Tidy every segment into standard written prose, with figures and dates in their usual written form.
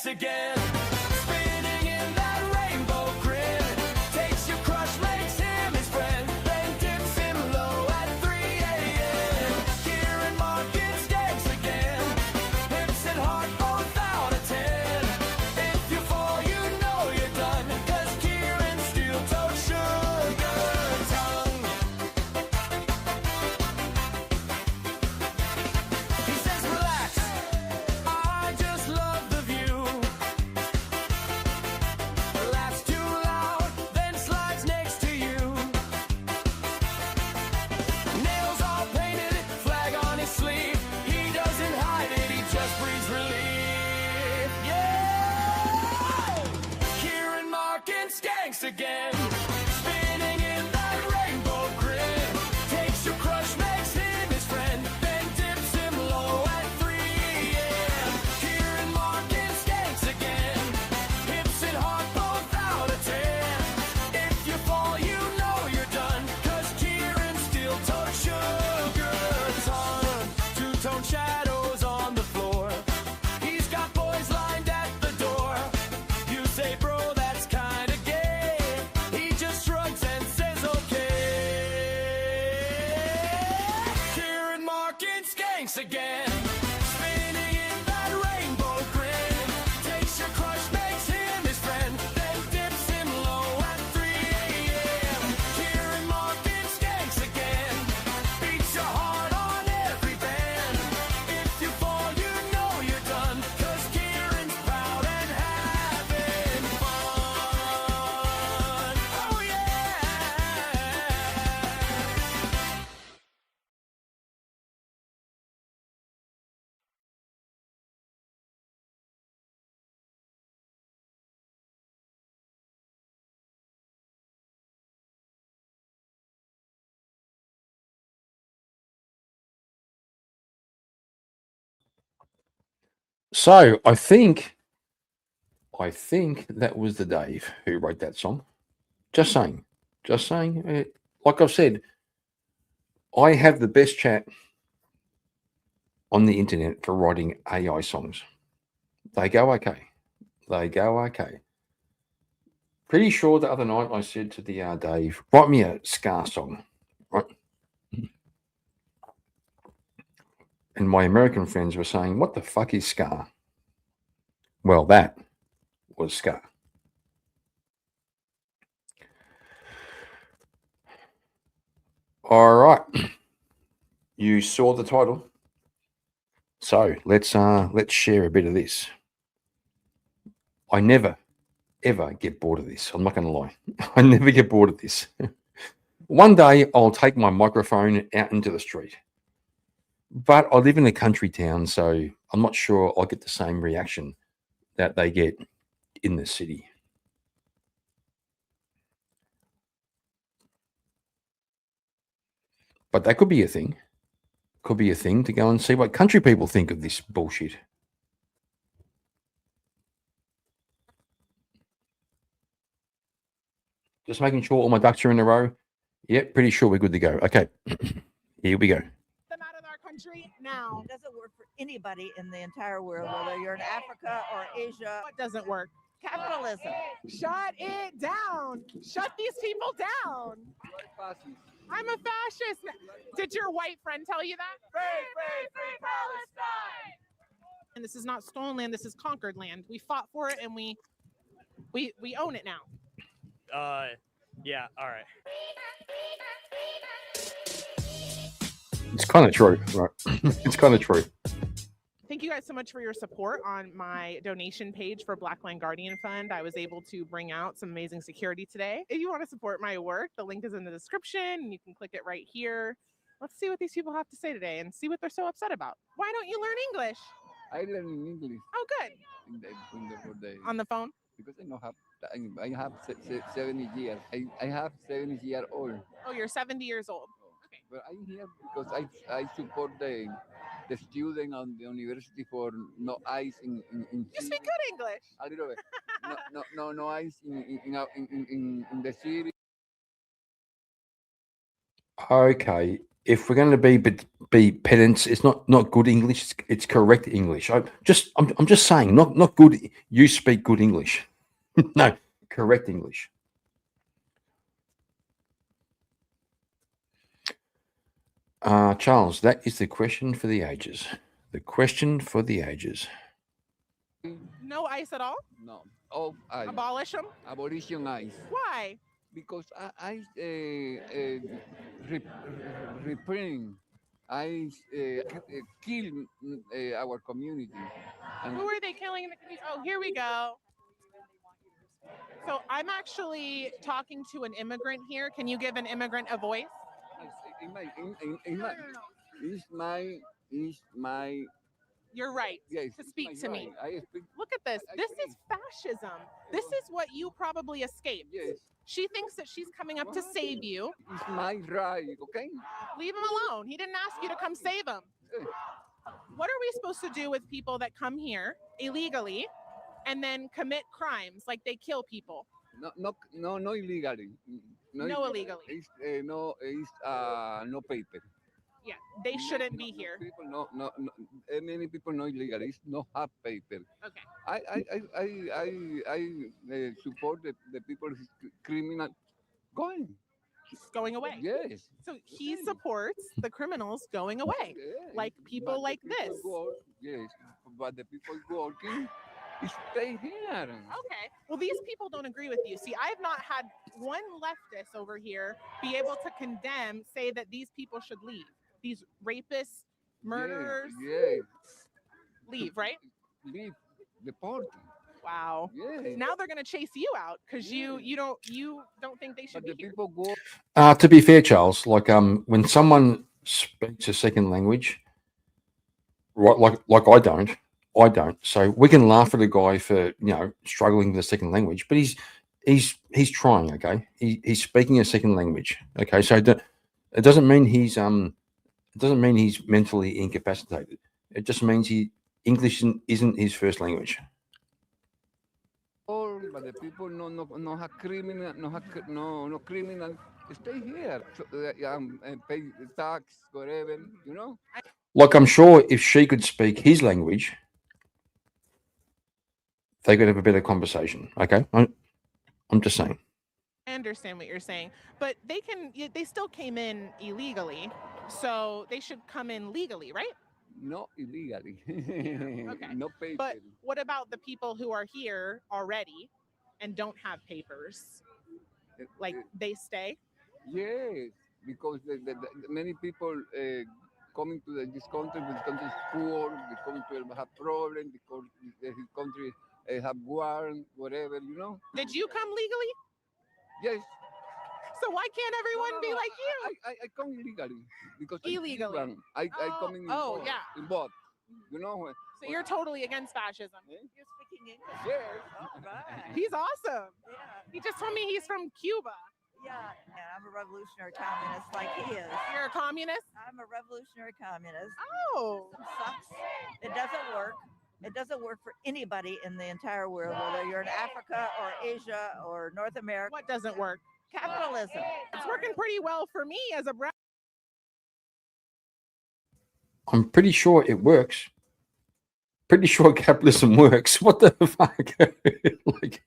again. Spinning in that rainbow grin. Takes your crush, makes him his friend. Then dips him low at 3 a.m. Kieran Markin skanks again. Hips and heart both out of 10. If you fall, you know you're done. Cause Kieran's steel-toed sugar tongue. He says, relax, I just love the view. Laughs too loud, then slides next to you. Nails all painted, flag on his sleeve. He doesn't hide it, he just breathes relief. Yeah! Kieran Markin skanks again. Spinning in that rainbow grin. Takes your crush, makes him his friend. Then dips him low at 3 a.m. Kieran Markin skanks again. Hips and heart both out of 10. If you fall, you know you're done. Cause Kieran's steel-toed sugar tongue. Two-tone shadows on the floor. He's got boys lined at the door. You say, bro, that's kinda gay. He just shrugs and says, okay. Kieran Markin skanks again. Spinning in that rainbow grin. Takes your crush, makes him his friend. Then dips him low at 3 a.m. Kieran Markin skanks again. Beats your heart on every bend. If you fall, you know you're done. Cause Kieran's proud and having fun. Oh yeah. So I think that was the Dave who wrote that song. Just saying. Like I've said, I have the best chat on the internet for writing AI songs. They go okay. Pretty sure the other night I said to the Dave, write me a ska song, right? And my American friends were saying, what the fuck is ska? Well, that was ska. All right. You saw the title. So let's share a bit of this. I never, ever get bored of this. I'm not going to lie. I never get bored of this. One day I'll take my microphone out into the street. But I live in a country town, so I'm not sure I'll get the same reaction that they get in the city. But that could be a thing. Could be a thing to go and see what country people think of this bullshit. Just making sure all my ducks are in a row. Yep, pretty sure we're good to go. Okay, here we go. Them out of our country now. It doesn't work for anybody in the entire world, whether you're in Africa or Asia. What doesn't work? Capitalism. Shut it down. Shut these people down. I'm a fascist. Did your white friend tell you that? Free Palestine. And this is not stolen land. This is conquered land. We fought for it, and we own it now. Yeah, all right. It's kind of true, right? It's kind of true. Thank you guys so much for your support on my donation page for Black Land Guardian Fund. I was able to bring out some amazing security today. If you want to support my work, the link is in the description and you can click it right here. Let's see what these people have to say today and see what they're so upset about. Why don't you learn English? I learn in English. Oh, good. For the On the phone? because I have 70 years. I have 70 years old. Oh, you're 70 years old. Okay. But I'm here because I support the student on the university for no ice in You speak good English. a little bit. No ice in the city. Okay, if we're going to be pedants, it's not good English. It's correct English. I'm just saying, not good. You speak good English. No, correct English. Charles, that is the question for the ages. The question for the ages. No ice at all? No. Oh, Abolish them? abolition ice. Why? Because I reprint, kill our community. And Who are they killing in the community? Oh, here we go. So I'm actually talking to an immigrant here. Can you give an immigrant a voice? Is my You're right yes, to it's speak my to me. right. I speak. Look at this. This is fascism. This is what you probably escaped. Yes, She thinks that she's coming up to save you. it's my right. Okay. Leave him alone. He didn't ask you to come save him. What are we supposed to do with people that come here illegally and then commit crimes like they kill people? No illegally. No illegally. It's no paper. Yeah, they shouldn't be here. People no many people no illegal. It's no have paper. Okay. I support the people who's criminal going. Going away. Yes. So he supports the criminals going away, Yes, like people but the like people this. Yes, but the people working stay here. Okay. Well, these people don't agree with you. See, I have not had one leftist over here be able to condemn, say that these people should leave. These rapists, murderers, Yes, leave, right? leave the party. Wow. Yes. Now they're gonna chase you out because you don't think they should But the be here. people go. To be fair, Charles, like when someone speaks a second language, right? Like I don't. So we can laugh at a guy for struggling with a second language, but he's trying. Okay, he's speaking a second language. Okay, so it doesn't mean he's mentally incapacitated. It just means English isn't his first language. But the people no have criminal, no criminal. Stay here, so, pay tax, whatever, Like I'm sure if she could speak his language, they could have a better conversation. Okay, I'm just saying. I understand what you're saying, but they still came in illegally, so they should come in legally, right? No illegally. Okay. No paper. But what about the people who are here already and don't have papers? Like they stay? Yes, because the many people coming to this country, this country is poor, this country have problems, because this country have war, whatever, Did you come legally? Yes. So why can't everyone be like you? I come illegally because Illegally. I come in Oh, boat, yeah. in boat. You know. So you're totally against fascism. Eh? You're speaking English. Yes. All right. He's awesome. Yeah. He just told me he's from Cuba. Yeah. And I'm a revolutionary communist like he is. You're a communist? I'm a revolutionary communist. Oh. Sucks. It doesn't work. It doesn't work for anybody in the entire world, whether you're in Africa or Asia or North America. What doesn't work? Capitalism. It's working pretty well for me as a brown. I'm pretty sure it works. Pretty sure capitalism works. What the fuck? Like,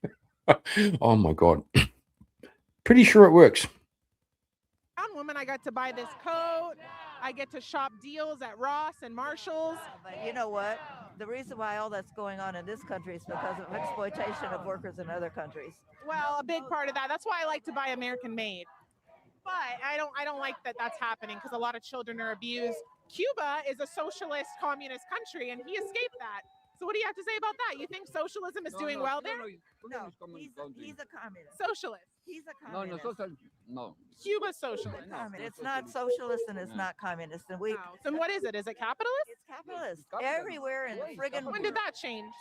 oh my God. Pretty sure it works. Brown woman, I got to buy this coat. I get to shop deals at Ross and Marshall's. But you know what? The reason why all that's going on in this country is because of exploitation of workers in other countries. Well, a big part of that. That's why I like to buy American made. But I don't like that that's happening because a lot of children are abused. Cuba is a socialist communist country and he escaped that. So what do you have to say about that? You think socialism is doing well there? No, he's a communist. Socialist. He's a No, communist. no. Cuba's socialist. It's not socialist and it's not communist. And we, Wow. So what is it? Is it capitalist? it's capitalist Capitalist. everywhere in the Yes, friggin' When did that change?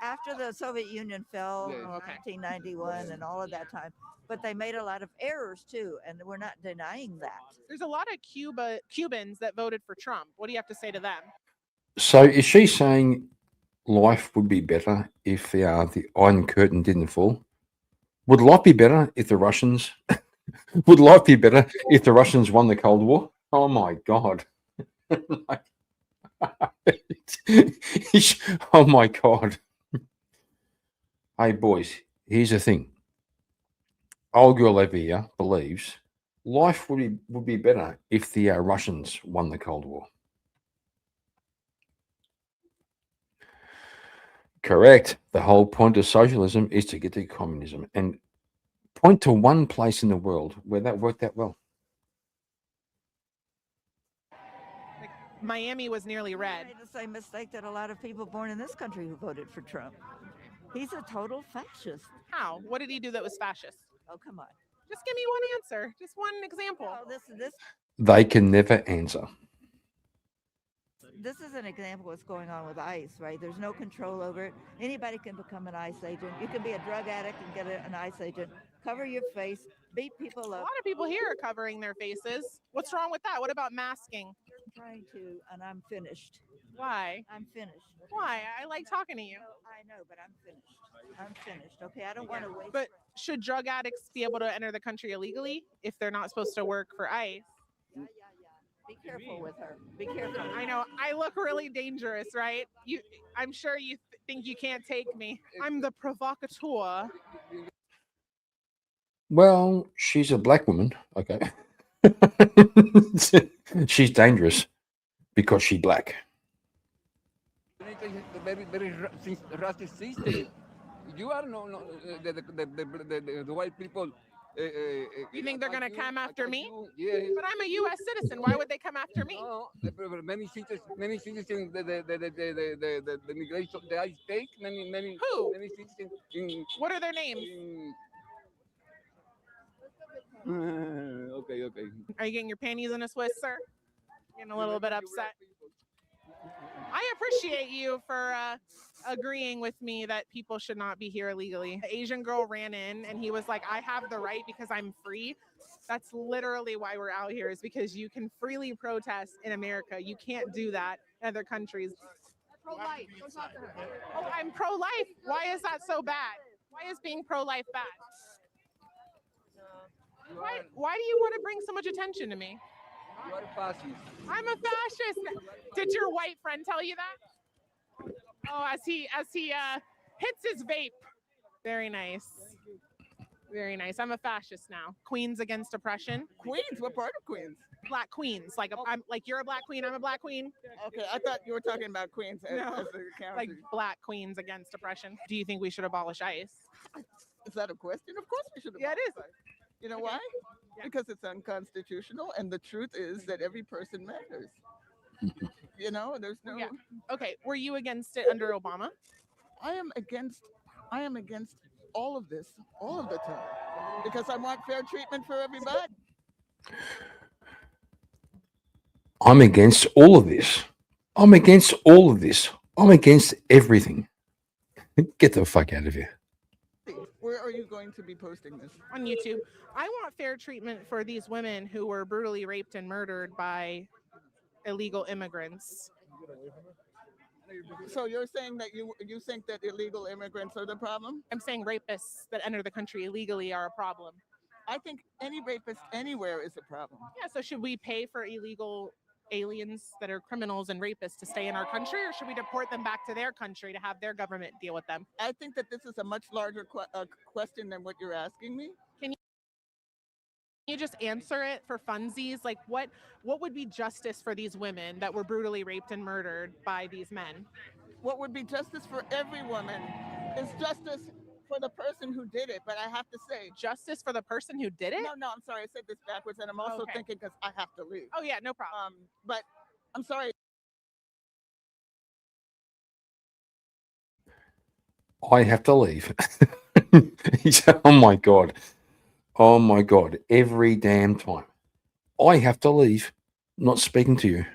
after the Soviet Union fell Yes. in Oh, okay. 1991 and all of that time. But they made a lot of errors too, and we're not denying that. There's a lot of Cubans that voted for Trump. What do you have to say to them? So is she saying life would be better if the Iron Curtain didn't fall? Would life be better if the Russians? Would life be better if the Russians won the Cold War? Oh my God. Oh my God. Hey, boys, here's the thing. Old girl over here believes life would be better if the Russians won the Cold War. Correct. The whole point of socialism is to get to communism, and point to one place in the world where that worked that well. Like Miami was nearly red. Made the same mistake that a lot of people born in this country who voted for Trump. He's a total fascist. How? What did he do that was fascist? Oh, come on. Just give me one answer. Just one example. Oh, this They can never answer. this is an example of what's going on with ICE, right? There's no control over it. Anybody can become an ICE agent. You can be a drug addict and get an ICE agent. Cover your face, beat people A up. lot of people here are covering their faces. What's wrong with that? What about masking? I'm trying to, and I'm finished. Why? I'm finished. Why? I like talking to you. I know, but I'm finished. I'm finished. Okay, I don't want to waste. But should drug addicts be able to enter the country illegally if they're not supposed to work for ICE? Yeah. Be careful with her. Be careful. I know. I look really dangerous, right? I'm sure you think you can't take me. I'm the provocateur. Well, she's a black woman. Okay. She's dangerous because she's black. Very, very racist system. You are no the white people. You think they're gonna come after me? Yeah. But I'm a U.S. citizen. Why would they come after me? No, many citizens, the migration, the ICE take many. Who? Many citizens in. What are their names? Okay. Are you getting your panties in a twist, sir? Getting a little bit upset. I appreciate you for agreeing with me that people should not be here illegally. The Asian girl ran in and he was like, I have the right because I'm free. That's literally why we're out here, is because you can freely protest in America. You can't do that in other countries. Pro-life. Oh, I'm pro-life. Why is that so bad? Why is being pro-life bad? Why do you want to bring so much attention to me? You are fascist. I'm a fascist. Did your white friend tell you that? Oh, as he hits his vape. Very nice. Very nice. I'm a fascist now. Queens against oppression. Queens? What part of Queens? Black queens. Like I'm like you're a black queen. I'm a black queen. Okay, I thought you were talking about Queens as, No, as the county. Like black queens against oppression. Do you think we should abolish ICE? Is that a question? Of course we should. Yeah, it is. You know why? Yeah. Because it's unconstitutional, and the truth is that every person matters. You know, there's no. Yeah. Okay. Were you against it under Obama? I am against all of this all of the time because I want fair treatment for everybody. I'm against all of this. I'm against all of this. I'm against everything. Get the fuck out of here. Where are you going to be posting this? On YouTube. I want fair treatment for these women who were brutally raped and murdered by illegal immigrants. So you're saying that you think that illegal immigrants are the problem? I'm saying rapists that enter the country illegally are a problem. I think any rapist anywhere is a problem. Yeah, so should we pay for illegal aliens that are criminals and rapists to stay in our country, or should we deport them back to their country to have their government deal with them? I think that this is a much larger question than what you're asking me. Can you just answer it for funsies? Like what would be justice for these women that were brutally raped and murdered by these men? What would be justice for every woman is justice for the person who did it. But I have to say, Justice for the person who did it? no, I'm sorry, I said this backwards, and I'm also Okay. thinking because I have to leave. Oh yeah, no problem. But I'm sorry. I have to leave. Oh my God. Oh my God. Every damn time. I have to leave. Not speaking to you.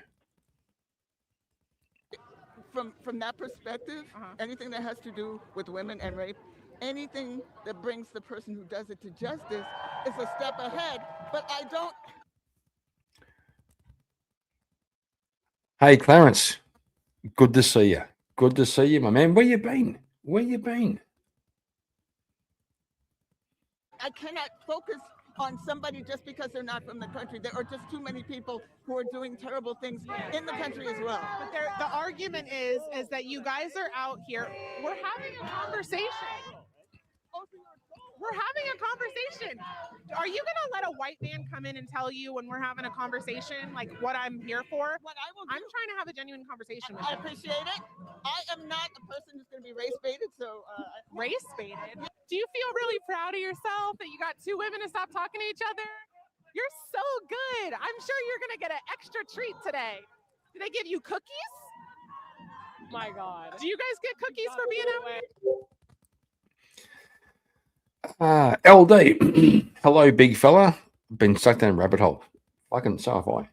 From that perspective, Uh-huh. anything that has to do with women and rape, anything that brings the person who does it to justice is a step ahead. But I don't. Hey, Clarence. Good to see you. Good to see you, my man. Where you been? Where you been? I cannot focus on somebody just because they're not from the country. There are just too many people who are doing terrible things in the country as well. But the argument is that you guys are out here. We're having a conversation. We're having a conversation. Are you gonna let a white man come in and tell you when we're having a conversation, like what I'm here for? What I will I'm do, trying to have a genuine conversation with I you. appreciate it. I am not a person who's going to be race baited, so Race baited? Do you feel really proud of yourself that you got two women to stop talking to each other? You're so good. I'm sure you're gonna get an extra treat today. Did they give you cookies? My God. Do you guys get cookies for being out here? LD, hello, big fella. Been sucked down a rabbit hole. Fucking so have I.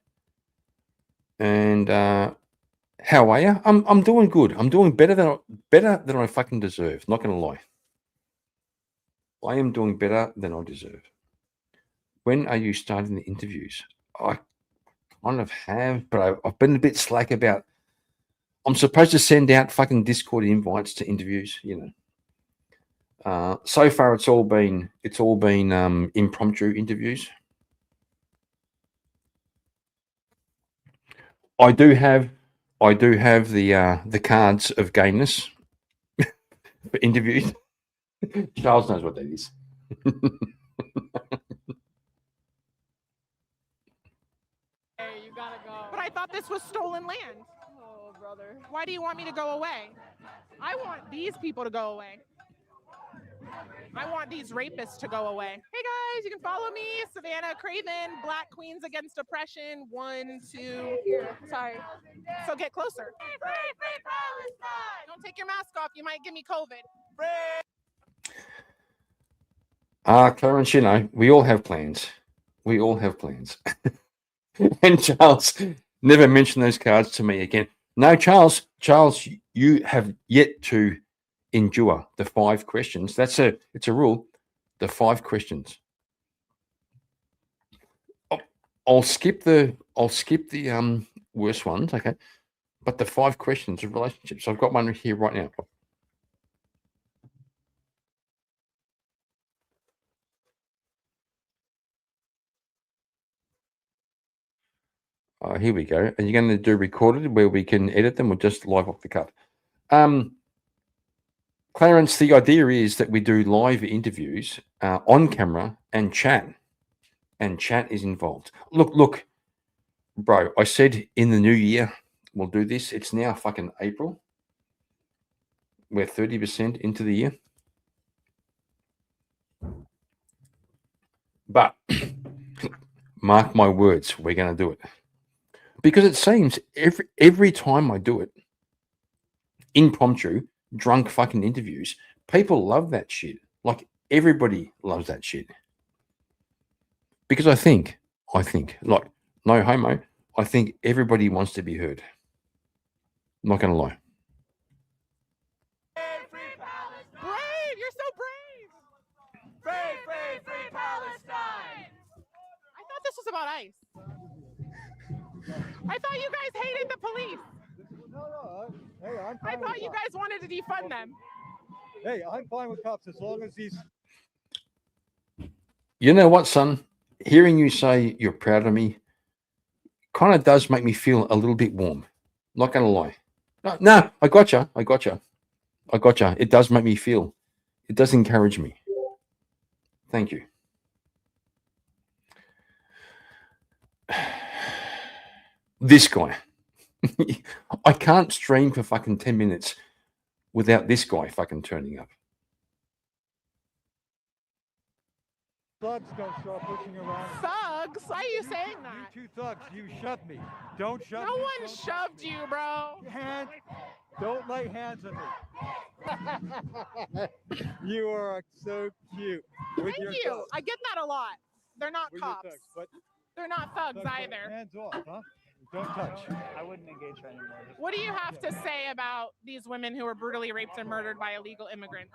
And how are you? I'm doing good. I'm doing better than I fucking deserve. Not gonna lie. I am doing better than I deserve. When are you starting the interviews? I kind of have, but I've been a bit slack about. I'm supposed to send out fucking Discord invites to interviews, you know. So far, it's all been impromptu interviews. I do have the cards of gayness for interviews. Charles knows what that is. Hey, you gotta go. But I thought this was stolen land. Oh, brother. Why do you want me to go away? I want these people to go away. I want these rapists to go away. Hey guys, you can follow me, Savannah Craven, Black Queens Against Oppression, 1, 2. Here, sorry. So get closer. Free, free, free Palestine! Don't take your mask off, you might give me COVID. Clarence, you know, we all have plans. We all have plans. And Charles, never mention those cards to me again. No, Charles, you have yet to endure the 5 questions. It's a rule. The 5 questions. I'll skip the worst ones, okay? But the 5 questions of relationships. I've got one here right now. Here we go. And you're going to do recorded where we can edit them or just live off the cuff. Clarence, the idea is that we do live interviews on camera and chat. And chat is involved. Look, bro, I said in the new year we'll do this. It's now fucking April. We're 30% into the year. But mark my words, we're going to do it. Because it seems every time I do it, impromptu, drunk fucking interviews, people love that shit. Like everybody loves that shit. Because I think, like, no homo, I think everybody wants to be heard. I'm not going to lie. Brave! You're so brave! Free, free, free Palestine! I thought this was about ICE. I thought you guys hated the police. No. Hey, I'm fine. I thought you guys wanted to defund them. Hey, I'm fine with cops as long as he's. You know what, son? Hearing you say you're proud of me kind of does make me feel a little bit warm. Not going to lie. No, I gotcha. It does make me feel. It does encourage me. Thank you. This guy. I can't stream for fucking 10 minutes without this guy fucking turning up. Thugs don't start pushing around. Thugs? Why are you saying that? You two thugs, you shoved me. Don't shove me. No one shoved you, bro. Don't lay hands on me. You are so cute. Thank you. Thugs. I get that a lot. They're not cops. Thugs, but they're not thugs either. Hands off, huh? Don't touch. I wouldn't engage her anymore. What do you have to say about these women who were brutally raped and murdered by illegal immigrants?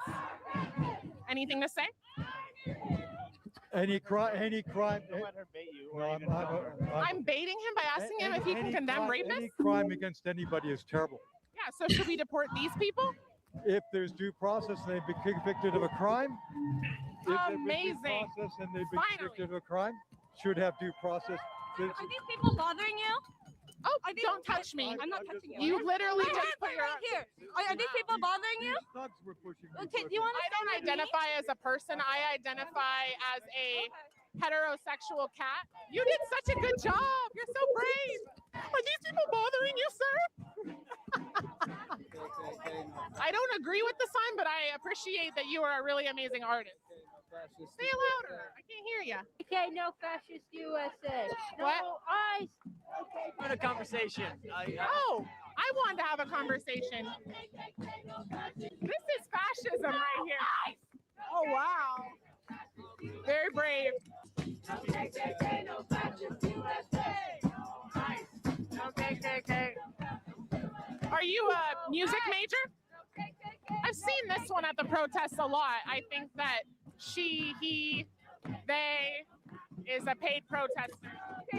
Anything to say? Any crime. Don't let her bait you. No, I'm baiting him by asking him if he can condemn rapists? Any crime against anybody is terrible. Yeah, so should we deport these people? If there's due process and they've been convicted of a crime, If they've been due amazing. process and they've been Finally. convicted of a crime, should have due process. Are these people bothering you? Oh, don't touch me. I'm not touching you. You literally My just hands put are your right here. Are these people bothering you? These thugs were pushing me Okay, for do you want to I don't identify as a person. I identify as a heterosexual cat. You did such a good job. You're so brave. Are these people bothering you, sir? I don't agree with the sign, but I appreciate that you are a really amazing artist. Say it louder. I can't hear you. Okay, no fascist USA. No What? ICE. Having a conversation. Oh, I wanted to have a conversation. This is fascism right here. Oh, wow. Very brave. Okay. Are you a music major? I've seen this one at the protests a lot. I think that she, he, they is a paid protester.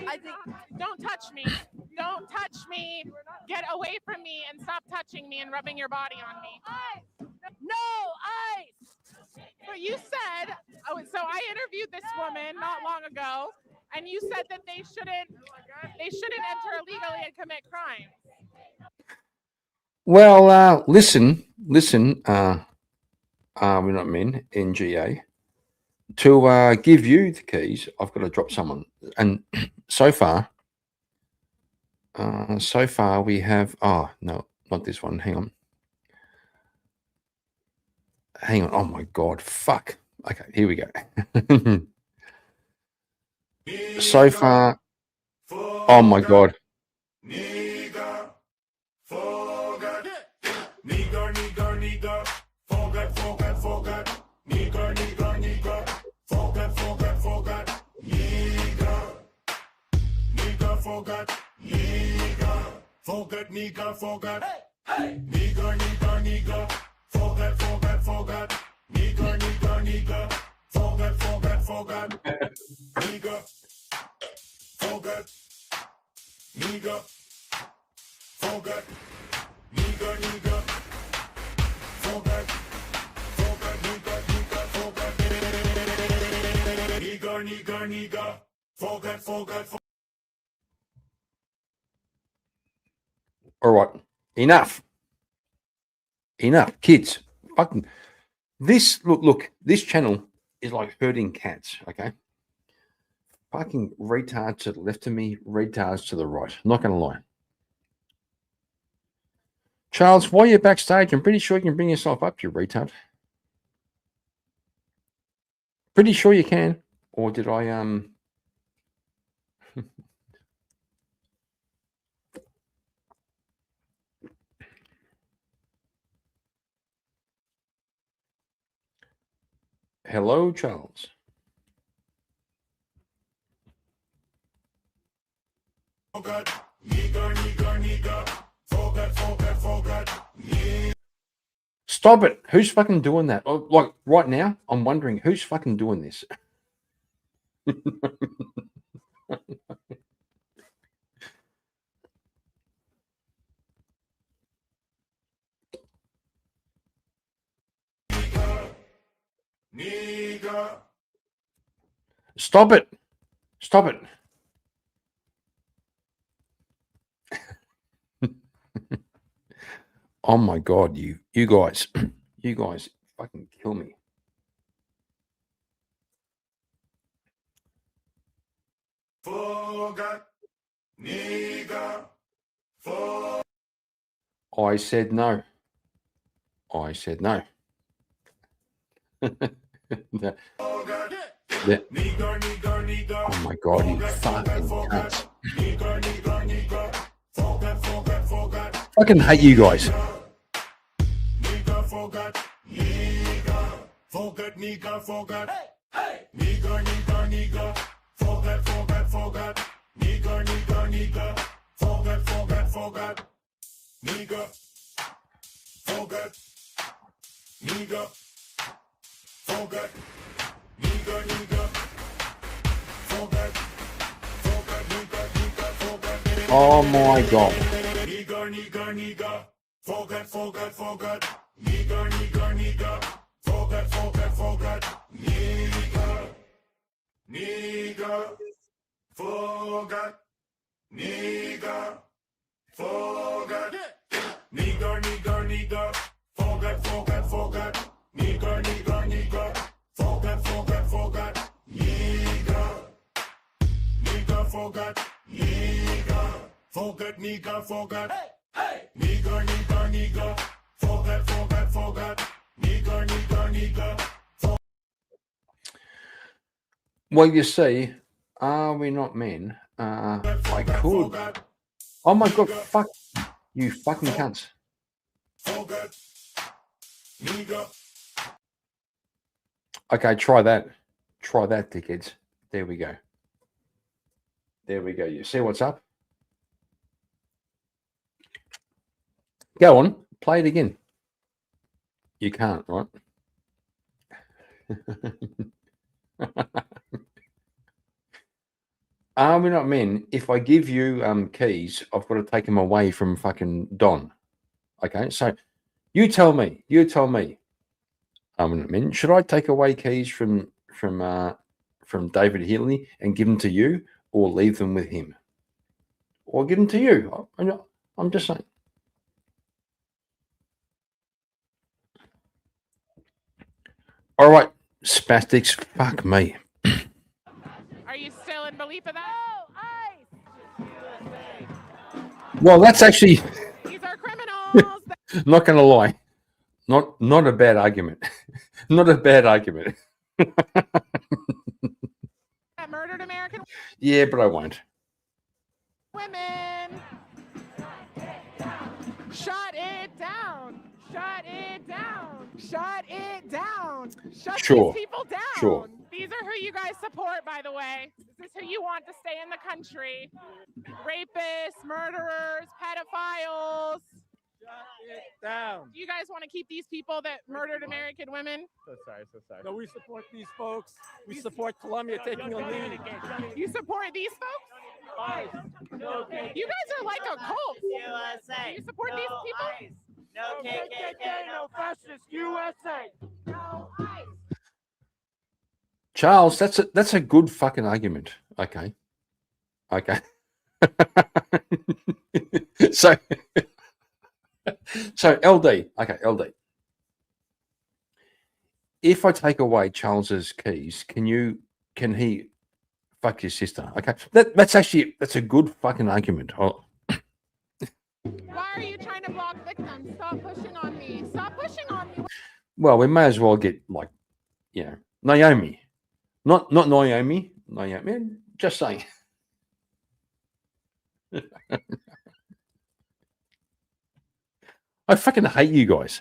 I think, don't touch me. Don't touch me. Get away from me and stop touching me and rubbing your body on me. No, ICE. But you said, so I interviewed this woman not long ago, and you said that they shouldn't enter illegally and commit crimes. Well, listen, we're not men, NGA. To give you the keys, I've got to drop someone. And so far we have, oh, no, not this one. Hang on. Oh, my God. Fuck. Okay, here we go. So far, oh, my God. Forgot. Hey, nigger, forgot. Nigger, forgot. Nigger, forgot. Nigger, forgot. Nigger, forgot. Nigger, forgot. All right, enough, kids. Fucking this. Look. This channel is like herding cats. Okay, fucking retards to the left of me, retards to the right. I'm not gonna lie. Charles, while you're backstage, I'm pretty sure you can bring yourself up, you retard. Pretty sure you can. Or did I Hello, Charles. Forgot. Stop it. Who's fucking doing that? Oh, like right now, I'm wondering who's fucking doing this. Stop it. Oh my God, you guys fucking kill me. Forgot. Nigger. I said no. Oh my God, you fucking cunts. Fucking hate you guys. Forgot. Hey, nigger. Forgot. Nigger. Forgot. Nigger. Forgot. Oh my God. Nigger. Forgot. Nigger. Forgot. Nigger, nigger, forgot, nigger, forgot, nigger, nigger, nigger, forgot, forgot, forgot, nigger, nigger, nigger, forgot, forgot, forgot, nigger, nigger, forgot, nigger, forgot, nigger, forgot, nigger, nigger, nigger, forgot, forgot, forgot, nigger, nigger, nigger. Well, you see, are we not men? I could. Oh my god, fuck you fucking cunts. Okay, try that. Try that, dickheads. There we go. There we go. You see what's up? Go on, play it again. You can't, right? Are we not men? If I give you keys, I've got to take them away from fucking Don. Okay, so you tell me. Are we not men? Should I take away keys from David Healy and give them to you, or leave them with him, or give them to you? I'm just saying. All right, spastics. Fuck me. Are you still in belief of that? Well, that's actually These are criminals. not going to lie. Not a bad argument. Not a bad argument. That murdered American Yeah, but I won't. women. Shut it down. Shut it down. Shut it down. Shut Sure. these people down. Sure. These are who you guys support, by the way. This is who you want to stay in the country. Rapists, murderers, pedophiles. Shut it down. Do you guys want to keep these people that murdered American women? So sorry. No, we support these folks. We support Colombia taking a lead. You support these folks? You guys are like a cult. USA. You support these people? ICE. No KKK. No fascist USA. No ICE. Charles, that's a good fucking argument. Okay. so LD. Okay, LD. If I take away Charles's keys, can he fuck your sister? Okay. That's a good fucking argument. Oh. Why are you trying to block victims? Stop pushing on me. Stop pushing on me. Well, we may as well get Naomi. Not Naomi. Naomi. Just saying. I fucking hate you guys.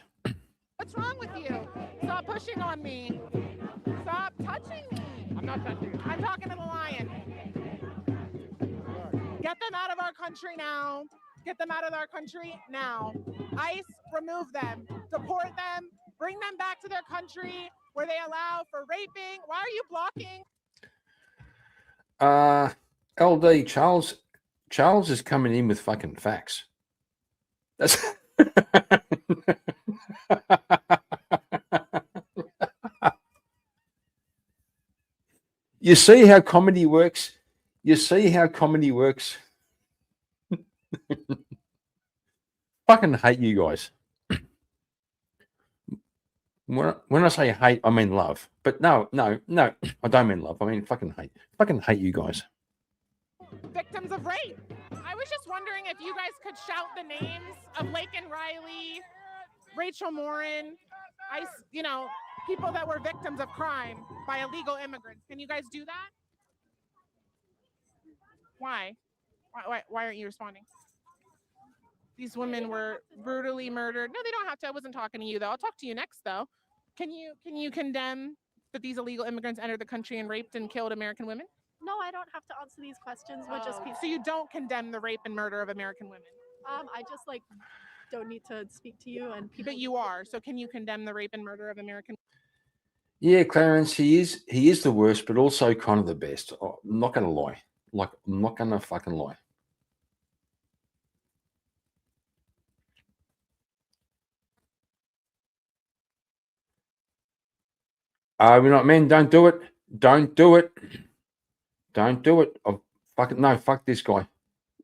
What's wrong with you? Stop pushing on me. Stop touching me. I'm not touching you. I'm talking to the lion. Get them out of our country now. Get them out of our country now. ICE, remove them. Deport them. Bring them back to their country where they allow for raping. Why are you blocking? LD, Charles is coming in with fucking facts. That's You see how comedy works? Fucking hate you guys. When I say hate, I mean love. But no, I don't mean love. I mean fucking hate. Fucking hate you guys. Victims of rape. I was just wondering if you guys could shout the names of Laken Riley, Rachel Morin, people that were victims of crime by illegal immigrants. Can you guys do that? Why aren't you responding? These women were brutally murdered. No, they don't have to. I wasn't talking to you though. I'll talk to you next though. Can you condemn that these illegal immigrants entered the country and raped and killed American women? No, I don't have to answer these questions. We're just people. So you don't condemn the rape and murder of American women? I just don't need to speak to you and people. But you are. So can you condemn the rape and murder of American? Yeah, Clarence, he is the worst, but also kind of the best. I'm not gonna lie. I'm not gonna fucking lie. We're not men. Don't do it. Don't do it. Don't do it. Oh, fuck it. No, fuck this guy.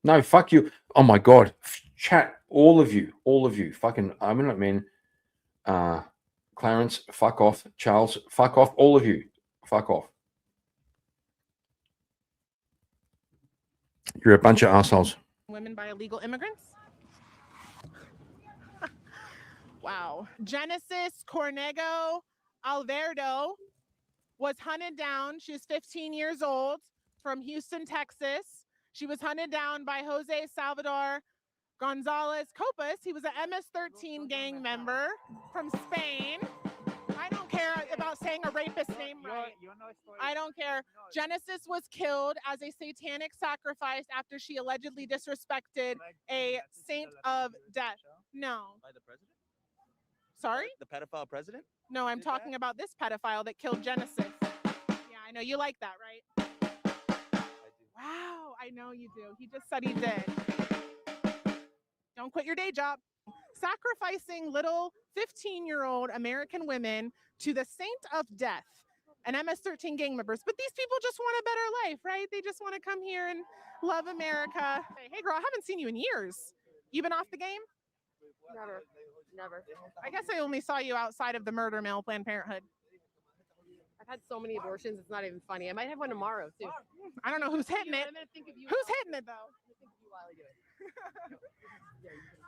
No, fuck you. Oh my God. Chat, all of you. Fucking, we're not men. Clarence, fuck off. Charles, fuck off. All of you. Fuck off. You're a bunch of assholes. Women by illegal immigrants? Wow. Genesis Cornego Alverdo was hunted down. She was 15 years old from Houston, Texas. She was hunted down by Jose Salvador Gonzalez Copas. He was an MS-13 gang member from Spain. I don't care about saying a rapist name right. I don't care. Genesis was killed as a satanic sacrifice after she allegedly disrespected a saint of death. No. By the president? Sorry? The pedophile president? No, I'm talking about this pedophile that killed Genesis. Yeah, I know you like that, right? Wow, I know you do. He just said he did. Don't quit your day job. Sacrificing little 15-year-old American women to the saint of death and MS-13 gang members. But these people just want a better life, right? They just want to come here and love America. Hey, girl, I haven't seen you in years. You been off the game? Never. I guess I only saw you outside of the murder mill, Planned Parenthood. I've had so many abortions, it's not even funny. I might have one tomorrow, too. I don't know who's hitting it. I'm gonna think of you. Who's hitting it, though?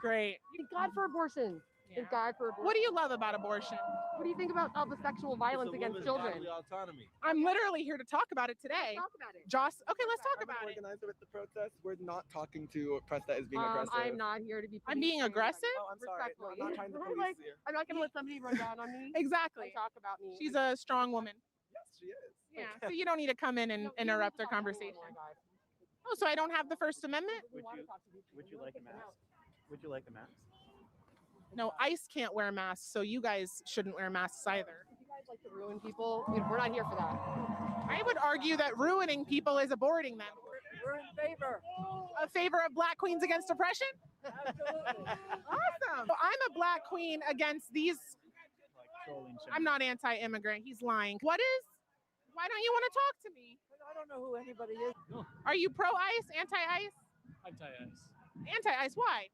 Great. Thank God for abortion. Thank God for abortion. What do you love about abortion? What do you think about all the sexual violence against children? Autonomy. I'm literally here to talk about it today. Let's talk about it. Joss, okay, let's talk about it. Organizer with the protest. We're not talking to press that is being aggressive. I'm not here to be. I'm being aggressive? Oh, I'm sorry. No, I'm not trying to police Like, you. I'm not gonna let somebody run down on me. Exactly. And talk about me. She's a strong woman. Yes, she is. Yeah, so you don't need to come in and interrupt our conversation. Oh, so I don't have the First Amendment? Would you like a mask? Would you like a mask? No, ICE can't wear masks, so you guys shouldn't wear masks either. If you guys like to ruin people, we're not here for that. I would argue that ruining people is aborting them. We're in favor. A favor of Black queens against oppression? Awesome. So I'm a Black queen against these. I'm not anti-immigrant. He's lying. Why don't you want to talk to me? I don't know who anybody is. No. Are you pro-ICE, anti-ICE? Anti-ICE. Anti-ICE, why?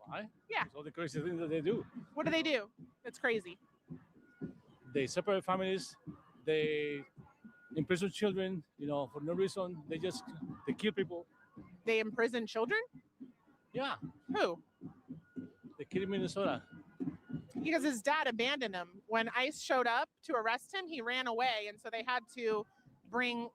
Why? Yeah. It's all the crazy things that they do. What do they do? That's crazy. They separate families. They imprison children, for no reason. They kill people. They imprison children? Yeah. Who? The kid in Minnesota. Because his dad abandoned him. When ICE showed up to arrest him, he ran away, and so they had to bring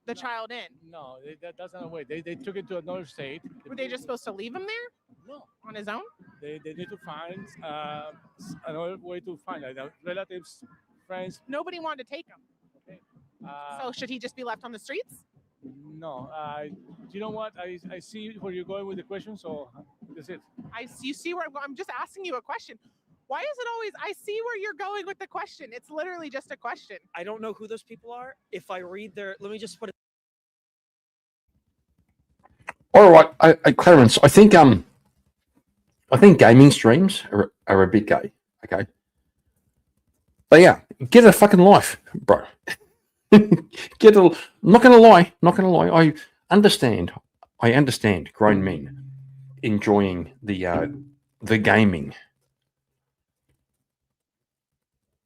the child in. No, that's not a way. They took it to another state. Were they just supposed to leave him there? No. On his own? They need to find another way to find relatives, friends. Nobody wanted to take him. Okay. So should he just be left on the streets? No. You know what? I see where you're going with the question, so that's it. You see where I'm just asking you a question. Why is it always, I see where you're going with the question. It's literally just a question. I don't know who those people are. If I read let me just put it. All right, Clarence. I think gaming streams are a bit gay. Okay, but yeah, get a fucking life, bro. Get a. Not gonna lie. I understand grown men enjoying the gaming.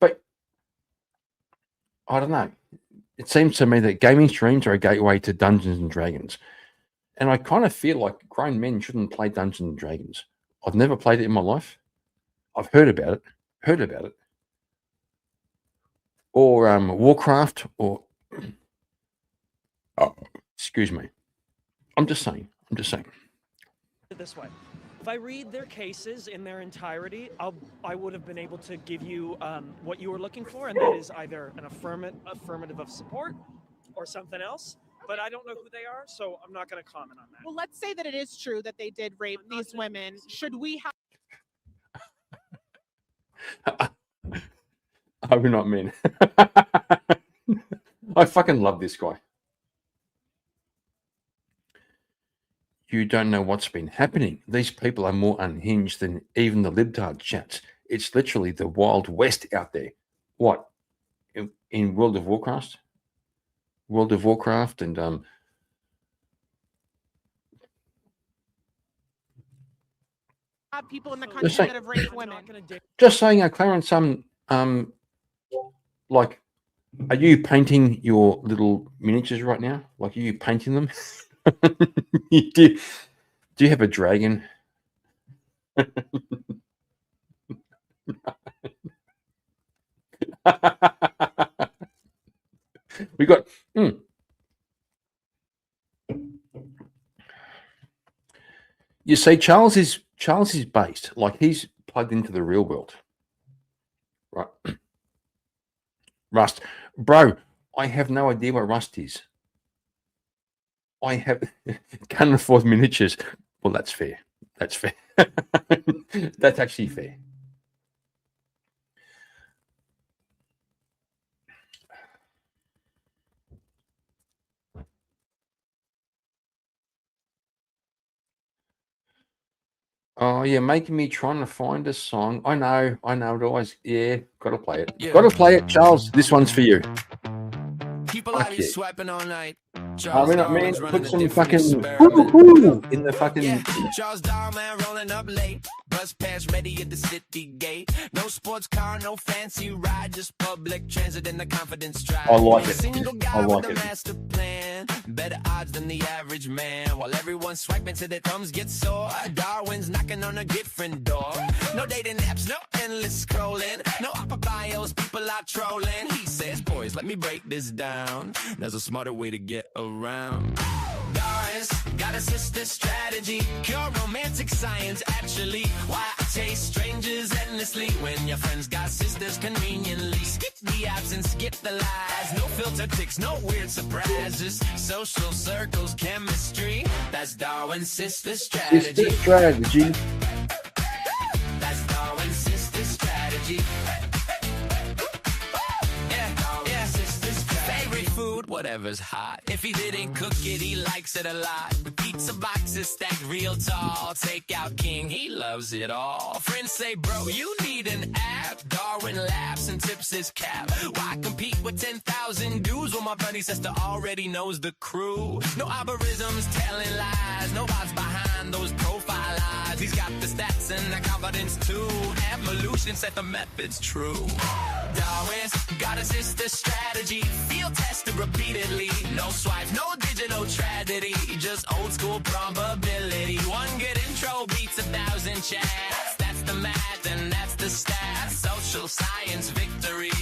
But I don't know. It seems to me that gaming streams are a gateway to Dungeons and Dragons. And I kind of feel like grown men shouldn't play Dungeons and Dragons. I've never played it in my life. I've heard about it. Or Warcraft or excuse me. I'm just saying. This way. If I read their cases in their entirety, I would have been able to give you what you were looking for, and that is either an affirmative of support or something else. But I don't know who they are, so I'm not going to comment on that. Well, let's say that it is true that they did rape these women. Should we have... I'm not men. I fucking love this guy. You don't know what's been happening. These people are more unhinged than even the libtard chats. It's literally the Wild West out there. What? in World of Warcraft. World of Warcraft, and people in the country that have raped women. just saying, Clarence, like, are you painting your little miniatures right now? Like, are you painting them? do you have a dragon? We got. You see, Charles is based, like, he's plugged into the real world, right? Rust, bro. I have no idea what Rust is. I have can't afford miniatures. Well, that's fair. That's fair. That's actually fair. Oh, you're making me trying to find a song. I know. It always. Yeah, gotta play it. Yeah. Gotta play it, Charles. This one's for you. People out here swiping all night. I mean, man, put some fucking in the fucking. Yeah, Charles Darwin rolling up late. Bus pass ready at the city gate. No sports car, no fancy ride, just public transit in the confidence drive. I like it. Single guy I like with a it. master plan. Better odds than the average man. While everyone's swiping till their thumbs get sore. Darwin's knocking on a different door. No dating apps, no endless scrolling. No upper bios, people are trolling. He says, boys, let me break this down. There's a smarter way to get around. Darwin's got a sister strategy. Pure romantic science, actually. Why I chase strangers endlessly when your friends got sisters conveniently. Skip the apps and skip the lies. No filter ticks, no weird surprises. Social circles, chemistry. That's Darwin's sister strategy. Sister strategy. That's Darwin's sister strategy. Yeah, sister's favorite food, whatever's hot. If he didn't cook it, he likes it a lot. Pizza boxes stacked real tall. Takeout king, he loves it all. Friends say, bro, you need an app. Darwin laughs and tips his cap. Why compete with 10,000 dudes when my buddy sister already knows the crew? No algorithms telling lies. No bots behind those profile eyes. He's got the stats and the confidence too. Evolution said the method's true. Darwin's got a sister strategy. Field tested repeatedly. No swipes, no digital tragedy. Just old school probability. One good intro beats 1,000 chats. That's the math and that's the stats. Social science victory.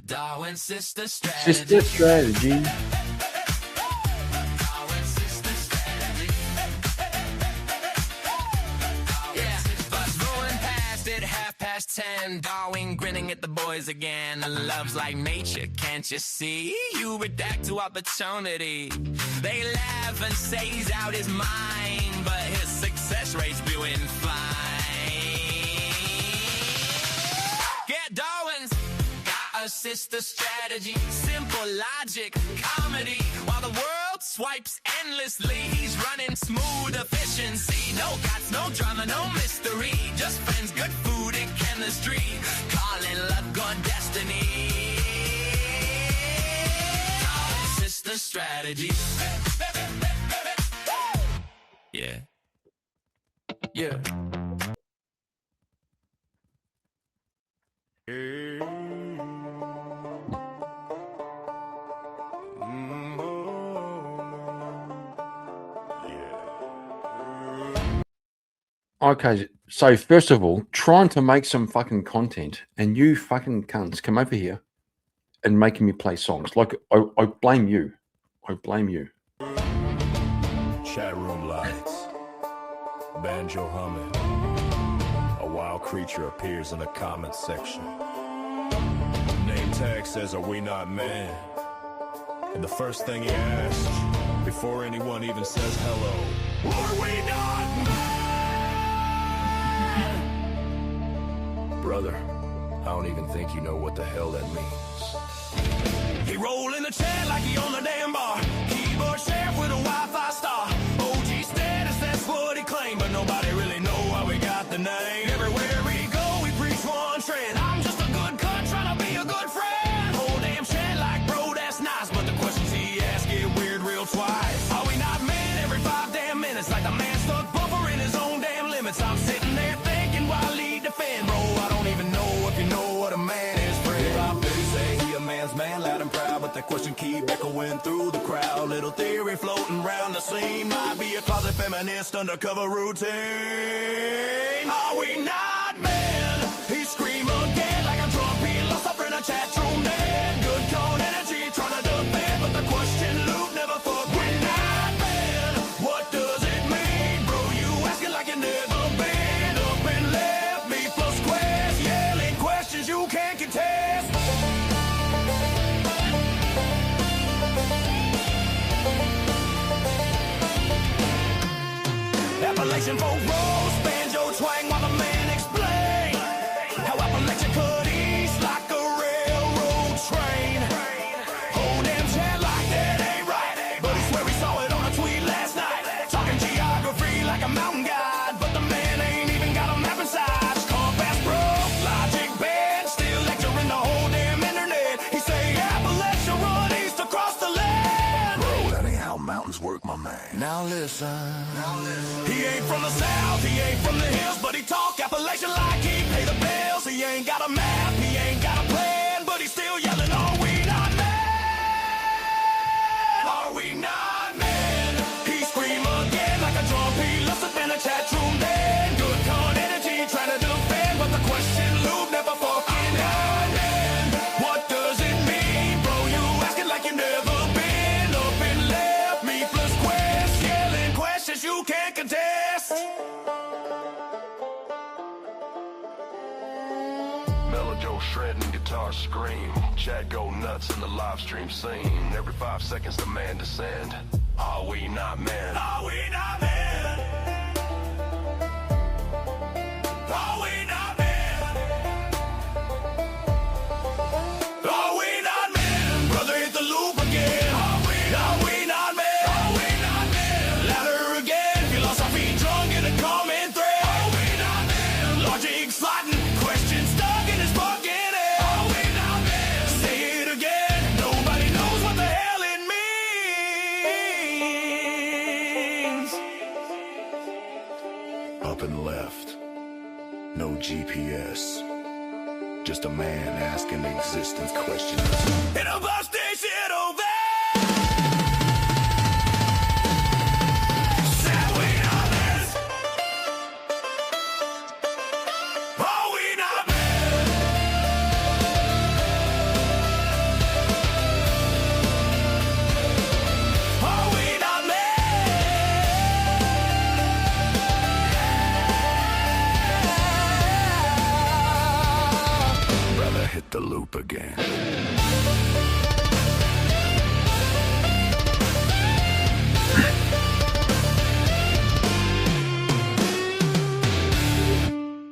Darwin's sister strategy. Sister strategy. Darwin's sister strategy. Yeah, bus rolling past it 10:30. Darwin grinning at the boys again. Love's like nature, can't you see? You react to opportunity. They laugh and say he's out his mind, but his success rate's doing fine. Get Darwin's got a sister strategy. Simple logic, comedy. While the world swipes endlessly, he's running smooth efficiency. No guts, no drama, no mystery. Just friends, good food and chemistry. Calling luck or destiny. Sister strategy. Yeah. Yeah. Okay, so first of all, trying to make some fucking content, and you fucking cunts come over here and making me play songs. Like, I blame you. I blame you. Chat room lights, banjo humming. A wild creature appears in the comment section. Name tag says, "Are we not man?" And the first thing he asks, before anyone even says hello, "Are we not man?" Brother, I don't even think you know what the hell that means. He roll in the chair like he on the damn bar. Keyboard sheriff with a Wi-Fi star. OG status, that's what he claimed, but nobody really know why we got the name. Everywhere we go, we preach one trend. I'm just a good cut, trying to be a good friend. Whole damn that question keep echoing through the crowd. Little theory floating around the scene. Might be a closet feminist undercover routine. Are we not men? He scream again like a drum beat. Lost up in a chat room then. Good tone energy trying to defend, but the question loop never fuck. We're not men. What does it mean, bro? You asking like you never been. Up and left me plus quest. Yelling questions you can't contest. Appalachian folk rolls, banjo twang while the man explain how Appalachia cut east like a railroad train. Oh, damn chat like that ain't right, but he swear he saw it on a tweet last night. Talking geography like a mountain guide, but the man ain't even got a map inside. Compass broke, logic bad, still lecturing the whole damn internet. He say Appalachia run east across the land. Bro, that ain't how mountains work, my man. Now listen. He ain't from the south, he ain't from the hills, but he talk Appalachian like he pay the bills. He ain't got a map, he ain't got a plan, but he's still yelling, are we not men? Are we not men? He scream again like a drum beat. Lost up in a chat room then. Good con energy trying to defend, but the question loop never fucking end. What does it mean, bro? You asking like you never been. Up and left me plus quest. Yelling questions you can't contest. Melojo shredding, guitar scream. Chat go nuts in the live stream scene. Every 5 seconds the man descend. Are we not men? Are we not men? Are we not men? Are we not men? Brother hit the loop again. Are we not men? Are we not men? Louder again. Philosophy drunk in a common thread. Are we not men? Logic sliding. Question stuck in his fucking head. Are we not men? Say it again. Nobody knows what the hell it means. Up and left. No GPS. Just a man asking existence questions. In a bus station over. Said we not men? Are we not men? Are we not men? Brother hit the loop again.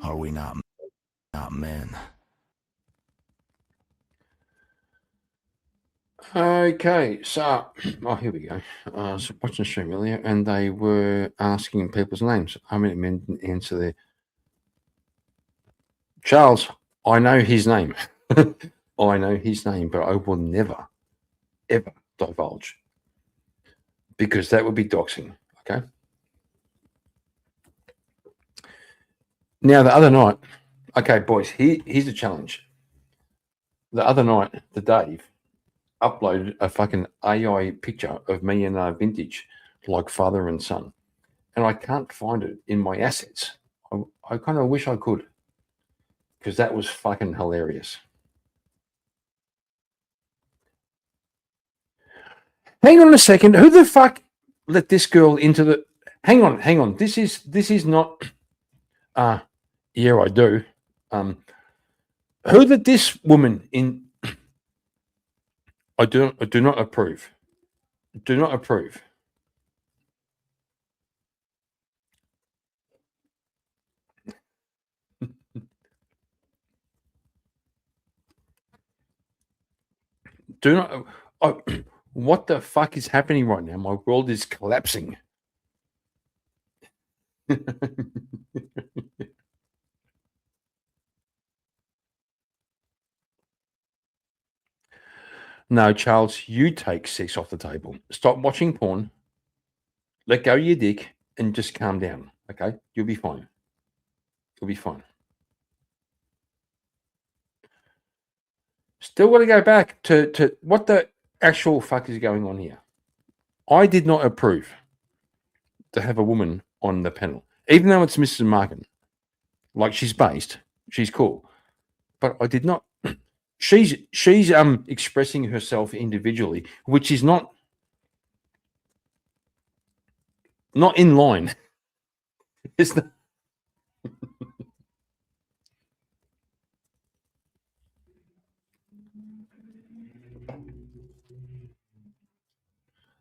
Are we not men? Okay, so here we go. I was watching the stream earlier, and they were asking people's names. How many men didn't answer there? Charles, I know his name. I know his name, but I will never, ever divulge because that would be doxing. Okay. Now, the other night, okay, boys, here's a challenge. The other night, the Dave uploaded a fucking AI picture of me and vintage, like father and son, and I can't find it in my assets. I kind of wish I could, because that was fucking hilarious. Hang on a second. Who the fuck let this girl into the? Hang on. This is not. Yeah, I do. Who let this woman in? I do not approve. Do not approve. Do not. What the fuck is happening right now? My world is collapsing. No, Charles, you take sex off the table. Stop watching porn. Let go of your dick and just calm down. Okay? You'll be fine. You'll be fine. Still got to go back to what the actual fuck is going on here? I did not approve to have a woman on the panel, even though it's Mrs. Markin. Like, she's based, she's cool, but I did not. She's expressing herself individually, which is not in line. It's not.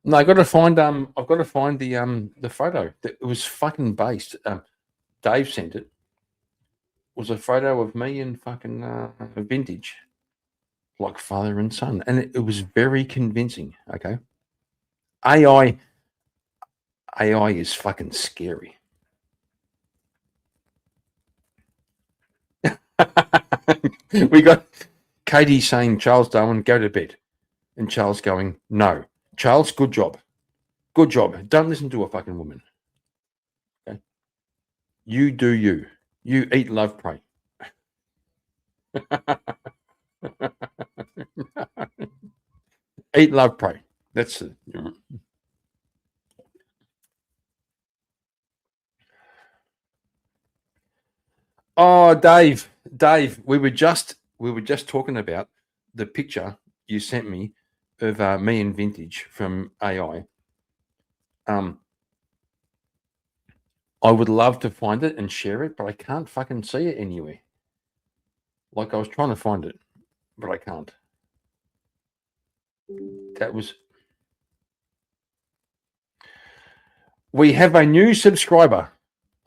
No, I got to find. I've got to find the photo. It was fucking based. Dave sent it. It was a photo of me and fucking vintage, like father and son, and it was very convincing. Okay, AI is fucking scary. We got Katie saying, Charles Darwin, go to bed. And Charles going, no. Charles, good job. Good job. Don't listen to a fucking woman. Okay? You do you. You eat, love, pray. Eat, love, pray. That's it. Oh, Dave, we were just talking about the picture you sent me of me and vintage from AI. I would love to find it and share it, but I can't fucking see it anywhere. Like, I was trying to find it, but I can't. That was. We have a new subscriber.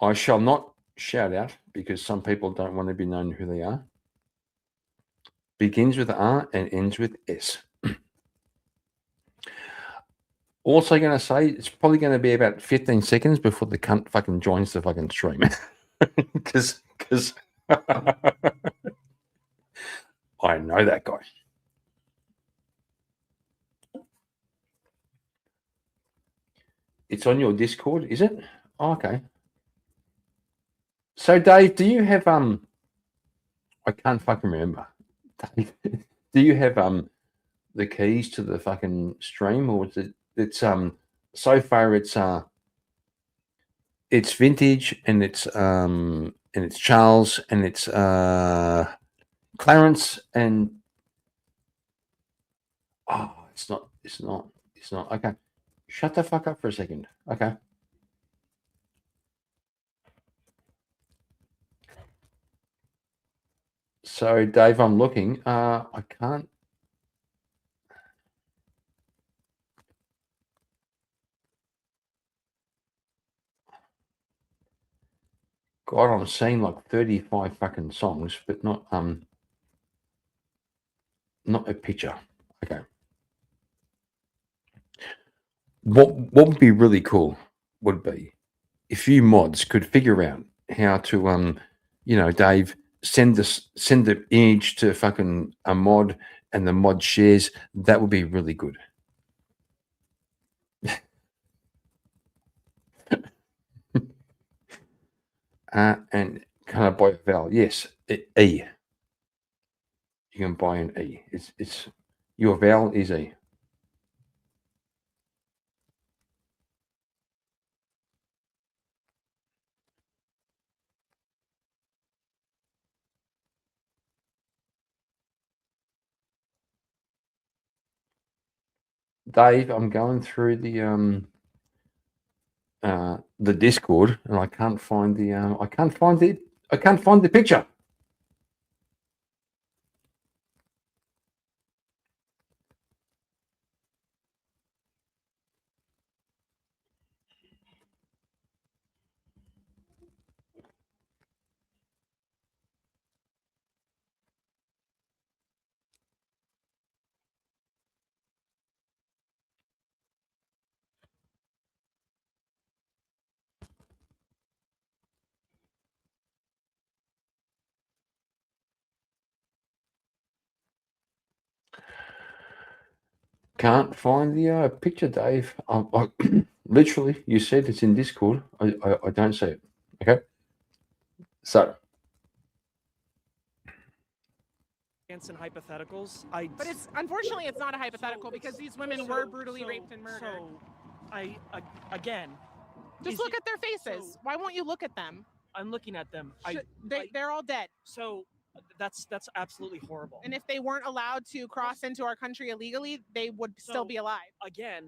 I shall not shout out because some people don't want to be known who they are. Begins with R and ends with S. Also going to say it's probably going to be about 15 seconds before the cunt fucking joins the fucking stream. Because I know that guy. It's on your Discord, is it? Oh, okay. So, Dave, do you have I can't fucking remember. Dave, do you have the keys to the fucking stream, or is it? It's so far it's vintage and it's Charles and it's Clarence and it's not okay. Shut the fuck up for a second. Okay. So, Dave, I'm looking. I can't. God, I'm seeing like 35 fucking songs, but not a picture. Okay. What would be really cool would be if you mods could figure out how to Dave, send the image to fucking a mod and the mod shares. That would be really good. And can I buy a vowel? Yes, E. You can buy an E. It's your vowel is E. Dave, I'm going through the Discord and I can't find the picture. Can't find the picture, Dave. Literally, you said it's in Discord. I don't see it. Okay. So and hypotheticals. But it's unfortunately it's not a hypothetical because these women were brutally raped and murdered. So, again, just look at their faces. Why won't you look at them? I'm looking at them. They're all dead. So that's absolutely horrible. And if they weren't allowed to cross into our country illegally, they would still be alive. Again,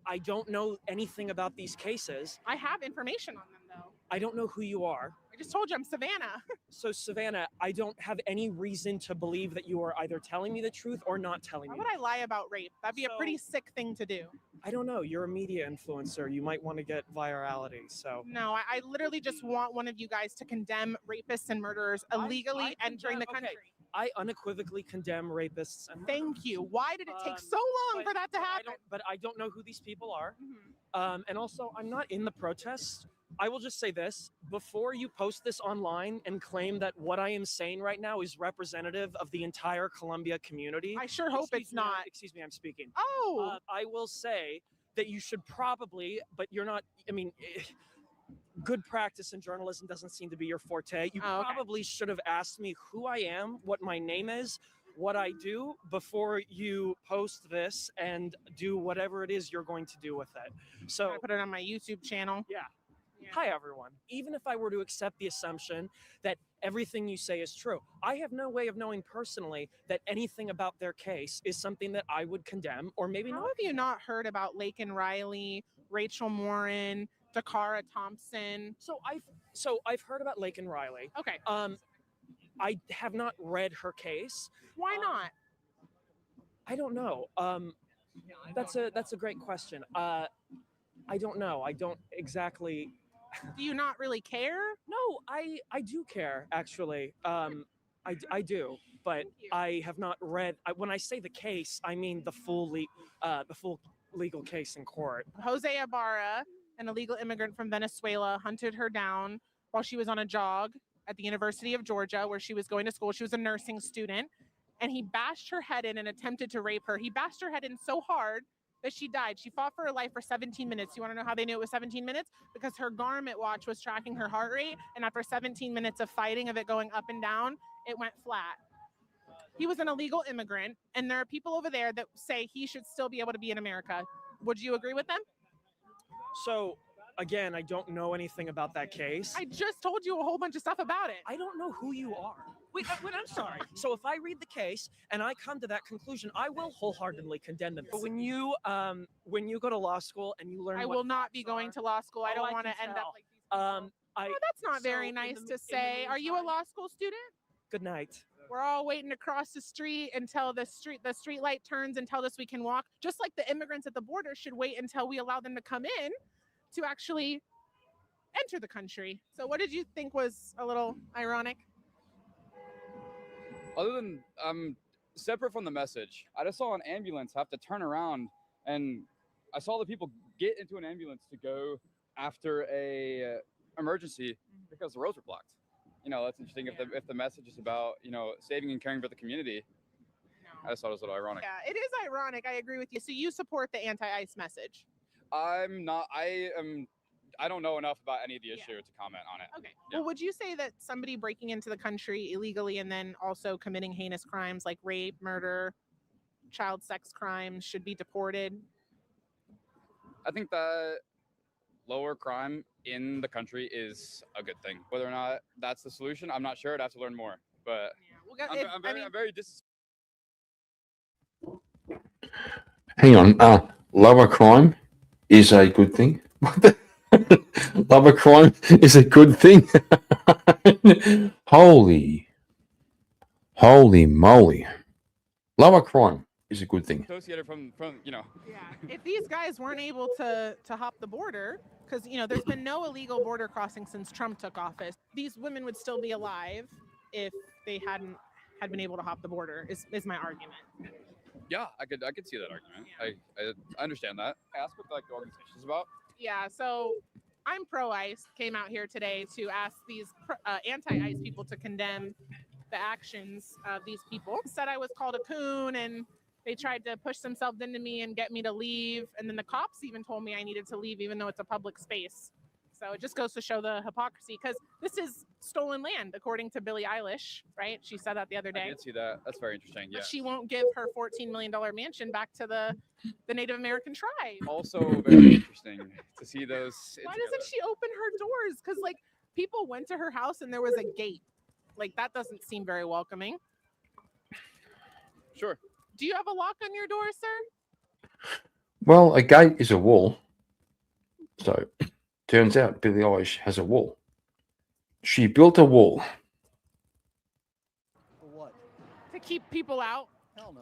I don't know anything about these cases. I have information on them though. I don't know who you are. I just told you I'm Savannah. So Savannah, I don't have any reason to believe that you are either telling me the truth or not telling Why me. would I lie about rape? That'd be a pretty sick thing to do. I don't know. You're a media influencer. You might want to get virality. So no, I literally just want one of you guys to condemn rapists and murderers illegally entering the country. I unequivocally condemn rapists. And thank you. Why did it take so long for that to happen? But I don't know who these people are. And also, I'm not in the protests. I will just say this, before you post this online and claim that what I am saying right now is representative of the entire Columbia community. I sure hope it's not. Excuse me, I'm speaking. Oh! I will say that you should probably, but you're not, I mean, good practice in journalism doesn't seem to be your forte. You probably should have asked me who I am, what my name is, what I do before you post this and do whatever it is you're going to do with it. So I put it on my YouTube channel. Yeah. Hi, everyone. Even if I were to accept the assumption that everything you say is true, I have no way of knowing personally that anything about their case is something that I would condemn or maybe not. How have you not heard about Laken Riley, Rachel Morin, Dakara Thompson? So I've heard about Laken Riley. Okay. I have not read her case. Why not? I don't know. That's a great question. I don't know. I don't exactly. Do you not really care? No, I do care actually. I do, but I have not read. When I say the case, I mean the full legal case in court. Jose Ibarra, an illegal immigrant from Venezuela, hunted her down while she was on a jog at the University of Georgia, where she was going to school. She was a nursing student, and he bashed her head in and attempted to rape her. He bashed her head in so hard that she died. She fought for her life for 17 minutes. You want to know how they knew it was 17 minutes? Because her garment watch was tracking her heart rate, and after 17 minutes of fighting, of it going up and down, it went flat. He was an illegal immigrant, and there are people over there that say he should still be able to be in America. Would you agree with them? So, again, I don't know anything about that case. I just told you a whole bunch of stuff about it. I don't know who you are. Wait, I'm sorry. So if I read the case and I come to that conclusion, I will wholeheartedly condemn them. But when you go to law school and you learn, I will not be going to law school. I don't want to end up like these people. That's not very nice to say. Are you a law school student? Good night. We're all waiting to cross the street until the street light turns and tell us we can walk. Just like the immigrants at the border should wait until we allow them to come in to actually enter the country. So what did you think was a little ironic? Other than separate from the message, I just saw an ambulance have to turn around, and I saw the people get into an ambulance to go after a emergency because the roads were blocked. You know, that's interesting. If the message is about, you know, saving and caring for the community, I just thought it was a little ironic. Yeah, it is ironic. I agree with you. So you support the anti-ICE message? I'm not. I don't know enough about any of the issue to comment on it. Okay. Yeah. Well, would you say that somebody breaking into the country illegally and then also committing heinous crimes like rape, murder, child sex crimes should be deported? I think that lower crime in the country is a good thing. Whether or not that's the solution, I'm not sure. I'd have to learn more. But I'm very Hang on. Lower crime is a good thing. Lower crime is a good thing. Holy moly! Lower crime is a good thing. Associated from you know. Yeah. If these guys weren't able to hop the border, because you know there's been no illegal border crossing since Trump took office, these women would still be alive if they had been able to hop the border. Is my argument. Yeah, I could see that argument. Yeah. I understand that. Ask what like the organization's about. Yeah, so I'm pro-ICE, came out here today to ask these anti-ICE people to condemn the actions of these people. Said I was called a coon and they tried to push themselves into me and get me to leave. And then the cops even told me I needed to leave even though it's a public space. So it just goes to show the hypocrisy because this is stolen land, according to Billie Eilish, right? She said that the other I day. did see that. That's very interesting. But Yeah. she won't give her $14 million mansion back to the Native American tribe. Also very interesting to see those. Why doesn't she open her doors? Because like people went to her house and there was a gate. Like that doesn't seem very welcoming. Sure. Do you have a lock on your door, sir? Well, a gate is a wall. So turns out Billie Eilish has a wall. She built a wall. For what? To keep people out? Hell no.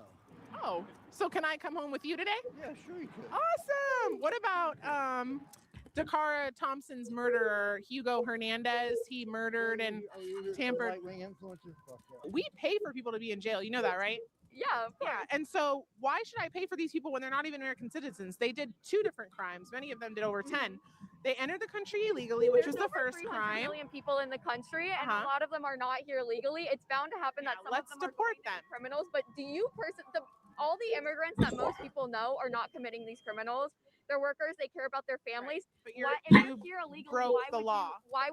Oh, so can I come home with you today? Yeah, sure you could. Awesome. What about Dakara Thompson's murderer, Hugo Hernandez? He murdered and tampered. Right-wing influencers? Fuck that. We pay for people to be in jail. You know that, right? Yeah, of course. Yeah, and so why should I pay for these people when they're not even American citizens? They did 2 different crimes. Many of them did over 10. They entered the country illegally, which was the first 300 crime. million people in the country, and a lot of them are not here legally. It's bound to happen that some let's of them deport are criminals. But do you all the immigrants that most people know are not committing these criminals? They're workers. They care about their families. But if you're here illegally, broke why the would law.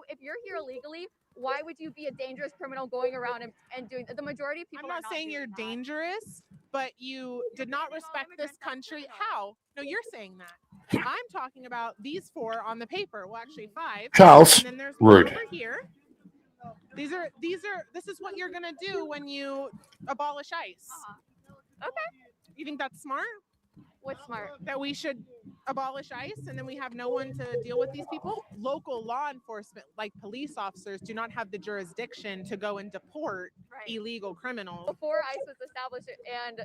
if you're here illegally, why would you be a dangerous criminal going around and doing? The majority of people. I'm not saying you're dangerous, but you did not respect this country. How? No, you're saying that. I'm talking about these 4 on the paper. Well, actually 5. Charles, and then there's one rude. over here. This is what you're gonna do when you abolish ICE. Okay. You think that's smart? What's smart? That we should abolish ICE and then we have no one to deal with these people? Local law enforcement, like police officers, do not have the jurisdiction to go and deport illegal criminals. Before ICE was established and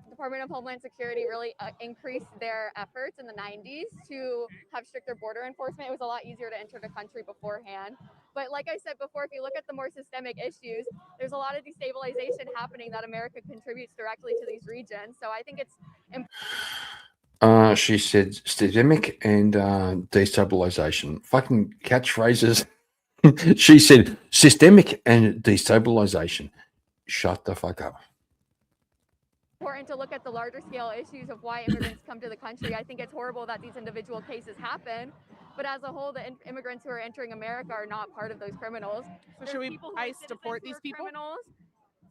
Department of Homeland Security really increased their efforts in the 90s to have stricter border enforcement. It was a lot easier to enter the country beforehand. But like I said before, if you look at the more systemic issues, there's a lot of destabilization happening that America contributes directly to these regions. So I think it's important. She said systemic and destabilization. Fucking catchphrases. She said systemic and destabilization. Shut the fuck up. Important to look at the larger scale issues of why immigrants come to the country. I think it's horrible that these individual cases happen, but as a whole, the immigrants who are entering America are not part of those criminals. So should we ICE deport these people? Criminals?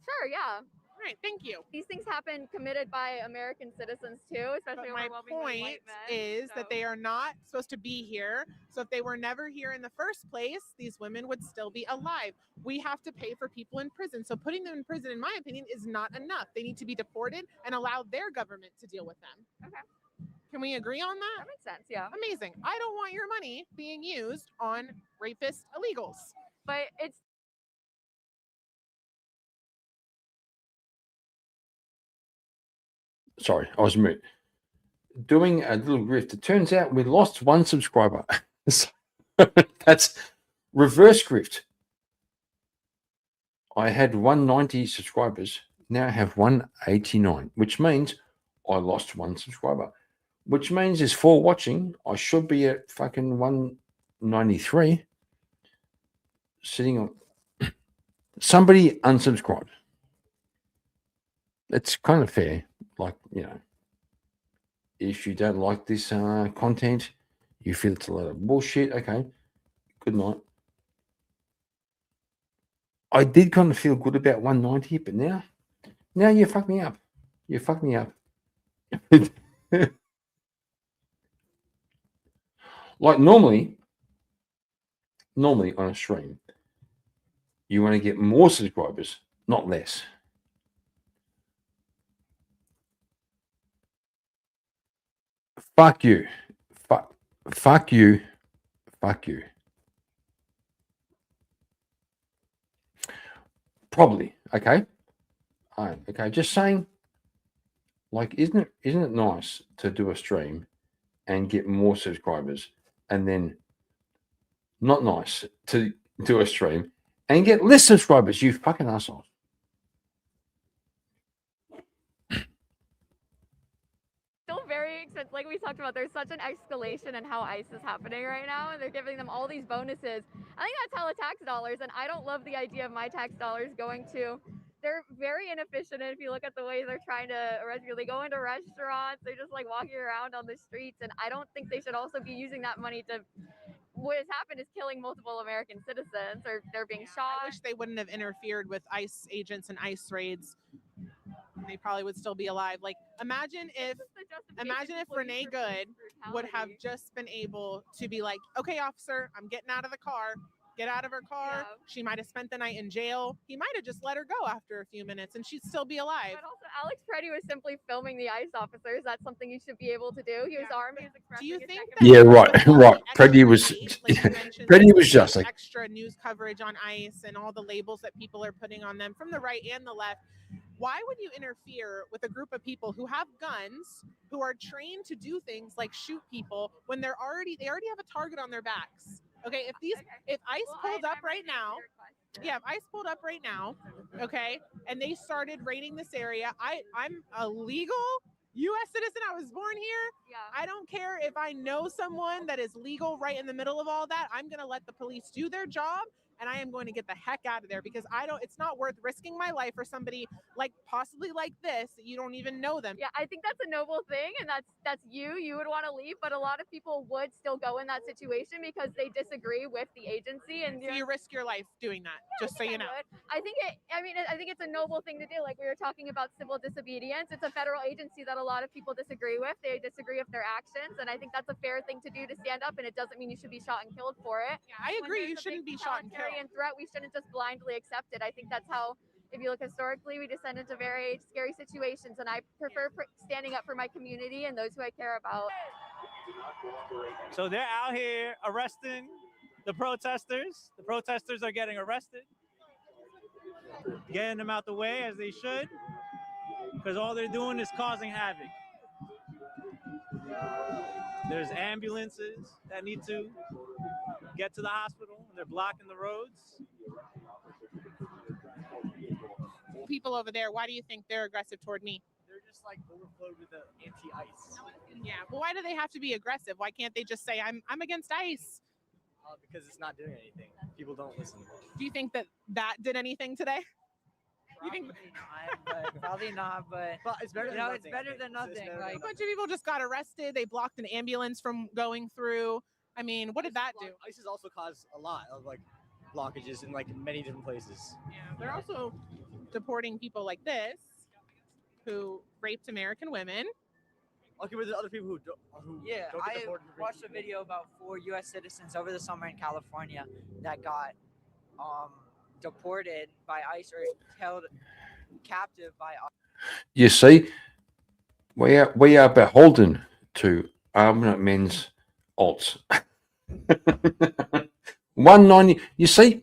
Sure, yeah. All right, thank you. These things happen committed by American citizens too, especially But my point is that they are not supposed to be here. So if they were never here in the first place, these women would still be alive. We have to pay for people in prison. So putting them in prison, in my opinion, is not enough. They need to be deported and allow their government to deal with them. Okay. Can we agree on that? That makes sense, yeah. Amazing. I don't want your money being used on rapist illegals. But it's Sorry, I was mute. Doing a little grift. It turns out we lost 1 subscriber. That's reverse grift. I had 190 subscribers. Now I have 189, which means I lost 1 subscriber. Which means there's 4 watching. I should be at fucking 193. Sitting on. Somebody unsubscribed. It's kind of fair. Like, you know, if you don't like this content, you feel it's a lot of bullshit. Okay, good night. I did kind of feel good about 190, but now you fuck me up. You fuck me up. Like normally on a stream, you want to get more subscribers, not less. Fuck you. Fuck you. Fuck you. Probably. Okay. Okay. Just saying. Like, isn't it nice to do a stream and get more subscribers, and then not nice to do a stream and get less subscribers? You fucking assholes. still very expensive. Like we talked about, there's such an escalation in how ICE is happening right now, and they're giving them all these bonuses. I think that's hella tax dollars, and I don't love the idea of my tax dollars going to. They're very inefficient. If you look at the way they're trying to arrest people, they go into restaurants, they're just like walking around on the streets, and I don't think they should also be using that money to what has happened is killing multiple American citizens, or they're being shot. I wish they wouldn't have interfered with ICE agents and ICE raids. They probably would still be alive. Like, imagine if Renee Good would have just been able to be like, okay, officer, I'm getting out of the car. Get out of her car. Yeah. She might have spent the night in jail. He might have just let her go after a few minutes and she'd still be alive. But also, Alex Preddy was simply filming the ICE officers. That's something you should be able to do. He was armed. He was expressing. Do you his think second Yeah, that right. Freddie was Freddie was just like, extra news coverage on ICE and all the labels that people are putting on them from the right and the left? Why would you interfere with a group of people who have guns, who are trained to do things like shoot people when they already have a target on their backs? Okay, if ICE pulled up right now, if ICE pulled up right now, okay, and they started raiding this area, I'm a legal U.S. citizen. I was born here. Yeah. I don't care if I know someone that is legal right in the middle of all that. I'm going to let the police do their job. And I am going to get the heck out of there because it's not worth risking my life for somebody like possibly like this that you don't even know them. Yeah, I think that's a noble thing, and that's you. You would want to leave, but a lot of people would still go in that situation because they disagree with the agency, and So you risk your life doing that, just so you know. I think it's a noble thing to do. Like we were talking about civil disobedience. It's a federal agency that a lot of people disagree with. They disagree with their actions, and I think that's a fair thing to do, to stand up, and it doesn't mean you should be shot and killed for it. Yeah, I agree. You shouldn't be shot and killed. Threat, we shouldn't just blindly accept it. I think that's how, if you look historically, we descend into very scary situations, and I prefer standing up for my community and those who I care about. So they're out here arresting the protesters. The protesters are getting arrested, getting them out the way as they should, because all they're doing is causing havoc. There's ambulances that need to get to the hospital, and they're blocking the roads. People over there, why do you think they're aggressive toward me? They're just like overflowed with the anti-ICE. Yeah, well, why do they have to be aggressive? Why can't they just say, I'm against ICE? Because it's not doing anything. People don't listen. Do you think that did anything today? Probably not, but it's better. It's better than nothing. Like a bunch of people just got arrested. They blocked an ambulance from going through. I mean, what did that do? ICE has also caused a lot of like blockages in like many different places. Yeah, they're also deporting people like this who raped American women. Okay, but there's other people who don't get deported. I watched a video about 4 U.S. citizens over the summer in California that got deported by ICE or held captive by ICE. you see, we are beholden to armament men's alts. 190. You see,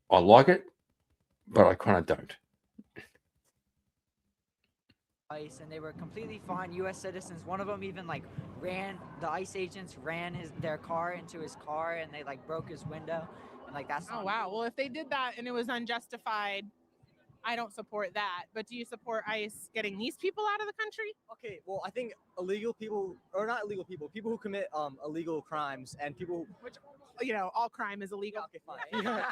I like it, but I kind of don't. ICE, and they were completely fine U.S. citizens. One of them even like the ICE agents ran their car into his car, and they like broke his window, and like that's. Oh wow! Well, if they did that and it was unjustified, I don't support that. But do you support ICE getting these people out of the country? Okay, well, I think illegal people, or not illegal people, people who commit illegal crimes, and people which, all crime is illegal. Okay, fine. Illegal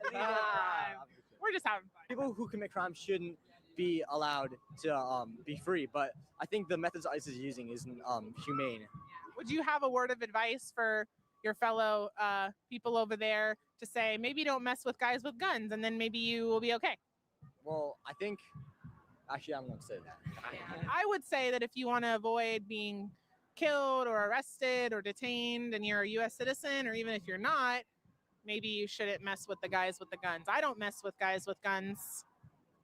crime. We're just having fun. People who commit crimes shouldn't be allowed to be free, but I think the methods ICE is using isn't humane. Would you have a word of advice for your fellow people over there to say, maybe don't mess with guys with guns, and then maybe you will be okay? Well, I think, actually, I'm going to say that. I would say that if you want to avoid being killed or arrested or detained and you're a U.S. citizen, or even if you're not, maybe you shouldn't mess with the guys with the guns. I don't mess with guys with guns,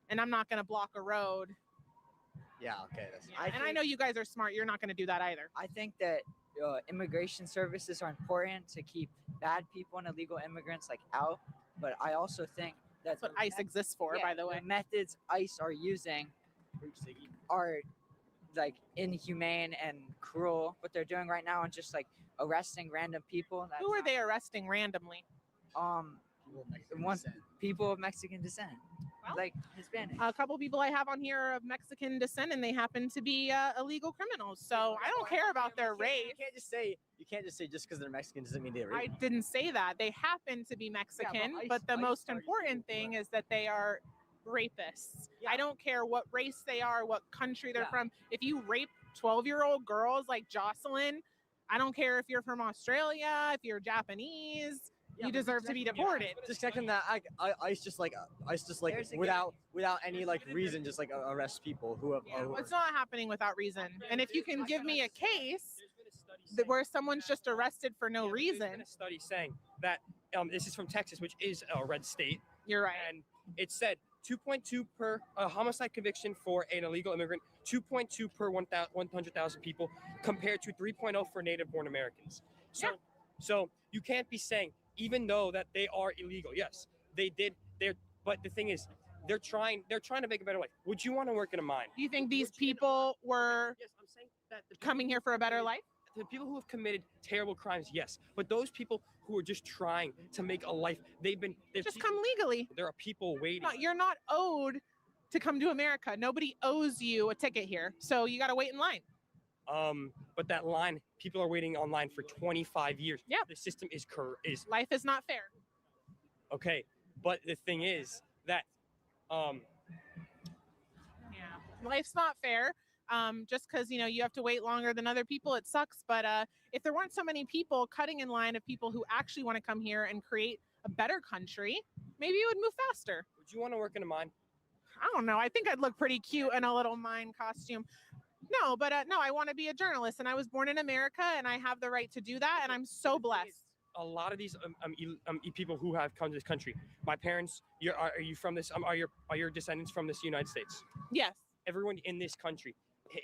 and I'm not going to block a road. Yeah, okay. I know you guys are smart. You're not going to do that either. I think that immigration services are important to keep bad people and illegal immigrants out, but I also think that's what ICE exists for, by the way. The methods ICE are using are like inhumane and cruel. What they're doing right now and just like arresting random people. Who are they arresting randomly? People of Mexican descent, like Hispanic. A couple people I have on here are of Mexican descent, and they happen to be illegal criminals. So I don't care about their race. You can't just say just because they're Mexican doesn't mean they're racist. I didn't say that. They happen to be Mexican, but the most important thing is that they are rapists. I don't care what race they are, what country they're from. If you rape 12-year-old girls like Jocelyn, I don't care if you're from Australia, if you're Japanese, you deserve to be deported. The second that ICE just like without any like reason just like arrests people who have. It's not happening without reason. And if you can give me a case where someone's just arrested for no reason. There's been a study saying that this is from Texas, which is a red state. You're right. And it said 2.2 per homicide conviction for an illegal immigrant, 2.2 per 100,000 people, compared to 3.0 for native-born Americans. So you can't be saying, even though that they are illegal, yes, but the thing is, they're trying to make a better life. Would you want to work in a mine? Do you think these people were coming here for a better life? The people who have committed terrible crimes, yes, but those people who are just trying to make a life, just come legally. There are people waiting. No, you're not owed to come to America. Nobody owes you a ticket here, so you got to wait in line. But that line, people are waiting online for 25 years. Yeah, the system is life is not fair. Okay, but the thing is that life's not fair. Just because you have to wait longer than other people, it sucks. But if there weren't so many people cutting in line of people who actually want to come here and create a better country, maybe it would move faster. Would you want to work in a mine? I don't know. I think I'd look pretty cute in a little mine costume. No, but no, I want to be a journalist, and I was born in America, and I have the right to do that, and I'm so blessed. A lot of these people who have come to this country, my parents, are you from this? Are your descendants from this United States? Yes. Everyone in this country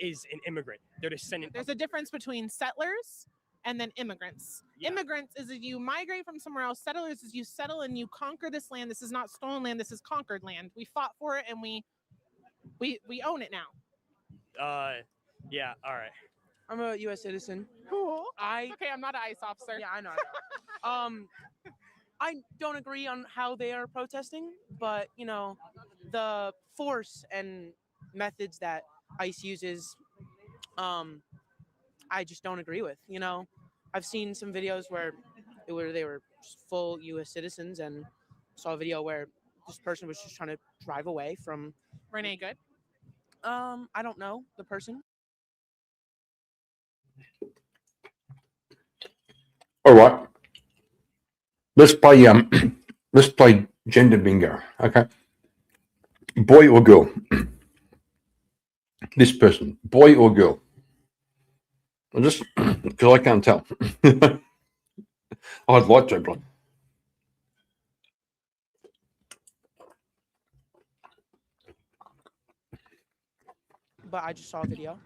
is an immigrant. They're descendant. There's a difference between settlers and then immigrants. Yeah. Immigrants is if you migrate from somewhere else. Settlers is you settle and you conquer this land. This is not stolen land. This is conquered land. We fought for it, and we own it now. Yeah. All right. I'm a U.S. citizen. Cool. Okay, I'm not an ICE officer. Yeah, I know. I don't agree on how they are protesting, but the force and methods that ICE uses, I just don't agree with. I've seen some videos where they were full U.S. citizens, and saw a video where this person was just trying to drive away from Renee Good. I don't know the person. All right. Let's play gender bingo. Okay. Boy or girl? This person, boy or girl? Just because I can't tell. I'd like to, but I just saw a video,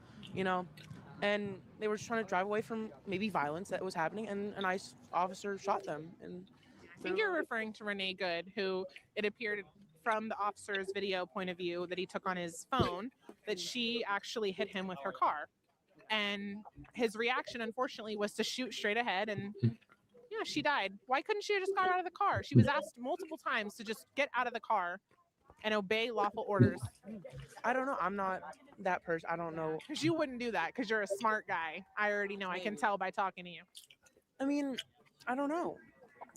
and they were just trying to drive away from maybe violence that was happening, and an ICE officer shot them. And I think you're referring to Renee Good, who it appeared from the officer's video point of view that he took on his phone that she actually hit him with her car. And his reaction, unfortunately, was to shoot straight ahead, and yeah, she died. Why couldn't she have just got out of the car? She was asked multiple times to just get out of the car and obey lawful orders. I don't know. I'm not that person. I don't know. Because you wouldn't do that because you're a smart guy. I already know. I can tell by talking to you. I mean, I don't know.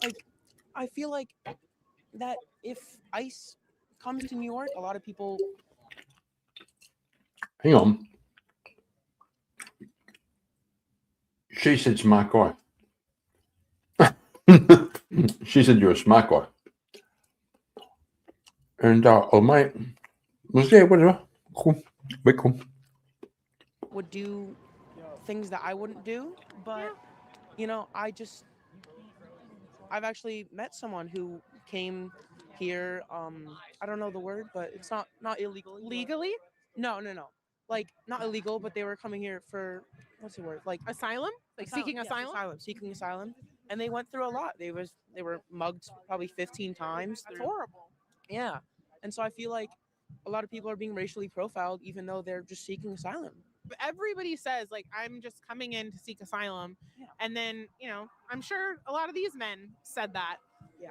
Like, I feel like that if ICE comes to New York, a lot of people... Hang on. She said smart guy. She said you're a smart guy. And oh mate, was there whatever. Cool. Very cool. Would do things that I wouldn't do, but I've actually met someone who came here. I don't know the word, but it's not illegal. Legally? No. Like not illegal, but they were coming here for what's the word? Like asylum? Like seeking asylum? Seeking asylum. And they went through a lot. They were mugged probably 15 times. That's horrible. Yeah. And so I feel like a lot of people are being racially profiled even though they're just seeking asylum. But everybody says, like, I'm just coming in to seek asylum. Yeah. And then, I'm sure a lot of these men said that. Yeah.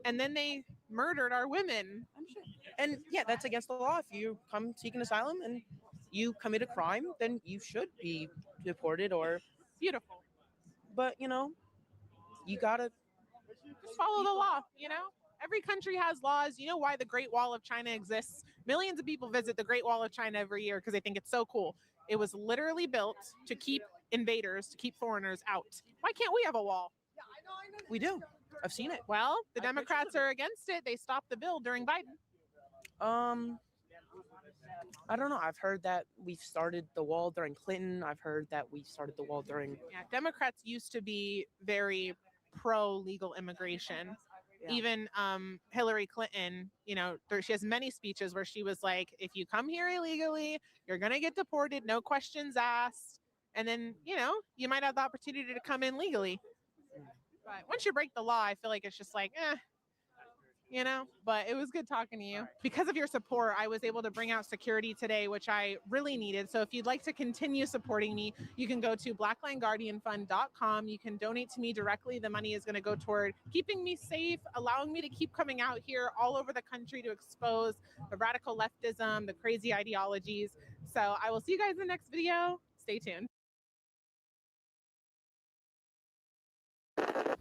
And then they murdered our women. I'm sure. And yeah, that's against the law. If you come seeking asylum and you commit a crime, then you should be deported or... Beautiful. But, you gotta... Just follow the law, Every country has laws. You know why the Great Wall of China exists? Millions of people visit the Great Wall of China every year because they think it's so cool. It was literally built to keep invaders, to keep foreigners out. Why can't we have a wall? We do. I've seen it. Well, the Democrats are against it. They stopped the bill during Biden. I don't know. I've heard that we've started the wall during Clinton. I've heard that we started the wall during. Yeah, Democrats used to be very pro legal immigration. Yeah. Even Hillary Clinton, you know, she has many speeches where she was like, if you come here illegally, you're going to get deported, no questions asked. And then, you know, you might have the opportunity to come in legally. But once you break the law, I feel like it's just like, you know, but it was good talking to you. Because of your support, I was able to bring out security today, which I really needed. So if you'd like to continue supporting me, you can go to blacklineguardianfund.com. You can donate to me directly. The money is going to go toward keeping me safe, allowing me to keep coming out here all over the country to expose the radical leftism, the crazy ideologies. So I will see you guys in the next video. Stay tuned.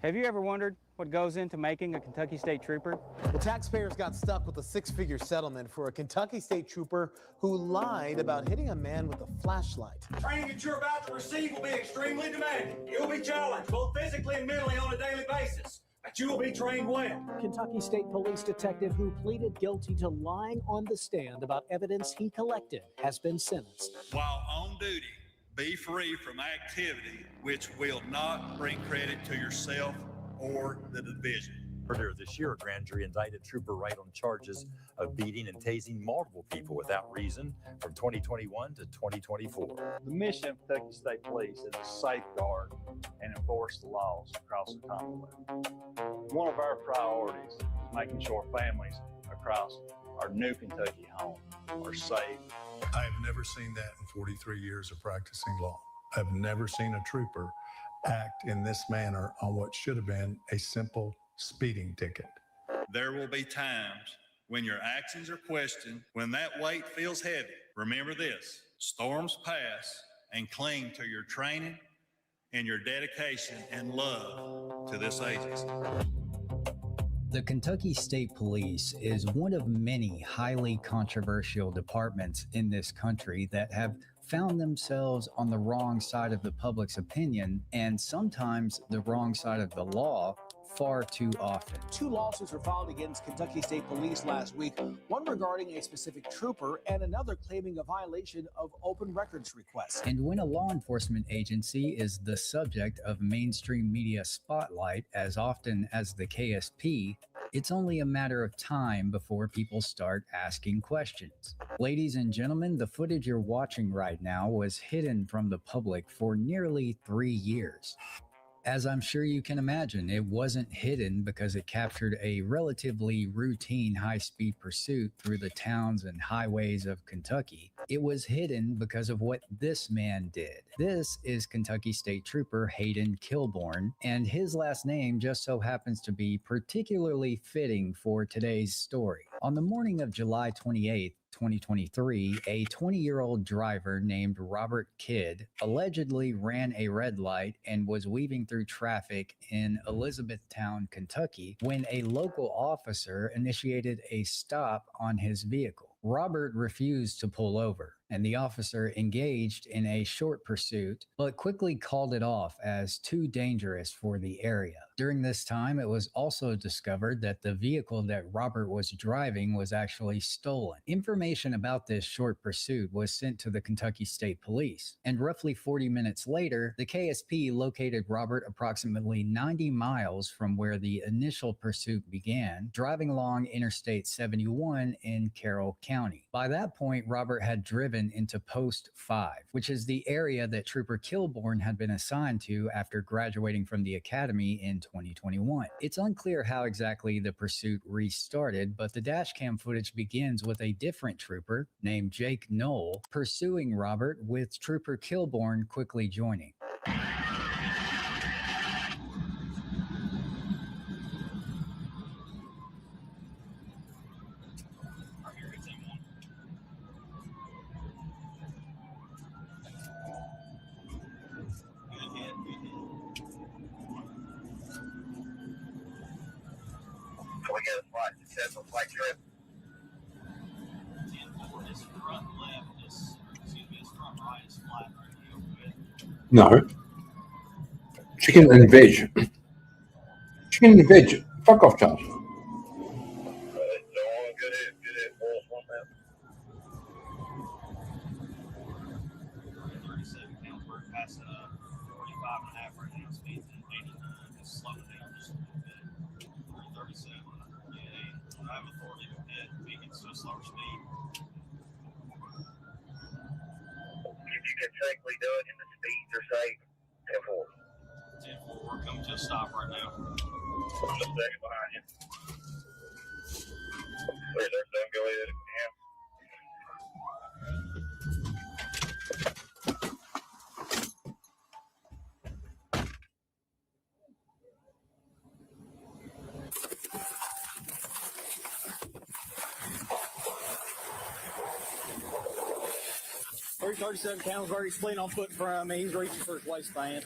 Have you ever wondered what goes into making a Kentucky State Trooper? Well, taxpayers got stuck with a six-figure settlement for a Kentucky State Trooper who lied about hitting a man with a flashlight. Training that you're about to receive will be extremely demanding. You'll be challenged both physically and mentally on a daily basis, but you will be trained well. Kentucky State Police detective who pleaded guilty to lying on the stand about evidence he collected has been sentenced. While on duty, be free from activity which will not bring credit to yourself or the division. Earlier this year, a grand jury indicted Trooper Wright on charges of beating and tasing multiple people without reason from 2021 to 2024. The mission of Kentucky State Police is to safeguard and enforce the laws across the Commonwealth. One of our priorities is making sure families across our new Kentucky home are safe. I have never seen that in 43 years of practicing law. I've never seen a trooper act in this manner on what should have been a simple speeding ticket. There will be times when your actions are questioned, when that weight feels heavy. Remember this: storms pass, and cling to your training and your dedication and love to this agency. The Kentucky State Police is one of many highly controversial departments in this country that have found themselves on the wrong side of the public's opinion and sometimes the wrong side of the law far too often. 2 lawsuits were filed against Kentucky State Police last week, one regarding a specific trooper and another claiming a violation of open records requests. And when a law enforcement agency is the subject of mainstream media spotlight as often as the KSP, it's only a matter of time before people start asking questions. Ladies and gentlemen, the footage you're watching right now was hidden from the public for nearly 3 years. As I'm sure you can imagine, it wasn't hidden because it captured a relatively routine high-speed pursuit through the towns and highways of Kentucky. It was hidden because of what this man did. This is Kentucky State Trooper Hayden Kilbourne, and his last name just so happens to be particularly fitting for today's story. On the morning of July 28th, 2023, a 20-year-old driver named Robert Kidd allegedly ran a red light and was weaving through traffic in Elizabethtown, Kentucky, when a local officer initiated a stop on his vehicle. Robert refused to pull over, and the officer engaged in a short pursuit, but quickly called it off as too dangerous for the area. During this time, it was also discovered that the vehicle that Robert was driving was actually stolen. Information about this short pursuit was sent to the Kentucky State Police, and roughly 40 minutes later, the KSP located Robert approximately 90 miles from where the initial pursuit began, driving along Interstate 71 in Carroll County. By that point, Robert had driven into Post 5, which is the area that Trooper Kilbourne had been assigned to after graduating from the academy in 2021. It's unclear how exactly the pursuit restarted, but the dashcam footage begins with a different trooper named Jake Knoll pursuing Robert, with Trooper Kilbourne quickly joining. Can we get a flight successful flight trip? 10-4, this front left is, excuse me, this front right is flat right here. Good. No. Chicken and veg. Chicken and veg. Fuck off, Charles. If you can safely do it and the speeds are safe, 10-4. 10-4, we're coming to a stop right now. I'm just second behind you. Clear there, son. Go ahead. Yeah. 337 Campbellsburg, he's fleeing on foot in front of me. He's reaching for his waistband.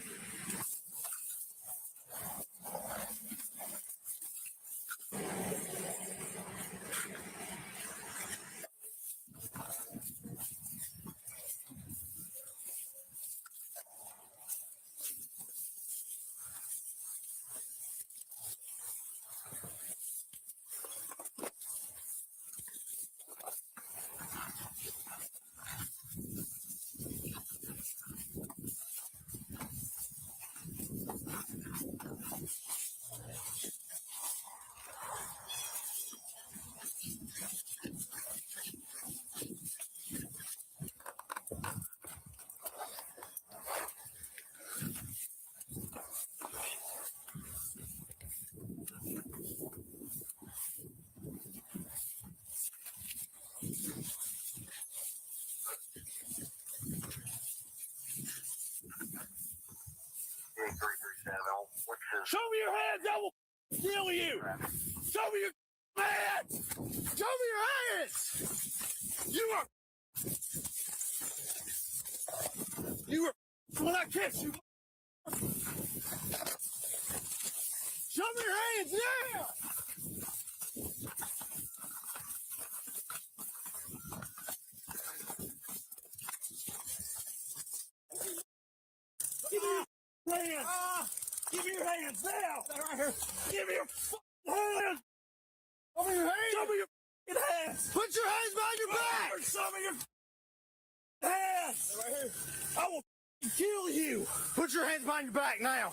Show me your hands, I will kill you. Show me your hands. Show me your hands. You were when I catch you. Show me your hands now. Give me your hands. Give me your hands now. Right here. Give me your hands. Show me your hands. Show me your hands. Put your hands behind your back. Show me your hands. Right here. I will kill you. Put your hands behind your back now.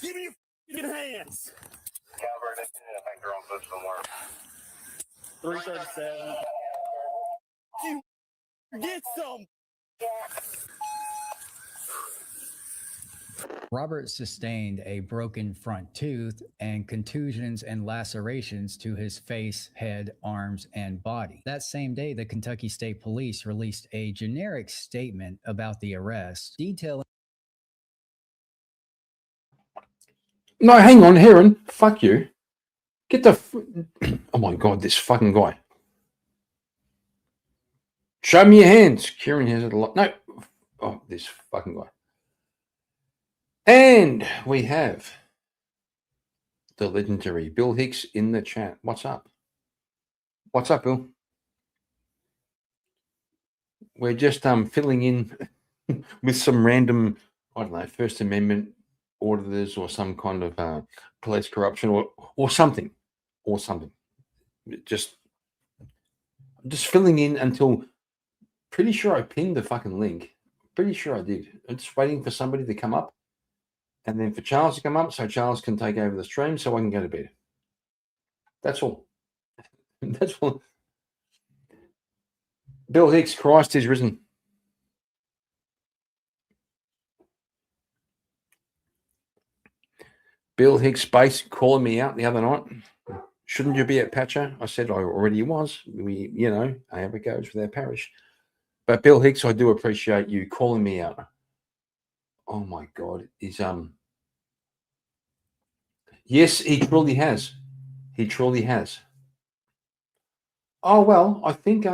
Give me your hands. Calvert, I think they're on foot somewhere. 337. You get some. Robert sustained a broken front tooth and contusions and lacerations to his face, head, arms, and body. That same day, the Kentucky State Police released a generic statement about the arrest, detailing. No, hang on, Heron. Fuck you. Get the. Oh my God, this fucking guy. Show me your hands. Kieran has it a lot. No. Oh, this fucking guy. And we have the legendary Bill Hicks in the chat. What's up? What's up, Bill? We're just filling in with some random, I don't know, First Amendment auditors or some kind of police corruption or something. Just filling in until pretty sure I pinned the fucking link. Pretty sure I did. I'm just waiting for somebody to come up. And then for Charles to come up so Charles can take over the stream so I can go to bed. That's all. That's all. Bill Hicks, Christ is risen. Bill Hicks base calling me out the other night. Shouldn't you be at Patcher? I said I already was. We, how it goes with our parish. But Bill Hicks, I do appreciate you calling me out. Oh my God. Yes, he truly has. He truly has. Oh well, I think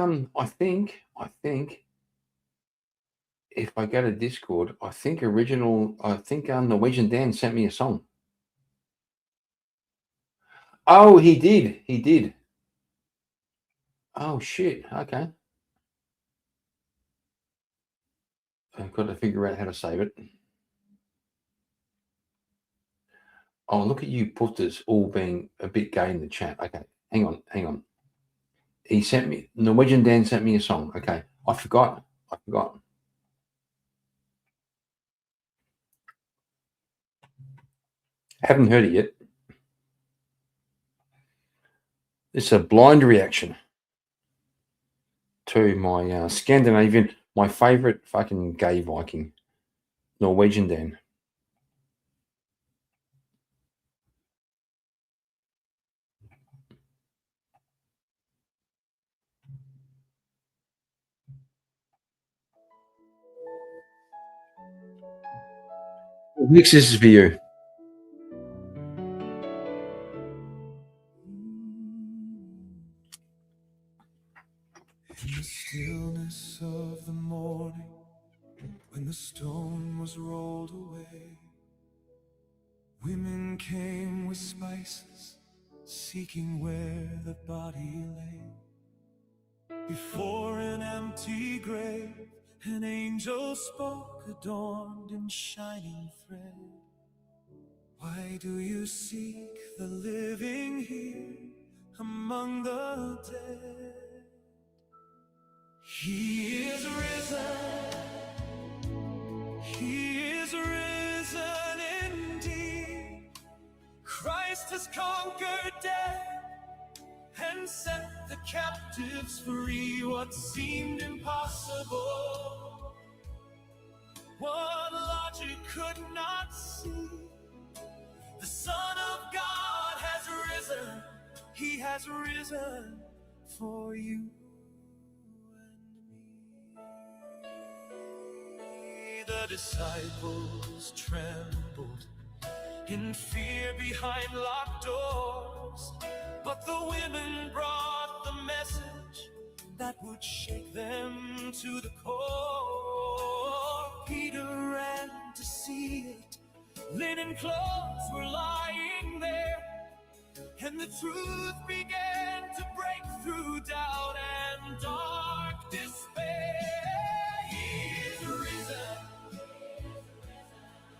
if I go to Discord, I think Norwegian Dan sent me a song. Oh, he did. Oh shit. Okay. I've got to figure out how to save it. Oh, look at you putters all being a bit gay in the chat. Okay, hang on. He sent me, Norwegian Dan sent me a song. Okay, I forgot. Haven't heard it yet. It's a blind reaction to my Scandinavian, my favorite fucking gay Viking, Norwegian Dan. This is for you. In the stillness of the morning, when the stone was rolled away, women came with spices, seeking where the body lay. Before an empty grave, an angel spoke, adorned in shining thread. Why do you seek the living here among the dead? He is risen. He is risen indeed. Christ has conquered death and set the captives free. What seemed impossible, what logic could not see, the Son of God has risen. He has risen for you and me. The disciples trembled in fear behind locked doors, but the women brought the message that would shake them to the core. Peter ran to see it. Linen clothes were lying there, and the truth began to break through doubt and dark despair. He is risen.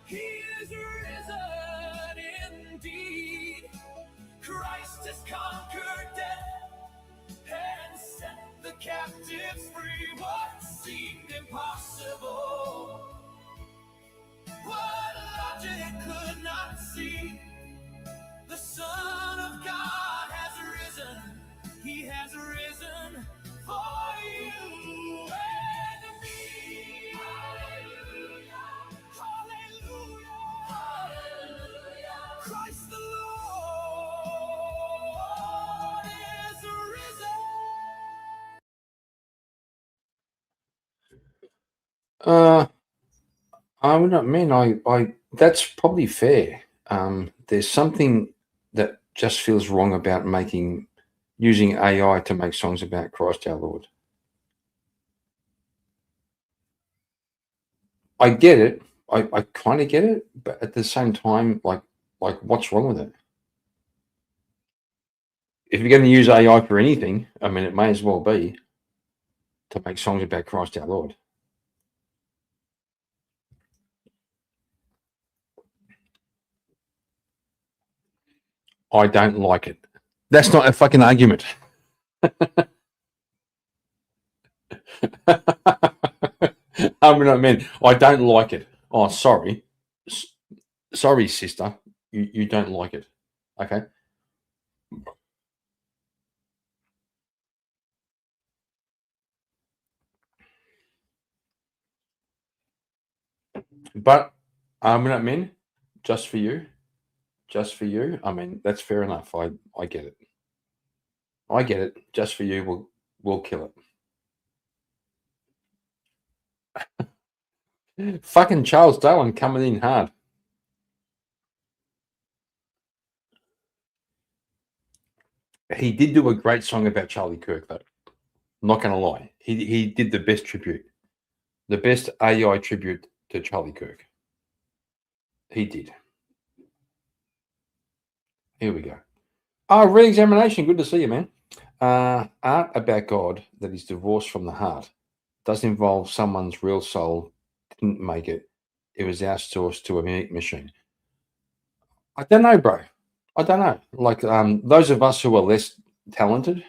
He is risen indeed. Christ has conquered death and set the captives free. What seemed impossible, what logic could not see, the Son of God has risen. He has risen for you and me. Hallelujah, hallelujah, hallelujah. Christ the Lord is risen. I'm not mean. I that's probably fair. There's something that just feels wrong about using AI to make songs about Christ our Lord. I get it. I kind of get it, but at the same time, like what's wrong with it? If you're going to use AI for anything, I mean, it may as well be to make songs about Christ our Lord. I don't like it. That's not a fucking argument. I mean, I don't like it. Oh, sorry. Sorry, sister. You don't like it. Okay. But I mean, just for you. I mean, that's fair enough. I get it. I get it. Just for you, we'll kill it. Fucking Charles Darwin coming in hard. He did do a great song about Charlie Kirk, though. I'm not going to lie. He did the best tribute. The best AI tribute to Charlie Kirk. He did. Here we go. Oh, re-examination. Good to see you, man. Art about God that is divorced from the heart does involve someone's real soul didn't make it. It was outsourced to a machine. I don't know, bro. I don't know. Like those of us who are less talented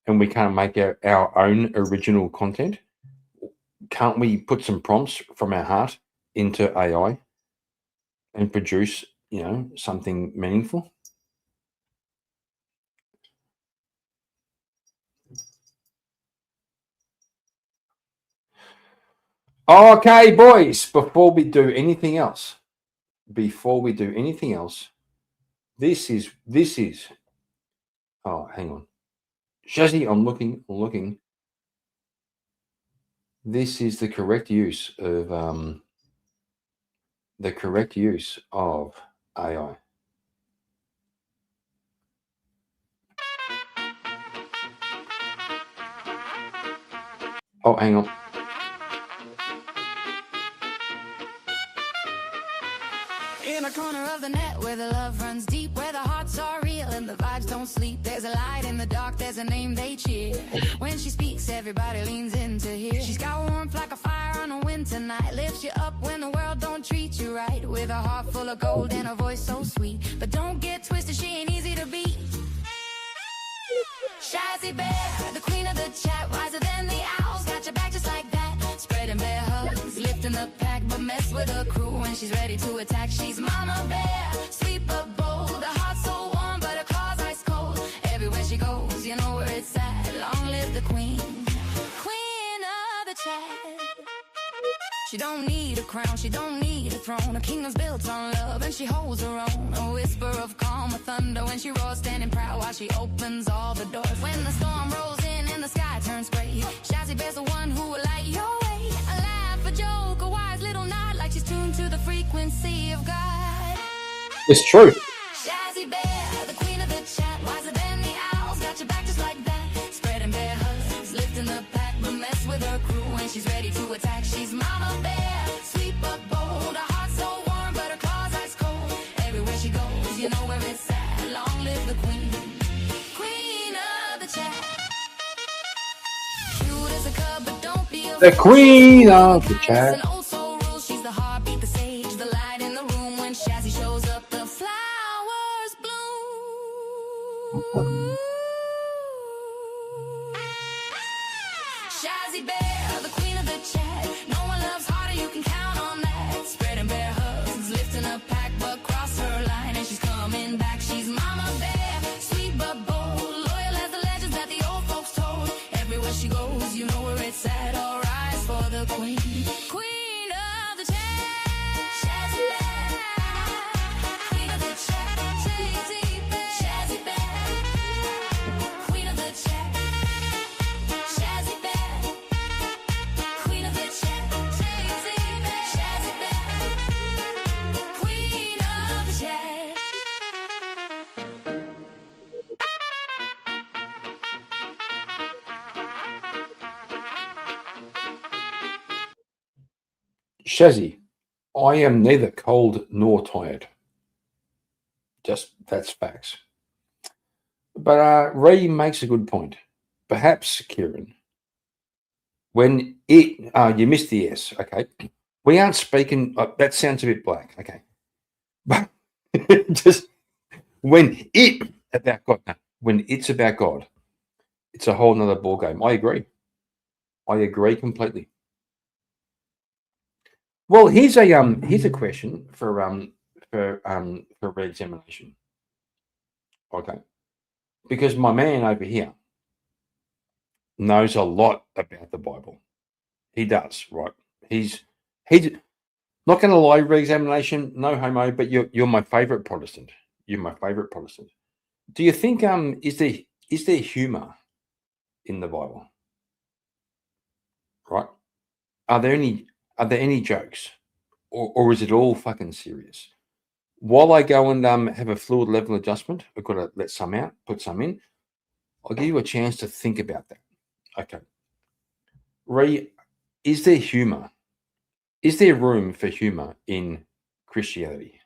and we can't make our own original content, can't we put some prompts from our heart into AI and produce, something meaningful? Okay, boys, before we do anything else, this is, oh, hang on. Shazzy, I'm looking. This is the correct use of AI. Oh, hang on. In a corner of the net where the love runs deep, where the hearts are real and the vibes don't sleep, there's a light in the dark, there's a name they cheer. When she speaks, everybody leans in to hear. She's got warmth like a fire on a winter night, lifts you up when the world don't treat you right, with a heart full of gold and a voice so sweet. But don't get twisted, she ain't easy to beat. Shazzy Bear, the queen of the chat, wiser than the owls, got your back just like that. Spreading bear hugs, lifting the pack, but mess with her crew when she's ready to attack. She's Mama Bear, sweet but bold, a heart so warm but her claws ice cold. Everywhere she goes, you know where it's at. Long live the queen, queen of the chat. She don't need a crown, she don't need a throne. Her kingdom's built on love and she holds her own. A whisper of calm, a thunder when she roars, standing proud while she opens all the doors. When the storm rolls in and the sky turns gray, Shazzy Bear's the one who will light your way. A laugh, a joke, a wise little nod, like she's tuned to the frequency of God. It's true. Shazzy Bear, the queen of the chat, wiser than the owls, got your back just like that. Spreading bear hugs, lifting the pack, but mess with her crew when she's ready to attack. She's Mama Bear, sweet but bold, a heart so warm but her claws ice cold. Everywhere she goes, you know where it's at. Long live the queen, queen of the chat. Cute as a cub, but don't be a The queen of the chat. She's the heartbeat, the sage, the light in the room. When Shazzy shows up, the flowers bloom. Shazzy Bear, the queen of the chat. No one loves harder, you can count on that. Spreading bear hugs, lifting a pack, but cross her line and she's coming back. She's Mama Bear, sweet but bold, loyal as the legends that the old folks told. Everywhere she goes, you know where it's at. All rise for the queen, queen of the chat. Shazzy Bear, queen of the chat. Shazzy Bear, queen of the chat. Shazzy Bear, queen of the chat. Shazzy Bear, queen of the chat. Shazzy, I am neither cold nor tired. That's facts. But Ray makes a good point. Perhaps, Kieran, when you missed the S, okay. We aren't speaking, that sounds a bit black, okay. But just when it's about God, it's a whole nother ball game. I agree completely. Well, here's a question for re-examination. Okay. Because my man over here knows a lot about the Bible. He does, right? He's not going to lie, re-examination, no homo, but you're my favorite Protestant. You're my favorite Protestant. Do you think is there humor in the Bible? Right? Are there any jokes? Or is it all fucking serious? While I go and have a fluid level adjustment, I've got to let some out, put some in. I'll give you a chance to think about that. Okay. Ray, is there humor? Is there room for humor in Christianity?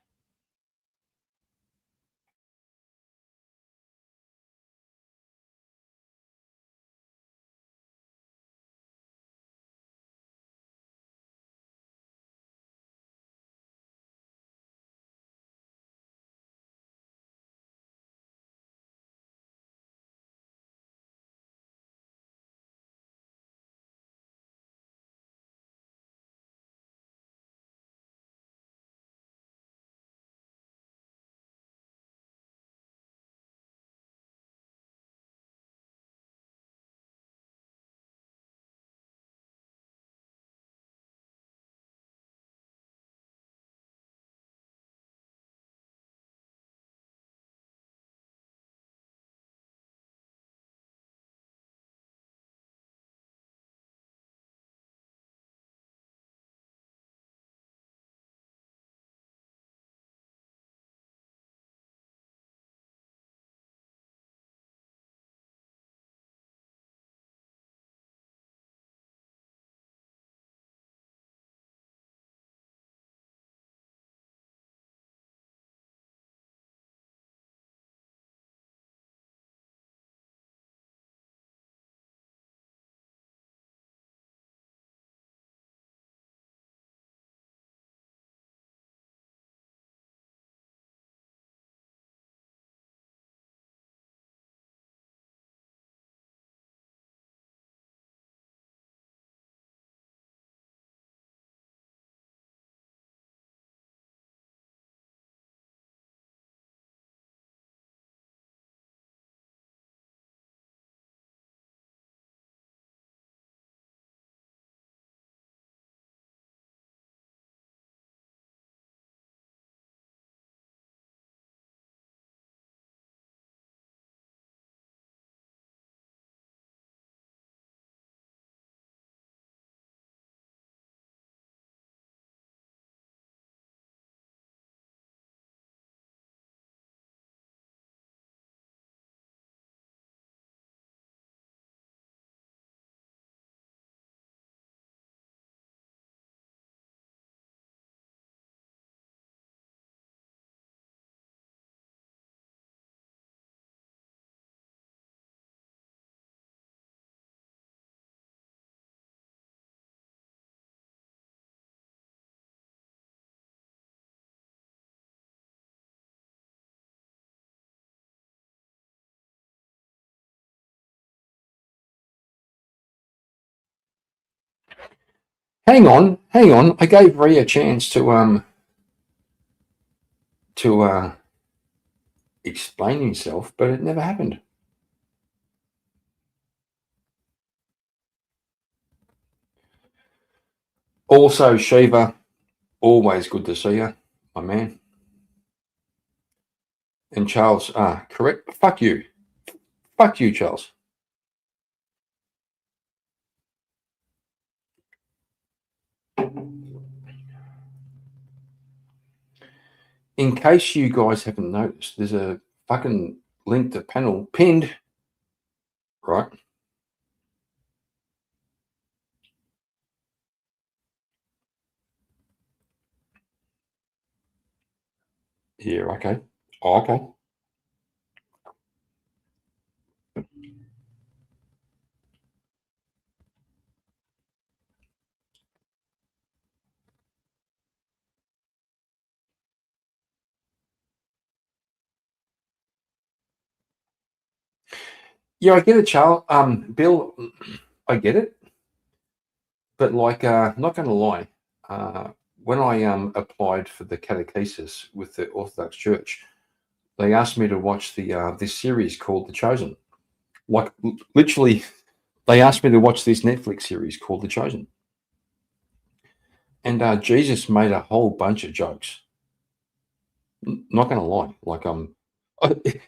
Hang on. I gave Rhea a chance to explain himself, but it never happened. Also, Shiva, always good to see you, my man. And Charles, correct? Fuck you, Charles. In case you guys haven't noticed, there's a fucking link to panel pinned, right? Yeah, okay. Oh, okay. Yeah, I get it, Charles. Bill, I get it. But like, not going to lie, when I applied for the catechesis with the Orthodox Church, they asked me to watch the this series called The Chosen. Like, literally, they asked me to watch this Netflix series called The Chosen. And Jesus made a whole bunch of jokes. Not going to lie, like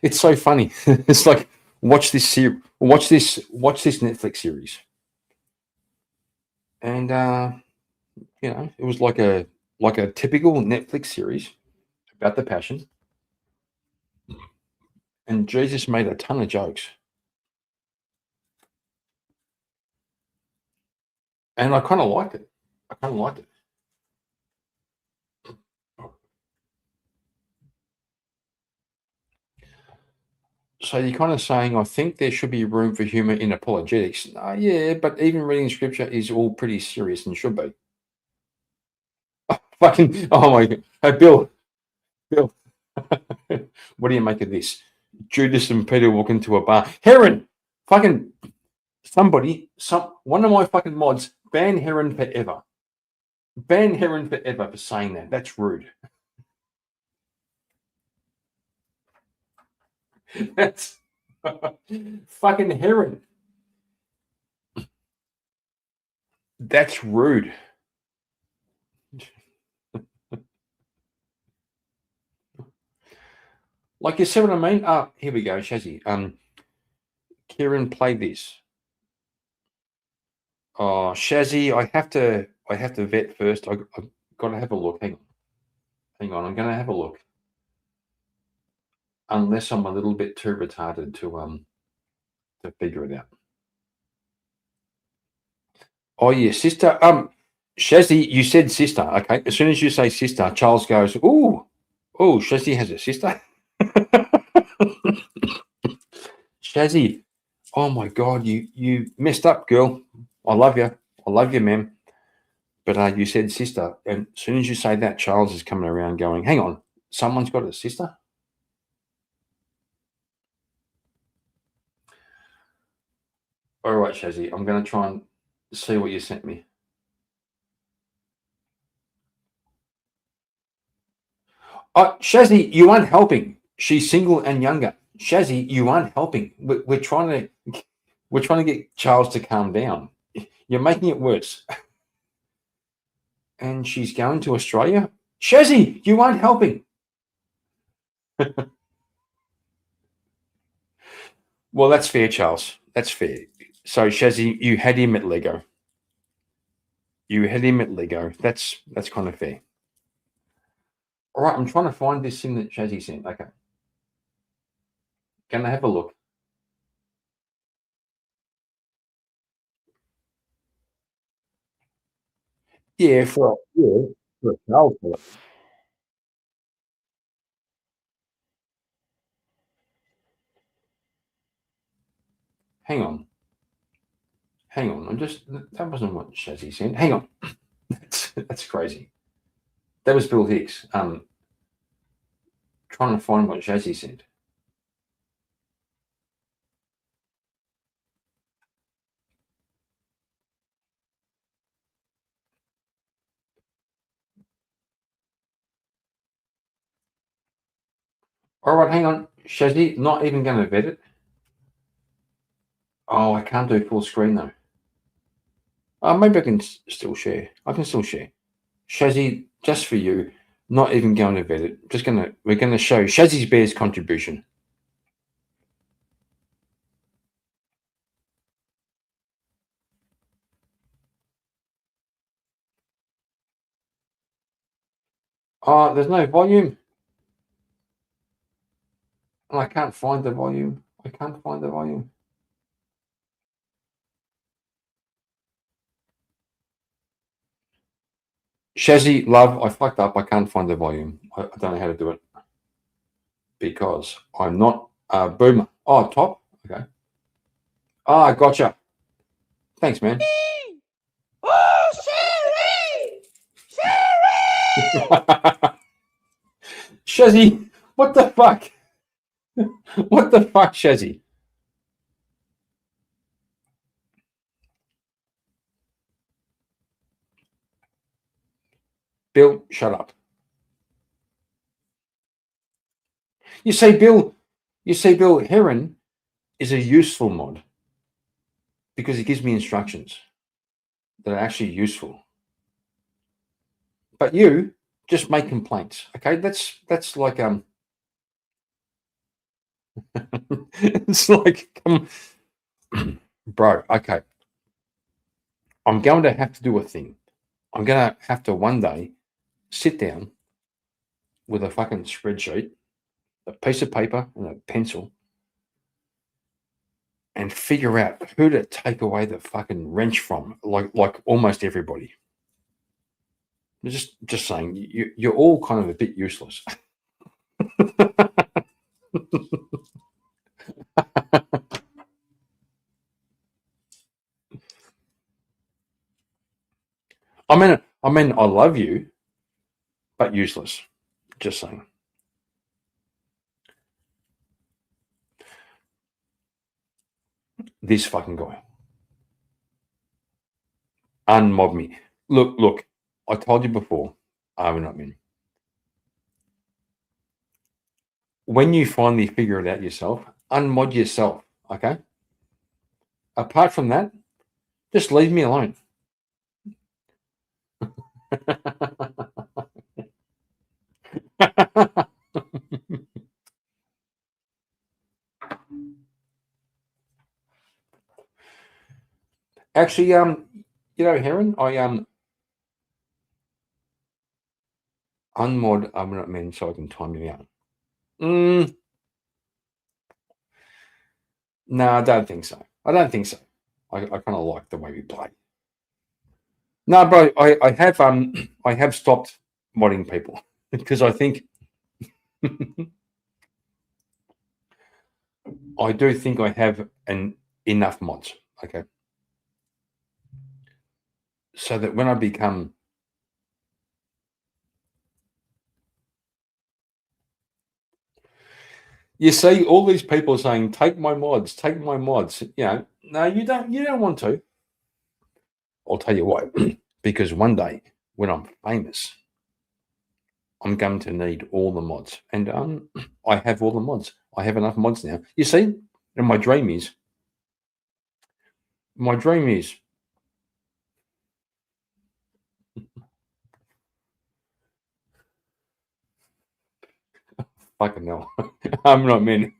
it's so funny. It's like watch this Netflix series, and it was like a typical Netflix series about the Passion, and Jesus made a ton of jokes, and I kind of liked it. So you're kind of saying, I think there should be room for humor in apologetics. Yeah, but even reading scripture is all pretty serious and should be. Fucking, oh my God. Hey, Bill, what do you make of this? Judas and Peter walk into a bar. Heron, fucking one of my fucking mods, ban Heron forever. Ban Heron forever for saying that. That's rude. That's fucking Heron. That's rude. Like, you see what I mean? Here we go, Shazzy. Kieran, play this. Oh, Shazzy, I have to vet first. I've got to have a look. Hang on. I'm going to have a look. Unless I'm a little bit too retarded to figure it out. Oh yeah, sister. Shazzy, you said sister. Okay. As soon as you say sister, Charles goes, "Ooh, oh, Shazzy has a sister." Shazzy, oh my God, you messed up, girl. I love you, ma'am. But you said sister, and as soon as you say that, Charles is coming around going, "Hang on, someone's got a sister." All right, Shazzy, I'm going to try and see what you sent me. Shazzy, you aren't helping. She's single and younger. Shazzy, you aren't helping. We're trying to get Charles to calm down. You're making it worse. And she's going to Australia. Shazzy, you aren't helping. Well, that's fair, Charles. That's fair. So, Shazzy, you had him at Lego. That's kind of fair. All right, I'm trying to find this thing that Shazzy sent. Okay. Can I have a look? Yeah, for a Charles. Hang on. That wasn't what Shazzy sent. Hang on. That's crazy. That was Bill Hicks. Trying to find what Shazzy sent. All right, hang on. Shazzy, not even going to vet it. Oh, I can't do full screen though. Maybe I can still share. I can still share. Shazzy, just for you, not even going to vet it. We're gonna show Shazzy's Bear's contribution. Oh, there's no volume. And I can't find the volume. I can't find the volume. Shazzy, love, I fucked up. I can't find the volume. I don't know how to do it. Because I'm not a boomer. Oh, top? Okay. Ah, gotcha. Thanks, man. Oh, Sherry! Shazzy, what the fuck? What the fuck, Shazzy? Bill, shut up. You say, Bill, Heron is a useful mod because it gives me instructions that are actually useful. But you just make complaints. Okay, that's like it's like bro, okay. I'm going to have to do a thing. I'm gonna have to one day sit down with a fucking spreadsheet, a piece of paper and a pencil, and figure out who to take away the fucking wrench from, like almost everybody. Just saying, you're all kind of a bit useless. I mean, I love you, but useless. Just saying. This fucking guy. Unmob me. Look, I told you before, I'm not mean. When you finally figure it out yourself, unmod yourself, okay? Apart from that, just leave me alone. Actually, Heron, I unmod I'm not mean so I can time you out. No, I don't think so. I kind of like the way we play. No, bro, I have stopped modding people because I think I do think I have enough mods, okay, so that when I become you see all these people saying, take my mods. No, you don't want to. I'll tell you why. Because one day when I'm famous, I'm going to need all the mods. And I have all the mods. I have enough mods now. You see, and my dream is fucking hell. I'm not mean.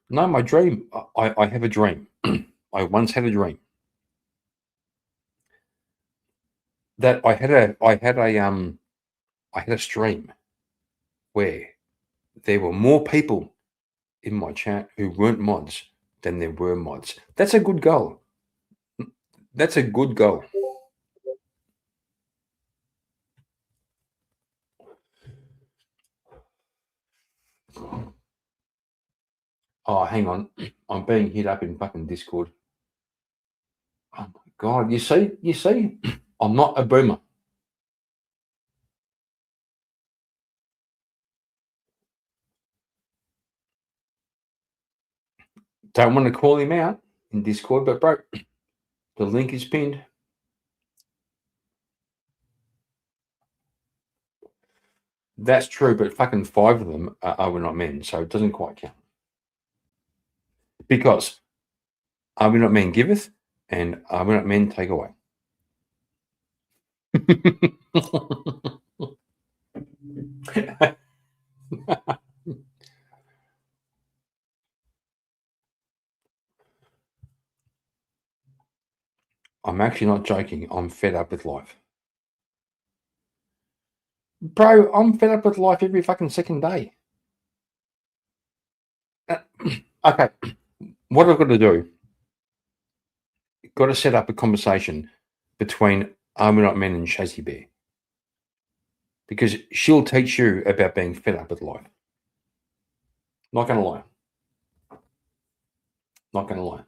No, my dream. I have a dream. I once had a dream that I had a stream where there were more people in my chat who weren't mods than there were mods. That's a good goal. That's a good goal. Oh, hang on. I'm being hit up in fucking Discord. Oh my God. You see, I'm not a boomer. Don't want to call him out in Discord, but bro, the link is pinned. That's true, but fucking 5 of them are we not men, so it doesn't quite count. Because are we not men giveth, and are we not men take away? I'm actually not joking. I'm fed up with life. Bro, I'm fed up with life every fucking second day. Okay, what I've got to do, got to set up a conversation between Are We Not Men and Shazzy Bear. Because she'll teach you about being fed up with life. Not going to lie. Not going to lie.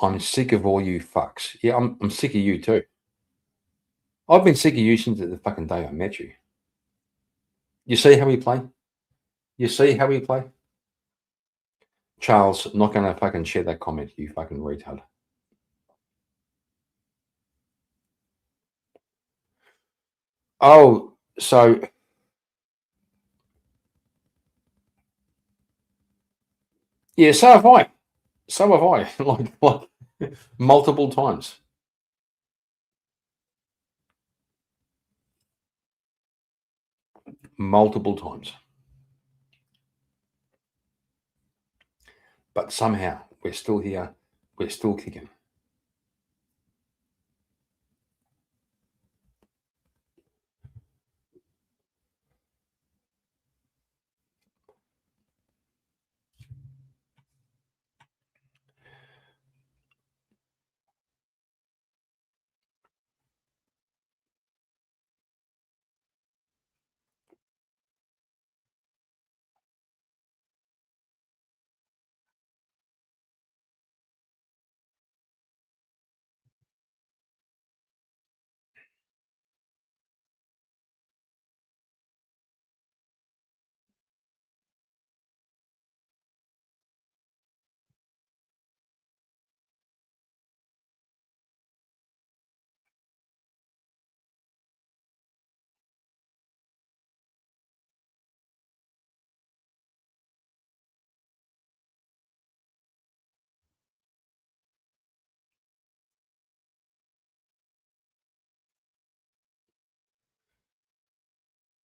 I'm sick of all you fucks. Yeah, I'm sick of you too. I've been sick of you since the fucking day I met you. You see how we play? You see how we play? Charles, not going to fucking share that comment, you fucking retard. Oh, so yeah, so have I. So have I. like multiple times. Multiple times. But somehow we're still here. We're still kicking.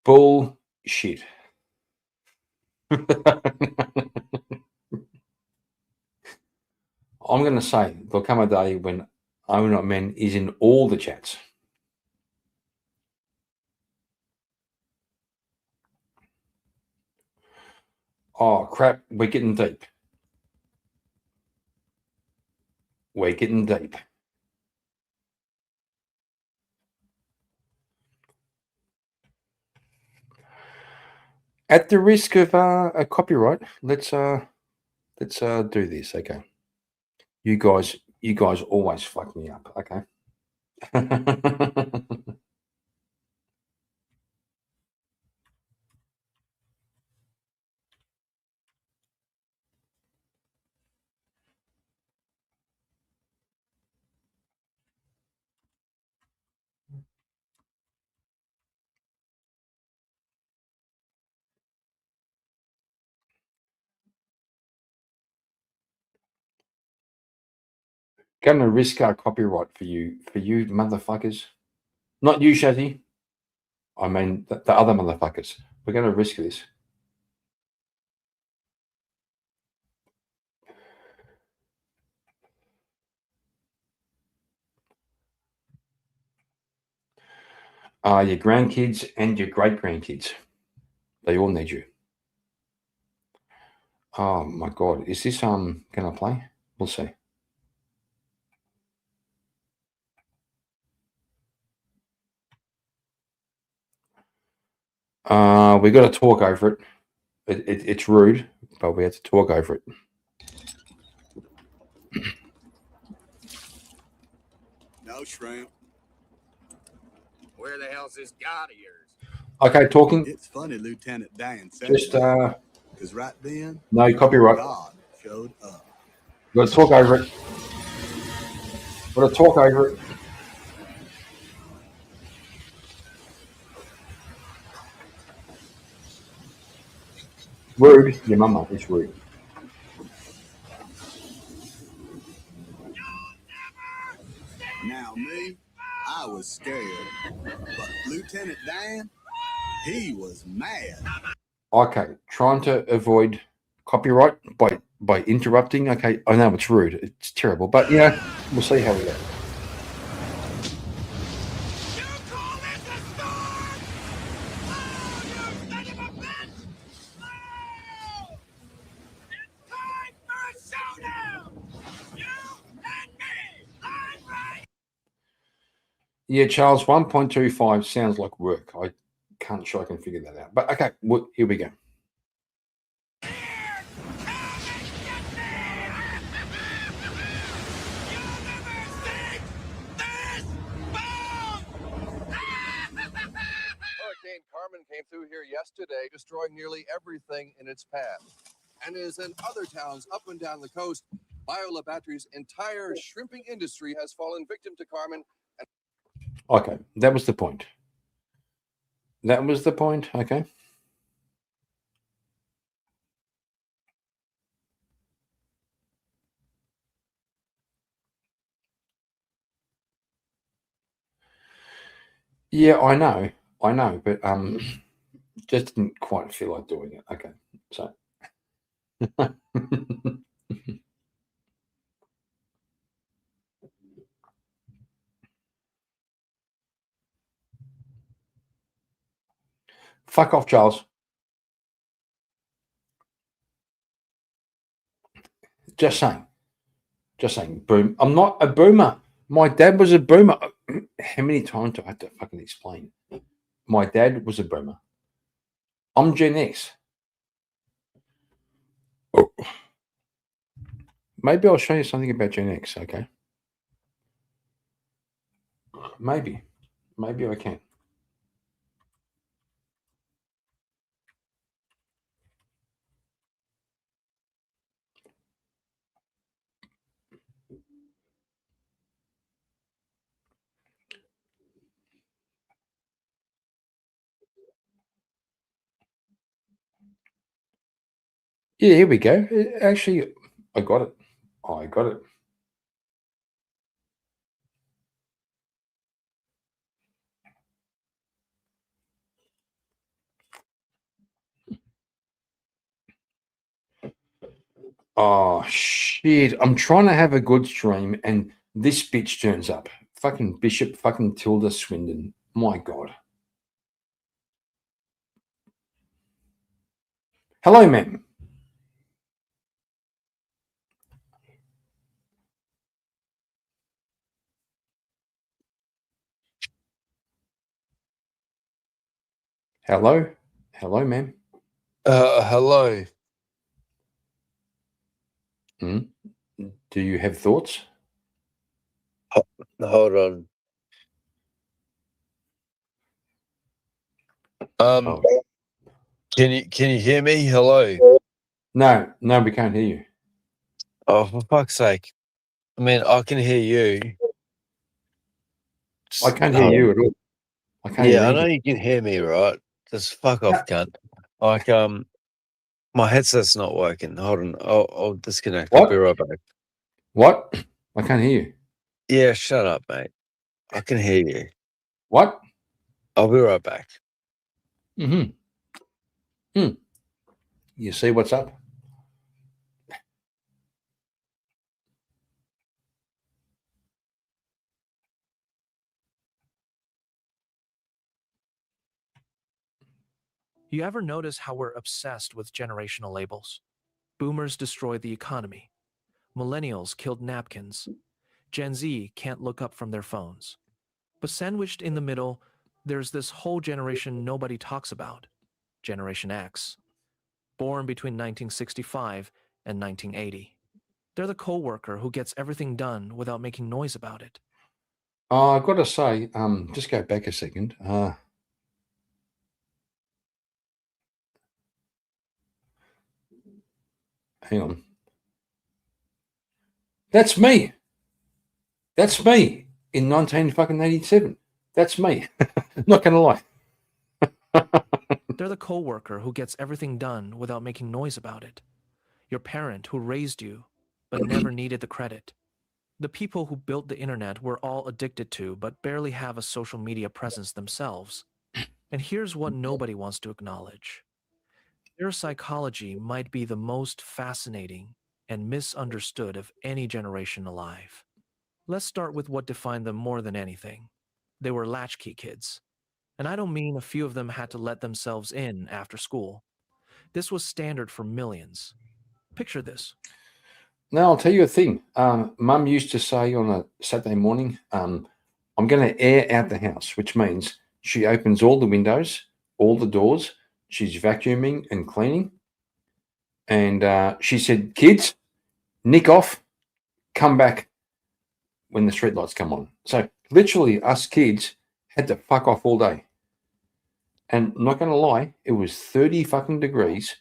Bullshit. I'm going to say there'll come a day when Are We Not Men is in all the chats. Oh, crap. We're getting deep. We're getting deep. At the risk of a copyright, let's do this. Okay. You guys always fuck me up. Okay. Going to risk our copyright for you motherfuckers. Not you, Shazzy. I mean the other motherfuckers. We're going to risk this. Your grandkids and your great grandkids. They all need you. Oh my God. Is this going to play? We'll see. We got to talk over it. It's rude, but we have to talk over it. No shrimp. Where the hell's this god of yours? Okay, talking. It's funny, Lieutenant Dan said Just because right then, no copyright. God showed up. Let's talk over it. Got to talk over it. Rude. Your mama is rude. Now me, I was scared, but Lieutenant Dan, he was mad. Okay, trying to avoid copyright by interrupting. Okay, I know it's rude. It's terrible, but you know, we'll see how we go. Yeah, Charles, 1.25 sounds like work. I can't sure I can figure that out. But okay, well, here we go. Hurricane Carmen came through here yesterday, destroying nearly everything in its path. And as in other towns up and down the coast, Biola Battery's entire shrimping industry has fallen victim to Carmen. Okay, that was the point. That was the point. Okay. Yeah, I know, but just didn't quite feel like doing it. Okay, so. Fuck off, Charles. Just saying. Just saying. Boom. I'm not a boomer. My dad was a boomer. How many times do I have to fucking explain? My dad was a boomer. I'm Gen X. Oh. Maybe I'll show you something about Gen X, okay? Maybe. Maybe I can. Yeah, here we go. Actually, I got it. I got it. Oh, shit. I'm trying to have a good stream, and this bitch turns up. Fucking Bishop fucking Tilda Swindon. My God. Hello, ma'am. Hello? Hello, ma'am. Hello. Hmm? Do you have thoughts? Hold on. Oh. Can you hear me? Hello. No, we can't hear you. Oh, for fuck's sake! I mean, I can hear you. I can't hear you at all. I can't hear Yeah, I know anything. you can hear me, right? Just fuck off, cunt. Like, my headset's not working. Hold on, I'll disconnect. What? I'll be right back. What? I can't hear you. Yeah, shut up, mate. I can hear you. What? I'll be right back. Mm-hmm. You see what's up? You ever notice how we're obsessed with generational labels? Boomers destroyed the economy. Millennials killed napkins. Gen Z can't look up from their phones. But sandwiched in the middle, there's this whole generation nobody talks about, Generation X, born between 1965 and 1980. They're the coworker who gets everything done without making noise about it. I've got to say, just go back a second. Hang on. That's me. That's me in 1987. That's me. Not going to lie. They're the coworker who gets everything done without making noise about it. Your parent who raised you but never needed the credit. The people who built the internet we're all addicted to but barely have a social media presence themselves. And here's what nobody wants to acknowledge. Their psychology might be the most fascinating and misunderstood of any generation alive. Let's start with what defined them more than anything. They were latchkey kids. And I don't mean a few of them had to let themselves in after school. This was standard for millions. Picture this. Now, I'll tell you a thing. Mum used to say on a Saturday morning, I'm going to air out the house, which means she opens all the windows, all the doors. She's vacuuming and cleaning. And she said, kids, nick off, come back when the street lights come on. So literally us kids had to fuck off all day. And I'm not going to lie, it was 30 fucking degrees.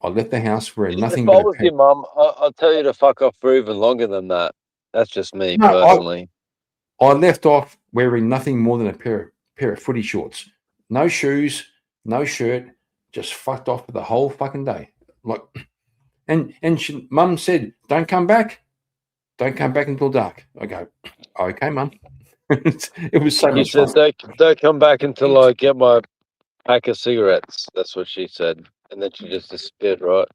I left the house wearing nothing If I but a was pair. your mum, I'll tell you to fuck off for even longer than that. That's just me No, personally. I left off wearing nothing more than a pair of footy shorts. No shoes, no shirt, just fucked off for the whole fucking day. Like, and Mum said, don't come back. Don't come back until dark. I go, okay, Mum. It was so You much said fun. don't come back until I get my pack of cigarettes. That's what she said. And then she just disappeared, right?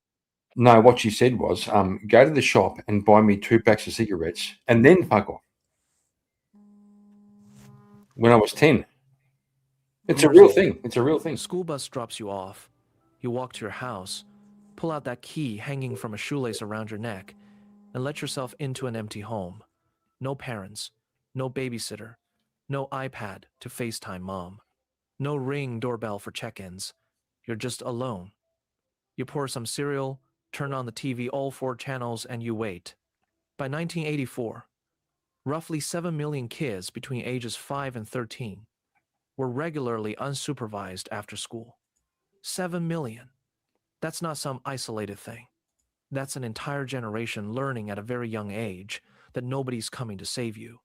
No, what she said was, go to the shop and buy me 2 packs of cigarettes and then fuck off. When I was 10. It's a real thing. It's a real thing. The school bus drops you off. You walk to your house, pull out that key hanging from a shoelace around your neck, and let yourself into an empty home. No parents, no babysitter, no iPad to FaceTime mom, no Ring doorbell for check-ins. You're just alone. You pour some cereal, turn on the TV all 4 channels, and you wait. By 1984, roughly 7 million kids between ages 5 and 13 were regularly unsupervised after school. 7 million. That's not some isolated thing. That's an entire generation learning at a very young age that nobody's coming to save you.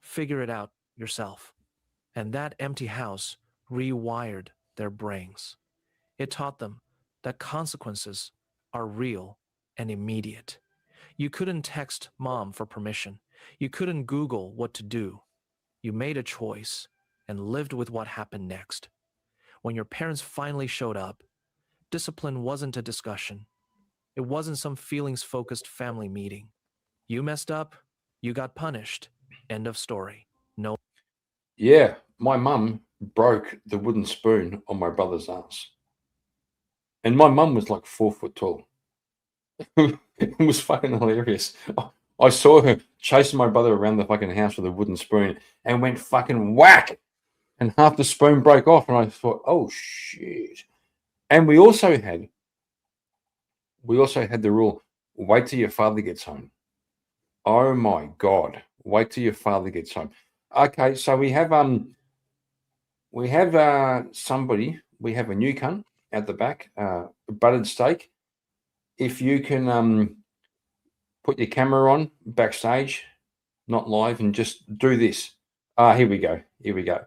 Figure it out yourself. And that empty house rewired their brains. It taught them that consequences are real and immediate. You couldn't text mom for permission. You couldn't Google what to do. You made a choice and lived with what happened next. When your parents finally showed up, discipline wasn't a discussion. It wasn't some feelings-focused family meeting. You messed up, you got punished. End of story. No. Yeah, my mum broke the wooden spoon on my brother's ass. And my mum was like 4 foot tall. It was fucking hilarious. I saw her chasing my brother around the fucking house with a wooden spoon and went fucking whack. And half the spoon broke off. And I thought, oh, shit. And we also had the rule, wait till your father gets home. Oh, my God. Wait till your father gets home. Okay, so we have somebody, we have a new cunt at the back, buttered steak. If you can put your camera on backstage, not live, and just do this. Here we go. Here we go.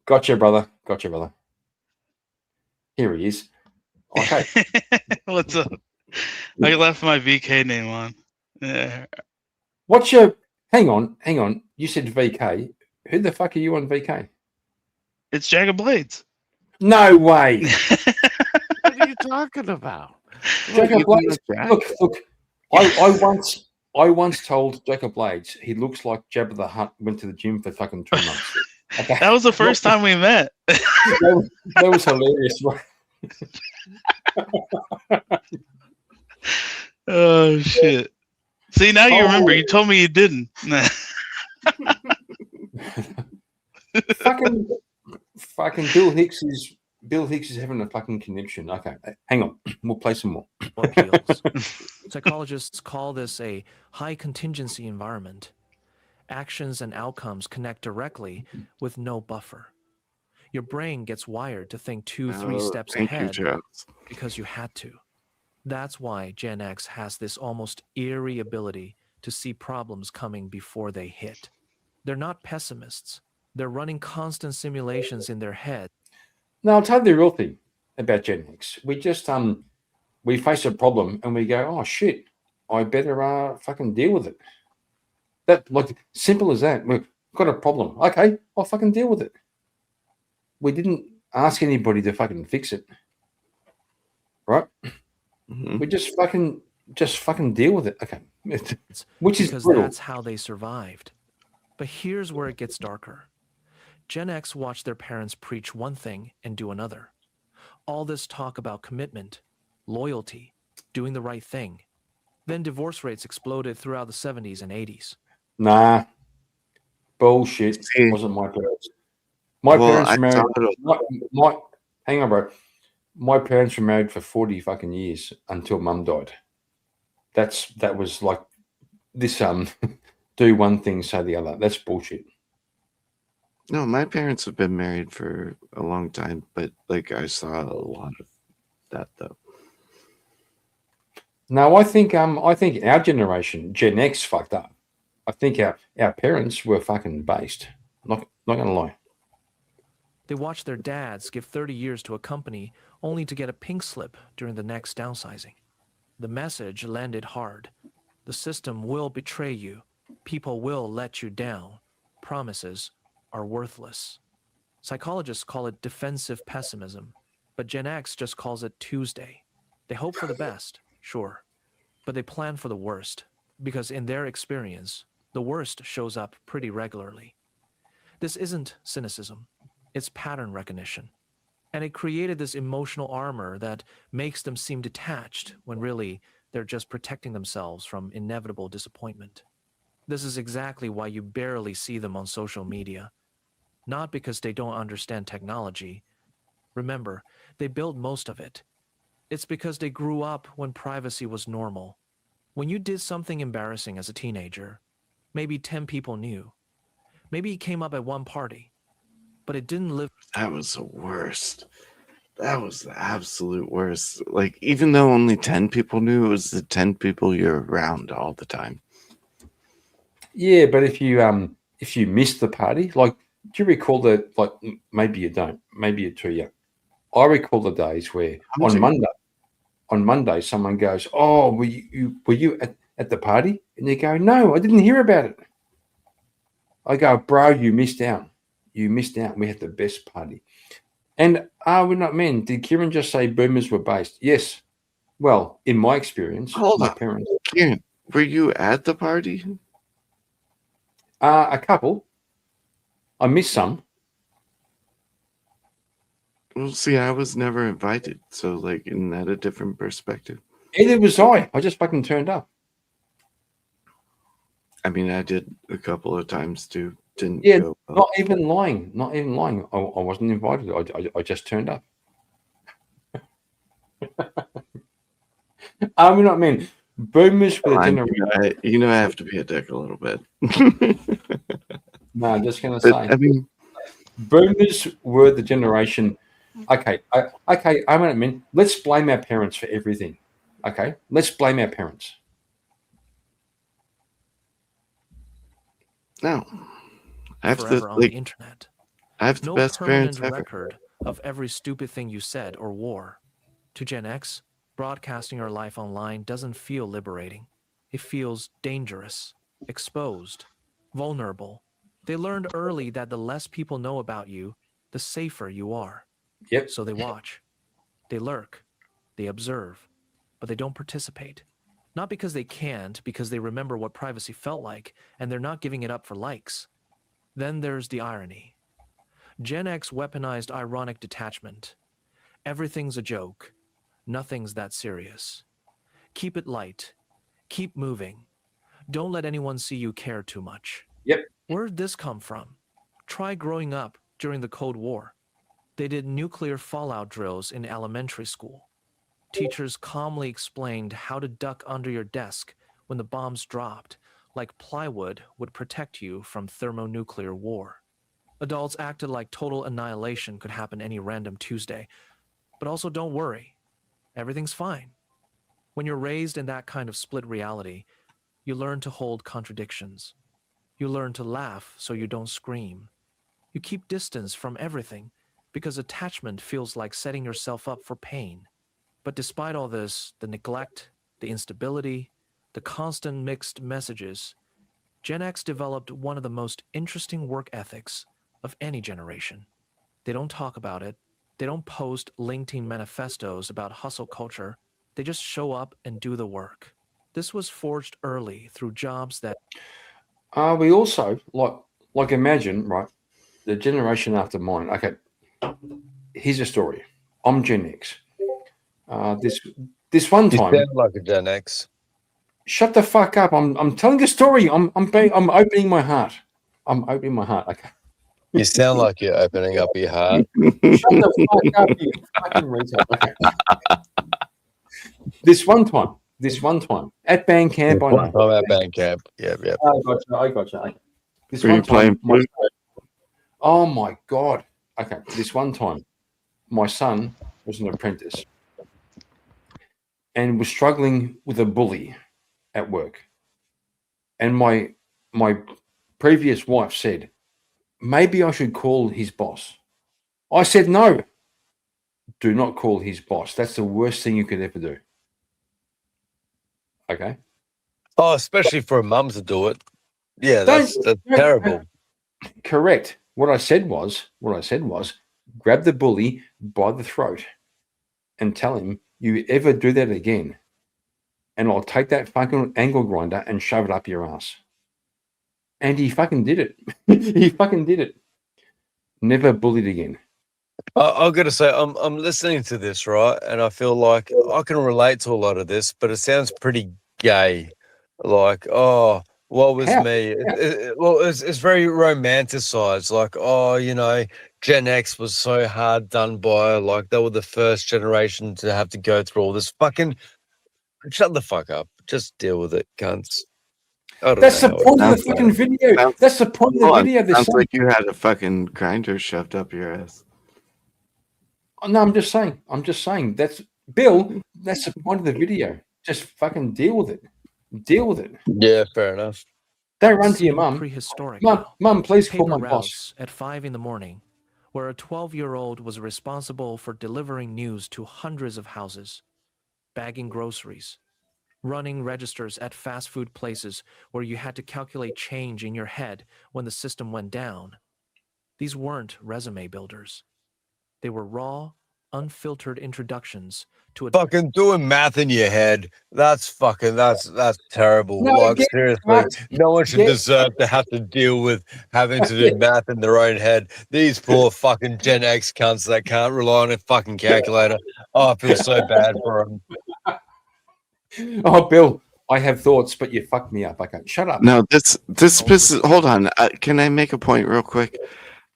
Gotcha, brother. Gotcha, brother. Here he is. Okay. What's up? I left my VK name on. Yeah. What's your... Hang on. You said VK. Who the fuck are you on VK? It's Jagged Blades. No way. What are you talking about? Jacob Blades. Look. I once told Jacob Blades he looks like Jabba the Hutt went to the gym for fucking 2 months. Okay. That was the first time we met. that was hilarious. Oh shit! See, now you remember. You told me you didn't. fucking Bill Hicks is having a fucking conniption. Okay, hang on. We'll play some more. Psychologists call this a high contingency environment. Actions and outcomes connect directly with no buffer. Your brain gets wired to think 2-3 steps ahead because you had to. That's why Gen X has this almost eerie ability to see problems coming before they hit. They're not pessimists. They're running constant simulations in their head. No, I'll tell you the real thing about Gen X. We just we face a problem and we go, oh shit, I better fucking deal with it. That, like, simple as that. We've got a problem. Okay, I'll fucking deal with it. We didn't ask anybody to fucking fix it, right? We just fucking deal with it. Okay, which is because brutal. that's how they survived. But here's where it gets darker. Gen X watched their parents preach one thing and do another. All this talk about commitment, loyalty, doing the right thing. Then divorce rates exploded throughout the 70s and 80s. Nah, bullshit. Wasn't my parents. My parents were married. Hang on, bro. My parents were married for 40 fucking years until mum died. That was like this do one thing, say the other. That's bullshit. No, my parents have been married for a long time, but like I saw a lot of that though. No, I think our generation, Gen X, fucked up. I think our parents were fucking based. Not gonna lie. They watched their dads give 30 years to a company only to get a pink slip during the next downsizing. The message landed hard. The system will betray you. People will let you down. Promises are worthless. Psychologists call it defensive pessimism, but Gen X just calls it Tuesday. They hope for the best, sure, but they plan for the worst, because in their experience, the worst shows up pretty regularly. This isn't cynicism, it's pattern recognition. And it created this emotional armor that makes them seem detached when really they're just protecting themselves from inevitable disappointment. This is exactly why you barely see them on social media. Not because they don't understand technology. Remember, they built most of it. It's because they grew up when privacy was normal. When you did something embarrassing as a teenager, maybe 10 people knew. Maybe it came up at one party, but it didn't live. That was the worst. That was the absolute worst. Like, even though only 10 people knew, it was the 10 people you're around all the time. Yeah, but if you missed the party, like, do you recall that? Like, maybe you don't. Maybe you're too young. I recall the days where on Monday someone goes, "Oh, were you at the party?" And you go, "No, I didn't hear about it." I go, "Bro, you missed out. You missed out. We had the best party." And we're not men. Did Kieran just say boomers were based? Yes. Well, in my experience, Hold my on. parents. Kieran, were you at the party? A couple. I missed some. Well, see, I was never invited. So, like, isn't that a different perspective? Either was I. I just fucking turned up. I mean, I did a couple of times too. Didn't Yeah, go. not even lying. Not even lying. I wasn't invited. I just turned up. We're not men. Boomers were the generation. You know, I have to be a dick a little bit. No, I'm just going to But, say. I mean, boomers were the generation. Okay, I'm not men. Let's blame our parents for everything. Okay, let's blame our parents. No, I have forever to, on the internet. I have the No best parents permanent ever. record of every stupid thing you said or wore. To Gen X, broadcasting our life online doesn't feel liberating. It feels dangerous, exposed, vulnerable. They learned early that the less people know about you, the safer you are. Yep. So they watch, they lurk, they observe, but they don't participate. Not because they can't, because they remember what privacy felt like, and they're not giving it up for likes. Then there's the irony. Gen X weaponized ironic detachment. Everything's a joke. Nothing's that serious. Keep it light. Keep moving. Don't let anyone see you care too much. Yep. Where'd this come from? Try growing up during the Cold War. They did nuclear fallout drills in elementary school. Teachers calmly explained how to duck under your desk when the bombs dropped, like plywood would protect you from thermonuclear war. Adults acted like total annihilation could happen any random Tuesday. But also don't worry. Everything's fine. When you're raised in that kind of split reality, You learn to hold contradictions. You learn to laugh so you don't scream. You keep distance from everything because attachment feels like setting yourself up for pain. But despite all this, the neglect, the instability, the constant mixed messages, Gen X developed one of the most interesting work ethics of any generation. They don't talk about it. They don't post LinkedIn manifestos about hustle culture. They just show up and do the work. This was forged early through jobs that... We also, like imagine, right, the generation after mine. Okay, here's a story. I'm Gen X. This one You time... sound like a Gen X. Shut the fuck up. I'm telling a story. I'm opening my heart. I'm opening my heart. Okay. You sound like you're opening up your heart. Shut the fuck up, you fucking retard. Okay. This one time at band camp, I know. Time at band camp. Yep. I gotcha. Okay. This Were one you playing time, oh my God. Okay. This one time, my son was an apprentice and was struggling with a bully at work. And my previous wife said, maybe I should call his boss. I said, no, do not call his boss. That's the worst thing you could ever do. Okay. Oh, especially for a mum to do it. Yeah, that's terrible. Correct. What I said was, grab the bully by the throat and tell him, you ever do that again, and I'll take that fucking angle grinder and shove it up your ass. And he fucking did it. He fucking did it. Never bullied again. I've got to say, I'm listening to this, right? And I feel like I can relate to a lot of this, but it sounds pretty gay. Like, oh, what was me? It's very romanticized. Like, oh, you know, Gen X was so hard done by. Like, they were the first generation to have to go through all this. Fucking shut the fuck up. Just deal with it, cunts. That's the point of the fucking video. That's the point of the video. Sounds like you had a fucking grinder shoved up your ass. No, I'm just saying. That's Bill. That's the point of the video. Just fucking deal with it. Deal with it. Yeah, fair enough. Don't run to your mum. Prehistoric. Mum, please call Paper my boss. routes at 5 a.m, where a 12-year-old was responsible for delivering news to hundreds of houses, bagging groceries, running registers at fast food places where you had to calculate change in your head when the system went down. These weren't resume builders. They were raw, unfiltered introductions to a... Fucking doing math in your head. That's terrible. No, like, seriously, no one should deserve to have to deal with having to do math in their own head. These poor fucking Gen X cunts that can't rely on a fucking calculator. Oh, I feel so bad for them. Oh, Bill, I have thoughts, but you fucked me up. Okay, shut up. No, this pisses. Hold on. Can I make a point real quick?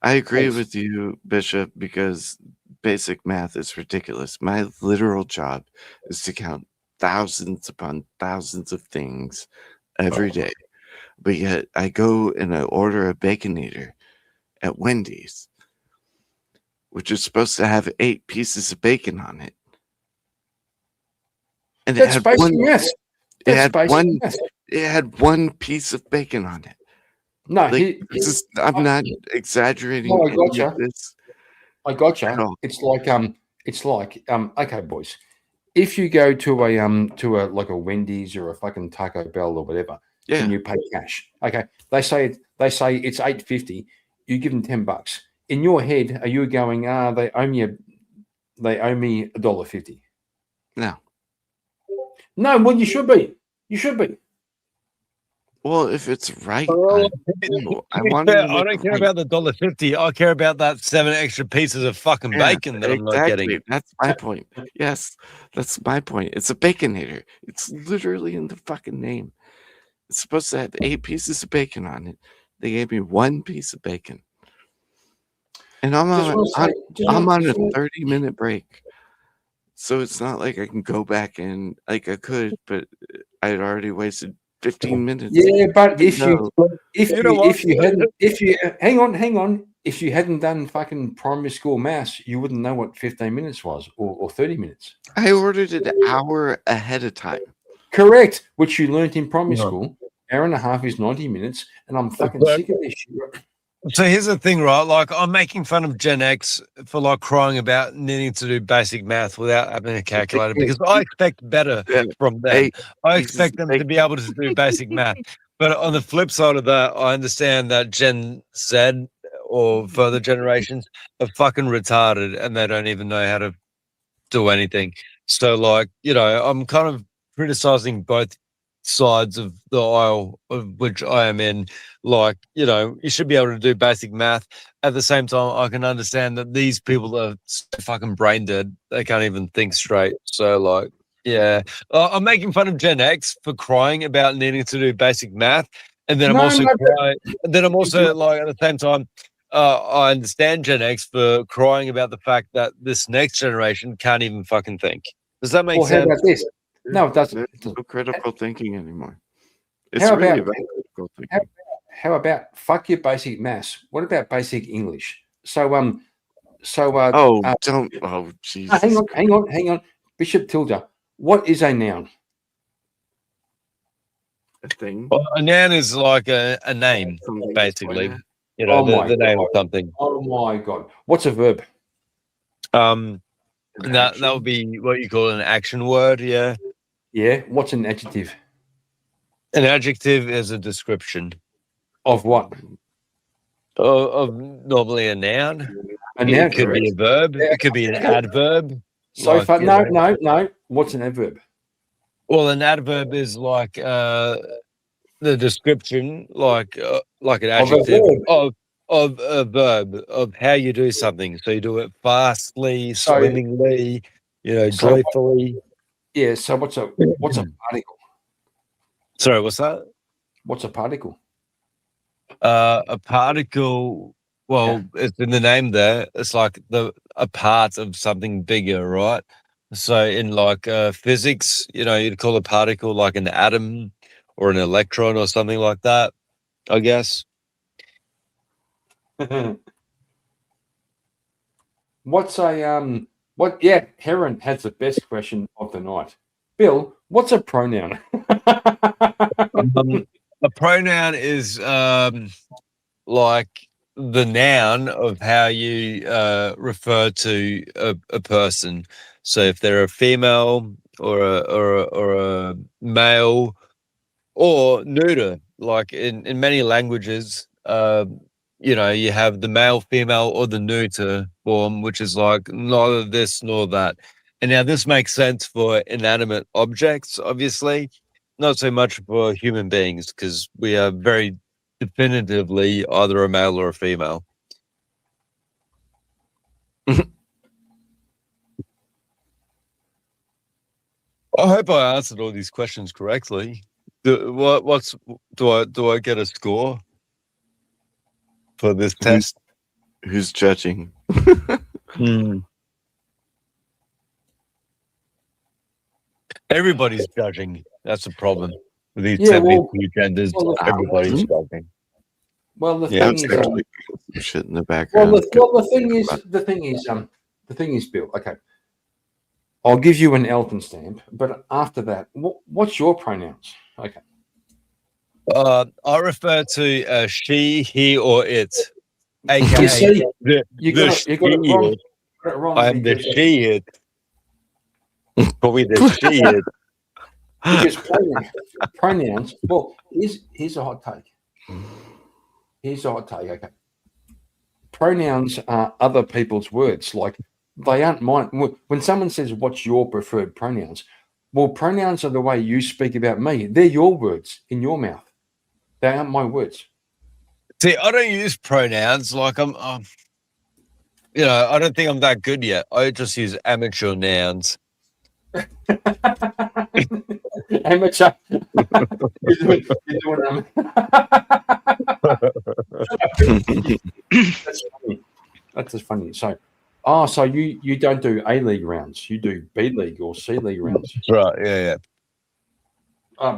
I agree with you, Bishop, because basic math is ridiculous. My literal job is to count thousands upon thousands of things every day. But yet I go and I order a Baconator at Wendy's, which is supposed to have 8 pieces of bacon on it. And That's basic math. It had one piece of bacon on it. No, like, I'm not exaggerating. No, I gotcha. This. I gotcha. It's like okay, boys. If you go to a like a Wendy's or a fucking Taco Bell or whatever, and you pay cash, okay, they say it's $8.50. You give them $10. In your head, are you going? They owe me $1.50. No. No, well, you should be. You should be. Well, if it's right, I don't care about the $1.50. I care about that 7 extra pieces of fucking bacon that I'm not getting. That's my point. Yes, that's my point. It's a Baconator. It's literally in the fucking name. It's supposed to have 8 pieces of bacon on it. They gave me 1 piece of bacon, and I'm on a 30-minute break. So it's not like I can go back and like I could, but I'd already wasted 15 minutes. Yeah, but if you hadn't done fucking primary school maths, you wouldn't know what 15 minutes was or 30 minutes. I ordered it an hour ahead of time. Correct, which you learnt in primary school. hour and a half is 90 minutes, and I'm fucking sick of this shit. So here's the thing, right? Like, I'm making fun of Gen X for like crying about needing to do basic math without having a calculator because I expect better from them. I expect them to be able to do basic math. But on the flip side of that, I understand that Gen Z or further generations are fucking retarded and they don't even know how to do anything. So, like, you know, I'm kind of criticizing both sides of the aisle of which I am in. Like, you know, you should be able to do basic math. At the same time, I can understand that these people are so fucking brain dead, they can't even think straight. So, like, yeah, I'm making fun of Gen X for crying about needing to do basic math, and then I'm also crying. Then I'm also like at the same time, I understand Gen X for crying about the fact that this next generation can't even fucking think. Does that make Well, how sense? about this? No, it doesn't. There's no critical thinking anymore. It's How really about about critical thinking. how about fuck your basic maths? What about basic English? So don't. Oh, Jesus. hang on. Bishop Tilda, what is a noun? A thing. Well, a noun is like a name, basically. You know, the name of something. Oh my God. What's a verb? That would be what you call an action word, yeah. Yeah. What's an adjective? An adjective is a description. Of what? Of normally a noun. A noun, It could be a verb. It could be an adverb. So like, far, you no. know. What's an adverb? Well, an adverb is like the description, like an adjective of a verb of how you do something. So you do it fastly, swimmingly, you know, joyfully. Yeah. So what's a particle? Sorry, what's that? What's a particle? A particle. Well, it's in the name there. It's like a part of something bigger, right? So in like physics, you know, you'd call a particle like an atom or an electron or something like that, I guess. What's a what? Yeah, Heron has the best question of the night. Bill, what's a pronoun? A pronoun is like the noun of how you refer to a person. So if they're a female or a male or neuter, like in many languages, you know, you have the male, female, or the neuter form, which is like neither this nor that. And now this makes sense for inanimate objects, obviously, not so much for human beings, because we are very definitively either a male or a female. I hope I answered all these questions correctly. Do I get a score for this test? Who's judging? Everybody's judging. That's the problem with these 72 genders. Everybody's judging. Well, the Yeah, thing is, shit in the background. the thing is, Bill. Okay, I'll give you an Elton stamp, but after that, what's your pronouns? Okay. I refer to she, he, or it. AKA You see, you got she it wrong. I am the she it. Probably the she it. Because pronouns. Well, here's a hot take. Okay. Pronouns are other people's words. Like, they aren't mine. When someone says, "What's your preferred pronouns?" Well, pronouns are the way you speak about me. They're your words in your mouth. They aren't my words. See, I don't use pronouns. Like I'm you know, I don't think I'm that good yet. I just use amateur nouns. Amateur. You're doing That's funny. That's just funny. So, so you don't do A League rounds. You do B League or C League rounds. Right. Yeah.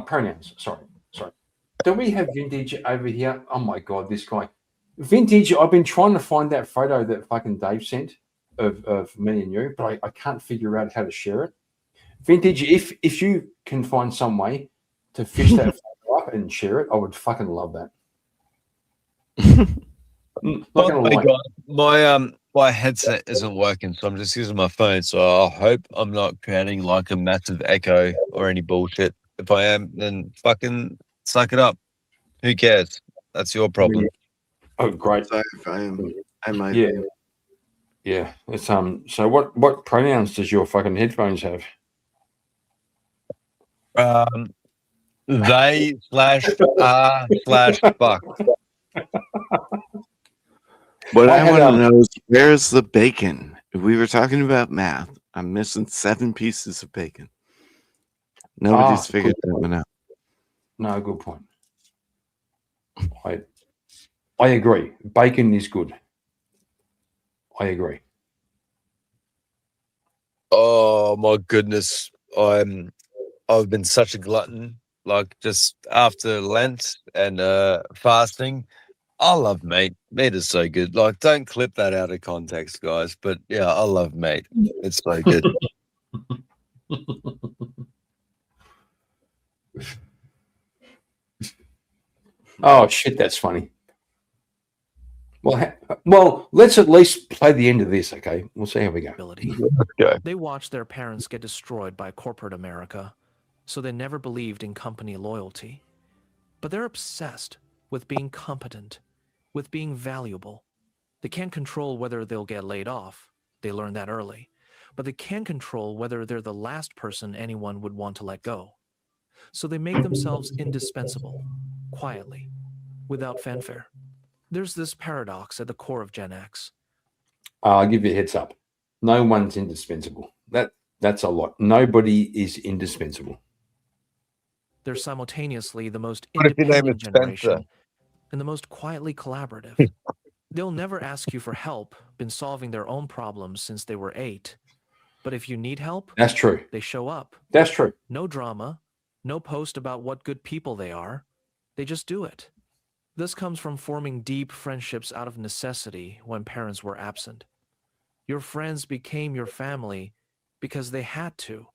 Pronouns. Sorry. Do we have Vintage over here? Oh my God, this guy. Vintage, I've been trying to find that photo that fucking Dave sent of me and you, but I can't figure out how to share it. Vintage, if you can find some way to fish that photo up, up and share it, I would fucking love that. Not gonna Hey lie. guys, my headset isn't working, so I'm just using my phone. So I hope I'm not creating like a massive echo or any bullshit. If I am, then fucking suck it up. Who cares? That's your problem. Oh, great. Sorry if I might. Yeah. Yeah. It's So what pronouns does your fucking headphones have? They/are/fuck. What I had, want to know is where's the bacon? If we were talking about math, I'm missing 7 pieces of bacon. Nobody's figured that one out. No, good point. I agree. Bacon is good. I agree. Oh my goodness. I've been such a glutton. Like just after Lent and fasting. I love meat. Meat is so good. Like, don't clip that out of context, guys. But yeah, I love meat. It's so good. Oh shit, that's funny. Well, let's at least play the end of this, okay? We'll see how we go. Okay. They watched their parents get destroyed by corporate America, so they never believed in company loyalty. But they're obsessed with being competent, with being valuable. They can't control whether they'll get laid off. They learned that early. But they can control whether they're the last person anyone would want to let go. So they make themselves indispensable, quietly, without fanfare. There's this paradox at the core of Gen X. I'll give you a heads up. No one's indispensable. That's a lot. Nobody is indispensable. They're simultaneously the most What if your name independent is Spencer? generation and the most quietly collaborative. They'll never ask you for help, been solving their own problems since they were 8. But if you need help, That's true. they show up. That's true. No drama, no post about what good people they are. They just do it. This comes from forming deep friendships out of necessity when parents were absent. Your friends became your family because they had to,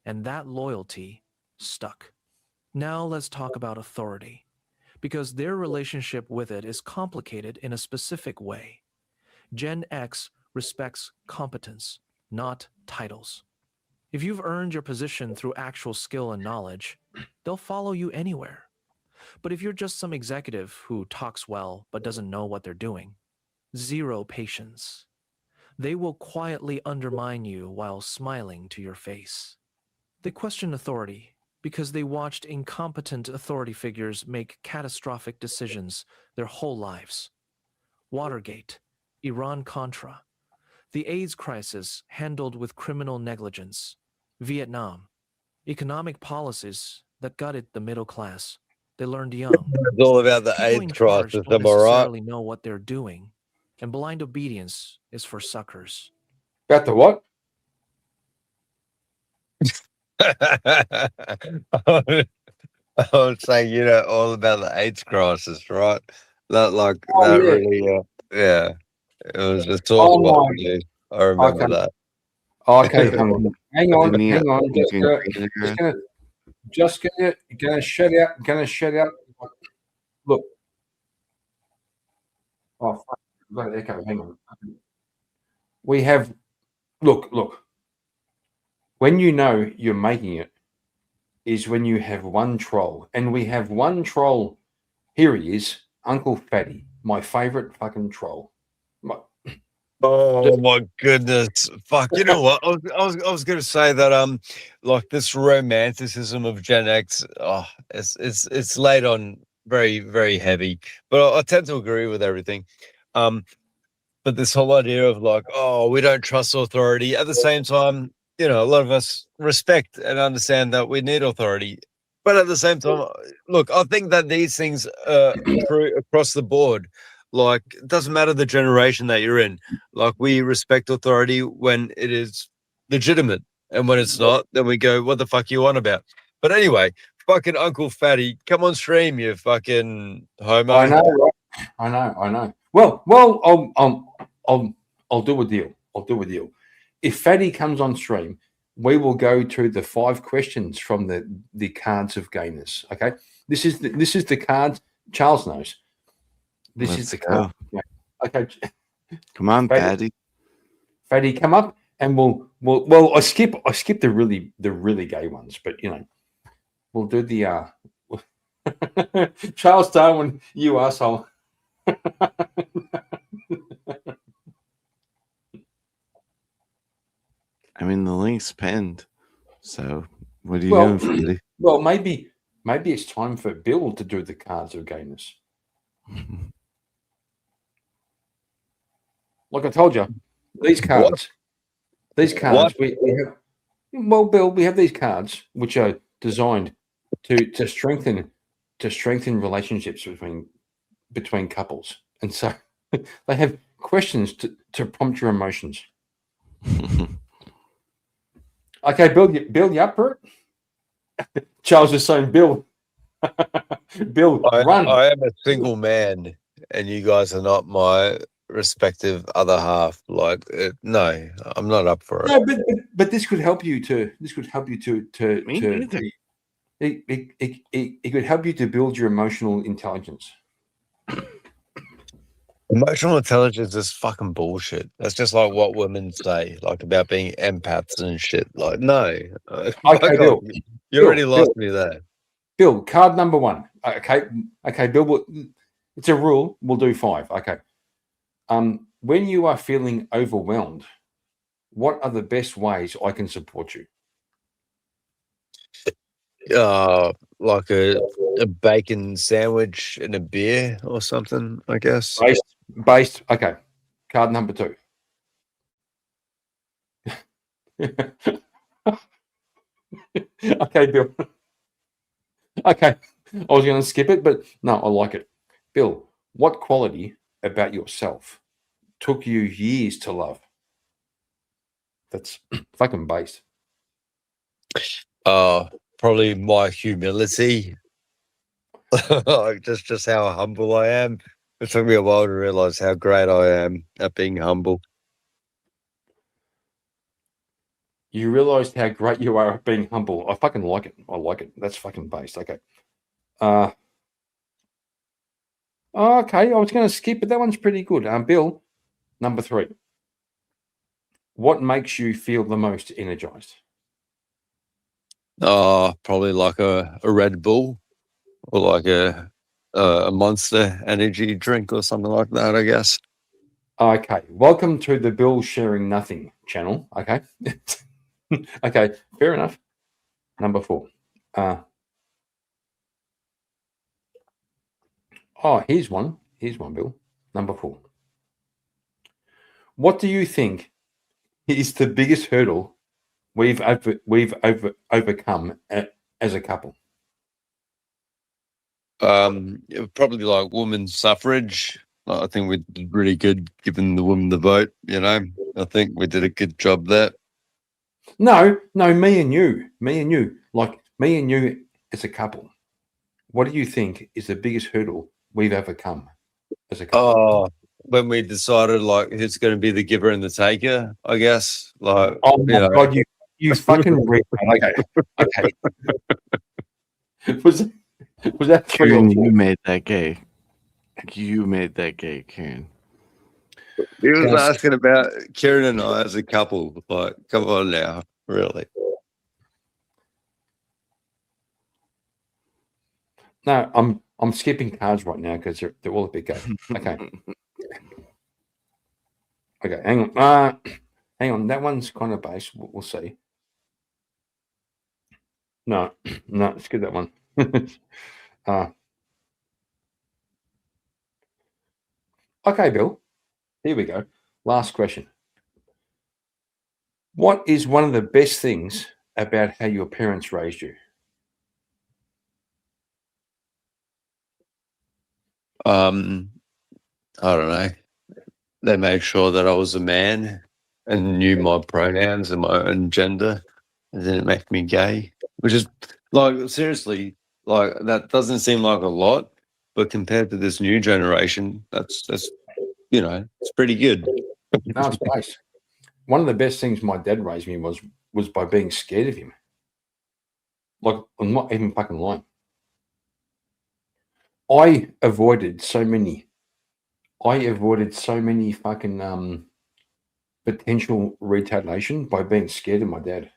and that loyalty stuck. Now let's talk about authority, because their relationship with it is complicated in a specific way. Gen X respects competence, not titles. If you've earned your position through actual skill and knowledge, they'll follow you anywhere. But if you're just some executive who talks well but doesn't know what they're doing, zero patience. They will quietly undermine you while smiling to your face. They question authority because they watched incompetent authority figures make catastrophic decisions their whole lives. Watergate, Iran-Contra, the AIDS crisis handled with criminal negligence, Vietnam, economic policies that gutted the middle class. They learned young. It's all about the People AIDS in charge crisis, don't am I right? necessarily know what they're doing, and blind obedience is for suckers. About the what? I was saying, all about the AIDS crisis, right? That Oh, yeah. really, yeah. It was a talk about me. I remember that. Okay, hang on. Hang The on. Just gonna shut out. Look. Oh, fuck. I've got an echo. Hang on. We have, look. When you know you're making it is when you have one troll. And we have one troll. Here he is, Uncle Fatty, my favorite fucking troll. Oh my goodness! Fuck! You know what? I was going to say that like this romanticism of Gen X, it's laid on very, very heavy. But I tend to agree with everything. But this whole idea of like, oh, we don't trust authority. At the same time, a lot of us respect and understand that we need authority. But at the same time, look, I think that these things are true across the board. Like, it doesn't matter the generation that you're in. Like, we respect authority when it is legitimate. And when it's not, then we go, what the fuck you on about? But anyway, fucking Uncle Fatty, come on stream, you fucking homo. I know, right? I know. Well, I'll do a deal. If Fatty comes on stream, we will go to the 5 questions from the cards of gayness. Okay. This is the card. Charles knows. This is Let's the go. card. Yeah. Okay. Come on, Fatty. Patty. Fatty, come up and well. I skipped the really gay ones, but you know, we'll do the Charles Darwin, you asshole. I mean, the link's pinned. So, what are you doing, Fatty? Well, maybe it's time for Bill to do the cards of gayness. Like I told you, these cards. These cards. We have. Well, Bill, we have these cards which are designed to strengthen relationships between couples, and so they have questions to prompt your emotions. Okay, Bill, you up for it? Charles is saying, Bill, run. I am a single man, and you guys are not my respective other half. Like, no, I'm not up for it. No, but this could help you to. This could help you to. It could help you to build your emotional intelligence. Emotional intelligence is fucking bullshit. That's just like what women say, like about being empaths and shit. Like, no. Okay, Bill. You already lost me there. Bill, card number 1. Okay, Bill. It's a rule. We'll do 5. Okay. When you are feeling overwhelmed, what are the best ways I can support you? Like a bacon sandwich and a beer or something, I guess. Based. Okay. Card number 2. Okay, Bill. Okay. I was going to skip it, but no, I like it. Bill, what quality about yourself took you years to love? That's fucking based. Probably my humility. Like just how humble I am. It took me a while to realize how great I am at being humble. You realized how great you are at being humble. I fucking like it. I like it. That's fucking based. Okay. Okay, I was going to skip, but that one's pretty good. Bill, number 3. What makes you feel the most energized? Probably like a Red Bull or like a Monster energy drink or something like that, I guess. Okay, welcome to the Bill Sharing Nothing channel. Okay. Okay, fair enough. Number 4. Here's one. Here's one, Bill. Number 4. What do you think is the biggest hurdle we've overcome as a couple? Probably like women's suffrage. I think we did really good giving the women the vote. You know, I think we did a good job there. No, me and you, like me and you as a couple. What do you think is the biggest hurdle we've overcome as a couple? When we decided like who's going to be the giver and the taker, I guess. Like, oh my God, you fucking okay. Was that 3 Karen, or 4? you made that gay. You made that gay, Karen. He was asking about Kieran and I as a couple. Like, come on now, really. No, I'm skipping cards right now because they're all a bit gay. Okay. Okay, hang on. Hang on. That one's kind of base. We'll see. No, skip that one. Okay, Bill. Here we go. Last question. What is one of the best things about how your parents raised you? I don't know. They made sure that I was a man and knew my pronouns and my own gender, and didn't make me gay. Which is like, seriously, like that doesn't seem like a lot, but compared to this new generation, that's you know, it's pretty good. No, it's nice. One of the best things my dad raised me was by being scared of him. Like, I'm not even fucking lying. I avoided so many fucking potential retaliation by being scared of my dad.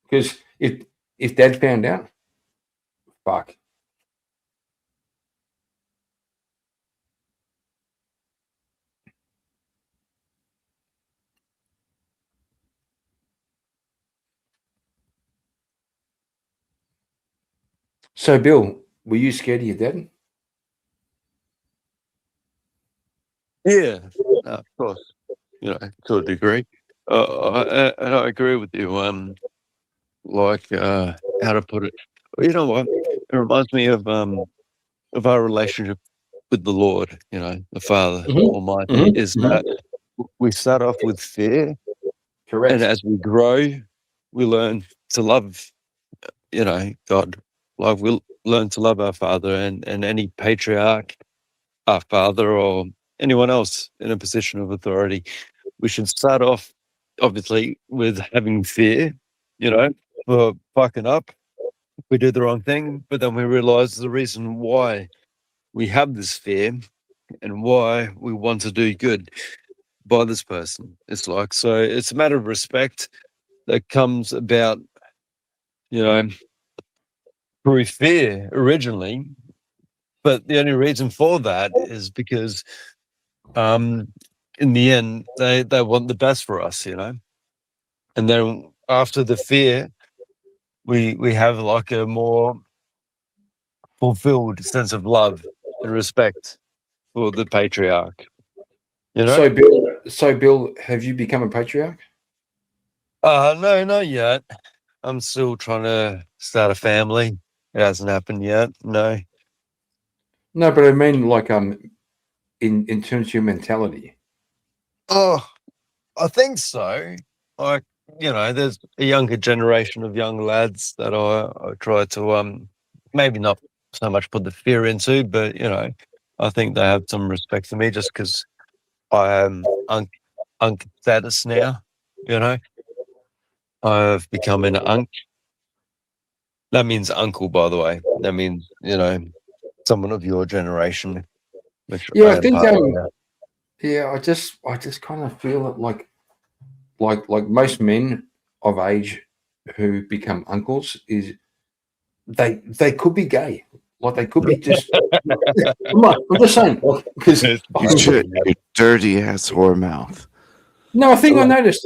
Because if dad found out, fuck. So, Bill, were you scared of your dad? Yeah, no, of course. You know, to a degree. And I agree with you. How to put it? You know what? It reminds me of our relationship with the Lord. You know, the Father Almighty. Is that we start off with fear, Correct. and as we grow, we learn to love. You know, God. Like we learn to love our Father, and any patriarch, our father, or anyone else in a position of authority. We should start off, obviously, with having fear, you know, for fucking up. We do the wrong thing, but then we realize the reason why we have this fear and why we want to do good by this person. It's like, so it's a matter of respect that comes about, you know, through fear originally. But the only reason for that is because in the end, they want the best for us, you know. And then after the fear, we have like a more fulfilled sense of love and respect for the patriarch. You know? So Bill, have you become a patriarch? No, not yet. I'm still trying to start a family. It hasn't happened yet. No. No, but I mean, like, in terms of your mentality. Oh, I think so. Like, you know, there's a younger generation of young lads that I try to maybe not so much put the fear into, but you know, I think they have some respect for me just because I am unk status now. You know, I've become an unk. That means uncle, by the way. That means, you know, someone of your generation, which Yeah, I I am think part of now. yeah, I just kind of feel it like most men of age who become uncles is they could be gay. Like they could be just I'm just saying because You dirty ass whore mouth. no, a thing I noticed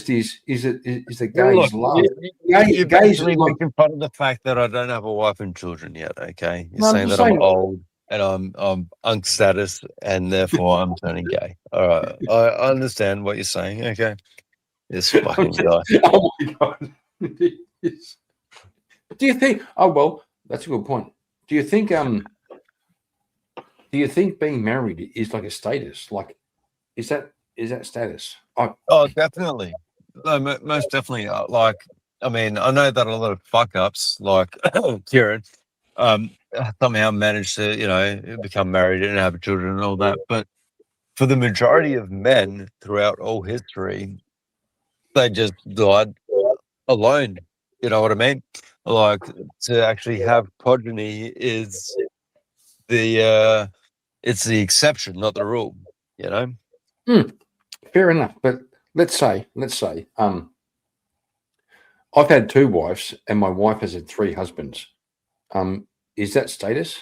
is that Look, gays love you're gays basically like making fun of the fact that I don't have a wife and children yet. Okay, you're no, I'm saying just that I'm saying old and I'm unk status, and therefore I'm turning gay. All right, I understand what you're saying. Okay, this fucking guy. oh my god. Do you think oh well, that's a good point. Do you think being married is like a status? Like is that status? Oh, definitely. No, most definitely. Like, I mean, I know that a lot of fuck ups, like Kieran, somehow managed to, you know, become married and have children and all that. But for the majority of men throughout all history, they just died alone. You know what I mean? Like to actually have progeny is it's the exception, not the rule. You know. Fair enough, but let's say I've had 2 wives and my wife has had 3 husbands. Is that status?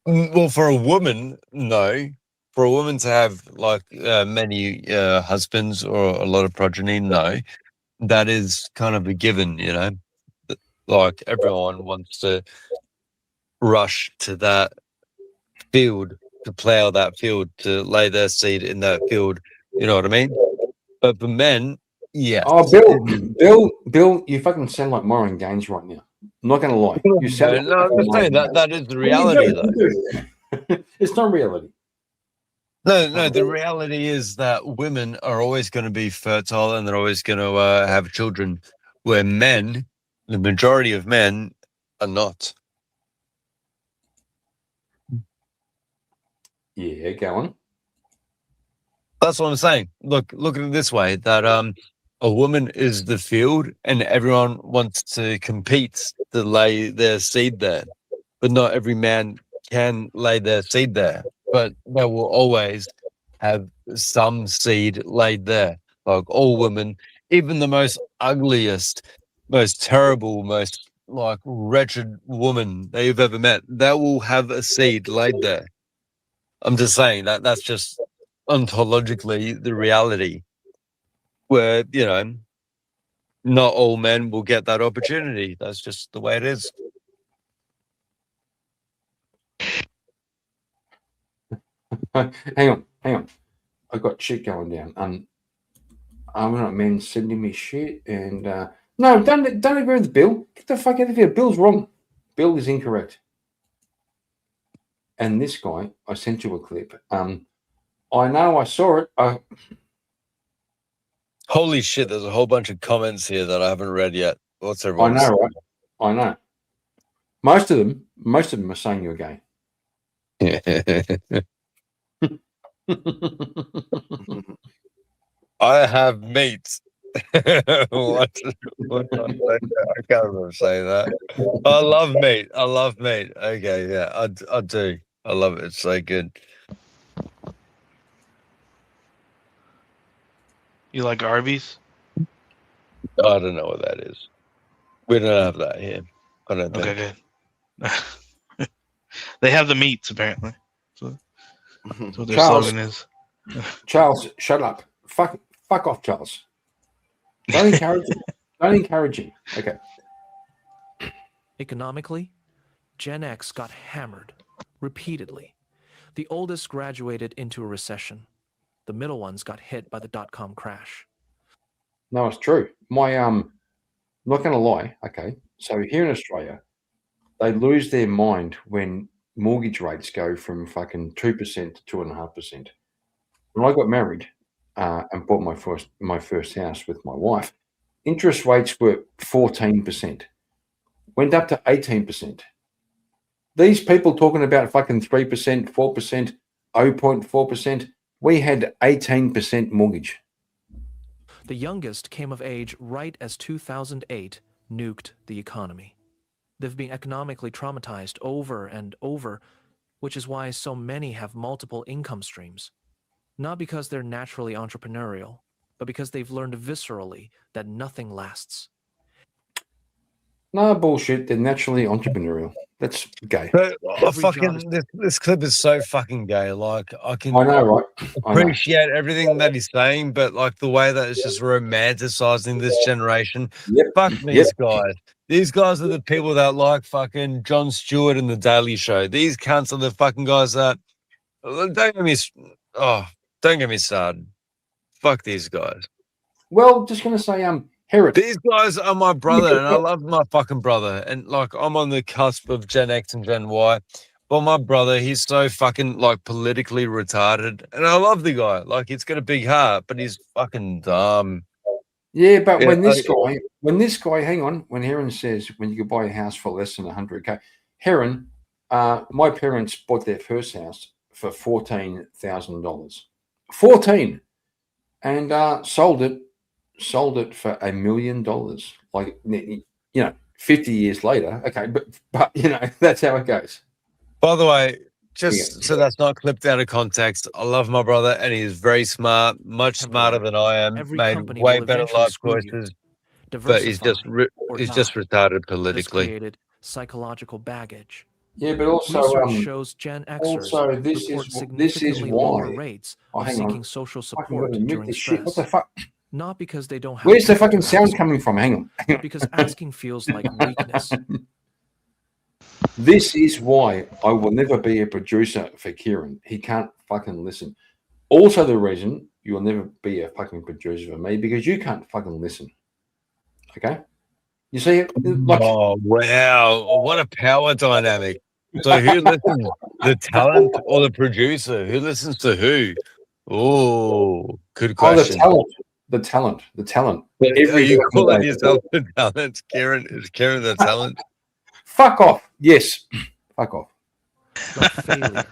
Well, for a woman, no. For a woman to have like many husbands or a lot of progeny, no. That is kind of a given, you know. Like everyone wants to rush to that field, to plow that field, to lay their seed in that field. You know what I mean? But for men, yes. Oh, Bill, you fucking sound like Moran Gaines right now. I'm not going to lie. You sound like No, I'm just saying that is the reality, though. It's not reality. No, the reality is that women are always going to be fertile and they're always going to have children, where men, the majority of men, are not. Yeah, go on. That's what I'm saying. Look at it this way: that a woman is the field, and everyone wants to compete to lay their seed there. but not every man can lay their seed there. But they will always have some seed laid there. Like all women, even the most ugliest, most terrible, most like wretched woman that you've ever met, they will have a seed laid there. I'm just saying that that's just ontologically the reality, where not all men will get that opportunity. That's just the way it is. Hang on. I got shit going down. I'm not men sending me shit, and no, don't agree with Bill. Get the fuck out of here. Bill's wrong. Bill is incorrect. And this guy, I sent you a clip. I know, I saw it. Holy shit! There's a whole bunch of comments here that I haven't read yet. What's I everyone? know, right? I know. Most of them are saying you're gay. I have meat. what? I can't remember saying that. I love meat. Okay, yeah, I do. I love it. It's so good. You like Arby's? I don't know what that is. We don't have that here. I don't think. Okay, good. They have the meats apparently. So that's what their slogan is. Charles, shut up. Fuck off, Charles. Don't encourage him. Don't encourage him. Okay. Economically, Gen X got hammered repeatedly. The oldest graduated into a recession. The middle ones got hit by the dot-com crash. No, it's true. I'm not going to lie. Okay. So here in Australia, they lose their mind when mortgage rates go from fucking 2% to 2.5%. When I got married and bought my first house with my wife, interest rates were 14%, went up to 18%. These people talking about fucking 3%, 4%, 0.4%, we had 18% mortgage. The youngest came of age right as 2008 nuked the economy. They've been economically traumatized over and over, which is why so many have multiple income streams. Not because they're naturally entrepreneurial, but because they've learned viscerally that nothing lasts. No bullshit. They're naturally entrepreneurial. That's gay. But this clip is so fucking gay. Like I can I know, right? appreciate everything that he's saying, but like the way that it's just romanticizing this generation. Yep. Fuck these guys. These guys are the people that like fucking Jon Stewart and The Daily Show. These cunts are the fucking guys that don't get me started. Fuck these guys. Well, just gonna say, Herod. These guys are my brother, and I love my fucking brother. And like, I'm on the cusp of Gen X and Gen Y. But my brother, he's so fucking like politically retarded, and I love the guy. Like, he's got a big heart, but he's fucking dumb. Yeah, but when this guy, hang on, when Heron says when you could buy a house for less than 100K, Heron, my parents bought their first house for $14,000, 14, and sold it for $1 million. Like 50 years later. Okay, but that's how it goes. By the way, just so that's not clipped out of context, I love my brother, and he's very smart, much smarter than I am. Made way better life choices, but he's just retarded politically. Created psychological baggage. Yeah, but also research shows Gen Xers this report is significantly why. lower rates of hang on. seeking social Fucking support gotta admit during this stress. shit. What the fuck? Not because they don't have. Where's the people fucking to sound ask, coming from? Hang on. but because asking feels like weakness. This is why I will never be a producer for Kieran. He can't fucking listen. Also, the reason you will never be a fucking producer for me because you can't fucking listen. Okay? You see it? Like, oh wow! What a power dynamic. So who listens? The talent or the producer? Who listens to who? Oh, good question. The talent. Are you calling yourself the talent, Kieran? Is Kieran the talent? Fuck off. Yes. Fuck off. Like failure.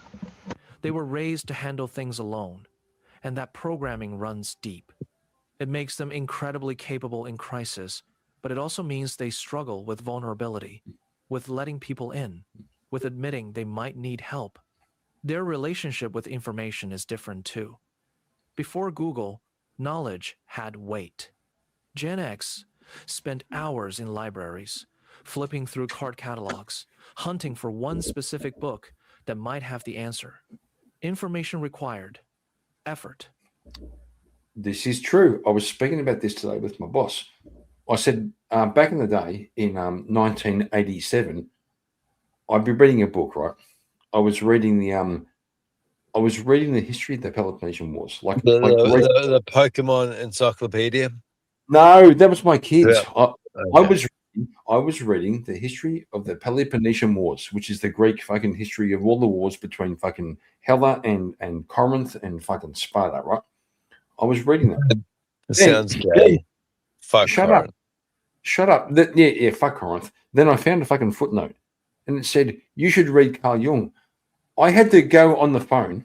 They were raised to handle things alone, and that programming runs deep. It makes them incredibly capable in crisis, but it also means they struggle with vulnerability, with letting people in, with admitting they might need help. Their relationship with information is different too. Before Google, knowledge had weight. Gen X spent hours in libraries, flipping through card catalogs, hunting for one specific book that might have the answer. Information required effort. This is true. I was speaking about this today with my boss. I said, back in the day, in 1987, I'd be reading a book, right? I was reading the history of the Peloponnesian Wars, The Pokemon Encyclopedia. No, that was my kids. Yeah. I was reading the history of the Peloponnesian Wars, which is the Greek fucking history of all the wars between fucking Hella and Corinth and fucking Sparta, right? I was reading that. It sounds gay. Fuck Shut Corinth. up. Shut up. Yeah, fuck Corinth. Then I found a fucking footnote and it said, you should read Carl Jung. I had to go on the phone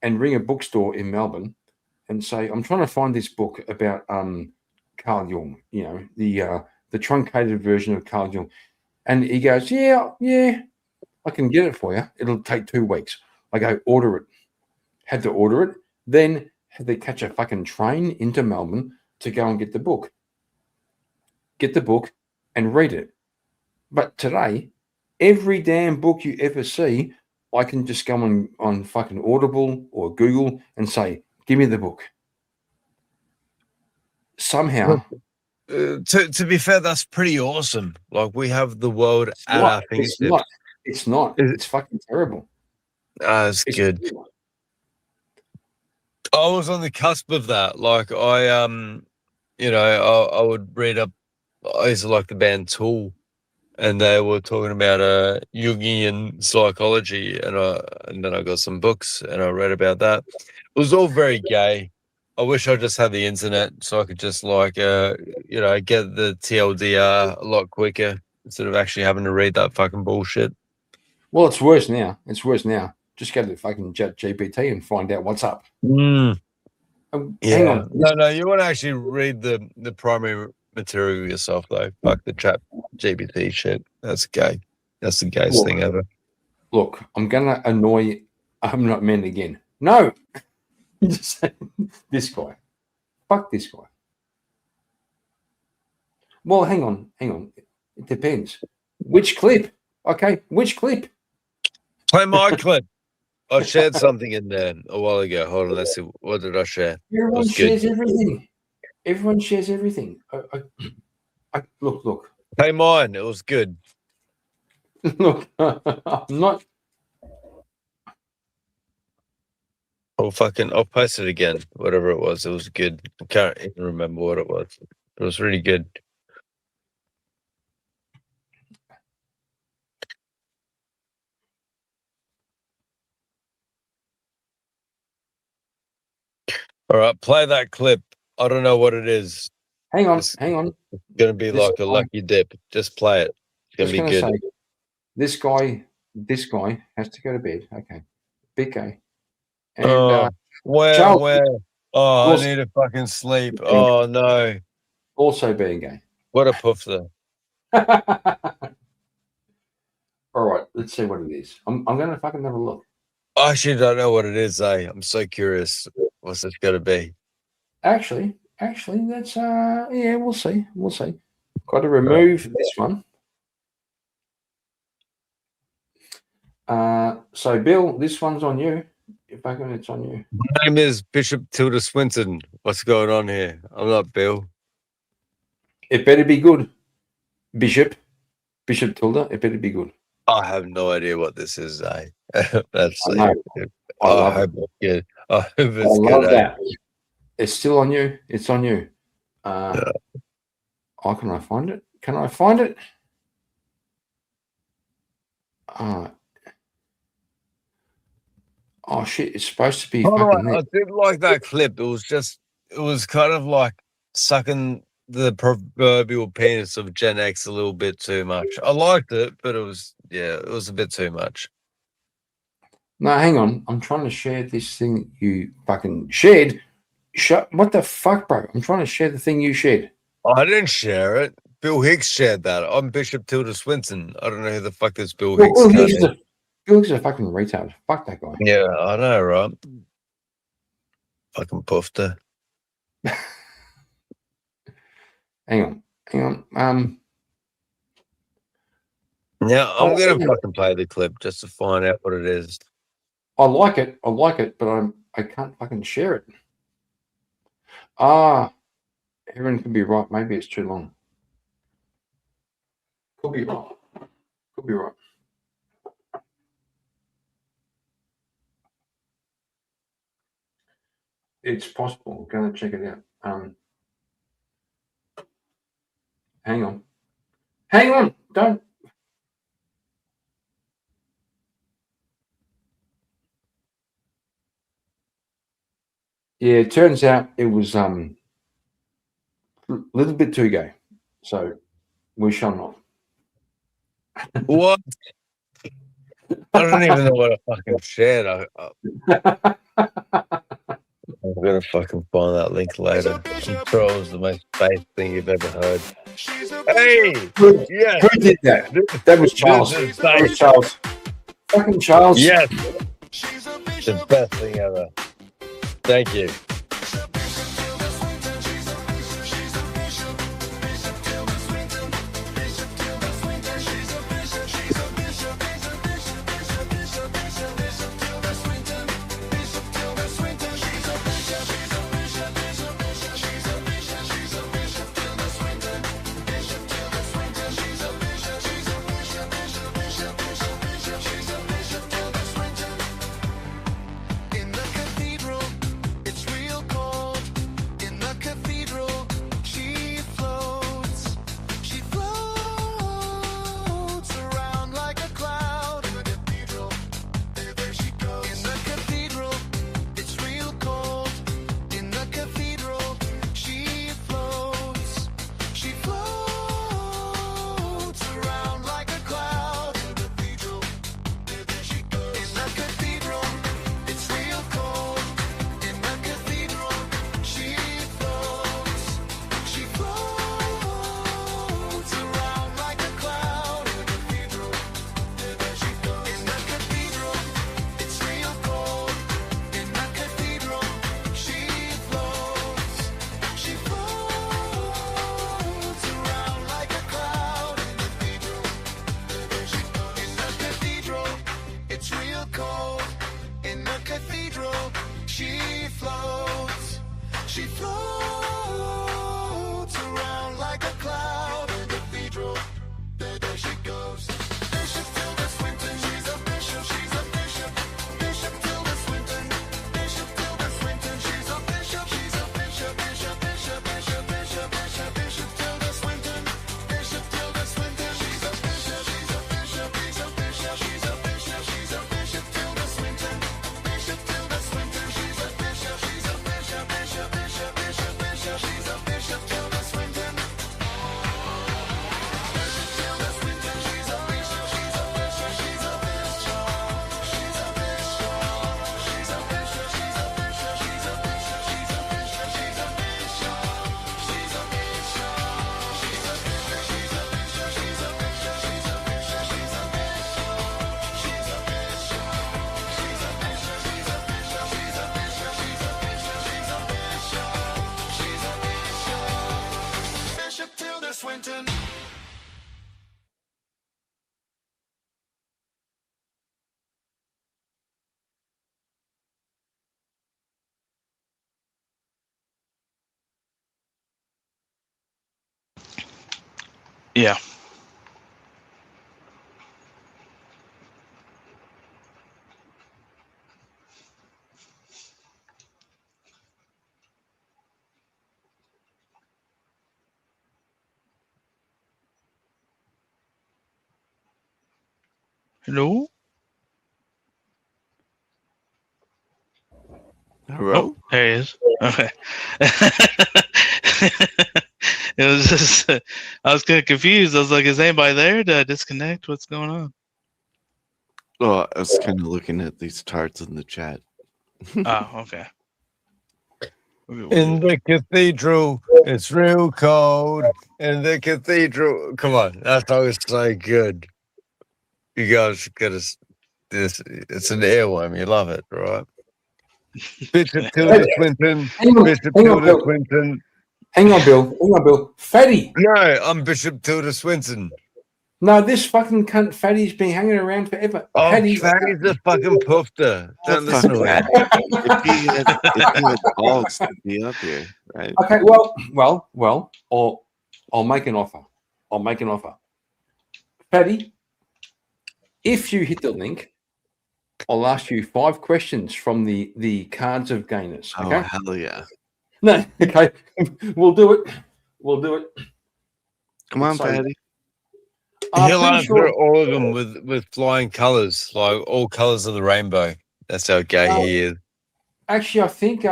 and ring a bookstore in Melbourne and say, I'm trying to find this book about Carl Jung, you know, the truncated version of Carl Jung. And he goes, yeah, I can get it for you. It'll take 2 weeks. I go, order it. Had to order it. Then had to catch a fucking train into Melbourne to go and get the book. Get the book and read it. But today, every damn book you ever see, I can just go on fucking Audible or Google and say, give me the book. Somehow. To be fair, that's pretty awesome. Like, we have the world at our fingertips. It's not. It's fucking terrible. It's good. I was on the cusp of that. Like, I would read up. I used to like the band Tool, and they were talking about Jungian psychology, and then I got some books and I read about that. It was all very gay. I wish I just had the internet so I could just get the TLDR a lot quicker instead of actually having to read that fucking bullshit. Well, it's worse now. Just go to the fucking ChatGPT and find out what's up. Yeah. Hang on. No, you want to actually read the primary material yourself, though. Fuck the chat GPT shit. That's gay. That's the gayest thing ever. Look, I'm gonna annoy I'm not men again. No. Just this guy. Fuck this guy. Well, hang on. It depends. Which clip? Okay, which clip? Play my clip. I shared something in there a while ago. Hold on, let's see. What did I share? Everyone shares everything. Everyone shares everything. Look. Play mine. It was good. Look, I'm not. I'll post it again. Whatever it was good. I can't even remember what it was. It was really good. All right, play that clip. I don't know what it is. Hang on. It's going to be like a lucky dip. Just play it. It's going to be good. Say, this guy has to go to bed. Okay. Big guy. And where? Oh, I need to fucking sleep. Oh, no. Also being gay. What a puffer. All right, let's see what it is. I'm going to fucking have a look. I actually don't know what it is, I'm so curious. What's this going to be? Actually, that's yeah, we'll see. Got to remove this one. So Bill, this one's on you. If I can, it's on you. My name is Bishop Tilda Swinton. What's going on here? I'm not Bill. It better be good, Bishop Tilda. It better be good. I have no idea what this is, That's I hope it's good. I hope it's I good. love that. It's still on you. It's on you. Can I find it? Can I find it? Oh shit! It's supposed to be. I did like that clip. It was kind of like sucking the proverbial penis of Gen X a little bit too much. I liked it, but it was a bit too much. No, hang on. I'm trying to share this thing you fucking shared. What the fuck, bro? I'm trying to share the thing you shared. I didn't share it. Bill Hicks shared that. I'm Bishop Tilda Swinton. I don't know who the fuck this Bill Well, Hicks Bill guy Hicks is. Bill Hicks is a fucking retard. Fuck that guy. Yeah, I know, right? Fucking puffed her. Hang on. Yeah, I'm gonna fucking play the clip just to find out what it is. I like it, but I can't fucking share it. Everyone could be right. Maybe it's too long. Could be right. Could be right. It's possible. I'm going to check it out. Hang on. Don't. Yeah, it turns out it was a little bit too gay. So we shall not. What? I don't even know what I fucking shared. I'm gonna fucking find that link later. I'm sure it was the most base thing you've ever heard. Hey! Yes! Who did that? That was Charles. That was Charles. Fucking Charles. Yes! The best thing ever. Thank you. Yeah. Hello? Hello? Oh, there he is. Okay. It was just, I was kind of confused. I was like, is anybody there? Did I disconnect? What's going on? Well, I was kind of looking at these tarts in the chat. Oh, okay. In the cathedral, it's real cold. And the cathedral. Come on, that song is so good. You guys get us this. It's an airworm. You love it, right? Bishop Tilda Swinton. Bishop Tilda Bill. Swinton. Hang on, Bill. Fatty. No, I'm Bishop Tilda Swinton. No, this fucking cunt Fatty's been hanging around forever. Oh, Fatty's a fucking poofter. Don't listen to him. If he had balls to be up here, right? Okay, well, I'll make an offer. Fatty, if you hit the link, I'll ask you 5 questions from the cards of gainers. Okay? Oh, hell yeah. No, okay. We'll do it. Come on, Fatty. He'll answer all of them with flying colors, like all colors of the rainbow. That's how gay he is. Actually, I think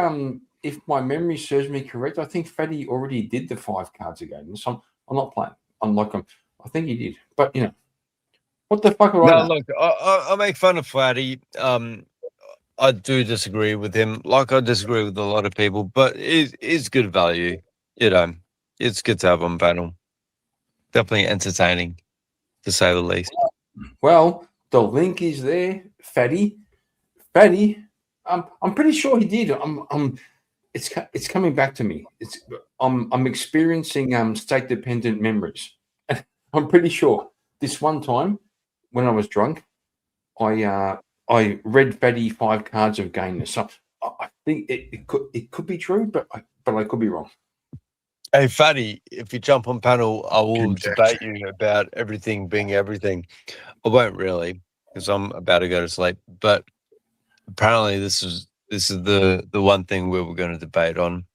if my memory serves me correct, I think Fatty already did the 5 cards again. So I'm not playing. I think he did. But what the fuck are I? No, look, I make fun of Flatty. I do disagree with him. Like I disagree with a lot of people, but it's good value. It's good to have on panel. Definitely entertaining, to say the least. Well, the link is there, Fatty. I'm pretty sure he did. It's coming back to me. I'm experiencing state dependent memories. I'm pretty sure this one time when I was drunk, I read Fatty 5 cards of gayness. So I think it could be true, but I could be wrong. Hey, Fatty, if you jump on panel, I will debate you about everything being everything. I won't really, because I'm about to go to sleep. But apparently, this is the one thing we were going to debate on.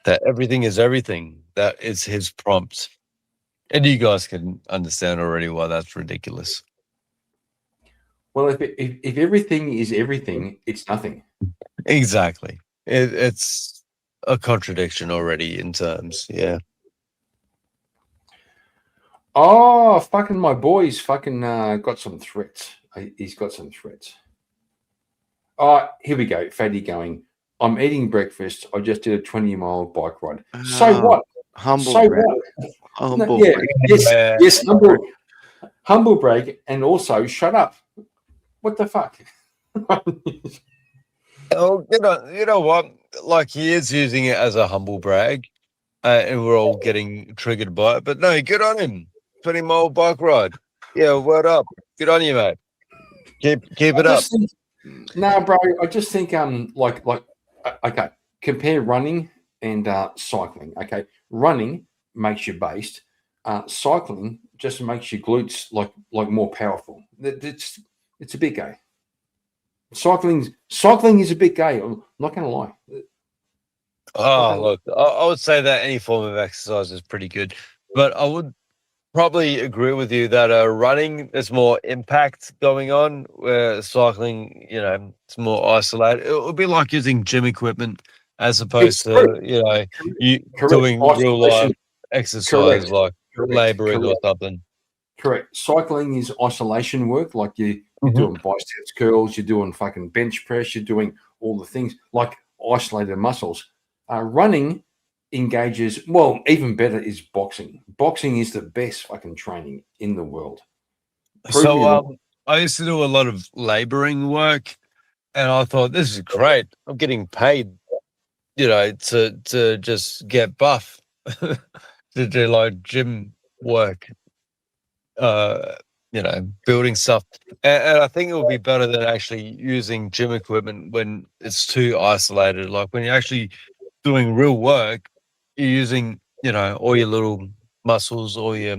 That everything is everything. That is his prompt, and you guys can understand already why that's ridiculous. Well, if everything is everything, it's nothing. Exactly. It's a contradiction already in terms. Yeah. Oh, fucking my boy's fucking got some threats. He's got some threats. Oh, here we go. Fatty going, I'm eating breakfast. I just did a 20-mile bike ride. So what? Humble so brag. what? Humble Yeah, brag. yes, humble brag, and also shut up. What the fuck? Oh, you know what? Like he is using it as a humble brag, and we're all getting triggered by it. But no, good on him. 20-mile bike ride. Yeah, word up. Good on you, mate. Keep it up. No, bro. I just think okay. Compare running and cycling. Okay, running makes you based. Cycling just makes your glutes like more powerful. It's a bit gay. Cycling is a bit gay. I'm not going to lie. Oh, look, I would say that any form of exercise is pretty good, but I would probably agree with you that running, there's more impact going on, where cycling, it's more isolated. It would be like using gym equipment as opposed to, you doing real life exercise like laboring or something. Correct. Cycling is isolation work. Like you're doing biceps curls, you're doing fucking bench press, you're doing all the things like isolated muscles. Running engages, well, even better is boxing. Boxing is the best fucking training in the world. So I used to do a lot of laboring work, and I thought, this is great. I'm getting paid, to just get buff, to do like gym work, building stuff. And I think it would be better than actually using gym equipment when it's too isolated. Like when you're actually doing real work, you're using, all your little muscles, all your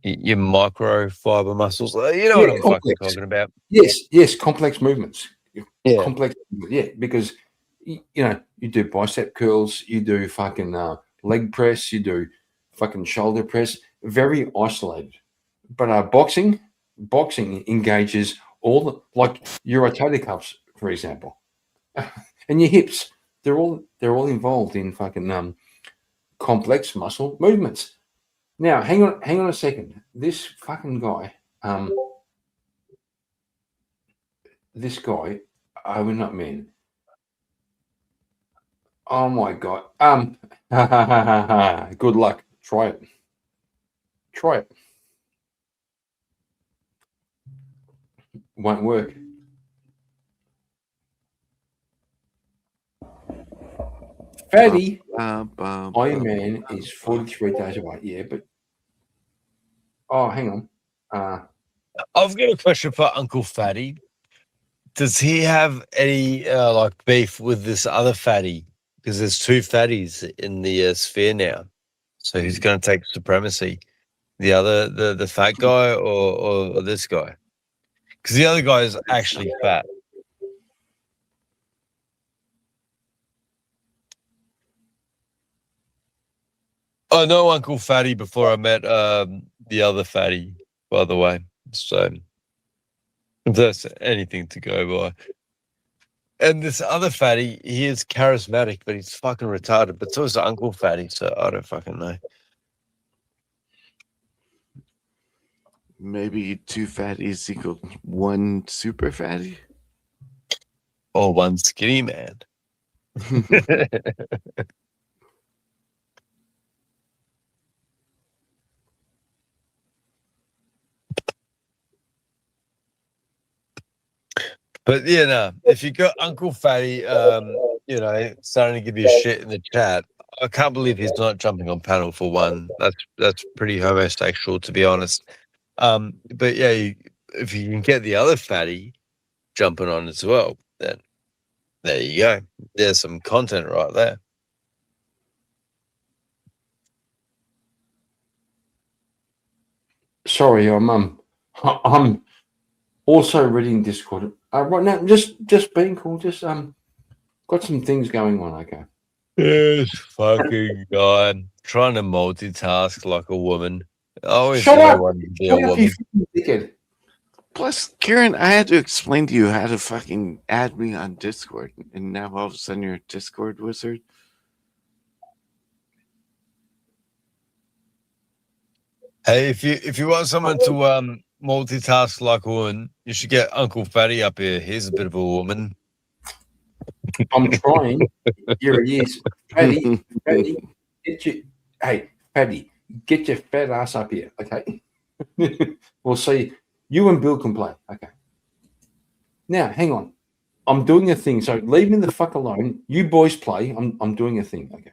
microfiber muscles. You know what I'm fucking talking about. Yes, complex movements. Yeah. Complex, because you do bicep curls, you do fucking leg press, you do fucking shoulder press, very isolated. But boxing engages all the, like your rotator cuffs, for example, and your hips. They're all involved in fucking complex muscle movements. Now, hang on a second. This fucking guy, this guy, I will not mean. Oh my god. Good luck. Try it. Try it. Won't work. Fatty Iron Man is 43 days away. Yeah, but hang on. I've got a question for Uncle Fatty. Does he have any like beef with this other fatty? Because there's two fatties in the sphere now. So who's going to take supremacy? The fat guy or this guy? Because the other guy is actually fat. I know Uncle Fatty before I met the other fatty, by the way. So if that's anything to go by. And this other fatty, he is charismatic, but he's fucking retarded. But so is the Uncle Fatty, so I don't fucking know. Maybe two fatties equal one super fatty? Or one skinny man. But yeah, no, if you got Uncle Fatty, starting to give you shit in the chat, I can't believe he's not jumping on panel for one. That's pretty homosexual, to be honest. But yeah, if you can get the other fatty jumping on as well, then there you go. There's some content right there. Sorry, I'm also reading Discord. Right now, just being cool. Just got some things going on. Okay. This fucking guy trying to multitask like a woman. I always Shut up! wanted to be Shut a up, you woman. fucking dickhead. Plus, Kieran, I had to explain to you how to fucking add me on Discord, and now all of a sudden you're a Discord wizard. Hey, if you want someone to multitask like a woman, you should get Uncle Fatty up here. He's a bit of a woman. I'm trying. Here he is. Paddy, Paddy, get your fat ass up here, okay? We'll see. You and Bill can play, okay? Now, hang on. I'm doing a thing, so leave me the fuck alone. You boys play. I'm doing a thing, okay?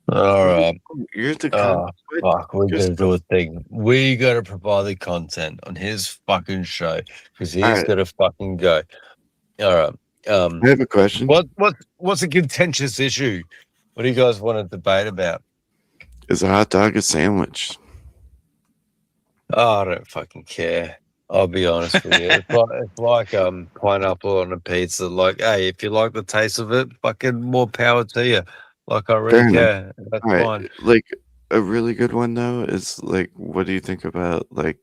All right. You're the fuck, we're gonna do a thing. We gotta provide the content on his fucking show because he's right. gotta fucking go. All right. I have a question. What's a contentious issue? What do you guys want to debate about? Is a hot dog a sandwich? Oh, I don't fucking care. I'll be honest with you. It's like pineapple on a pizza. Like, hey, if you like the taste of it, fucking more power to you. Like, I really Fair enough. care. That's All right. fine. Like, a really good one, though, is, like, what do you think about, like,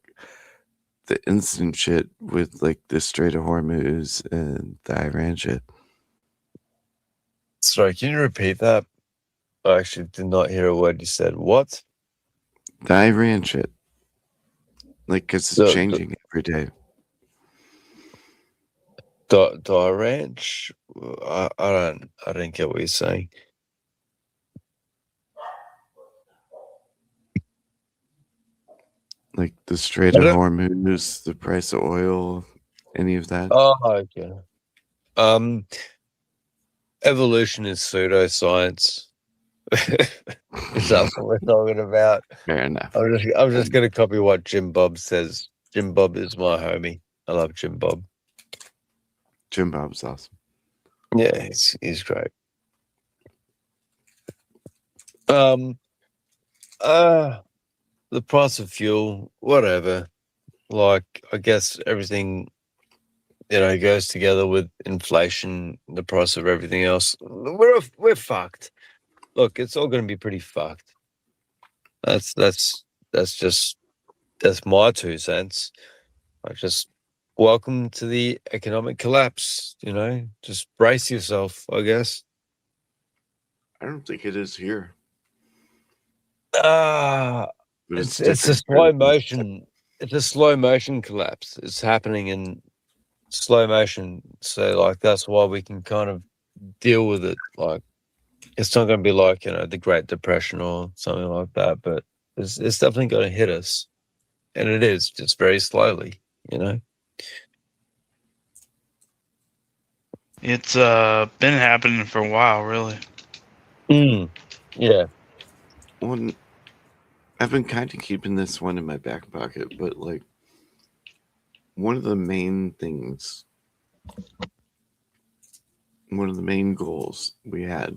the instant shit with, like, the Strait of Hormuz and the Iran shit? Sorry, can you repeat that? I actually did not hear a word you said. What? The Iran shit. Like, because it's changing every day. The ranch? I don't get what you're saying. Like the Strait of Hormuz, the price of oil, any of that? Oh, okay. Evolution is pseudoscience. Is that what we're talking about? Fair enough. I'm just gonna copy what Jim Bob says. Jim Bob is my homie. I love Jim Bob. Jim Bob's awesome. Yeah, he's great. The price of fuel, whatever. Like, I guess everything, goes together with inflation, the price of everything else. We're fucked. Look, it's all going to be pretty fucked. That's my 2 cents. I just welcome to the economic collapse. Just brace yourself, I guess. I don't think it is here. It's a slow motion. It's a slow motion collapse. It's happening in slow motion. So, like, that's why we can kind of deal with it. Like, It's not going to be like, the Great Depression or something like that, but it's definitely going to hit us. And it is, just very slowly, It's been happening for a while, really. Yeah. I've been kind of keeping this one in my back pocket, but like one of the main things, one of the main goals we had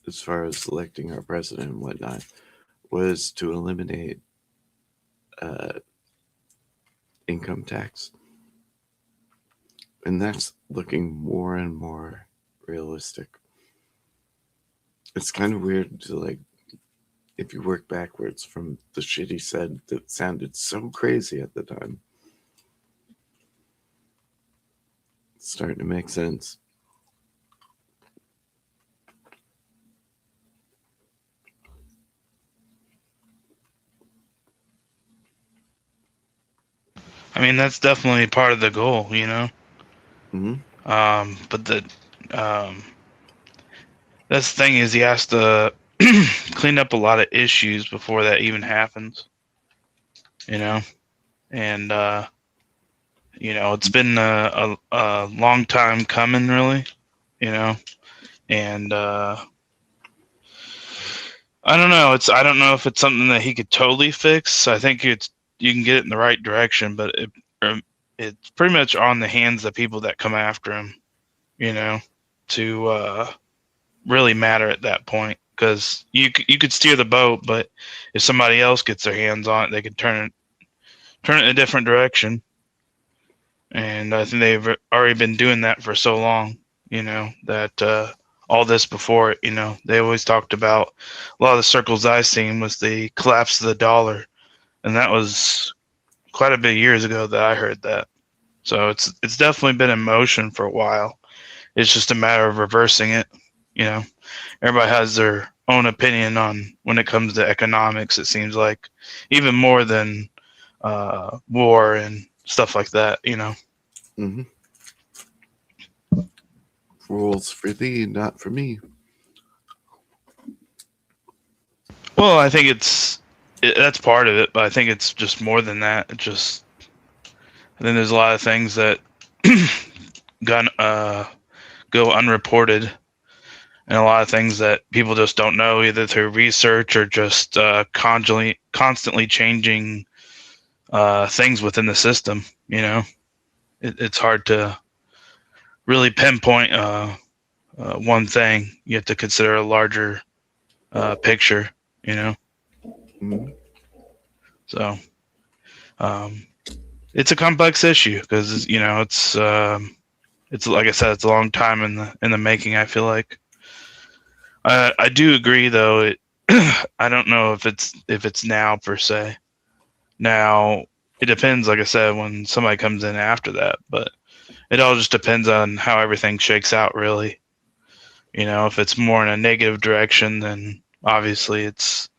as far as electing our president and whatnot was to eliminate income tax. And that's looking more and more realistic. It's kind of weird to, like, if you work backwards from the shit he said that sounded so crazy at the time. It's starting to make sense. I mean, that's definitely part of the goal, Mm-hmm. But that's the thing is he has to clean up a lot of issues before that even happens, and it's been a long time coming, really, and I don't know. I don't know if it's something that he could totally fix. I think you can get it in the right direction, but it's pretty much on the hands of people that come after him, to really matter at that point. Because you could steer the boat, but if somebody else gets their hands on it, they could turn it in a different direction. And I think they've already been doing that for so long, that all this before it, they always talked about, a lot of the circles I've seen was the collapse of the dollar. And that was quite a bit of years ago that I heard that. So it's definitely been in motion for a while. It's just a matter of reversing it. Everybody has their own opinion on when it comes to economics, it seems like, even more than war and stuff like that, Mm-hmm. Rules for thee, not for me. Well, I think that's part of it, but I think it's just more than that. I think there's a lot of things that go unreported, and a lot of things that people just don't know, either through research or just constantly changing things within the system. It's hard to really pinpoint one thing. You have to consider a larger picture. Mm-hmm. So it's a complex issue because it's like I said, it's a long time in the making. I feel like I do agree, though. I don't know if it's now per se. Now it depends, like I said, when somebody comes in after that, but it all just depends on how everything shakes out, really. If it's more in a negative direction, then obviously it's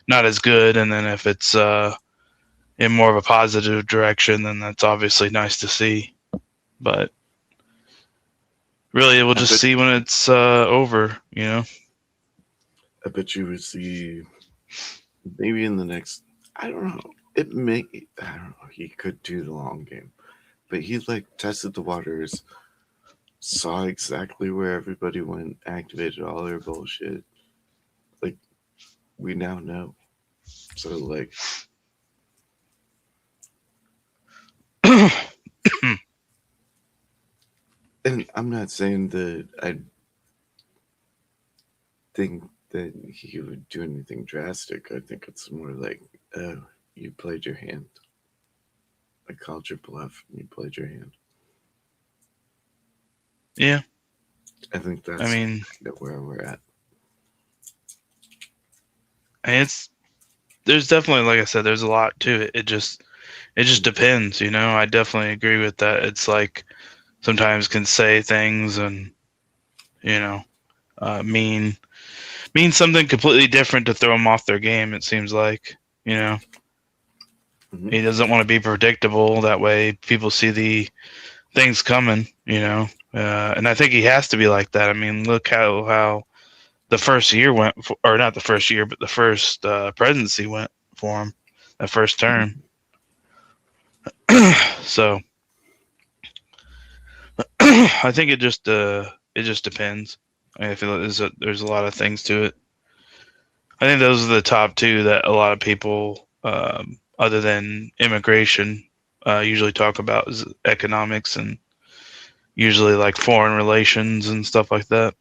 not as good, and then if it's in more of a positive direction, then that's obviously nice to see. But really, we'll just see when it's over. I bet you would see maybe in the next, I don't know. I don't know. He could do the long game, but he tested the waters, saw exactly where everybody went, activated all their bullshit. We now know. So and I'm not saying that I think that he would do anything drastic. I think it's more like, oh, you played your hand. I called your bluff and you played your hand. Yeah. I think that's where we're at. And there's definitely, like I said, there's a lot to it. It just depends, I definitely agree with that. It's like sometimes can say things and mean something completely different to throw them off their game. It seems like He doesn't want to be predictable. That way people see the things coming. And I think he has to be like that. I mean, look how the first year went, or not the first year, but the first presidency went for him, that first term. So I think it just depends. I feel like there's a lot of things to it. I think those are the top two that a lot of people, other than immigration, usually talk about is economics and usually like foreign relations and stuff like that.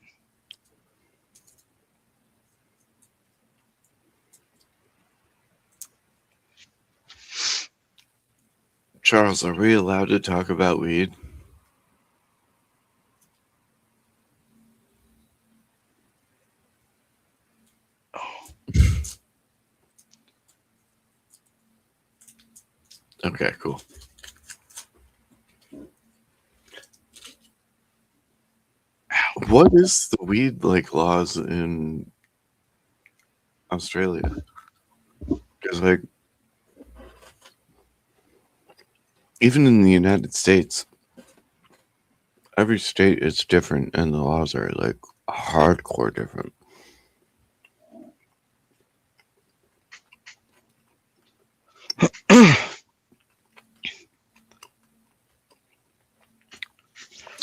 Charles, are we allowed to talk about weed? Okay, cool. What is the weed like laws in Australia? Because like even in the United States, every state is different and the laws are like hardcore different.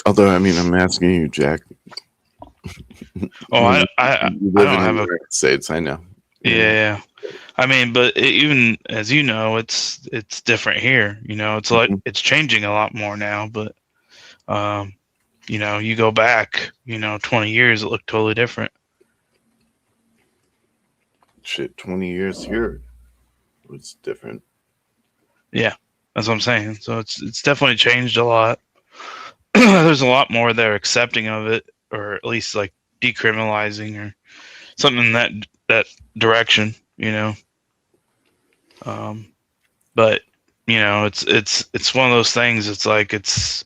Although, I mean, I'm asking you, Jack. Oh, I You I live don't in the have a United States, I know. yeah. I mean, but even as you know, it's different here. You know, it's like it's changing a lot more now. But you know, you go back, 20 years, it looked totally different. Shit, 20 years here was different. Yeah, that's what I'm saying. So it's definitely changed a lot. There's a lot more that are accepting of it, or at least like decriminalizing or something in that direction. But it's one of those things. It's like it's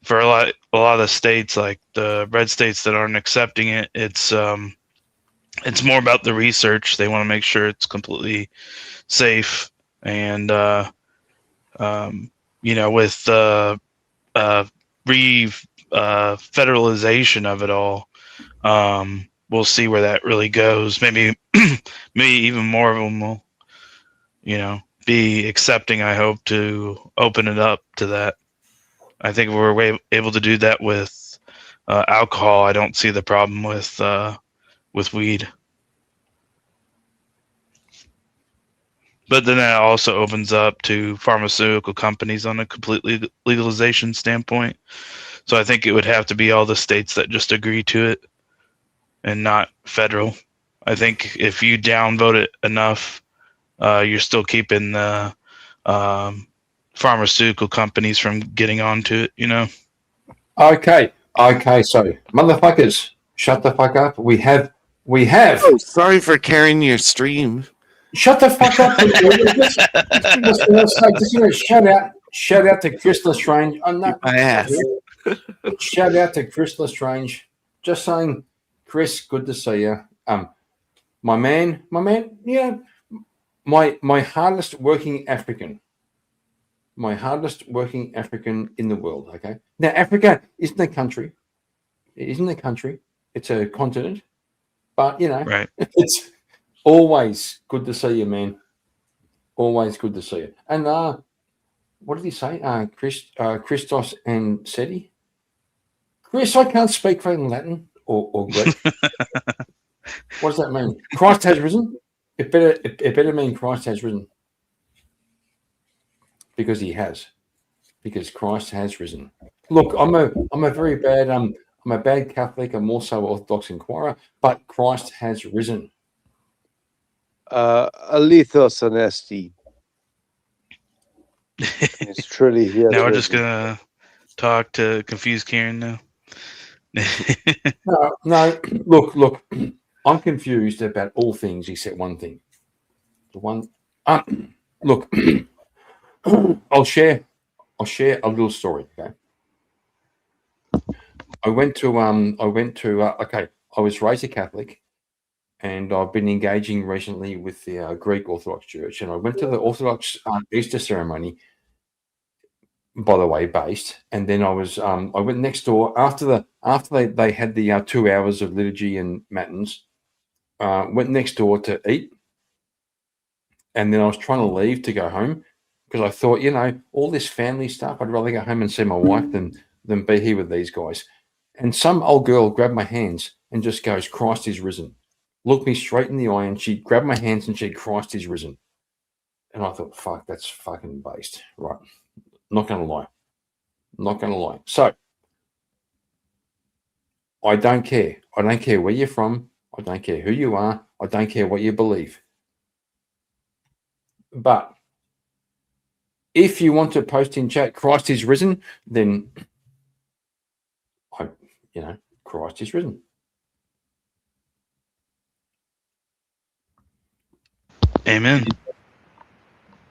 for a lot of the states, like the red states that aren't accepting it. It's more about the research. They want to make sure it's completely safe, and with federalization of it all, we'll see where that really goes. Maybe even more of them will, be accepting. I hope to open it up to that. I think we're able to do that with alcohol. I don't see the problem with weed. But then that also opens up to pharmaceutical companies on a complete legalization standpoint. So I think it would have to be all the states that just agree to it and not federal. I think if you downvote it enough, you're still keeping the pharmaceutical companies from getting onto it. Okay, so motherfuckers, shut the fuck up. We have. Oh, sorry for carrying your stream. Shut the fuck up. Shout out to Chris Lestrange. My ass. Shout out to Chris Lestrange. Just saying, Chris, good to see you. My man, yeah, my hardest working African. My hardest working African in the world. Okay. Now, Africa isn't a country. It isn't a country. It's a continent. But right. It's always good to see you, man. Always good to see you. And what did he say? Christos and Seti. Chris, I can't speak fucking Latin or Greek. What does that mean? Christ has risen. It better mean Christ has risen. Because he has. Because Christ has risen. Look, I'm a very bad I'm a bad Catholic. I'm also Orthodox inquirer, but Christ has risen. Alithos anesti. It's truly here. Now we're just gonna talk to confuse Kieran now. No. Look. I'm confused about all things except one thing. The one. Look. I'll share a little story. Okay. I was raised a Catholic, and I've been engaging recently with the Greek Orthodox Church, and I went to the Orthodox Easter ceremony. by the way, based. And then I went next door after they had the 2 hours of liturgy and matins. Went next door to eat, and then I was trying to leave to go home because I thought, all this family stuff, I'd rather go home and see my wife than be here with these guys. And some old girl grabbed my hands and just goes, "Christ is risen." Looked me straight in the eye, and she grabbed my hands and she said, "Christ is risen." And I thought, fuck, that's fucking based. Right. Not going to lie. Not going to lie. So I don't care. I don't care where you're from. I don't care who you are. I don't care what you believe. But if you want to post in chat, "Christ is risen," then Christ is risen. Amen.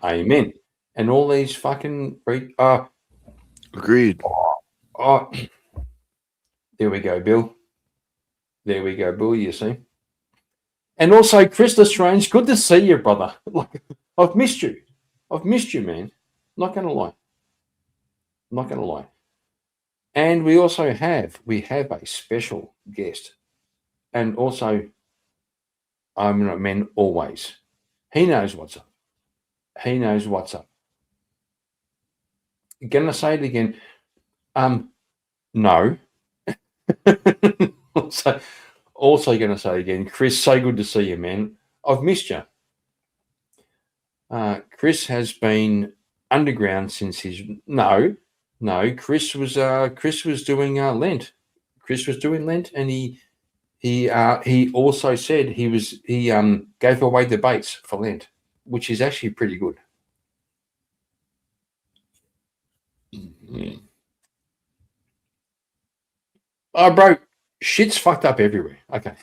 Amen. And all these fucking agreed. Oh, there we go, Bill. There we go, Bill. You see. And also, Chris Lestrange, good to see you, brother. Like, I've missed you. I've missed you, man. Not going to lie. Not going to lie. And we also have a special guest. And also, I'm not men always. He knows what's up. He knows what's up. Gonna say it again. No. Also gonna say it again, Chris, so good to see you, man. I've missed you. Chris has been underground since his Chris was doing Lent. Chris was doing Lent, and he also said he gave away debates for Lent, which is actually pretty good. Oh, bro, shit's fucked up everywhere. Okay.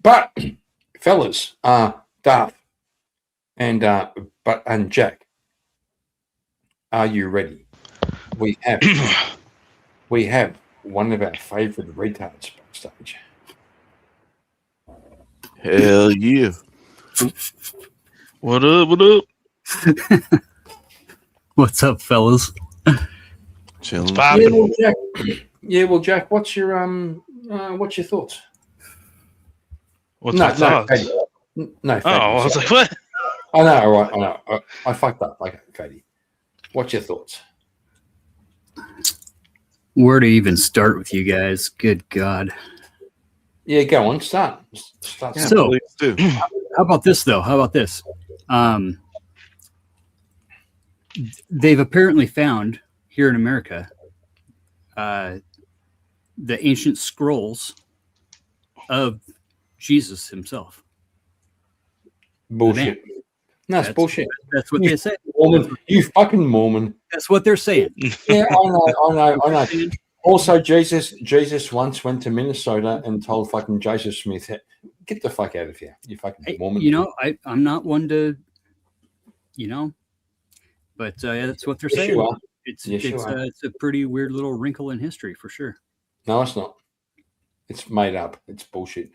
But fellas, Darth and Jack, are you ready? We have one of our favorite retards backstage. Hell yeah. What up? What up? What's up, fellas? Chilling. Well, Jack, what's your thoughts? What's my thoughts? No. Oh, I was like, what? I know. All right. I know. I fucked up. Okay, Fady. What's your thoughts? Where to even start with you guys? Good God. Yeah, go on. Start. So, how about this, though? How about this? They've apparently found here in America the ancient scrolls of Jesus himself. Bullshit. No, it's bullshit. That's what they say. Mormon, you fucking Mormon. That's what they're saying. Yeah, I know. Also, Jesus once went to Minnesota and told fucking Joseph Smith, "Get the fuck out of here, you fucking Mormon." I'm not one to, but that's what they're saying. You are. It's a pretty weird little wrinkle in history for sure. No, it's not. It's made up. It's bullshit.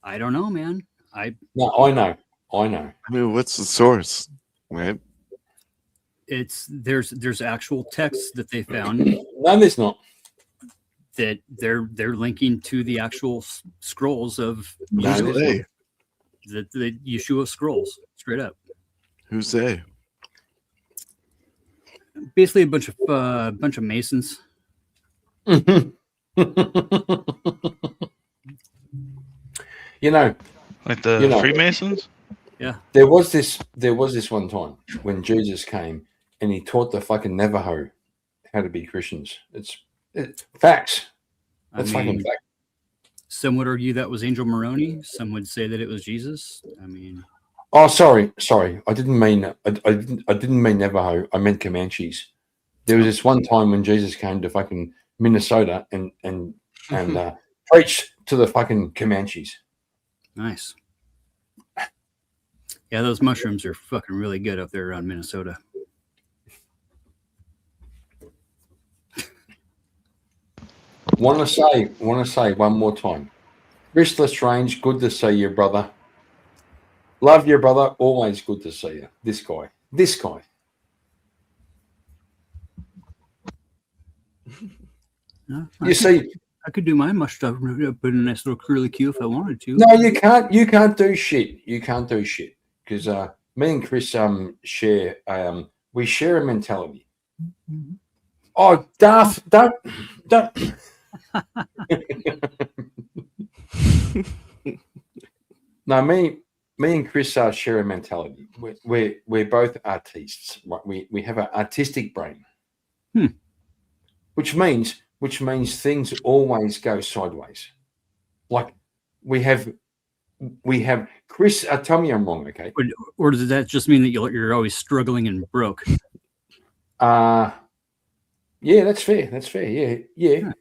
I don't know, man. I know. I mean, what's the source, right? There's actual texts that they found. No, there's not. That they're linking to the actual scrolls of the Yeshua scrolls, straight up. Who's they? Basically, a bunch of Masons. Like the Freemasons. Yeah. There was this one time when Jesus came and he taught the fucking Navajo how to be Christians. It's facts. That's fucking fact. Some would argue that was Angel Moroni. Some would say that it was Jesus. I mean, oh, sorry. I didn't mean Navajo. I meant Comanches. There was this one time when Jesus came to fucking Minnesota and preached to the fucking Comanches. Nice. Yeah, those mushrooms are fucking really good up there around Minnesota. Want to say one more time. Chris Lestrange, good to see you, brother. Love you, brother. Always good to see you. This guy. You see, I could do my mush stuff, put in a nice little curly Q if I wanted to. no, you can't. You can't do shit. You can't do shit because me and Chris share we share a mentality. Oh, Darth, don't. No, me and Chris share a mentality. We're both artists, right? We have an artistic brain, which means things always go sideways. Like we have Chris. Tell me I'm wrong, okay? Or does that just mean that you're always struggling and broke? Yeah, that's fair. That's fair. Yeah. Nice.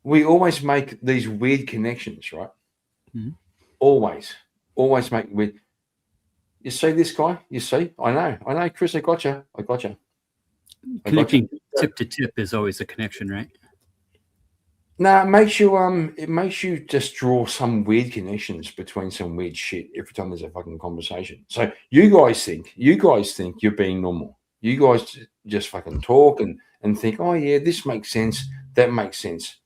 We always make these weird connections, right? Mm-hmm. Always make weird. You see this guy? You see? I know, Chris. I gotcha. Connecting tip to tip is always a connection, right? No, it makes you just draw some weird connections between some weird shit every time there's a fucking conversation. So you guys think you're being normal. You guys just fucking talk and think, oh yeah, this makes sense, that makes sense.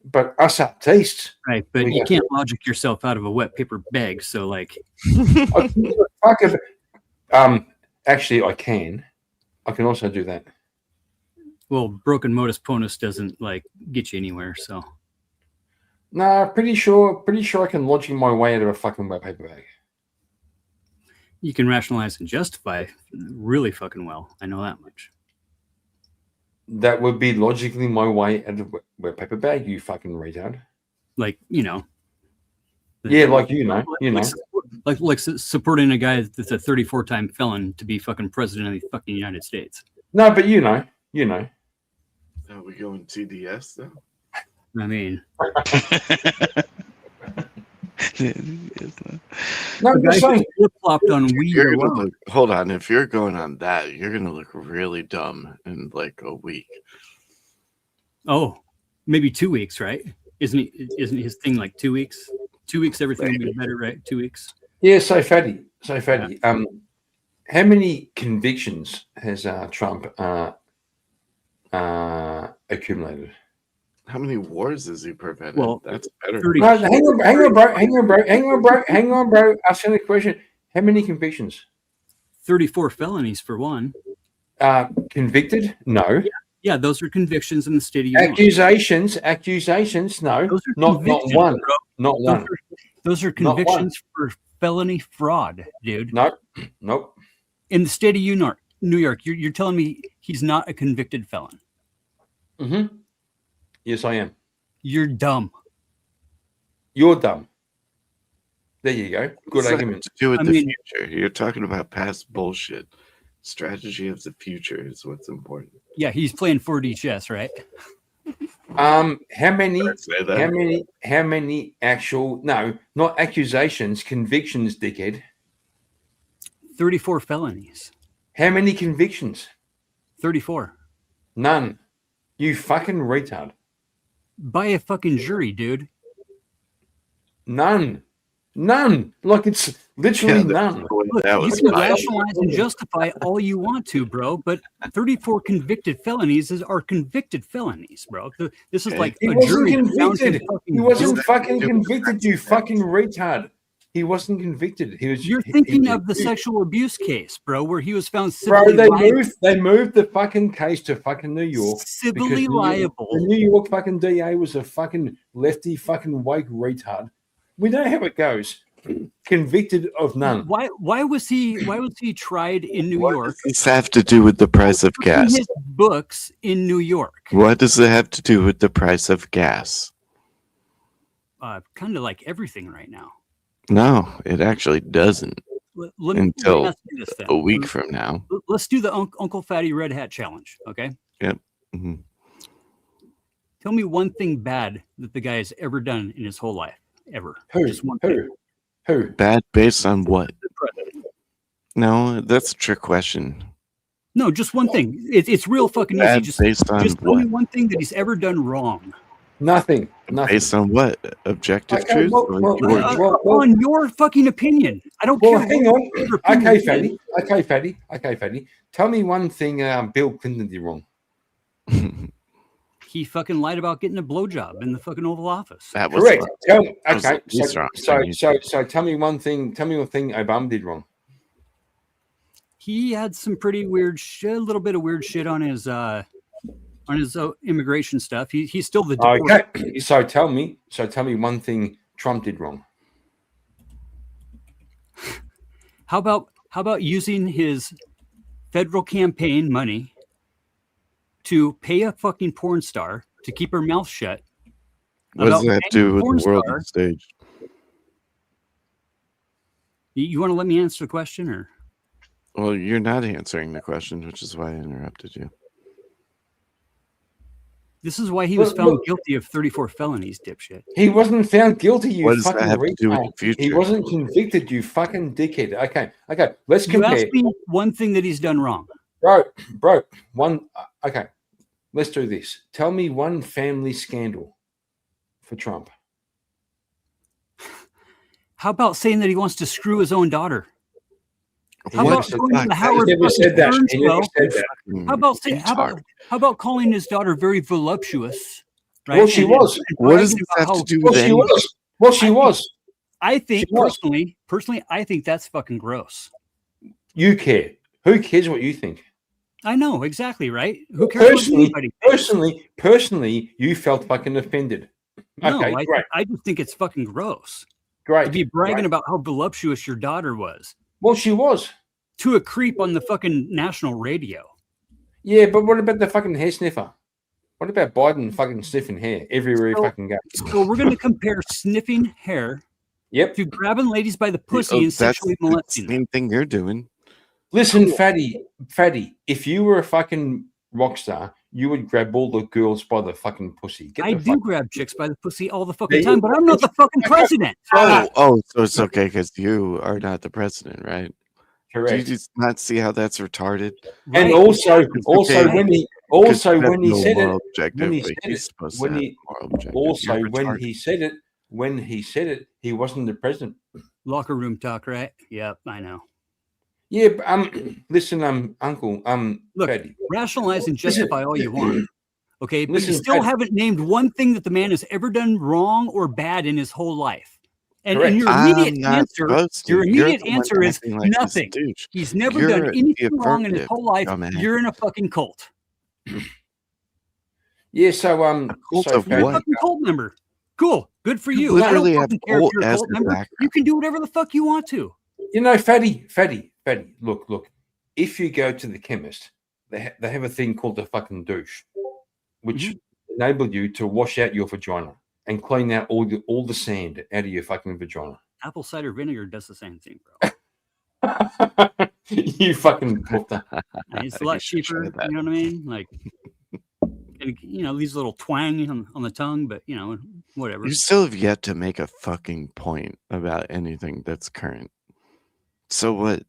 But us artists, right? But you can't logic yourself out of a wet paper bag. So like, actually, I can also do that. Well, broken modus ponus doesn't like get you anywhere. So, nah, pretty sure I can logic my way out of a fucking wet paper bag. You can rationalize and justify really fucking well. I know that much. That would be logically my way out of a wet paper bag, you fucking retard. Like, you know. Yeah, like you know. Like supporting a guy that's a 34-time felon to be fucking president of the fucking United States. No, but you know. Are we going TDS though? I mean, no, the guy flip-flopped on weed. Hold on, if you're going on that, you're gonna look really dumb in like a week. Oh, maybe 2 weeks, right? Isn't his thing like 2 weeks? 2 weeks, everything will be better, right? 2 weeks. Yeah, so fatty. Yeah. How many convictions has Trump accumulated? How many wars has he prevented? Well, that's better. No, hang on, bro. Asking the question. How many convictions? 34 felonies for one. Convicted? No. Yeah, those are convictions in the state of Utah. Accusations? No. Those are not one. Bro. Not one. Those are convictions for felony fraud, dude. Nope. In the state of New York, you're telling me he's not a convicted felon? Mm-hmm. Yes, I am. You're dumb. You're dumb. There you go. Good argument. To do with the future. You're talking about past bullshit. Strategy of the future is what's important. Yeah, he's playing 4D chess, right? How many actual, no, not accusations, convictions, dickhead? 34 felonies. How many convictions? 34. None. You fucking retard. By a fucking jury, dude. None. Like it's literally none. Look, you can rationalize and justify all you want to, bro, but 34 convicted felonies are convicted felonies, bro. This is like he a wasn't jury. Convicted. He wasn't fucking convicted, you fucking retard. He wasn't convicted. You're thinking of the sexual abuse case, bro, where he was found civilly liable. They moved the fucking case to fucking New York. Civilly liable. The New York fucking DA was a fucking lefty fucking woke retard. We know how it goes. Convicted of none. Why was he tried in New York? What does this have to do with the price of gas? His books in New York. What does it have to do with the price of gas? Kind of like everything right now. No, it actually doesn't. Until a week from now. Let's do the Uncle Fatty Red Hat Challenge, okay? Yep. Mm-hmm. Tell me one thing bad that the guy has ever done in his whole life, ever. Just one thing. Who? Bad based on what? No, that's a trick question. No, just one thing. It's real fucking easy. Bad based on just tell me one thing that he's ever done wrong. Nothing. Based on what? Objective truth? On your fucking opinion. I don't care. Hang on. Okay, Fatty. Tell me one thing Bill Clinton did wrong. he fucking lied about getting a blowjob in the fucking Oval Office. That was Correct. wrong. Okay. He's wrong. So tell me one thing. Tell me one thing Obama did wrong. He had some pretty weird shit, a little bit of weird shit on his immigration stuff. He's still the deported. Okay. So tell me one thing Trump did wrong. How about using his federal campaign money to pay a fucking porn star to keep her mouth shut? What does that do with the world on stage? You want to let me answer the question, or? Well, you're not answering the question, which is why I interrupted you. This is why he was found guilty of 34 felonies, dipshit. He wasn't found guilty, you What does fucking that have to do with the retard. future? He wasn't convicted, you fucking dickhead. Okay. Let's You compare. asked me one thing that he's done wrong. Bro, one. Okay, let's do this. Tell me one family scandal for Trump. How about saying that he wants to screw his own daughter? How He about never going to the Howard never said that. Stern He never show? said that. How about calling his daughter very voluptuous? Right? Well, she was. What does this have to do with Well, she was. Well, she was. I think She was. personally, I think that's fucking gross. You care. Who cares what you think? I know exactly, right? Who cares what anybody? Personally, you felt fucking offended. No, Okay, great. I just think it's fucking gross. Great. To be bragging great. about how voluptuous your daughter was. Well, she was. To a creep on the fucking national radio. Yeah, but what about the fucking hair sniffer? What about Biden fucking sniffing hair everywhere he fucking goes? So we're going to compare sniffing hair to grabbing ladies by the pussy and sexually molesting them. Same thing you're doing. Listen, Fatty, if you were a fucking rock star, you would grab all the girls by the fucking pussy. I do grab chicks by the pussy all the fucking time, but I'm not the fucking president. So it's okay because you are not the president, right? Correct. Do you just not see how that's retarded? And also when he said it, he wasn't the president. Locker room talk, right? Yep, I know. Yeah, but, listen, Uncle, look, Fatty. rationalize and justify all you want. Okay, but Listen, you still Fatty. haven't named one thing that the man has ever done wrong or bad in his whole life. And Correct. your I'm immediate not answer, supposed to. your You're immediate the one answer is acting like this nothing. douche. He's never You're done the anything wrong in his affirmative, whole life. dumbass. You're in a fucking cult. Yeah, so cult so of You're a what? fucking cult member. Cool. Good for You you. I don't literally have fucking care if cult you're a as cult your member. background. You can do whatever the fuck you want to. You know, Fatty, look. If you go to the chemist, they have a thing called the fucking douche, which enable you to wash out your vagina and clean out all the sand out of your fucking vagina. Apple cider vinegar does the same thing, bro. You fucking puffed. It's a lot cheaper. You know what I mean? Like, and, you know, these little twang on the tongue, but you know, whatever. You still have yet to make a fucking point about anything that's current. So what?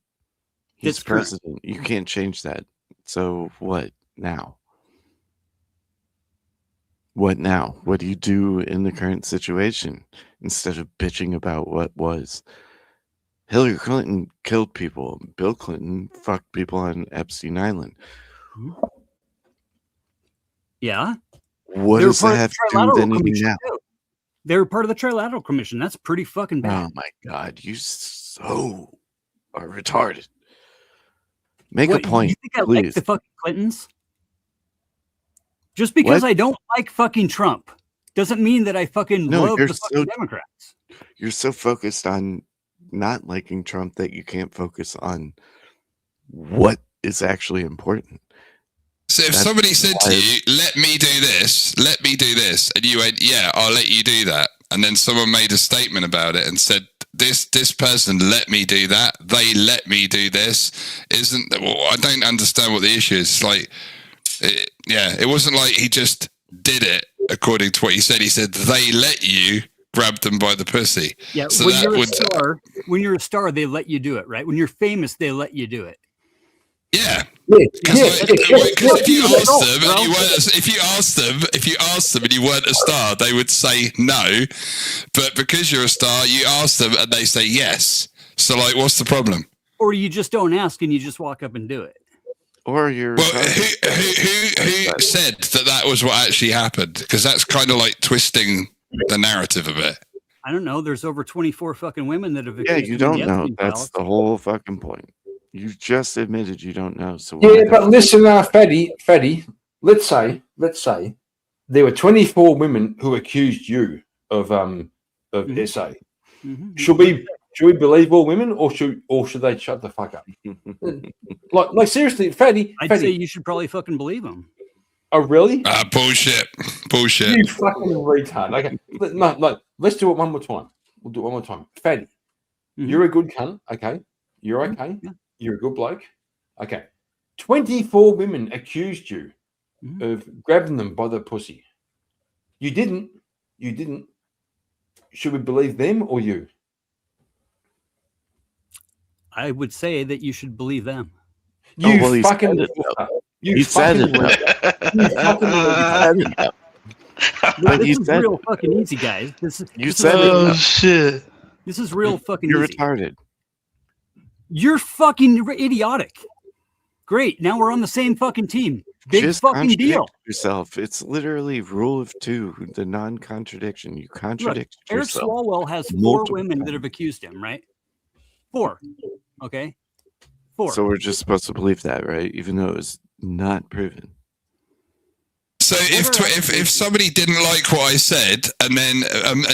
He's That's current. president. You can't change that. So what now? What now? What do you do in the current situation instead of bitching about what was? Hillary Clinton killed people. Bill Clinton fucked people on Epstein Island. Yeah. What They were does part that of have the to do with Trilateral anything Commission, now? too. They were part of the Trilateral Commission. That's pretty fucking bad. Oh my God, you so are retarded. Make What, a point, you think I like please. the fucking Clintons? Just because What? I don't like fucking Trump doesn't mean that I fucking No, love you're the fucking Democrats. You're so focused on not liking Trump that you can't focus on what is actually important. So if That's somebody said to why- you, let me do this, and you went, yeah, I'll let you do that. And then someone made a statement about it and said, this person let me do that, they let me do this, I don't understand what the issue is. It's like, it wasn't like he just did it according to what he said. He said, they let you grab them by the pussy. Yeah, so when that you're would, when you're a star, they let you do it, right? When you're famous, they let you do it. yeah. Because If you asked them and you weren't a star, they would say no. But because you're a star, you ask them and they say yes. So, like, what's the problem? Or you just don't ask and you just walk up and do it. Or you're Well, who said that was what actually happened? Because that's kind of like twisting the narrative a bit. I don't know. There's over 24 fucking women that have Yeah, accused you him in don't the know. Epstein That's files. the whole fucking point. You just admitted you don't know. So Yeah, but listen, Fatty. Let's say there were 24 women who accused you of SA. Should we believe all women, or should they shut the fuck up? like seriously, Fatty. I'd say you should probably fucking believe him. Oh, really? Bullshit. You fucking retard. Okay, no, let's do it one more time. We'll do it one more time. Fatty, you're a good cunt. Okay, you're okay. Yeah. You're a good bloke. Okay, 24 women accused you of grabbing them by the pussy. You didn't. Should we believe them or you? I would say that you should believe them. You fucking. You said it. This is real fucking easy, guys. This is real fucking You're easy. retarded. You're fucking idiotic. Great. Now we're on the same fucking team. Big Just fucking deal. contradict yourself. It's literally rule of two, the non-contradiction. You contradict Look, Eric yourself. Swalwell has 4 multiple women that times. have accused him, right? 4. Okay. 4. So we're just supposed to believe that, right? Even though it was not proven. So if somebody didn't like what I said, and then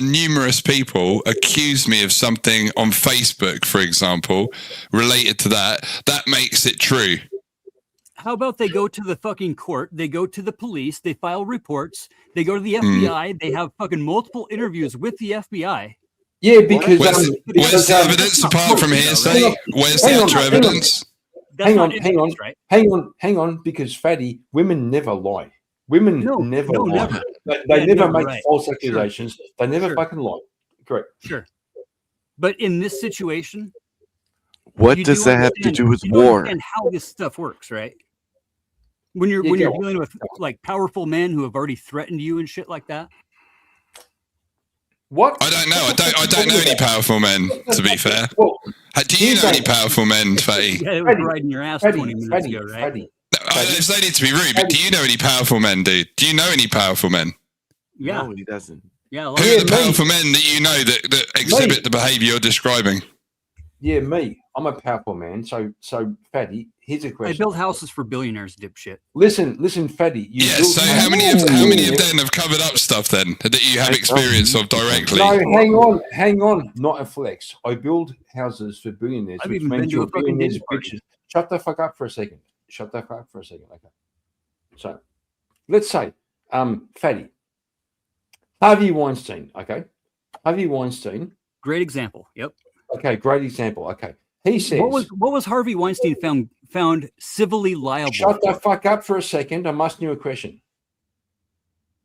numerous people accuse me of something on Facebook, for example, related to that makes it true. How about they go to the fucking court, they go to the police, they file reports, they go to the FBI, they have fucking multiple interviews with the FBI. Yeah, because where's the evidence apart from hearsay? Where's the actual evidence? Hang on, because Fatty, women never lie. Women never lie. Never. They never make right. false accusations. Sure. They never fucking lie. Correct. Sure. But in this situation, What does that have to do with war? And how this stuff works, right? When you're dealing with like powerful men who have already threatened you and shit like that. What? I don't know. I don't know any powerful men, to be fair. Do you know any powerful men, Fatty? Yeah, it was riding your ass 20 minutes ago, right? There's no need to be rude, but do you know any powerful men, dude? Do you know any powerful men? Yeah. No, he doesn't. Yeah. Who are the powerful men that you know that exhibit the behaviour you're describing? Yeah, me. I'm a powerful man. So Fatty, here's a question. I build houses for billionaires, dipshit. Listen, Fatty. So how many of them have covered up stuff then that you have experience of directly? No, hang on. Not a flex. I build houses for billionaires, I've which even been means to a you're fucking billionaires dinner party. bitches. Shut the fuck up for a second. Okay. So let's say, Fatty, Harvey Weinstein. Okay, Harvey Weinstein. Great example. Yep. Okay, great example. Okay, he says. What was Harvey Weinstein found civilly liable? Shut the fuck up for a second. I'm asking you a question.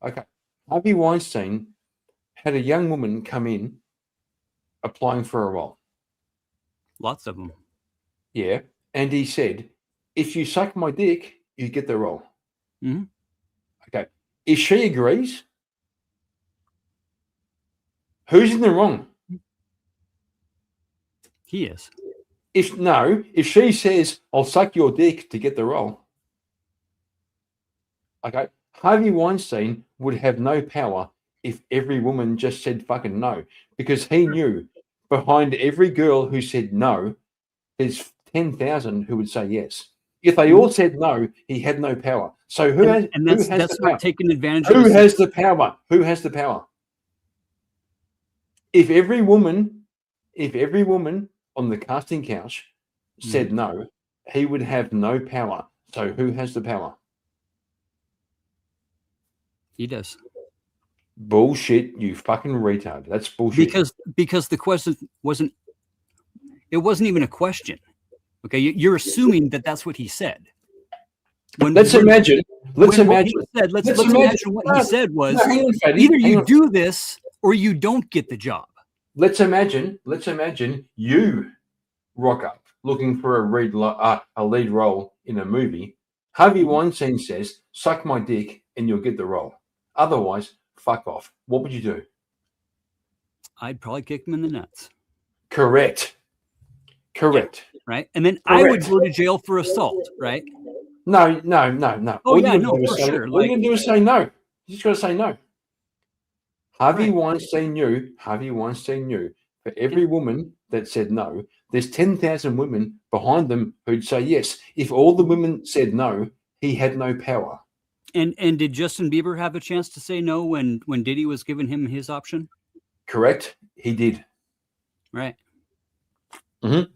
Okay, Harvey Weinstein had a young woman come in applying for a role. Lots of them. Yeah, and he said, "If you suck my dick, you get the role." Mm-hmm. Okay, if she agrees, who's in the wrong? He is. If she says, "I'll suck your dick to get the role," okay, Harvey Weinstein would have no power if every woman just said fucking no, because he knew behind every girl who said no, there's 10,000 who would say yes. If they all said no, he had no power. So that's not taking advantage Who of has the power? Who has the power? If every woman on the casting couch said no, he would have no power. So who has the power? He does. Bullshit, you fucking retard. That's bullshit. Because the question wasn't even a question. Okay, you're assuming that that's what he said. Let's imagine what he said was either you do this or you don't get the job. Let's imagine you rock up looking for a lead role in a movie. Harvey Weinstein says, "Suck my dick and you'll get the role. Otherwise, fuck off." What would you do? I'd probably kick him in the nuts. Correct. Right? And then I would go to jail for assault, right? No. Oh, yeah, you no, gotta do is for say, sure. all you Like, can do is say no. You just got to say no. Harvey Right. Weinstein knew. For every woman that said no, there's 10,000 women behind them who'd say yes. If all the women said no, he had no power. And did Justin Bieber have a chance to say no when Diddy was giving him his option? Correct. He did. Right. Mm-hmm.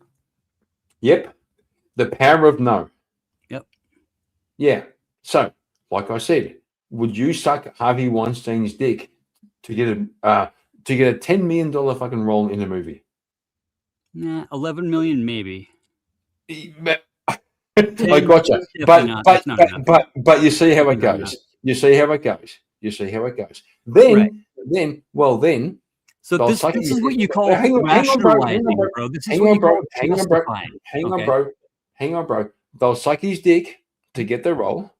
Yep. The power of no. Yep. Yeah. So, like I said, would you suck Harvey Weinstein's dick to get a $10 million fucking role in a movie? Nah, 11 million maybe. I gotcha. But you see how it goes. You see how it goes. Then. So this is what you call rationalizing, bro. This is what you call justifying. Hang on, bro. They'll suck his dick to get the role,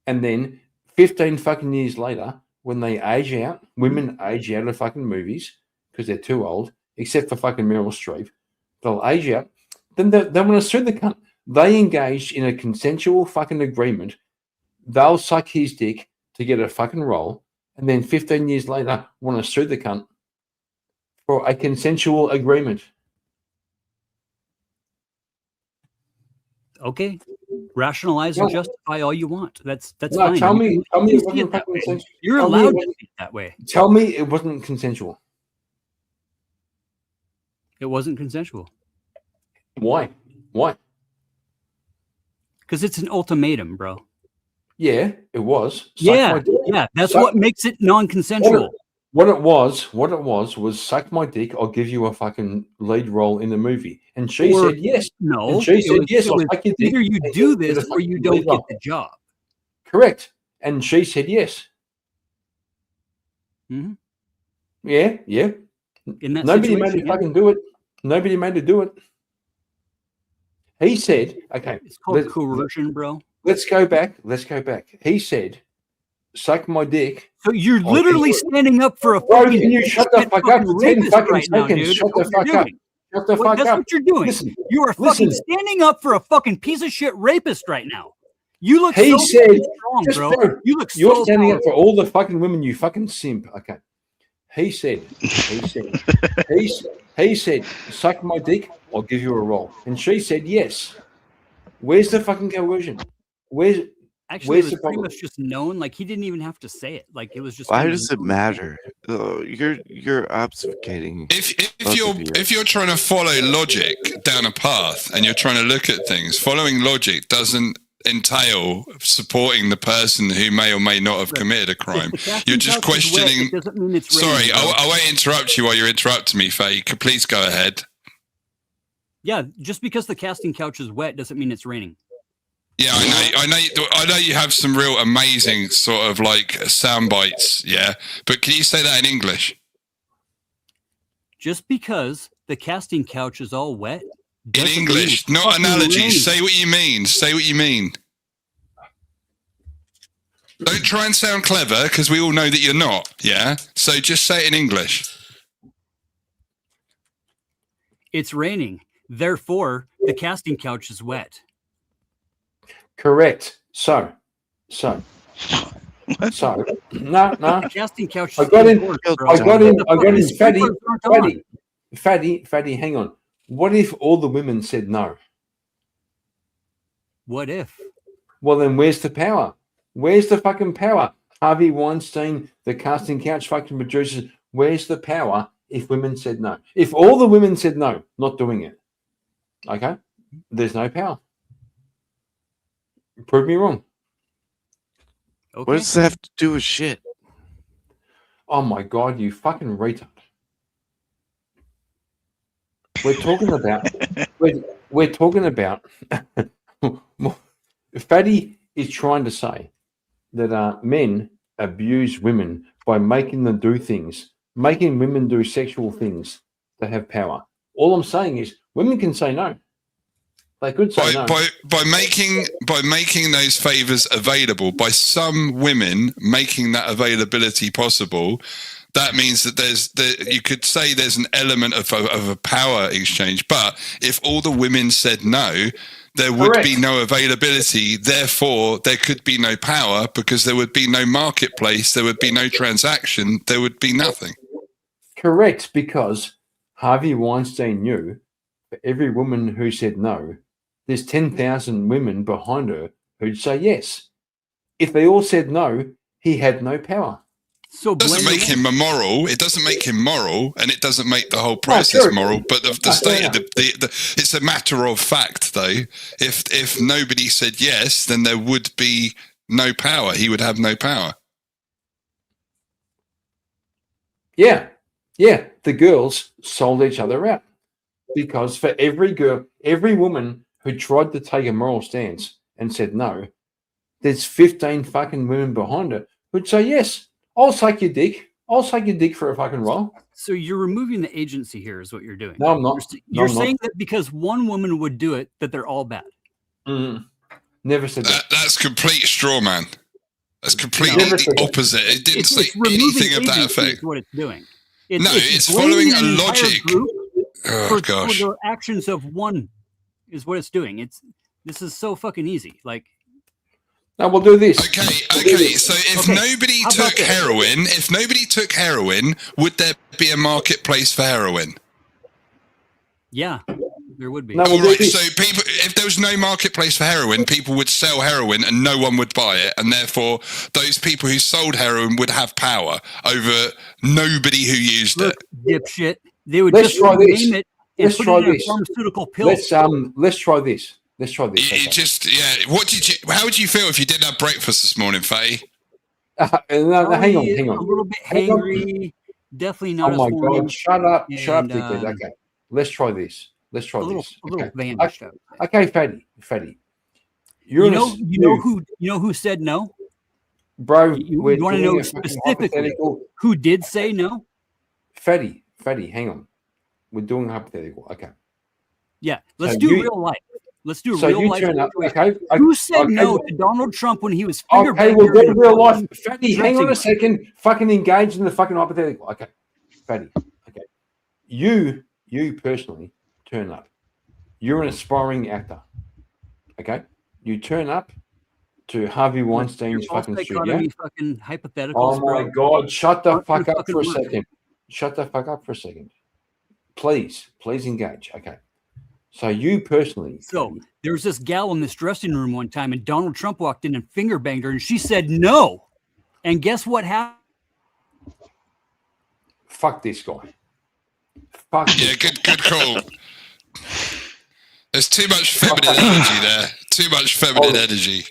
and then 15 fucking years later, when they age out, women age out of fucking movies because they're too old, except for fucking Meryl Streep. They'll age out. Then they want to sue the cunt. They engaged in a consensual fucking agreement. They'll suck his dick to get a fucking role, and then 15 years later want to sue the cunt for a consensual agreement. Okay, rationalize and justify all you want. That's No, fine. tell me it see wasn't it that fucking way. consensual. You're Tell me it allowed to wasn't- think that way. Tell me it wasn't consensual. It wasn't consensual Why? because it's an ultimatum, bro. Yeah, it was. Suck Yeah, my dick. that's Suck- what makes it non-consensual. What it was suck my dick, I'll give you a fucking lead role in the movie. And she Or- said yes. No, And she said yes, it I'll was suck your dick. either you and do get a this or you fucking don't lead get role. the job. Correct. And she said yes. Mm-hmm. Yeah. In that Nobody made situation, her yeah. fucking do it. Nobody made her do it. He said, okay. It's called coercion, bro. Let's go back. He said, suck my dick. So you're I'll literally give you- standing up for a Bro, fucking can you shut the fuck up for 10 rapist fucking right now, seconds? dude. Shut the That's what fuck you're up. doing. Shut the Well, fuck that's up. what you're doing. Listen, You are fucking listen. standing up for a fucking piece of shit rapist right now. You look He so said, fucking strong, just bro. bro, You look you're so standing up powerful. for all the fucking women, you fucking simp. Okay. He said, suck my dick, I'll give you a roll. And she said yes. Where's the fucking coercion? Where's Actually, it the was pretty problem? much just known. Like he didn't even have to say it. Like it was just. Why kind of does it known. matter? Oh, you're obfuscating. If you're trying to follow logic down a path and you're trying to look at things, following logic doesn't entail supporting the person who may or may not have committed a crime. You're just questioning. Sorry, I won't interrupt you while you're interrupting me, Faye. Please go ahead. Yeah, just because the casting couch is wet doesn't mean it's raining. Yeah, I know you have some real amazing sort of like sound bites. Yeah, but can you say that in English? Just because the casting couch is all wet. In English, not analogies. Say what you mean. Say what you mean. Don't try and sound clever because we all know that you're not. Yeah, so just say it in English. It's raining. Therefore, the casting couch is wet. Correct. So. No. The casting couch. I got in. Fatty. Hang on. What if all the women said no? What if? Well, then where's the power? Where's the fucking power? Harvey Weinstein, the casting couch fucking producers. Where's the power if women said no? If all the women said no, not doing it, okay, there's no power. Prove me wrong. Okay. What does that have to do with shit? Oh my God, you fucking retard. We're talking about Fatty is trying to say that men abuse women by making them do things, making women do sexual things to have power. All I'm saying is women can say no. They could say no. By making those favors available, by some women making that availability possible, that means that you could say there's an element of a power exchange. But if all the women said no, there would be no availability. Therefore, there could be no power because there would be no marketplace. There would be no transaction. There would be nothing. Correct, because Harvey Weinstein knew for every woman who said no, there's 10,000 women behind her who'd say yes. If they all said no, he had no power. So it doesn't make him immoral. It doesn't make him moral, and it doesn't make the whole process moral. But it's a matter of fact, though. If nobody said yes, then there would be no power. He would have no power. Yeah. The girls sold each other out because for every woman who tried to take a moral stance and said no, there's 15 fucking women behind her who'd say yes. I'll take your dick. I'll take your dick for a fucking roll. So you're removing the agency here is what you're doing. No, I'm not. You're saying that because one woman would do it, that they're all bad. Never said that. That's complete straw man. That's completely the opposite. It didn't say anything of that effect. What it's doing. It's following a logic. For the actions of one is what it's doing. This is so fucking easy. Like, now we'll do this. Okay. So if nobody took heroin, would there be a marketplace for heroin? Yeah, there would be. So people, if there was no marketplace for heroin, people would sell heroin and no one would buy it, and therefore those people who sold heroin would have power over nobody who used it. Dipshit. They would just name it and put it in a pharmaceutical pill. Let's try this. Let's try this. How would you feel if you didn't have breakfast this morning, Fatty? Hang on. A little bit hangry. Definitely not. Oh my god! Shut up, dickhead. Okay, let's try this. A little vanished. Okay, Fatty. You know who said no, bro? You want to know specifically who did say no? Fatty. Hang on. We're doing a hypothetical. Okay. Yeah, let's do real life. Let's do real life. Okay. Who said no to Donald Trump when he was we'll do real life. Fatty, hang on a second. Fucking engage in the fucking hypothetical. Okay. Fatty. Okay. You personally turn up. You're an aspiring actor. Okay. You turn up to Harvey Weinstein's fucking studio. Fucking hypotheticals. Oh my god! Shut the fuck up for a second. Shut the fuck up for a second. Please engage. Okay. So you personally. So there was this gal in this dressing room one time, and Donald Trump walked in and finger banged her, and she said no. And guess what happened? Fuck this guy. Good call. There's too much feminine energy there. Too much feminine energy.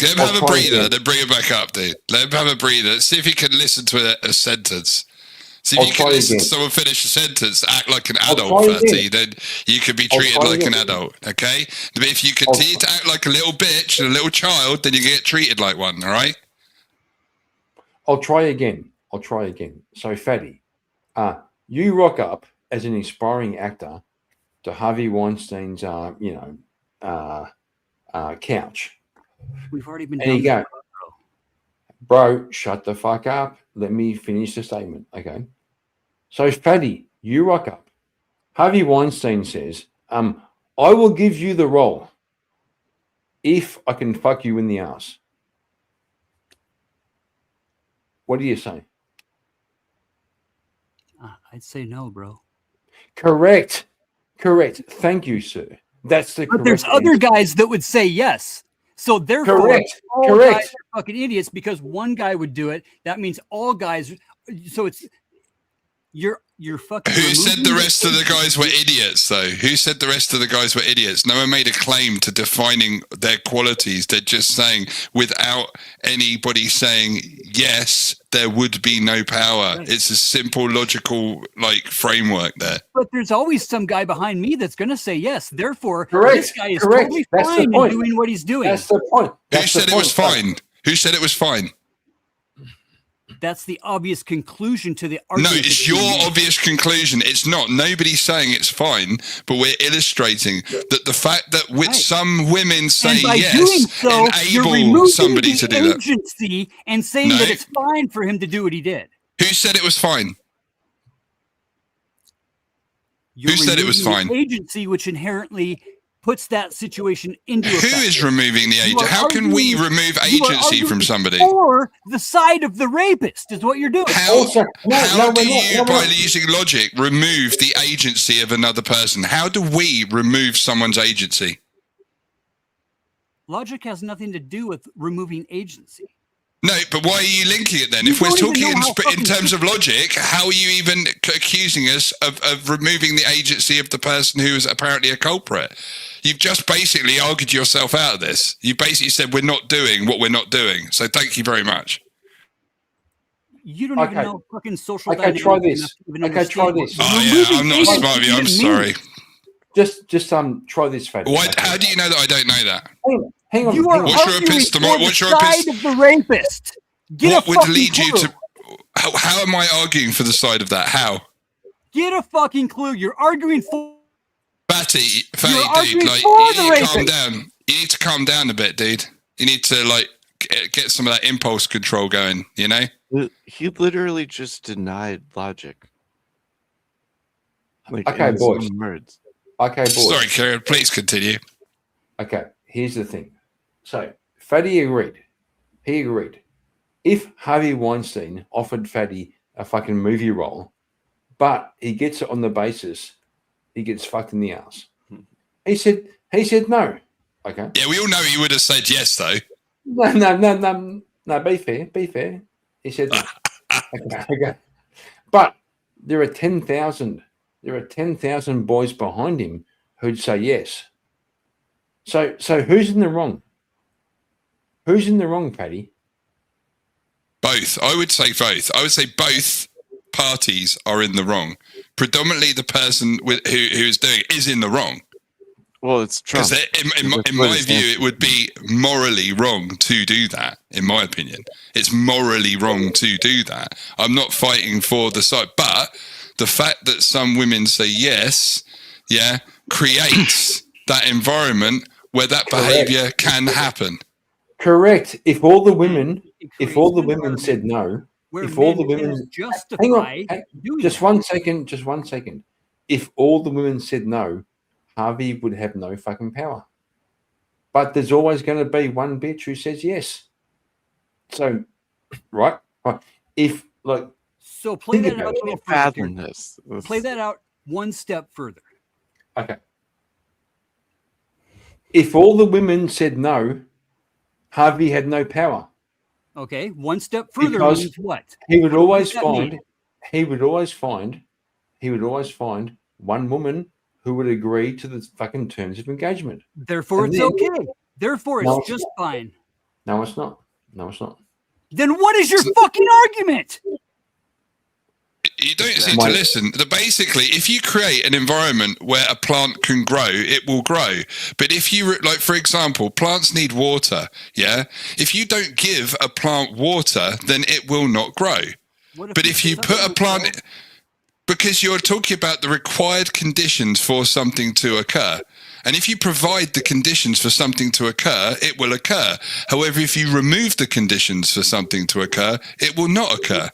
Let him have a breather, then bring it back up, dude. Let him have a breather. See if he can listen to a sentence. See if you can listen to someone finish a sentence, act like an adult, Fatty, then you can be treated like an adult, okay? But if you continue to act like a little bitch and a little child, then you get treated like one, all right? I'll try again. So, Fatty, you rock up as an inspiring actor to Harvey Weinstein's, couch. We've already been. And you go, bro, shut the fuck up. Let me finish the statement, okay? So, Fatty, you rock up. Harvey Weinstein says, I will give you the role if I can fuck you in the ass. What do you say? I'd say no, bro. Correct. Thank you, sir. That's the correct. But there's other guys that would say yes. So therefore, correct. All guys are fucking idiots because one guy would do it. That means all guys. So it's you're fucking. Who said the rest of the guys were idiots, though? Who said the rest of the guys were idiots? No one made a claim to defining their qualities. They're just saying, without anybody saying yes, there would be no power. Right. It's a simple, logical, framework there. But there's always some guy behind me that's going to say yes. Therefore, this guy is totally fine in doing what he's doing. That's the point. Who said it was fine? Who said it was fine? That's the obvious conclusion to the argument. No, it's your obvious conclusion. It's not. Nobody's saying it's fine, but we're illustrating that the fact that with some women say yes, enable somebody to do that. Agency and saying that it's fine for him to do what he did. Who said it was fine? You're Who said it was removing fine? the agency, which inherently puts that situation into Who effect. is removing the You agency? are How can we arguing- remove you are agency from arguing somebody? For the side of the rapist is what you're doing. How do you, by using logic, remove the agency of another person? How do we remove someone's agency? Logic has nothing to do with removing agency. No, but why are you linking it then? You If we're don't even talking know how in fucking terms of logic, how are you even accusing us of removing the agency of the person who is apparently a culprit? You've just basically argued yourself out of this. You basically said we're not doing what we're not doing. So thank you very much. You don't even know fucking social Okay, dynamics try this. enough to even Okay, try understand what this. Oh yeah, removing I'm not agency smart with you. I'm even sorry. Just try this, Fatty. Why, how do you know that I don't know that? Hang on. You are What's your arguing epistem- for what's the your side epist- of the rapist. Get What a would fucking lead you clue. to? How am I arguing for the side of that? How? Get a fucking clue. You're arguing for. Fatty, You're dude, arguing like for you the need to calm rapist. down. You need to calm down a bit, dude. You need to like get some of that impulse control going. You know. He literally just denied logic. Like, Okay, in his boys. own words. Okay, boys. Sorry, Kieran. Please continue. Okay, here's the thing. So, Fatty agreed. He agreed. If Harvey Weinstein offered Fatty a fucking movie role, but he gets it on the basis he gets fucked in the ass, he said no. Okay. Yeah, we all know he would have said yes, though. No. Be fair. He said no. Okay. But there are 10,000. There are 10,000 boys behind him who'd say yes. So who's in the wrong? Who's in the wrong, Paddy? Both. I would say both. I would say both parties are in the wrong. Predominantly, the person who is doing it is in the wrong. Well, it's Trump. Because in my view, it would be morally wrong to do that. In my opinion, it's morally wrong to do that. I'm not fighting for the side, but the fact that some women say yes, creates that environment where that behaviour can happen. Correct. If all the women said no, if all the women just one second. If all the women said no, Harvey would have no fucking power. But there's always going to be one bitch who says yes. So, right? If like, so play think that about out. it. A little Fathom further. this. Play that out one step further. Okay. If all the women said no, Harvey had no power. Okay, one step further Because means what? He would What always does that mean? find one woman who would agree to the fucking terms of engagement. Therefore, And it's then- okay. Therefore, No, it's just fine. No, it's not. Then what is your fucking argument? You don't seem to listen. Basically, if you create an environment where a plant can grow, it will grow. But if you, like, for example, plants need water, yeah? If you don't give a plant water, then it will not grow. But if you put a plant... Because you're talking about the required conditions for something to occur. And if you provide the conditions for something to occur, it will occur. However, if you remove the conditions for something to occur, it will not occur.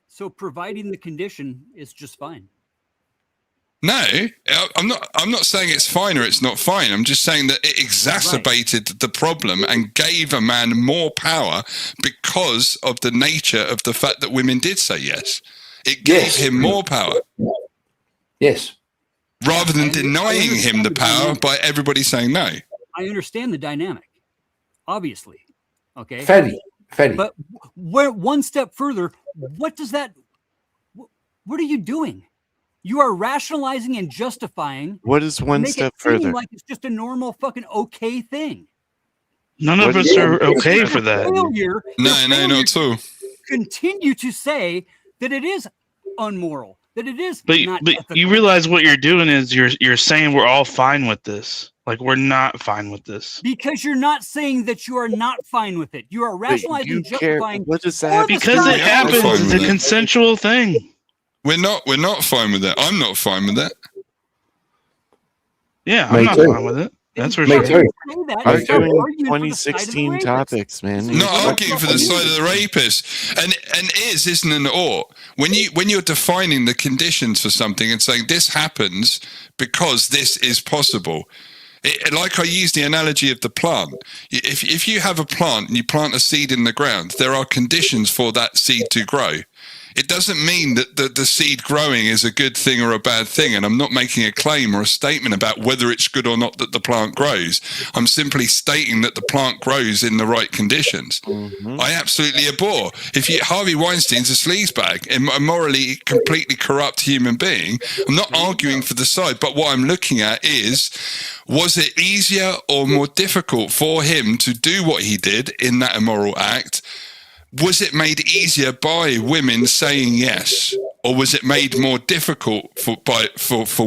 So providing the condition is just fine. No, I'm not saying it's fine or it's not fine. I'm just saying that it exacerbated the problem and gave a man more power because of the nature of the fact that women did say yes. It gave him more power. Yes. Rather than denying him the power by everybody saying no. I understand the dynamic, obviously. Okay. Fatty. But one step further, what does that? What are you doing? You are rationalizing and justifying. What is one make step it seem further? Like it's just a normal fucking okay thing. None of us are okay for that. No, not at all. Continue to say that it is unmoral. That it is. But not you realize what you're doing is you're saying we're all fine with this. Like, we're not fine with this. Because you're not saying that you are not fine with it. You are rationalizing, you justifying. What does that have to Because do it with happens. fine It's with a it. consensual thing. We're not fine with it. I'm not fine with it. Yeah, Me I'm not too. fine with it. That's for Me sure. too. I'm doing 2016 topics, man. Not arguing for the side of the rapist, and isn't an or when you're defining the conditions for something and saying this happens because this is possible. Like I use the analogy of the plant. If you have a plant and you plant a seed in the ground, there are conditions for that seed to grow. It doesn't mean that the seed growing is a good thing or a bad thing, and I'm not making a claim or a statement about whether it's good or not that the plant grows. I'm simply stating that the plant grows in the right conditions. I absolutely abhor. Harvey Weinstein's a sleazebag, a morally completely corrupt human being. I'm not arguing for the side, but what I'm looking at is, was it easier or more difficult for him to do what he did in that immoral act? Was it made easier by women saying yes, or was it made more difficult for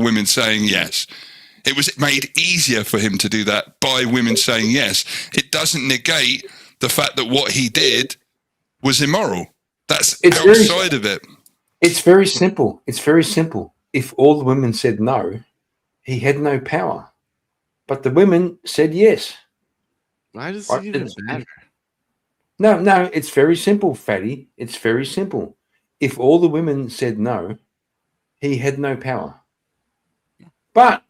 women saying yes? It was made easier for him to do that by women saying yes. It doesn't negate the fact that what he did was immoral. That's outside of it. It's very simple. It's very simple. If all the women said no, he had no power. But the women said yes. Why does it even matter? No, it's very simple, Fatty. It's very simple. If all the women said no, he had no power. But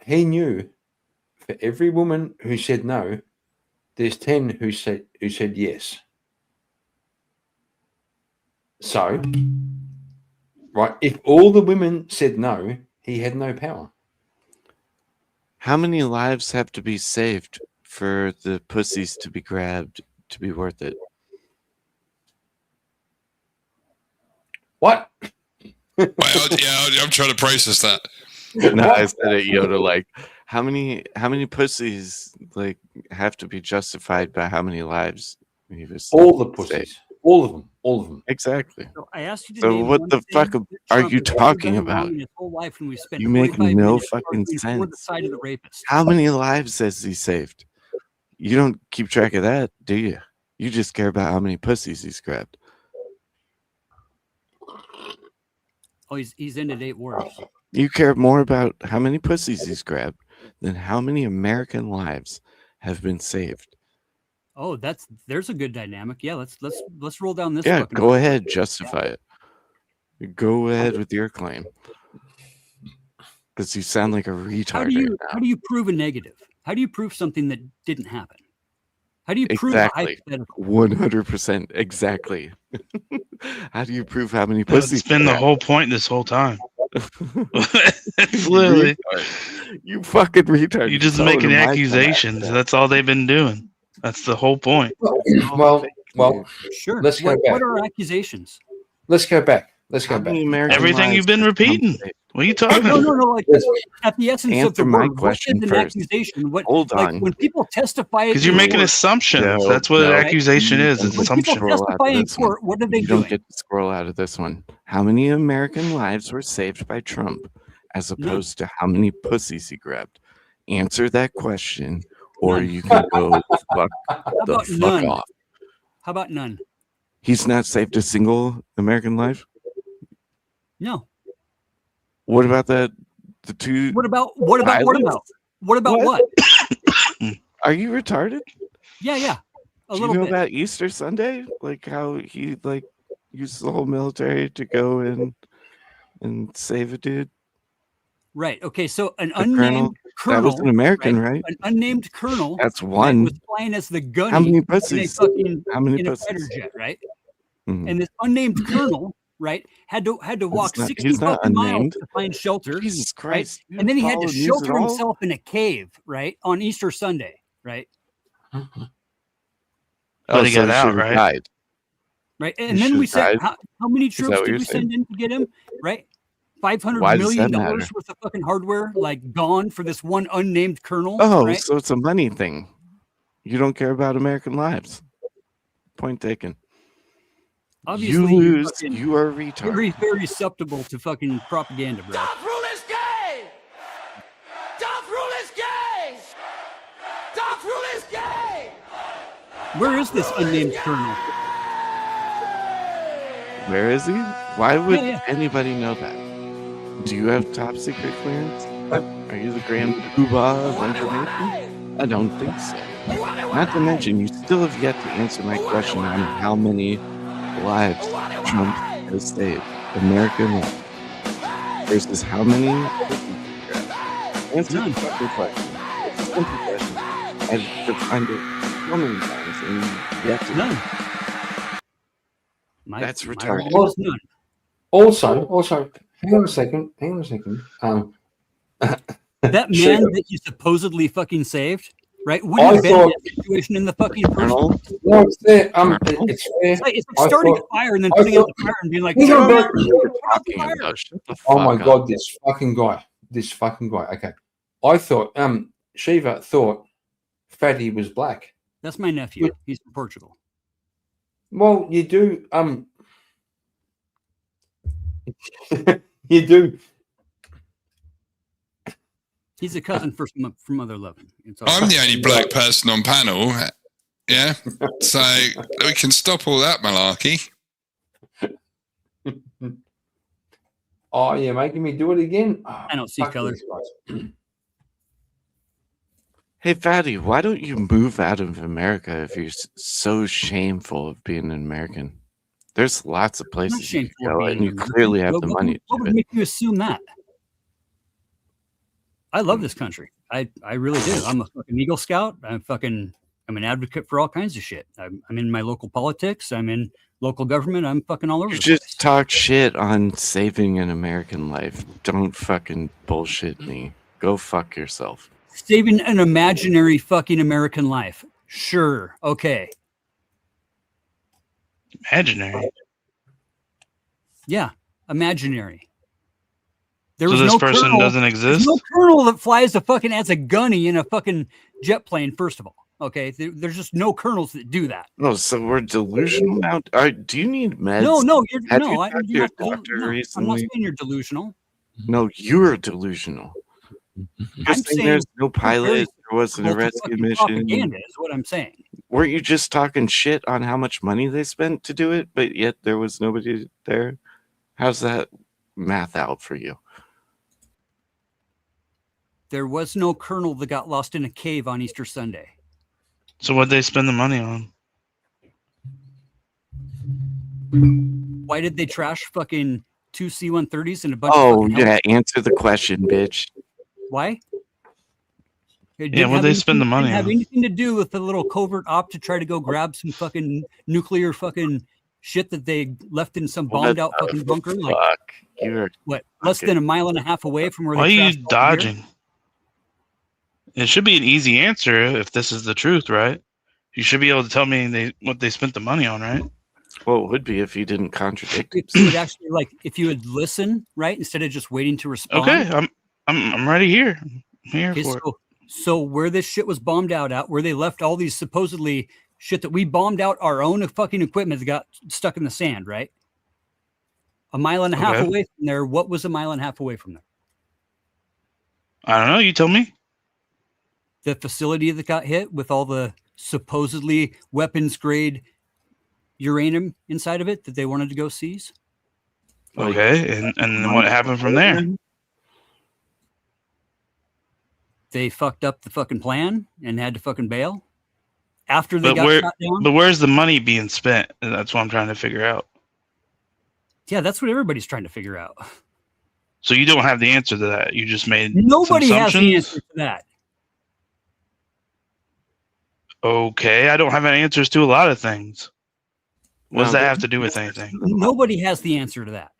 he knew for every woman who said no, there's 10 who said yes. So, right, if all the women said no, he had no power. How many lives have to be saved for the pussies to be grabbed to be worth it? What? Well, I'm trying to process that. No, I said it, Yoda. Like, how many pussies like have to be justified by how many lives he was? All the pussies, all of them. Exactly. So I asked you to So name what one the thing fuck that are Trump you has ever talking done wrong about? in his whole life, and we spent You make 45 no minutes fucking arguing for the sense. side of the rapist. How many lives has he saved? You don't keep track of that, do you? You just care about how many pussies he's grabbed. Oh, he's ended 8 wars. You care more about how many pussies he's grabbed than how many American lives have been saved. Oh, there's a good dynamic. Yeah, let's roll down this. Yeah, fucking go ahead, justify it. Go ahead with your claim. Because you sound like a retard. How do you prove a negative? How do you prove something that didn't happen? How do you prove Exactly. a hypothetical? 100%. Exactly. How do you prove how many pussies? It's been the whole point this whole time. Literally. You fucking retard. You just making accusations. That's all they've been doing. That's the whole point. Well, sure. Let's go back. What are accusations? Let's go back. Everything you've been repeating. What are you talking No, about? like at the essence of the Answer my word. question what is an first. accusation? What, Hold like, on. when people testify, Because you're making assumptions. No, That's what an no. accusation is. It's When assumption. people testify in this one, court, what are they you don't doing? get to scroll out of this one. How many American lives were saved by Trump as opposed to how many pussies he grabbed? Answer that question, or None. you can go fuck the about fuck none? off. How about none? He's not saved a single American life? No. What about the two? What about pilots? what? Are you retarded? Yeah. A Do you little know bit. about Easter Sunday? Like how he like used the whole military to go in and save a dude? Right. Okay. So an A unnamed colonel. That was an American, right? An unnamed colonel. That's right, one. was flying as the gunny. How many in a pussies? fucking How many in a pussies? fighter jet, right? Mhm. And this unnamed colonel, right, had to walk not- 60 he's not fucking miles unnamed. to find shelter. Jesus right? Christ, you And then he had follow to news at shelter all? himself in a cave, right, on Easter Sunday, right? But he got so out, should've right? died. Right. He And then we should've sent died? how many Is that troops what did you're we saying? send in to get him? Right. $500 Why does million that matter? worth of fucking hardware, like gone for this one unnamed colonel. Oh, right? so it's a money thing. You don't care about American lives. Point taken. Obviously, you you're lose. fucking You are a retard. very, very susceptible to fucking propaganda, bro. Rule is gay! Darth Rule is gay! Darth Rule is gay! Where is this unnamed colonel? Where is he? Why would Yeah. anybody know that? Do you have top secret clearance? Are you the grand poobah of information? I don't think so. Not to mention, you still have yet to answer my question on how many lives Trump has saved. American lives. Versus how many answer the fucking question. It's a simple question. I've defined it so many times and yet to none. That's retarded. Also, hang on a second. That man Shiva. that you supposedly fucking saved, right? Would I have been in thought- that situation in the fucking first Colonel? place. No, it's there. It's fair. It's like I starting thought- a fire and then I putting out thought- the fire and being like, Hang on, "Put bro. out the fire." Oh my god, this fucking guy. Okay. I thought Shiva thought Fatty was black. That's my nephew. He's from Portugal. Well, you do you do. He's a cousin from Mother Loving. It's all I'm right. the only black person on panel. Yeah. So we can stop all that malarkey. Oh, you're making me do it again. Oh, I don't see fuck color. these guys. Hey, Fatty, why don't you move out of America if you're so shameful of being an American? There's lots of I'm not places you shameful can of go, being and an you American. clearly have What- the what- money What to would do it. make you assume that? I love this country. I really do. I'm a fucking Eagle Scout. I'm an advocate for all kinds of shit. I'm in my local politics. I'm in local government. I'm fucking all over You the place. just talk shit on saving an American life. Don't fucking bullshit me. Go fuck yourself. Saving an imaginary fucking American life. Sure. Okay. Imaginary. Yeah. Imaginary. There So was this no person colonel- doesn't There's exist? no colonel that flies as a gunny in a fucking jet plane, first of all. Okay. There's just no colonels that do that. Oh, so we're delusional now? Do you need meds? No, Have you talked to you're your not doctor I'm not recently? saying you're delusional. No, you're delusional. You're I'm saying saying there's no you're very pilot, there wasn't a susceptible to rescue fucking mission. propaganda is what I'm saying. Weren't you just talking shit on how much money they spent to do it, but yet there was nobody there? How's that math out for you? There was no colonel that got lost in a cave on Easter Sunday. So what'd they spend the money on? Why did they trash fucking 2 C-130s and a bunch Oh, of fucking yeah, helicopters? answer the question, bitch. Why? It Yeah, didn't what'd have they anything- spend the money didn't have on? anything to do with the little covert op to try to go grab some fucking nuclear fucking shit that they left in some What bombed out the fucking bunker. Like fuck? You're what? Less than a mile and a half away from where Why are they you trashed all the gear? dodging? It should be an easy answer if this is the truth, right? You should be able to tell me what they spent the money on, right? Well, it would be if you didn't contradict If you would actually if you would listen, right, instead of just waiting to respond. Okay, I'm ready here. I'm here Okay, for it. so where this shit was bombed out at, where they left all these supposedly shit that we bombed out our own fucking equipment that got stuck in the sand, right? A mile and a half Okay. away from there. What was a mile and a half away from there? I don't know. You tell me. The facility that got hit with all the supposedly weapons grade uranium inside of it that they wanted to go seize. Okay, and then what happened from there? They fucked up the fucking plan and had to fucking bail after they But got shot down. but where's the money being spent? That's what I'm trying to figure out. Yeah, that's what everybody's trying to figure out. So you don't have the answer to that. You just made Nobody some has the assumptions? answer to that. Okay, I don't have any answers to a lot of things. What does Well, that have to do with anything? Nobody has the answer to that.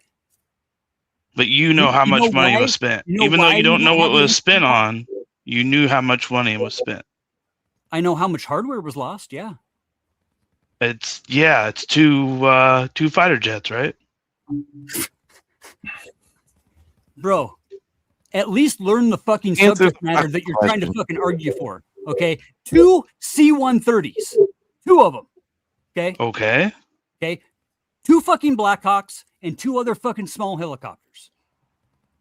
But you know how You much know money why? was spent. You know Even though why you don't you know don't what have the was spent answer? on, you knew how much money was spent. I know how much hardware was lost. Yeah. It's two fighter jets, right? Bro, at least learn the fucking Answer subject the matter that you're trying to question. fucking argue for. Okay. 2 C-130s. 2 of them. Okay. Okay. Okay. 2 fucking Blackhawks and 2 other fucking small helicopters.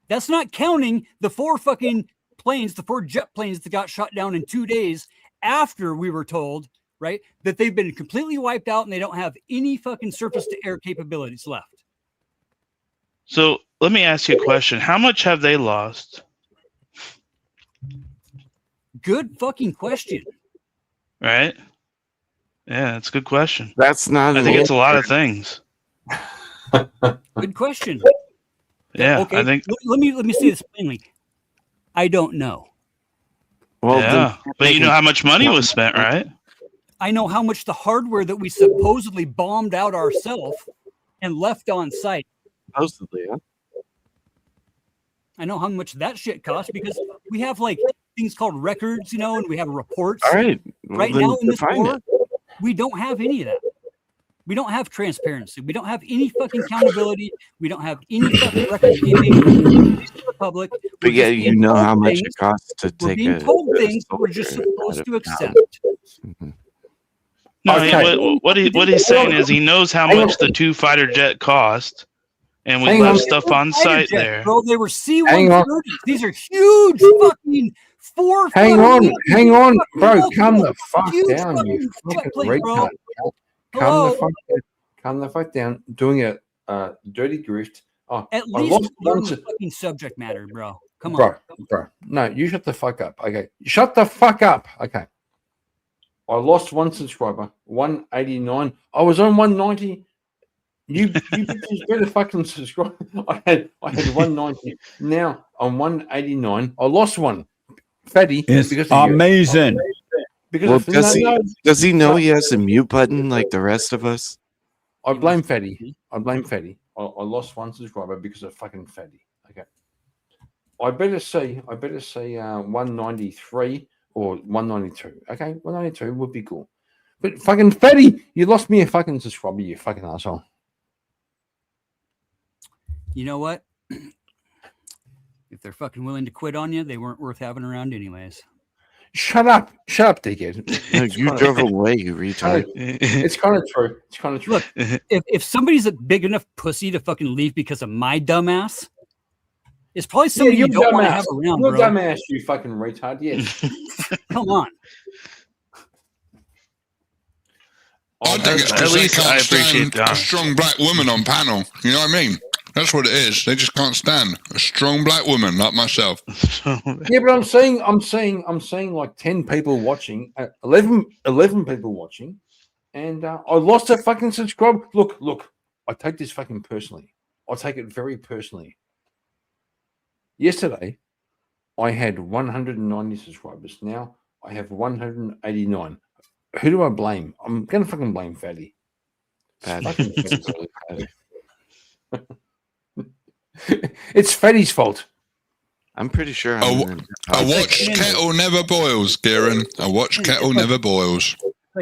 That's not counting the 4 fucking planes, the 4 jet planes that got shot down in 2 days after we were told, right, that they've been completely wiped out and they don't have any fucking surface to air capabilities left. So let me ask you a question. How much have they lost? good fucking question. Right? Yeah, it's a good question. That's not. I think it's a lot of things. Good question. Yeah, Okay. I think. Let me say this plainly. I don't know. Well, yeah, but you know how much money was spent, right? I know how much the hardware that we supposedly bombed out ourselves and left on site. Supposedly, huh? I know how much that shit costs because we have like things called records, and we have reports. All right. Well, right then now in this define war, it. we don't have any of that. We don't have transparency. We don't have any fucking accountability. We don't have any fucking record keeping to the public. But yeah, you know how much it costs to We're take being a. told a things we're soldier just out supposed of to town. accept. No, Okay. what he's saying is he knows how much the 2 fighter jet cost, and we Hang left on. stuff on Fighter site jets, there. bro. They were Hang on. C-130s. These are huge fucking four. Hang fucking- on, fucking bro. multiple Calm the fuck huge down, you fucking jet fucking planes, bro. retard. Hello? Calm the fuck down. Doing a dirty grift. Oh, At I least lost learn once. the fucking subject matter, bro. Come on. Bro. No, you shut the fuck up. Okay, shut the fuck up. Okay. I lost one subscriber, 189. I was on 190. You bitches better fucking subscribe. I had 190. Now I'm 189. I lost one. Fatty. It's because of you. amazing. Because Well, of, does he know he has a mute button like the rest of us? I blame Fatty. I I lost one subscriber because of fucking Fatty. Okay. I better say 193 or 192. Okay, 192 would be cool. But fucking Fatty, you lost me a fucking subscriber, you fucking asshole. You know what? If they're fucking willing to quit on you, they weren't worth having around anyways. Shut up, dickhead. No, you drove away, you retard. It's kind of true. It's kind of true. Look, if somebody's a big enough pussy to fucking leave because of my dumbass, it's probably somebody you don't want to have around, You're bro. dumbass, you fucking retard. Yes. Come on. I think it's because they can't stand John. a strong black woman on panel. You know what I mean? That's what it is. They just can't stand a strong black woman like myself. Yeah, but I'm saying like 10 people watching, 11 people watching, and I lost a fucking subscriber. Look, I take this fucking personally. I take it very personally. Yesterday, I had 190 subscribers. Now I have 189. Who do I blame? I'm gonna fucking blame Fatty. Fatty. It's Fatty's fault. I'm pretty sure. I watch kettle never boils, Kieran. I watch kettle never boils.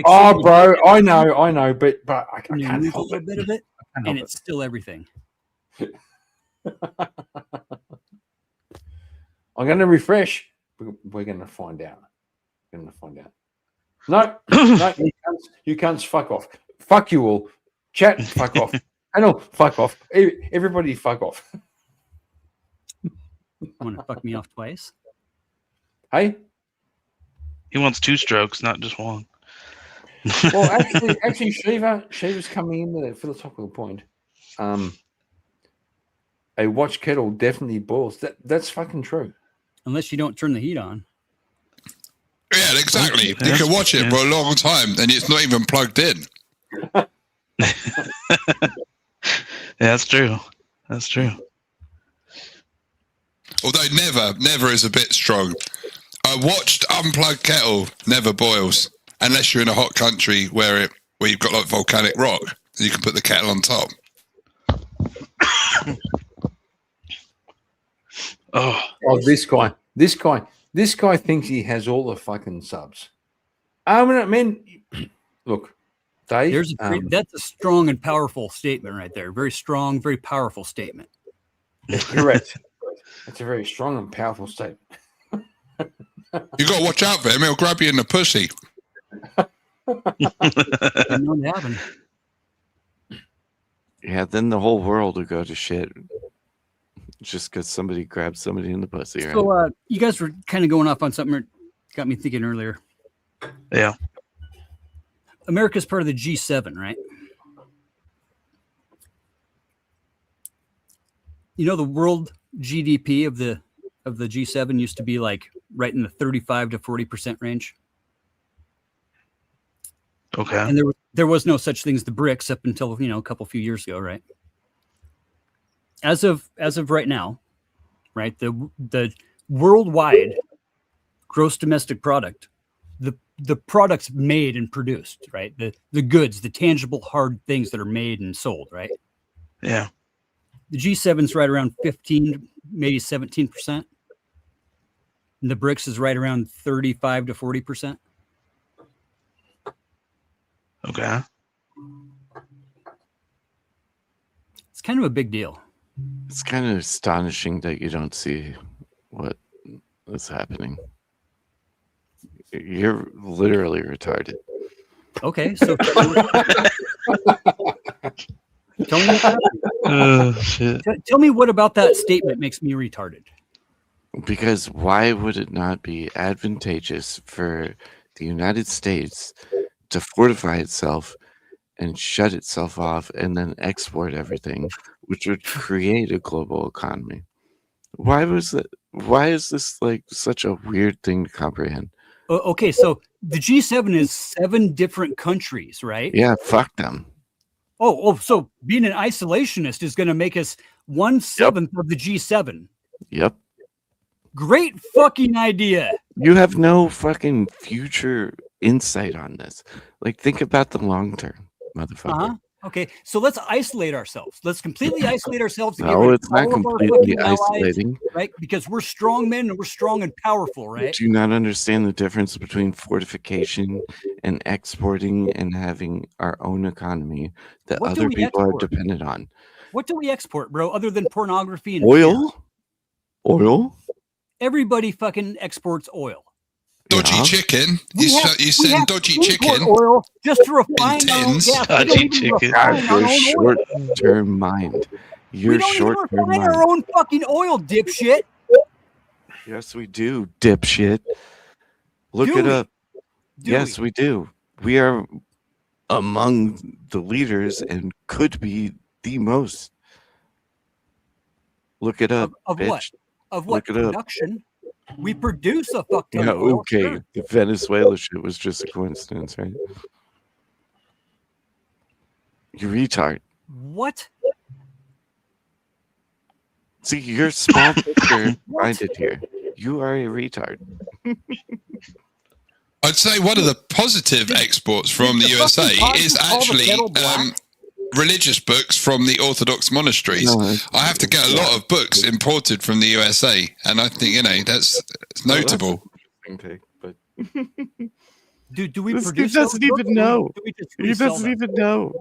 Oh, bro, I know, but I You can't lose a help little it. bit of it, I can't and help it's still everything. I'm going to refresh. We're going to find out. No, you can't fuck off. Fuck you all. Chat, fuck off. I know, fuck off. Everybody, fuck off. Want to fuck me off twice? Hey? He wants 2 strokes, not just one. Well, actually, Shiva's coming in with a philosophical point. A watch kettle definitely boils. That's fucking true. Unless you don't turn the heat on. Yeah, exactly. You can watch it for a long time and it's not even plugged in. That's true. That's true. Although never is a bit strong. I watched Unplugged Kettle never boils unless you're in a hot country where you've got like volcanic rock and you can put the kettle on top. Oh, this guy thinks he has all the fucking subs. I mean, look, Dave. That's a strong and powerful statement right there. Very strong, very powerful statement. Correct. That's a very strong and powerful statement. You got to watch out for him. He'll grab you in the pussy. Yeah, then the whole world will go to shit. Just because somebody grabbed somebody in the pussy, right? So you guys were kind of going off on something that got me thinking earlier. Yeah. America's part of the G7, right? You know, the world GDP of the G7 used to be like right in the 35 to 40% range. Okay. And there was no such thing as the BRICS up until, a few years ago, right? As of right now, right, the worldwide gross domestic product, the products made and produced, right, the goods, the tangible hard things that are made and sold, right? Yeah. The G7's right around 15, maybe 17%. And the BRICS is right around 35 to 40%. Okay. It's kind of a big deal. It's kind of astonishing that you don't see what is happening. You're literally retarded. Okay, so tell me, Shit. tell me what about that statement makes me retarded. Because why would it not be advantageous for the United States to fortify itself and shut itself off and then export everything, which would create a global economy? Why is this like such a weird thing to comprehend? Okay, so the G7 is 7 different countries, right? Yeah, fuck them. Oh, so being an isolationist is going to make us 1/7 of the G7. Yep. Great fucking idea. You have no fucking future insight on this. Like, think about the long term, motherfucker. Okay, so let's isolate ourselves. Let's completely isolate ourselves. To get No, rid it's of not all of our completely fucking allies, isolating. right? Because we're strong men and we're strong and powerful, right? Do you not understand the difference between fortification and exporting and having our own economy that What do other we people are export? dependent on? What do we export, bro, other than pornography and Oil? fear? Oil? Everybody fucking exports oil. Dodgy chicken. You send dodgy import chicken. oil just to refine our own tins. gas. We don't Dodgy even chicken. refine our Your own oil. short-term mind. We Your don't even short-term refine mind. our own fucking oil, dipshit. Yes, we do, dipshit. Look Do it we? up. Do Yes, we do. We are among the leaders and could be the most. Look it up, Of bitch. what? Of what? Look it up. Production. We produce a fuck ton Yeah, of oil. okay. Sure. The Venezuela shit was just a coincidence, right? You retard. What? See, you're small picture minded here. You are a retard. I'd say one of the positive exports from the USA is actually religious books from the Orthodox monasteries. I have to get a lot of books imported from the USA, and I think that's notable. But do we this produce? dude doesn't even know. Do we just He resell doesn't them? even know.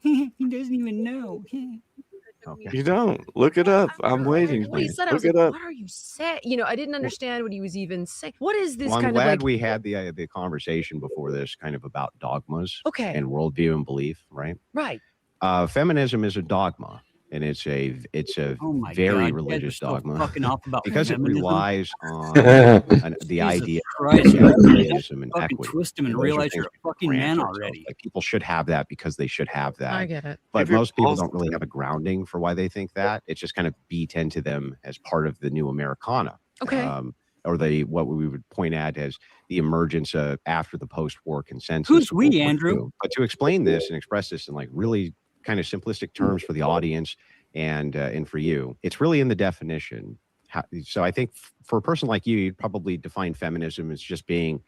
He doesn't even know. You don't. Look it up. I'm waiting. When he said, I was Look like, it up. "What are you saying?" I didn't understand what he was even saying. What is this Well, I'm kind of glad like? we had the conversation before this, kind of about dogmas, Okay. and worldview and belief, right? Right. Feminism is a dogma, and it's a Oh my very God, you guys religious are so dogma fucking off about because it feminism. relies on the Jesus idea Christ, of you gotta egalitarianism and fucking equity. twist him and those are realize things you're a we fucking grant man ourselves. already. Like, people should have that because they should have that. I get it. But If you're most people don't positive- really have a grounding for why they think that. It's just kind of beat into them as part of the new Americana. Okay. Or what we would point at as the emergence after the post-war consensus. Who's of we, World War Andrew? II. But to explain this and express this in like really kind of simplistic terms for the audience and for you, it's really in the definition. So I think for a person like you, you'd probably define feminism as just being,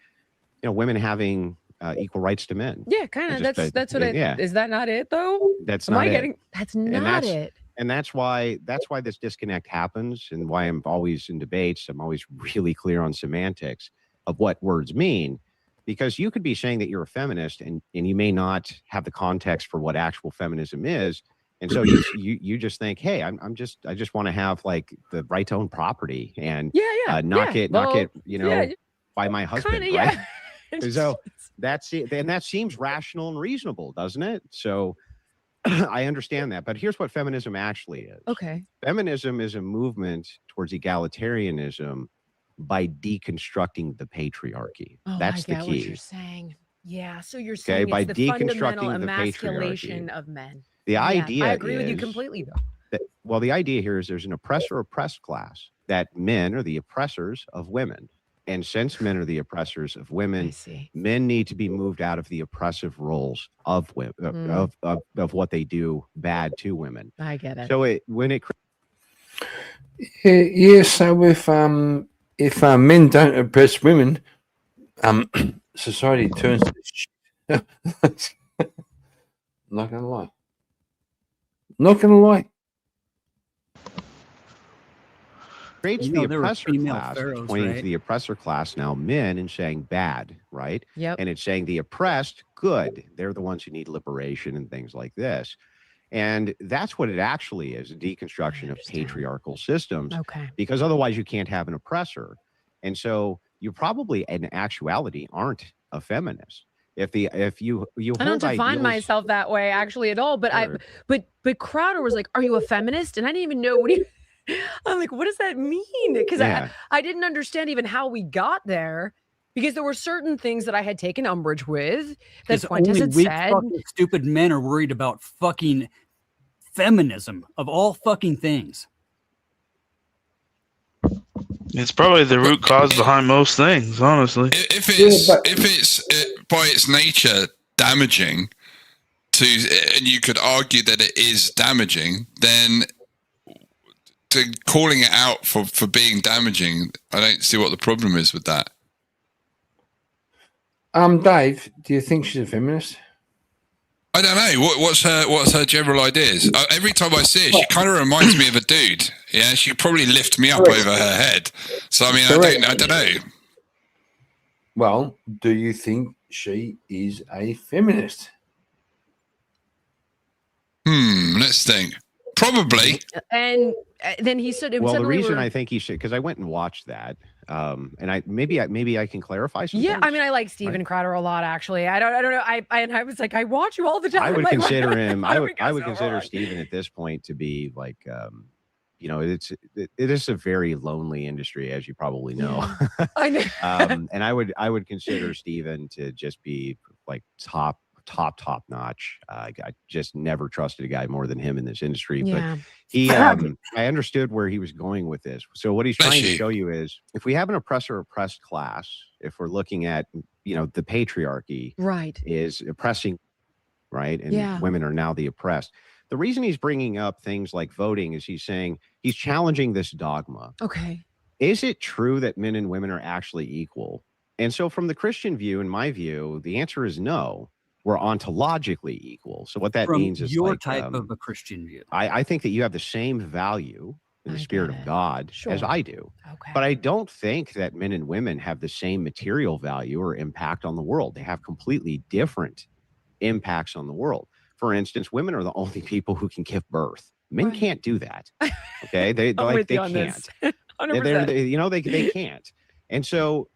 women having equal rights to men. Yeah, kind of. Just That's what yeah. Is that not it though? That's Am not I it. getting? That's not it. And that's why this disconnect happens, and why I'm always in debates. I'm always really clear on semantics of what words mean, because you could be saying that you're a feminist, and you may not have the context for what actual feminism is, and so you just think, hey, I just want to have like the right to own property and not get by my husband, Kinda, right? yeah. So that seems rational and reasonable, doesn't it? So I understand that, but here's what feminism actually is. Okay. Feminism is a movement towards egalitarianism by deconstructing the patriarchy. Oh, That's I the get key. what you're saying. Yeah, so you're saying by it's the fundamental deconstructing the emasculation patriarchy. of men. The Yeah, idea I agree with you is completely, though. Well, the idea here is there's an oppressor-oppressed class, that men are the oppressors of women. And since men are the oppressors of women, men need to be moved out of the oppressive roles of women, of what they do bad to women. I get it. So Yeah. So if men don't oppress women, society turns to shit. Not gonna lie. Not gonna lie. creates You the know, there were oppressor female class, pharaohs, pointing to right? the oppressor class, now men, and saying bad, right? Yep. And it's saying the oppressed, good. They're the ones who need liberation and things like this. And that's what it actually is, a deconstruction of patriarchal systems. Okay. Because otherwise you can't have an oppressor. And so you probably, in actuality, aren't a feminist. If you I don't hold define ideals, myself that way actually at all, but Sure. but Crowder was like, "Are you a feminist?" And I didn't even know what he. I'm like, "What does that mean?" Because Yeah. I didn't understand even how we got there, because there were certain things that I had taken umbrage with that Because Fuentes only had weak, said. fucking stupid men are worried about fucking feminism of all fucking things. It's probably the root cause behind most things, honestly. If it's by its nature damaging to, and you could argue that it is damaging, then calling it out for being damaging, I don't see what the problem is with that. Dave, do you think she's a feminist? I don't know. What's her general ideas? Every time I see her, she kind of reminds me of a dude. Yeah, she probably lift me up over her head. So I mean, I don't know. Well, do you think she is a feminist? Let's think. Probably. And then he said, Well, the suddenly reason we're- I think he should, because I went and watched that, and I maybe I can clarify some Yeah, things. I mean, I like Steven Crowder a lot, actually. I don't know. I was like, I watch you all the time. I would Like, consider him. how I do would we go so consider wrong? Steven at this point to be like, it is a very lonely industry, as you probably know. I know. And I would consider Steven to just be like top notch. I just never trusted a guy more than him in this industry. Yeah. But he, I understood where he was going with this. So what he's trying to show you is, if we have an oppressor-oppressed class, if we're looking at, the patriarchy, right, is oppressing, right, and Yeah. women are now the oppressed. The reason he's bringing up things like voting is he's saying he's challenging this dogma. Okay. Is it true that men and women are actually equal? And so from the Christian view, in my view, the answer is no. We're ontologically equal. So what that From means is your like, type of a Christian view. I think that you have the same value in the spirit of God as I do. Okay. But I don't think that men and women have the same material value or impact on the world. They have completely different impacts on the world. For instance, women are the only people who can give birth. Men can't do that. Okay, they I'm with they you on can't. this. 100%. They can't. And so,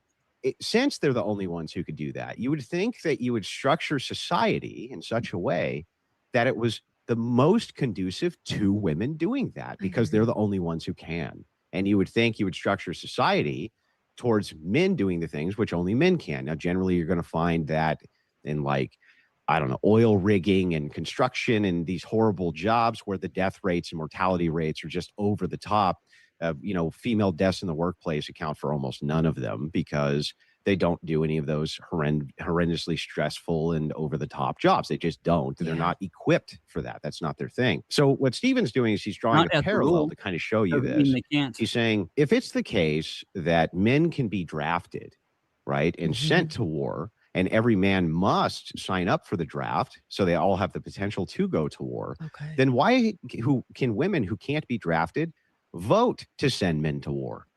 since they're the only ones who could do that, you would think that you would structure society in such a way that it was the most conducive to women doing that, because they're the only ones who can. And you would think you would structure society towards men doing the things which only men can. Now, generally, you're going to find that in, like, I don't know, oil rigging and construction and these horrible jobs where the death rates and mortality rates are just over the top. Female deaths in the workplace account for almost none of them, because they don't do any of those horrendously stressful and over the top jobs. They just don't. They're not equipped for that. That's not their thing. So what Steven's doing is he's drawing Not a at the parallel rule. to kind of show you Doesn't mean this. they can't. He's saying, if it's the case that men can be drafted, right, and sent to war, and every man must sign up for the draft, so they all have the potential to go to war, then why can women who can't be drafted vote to send men to war?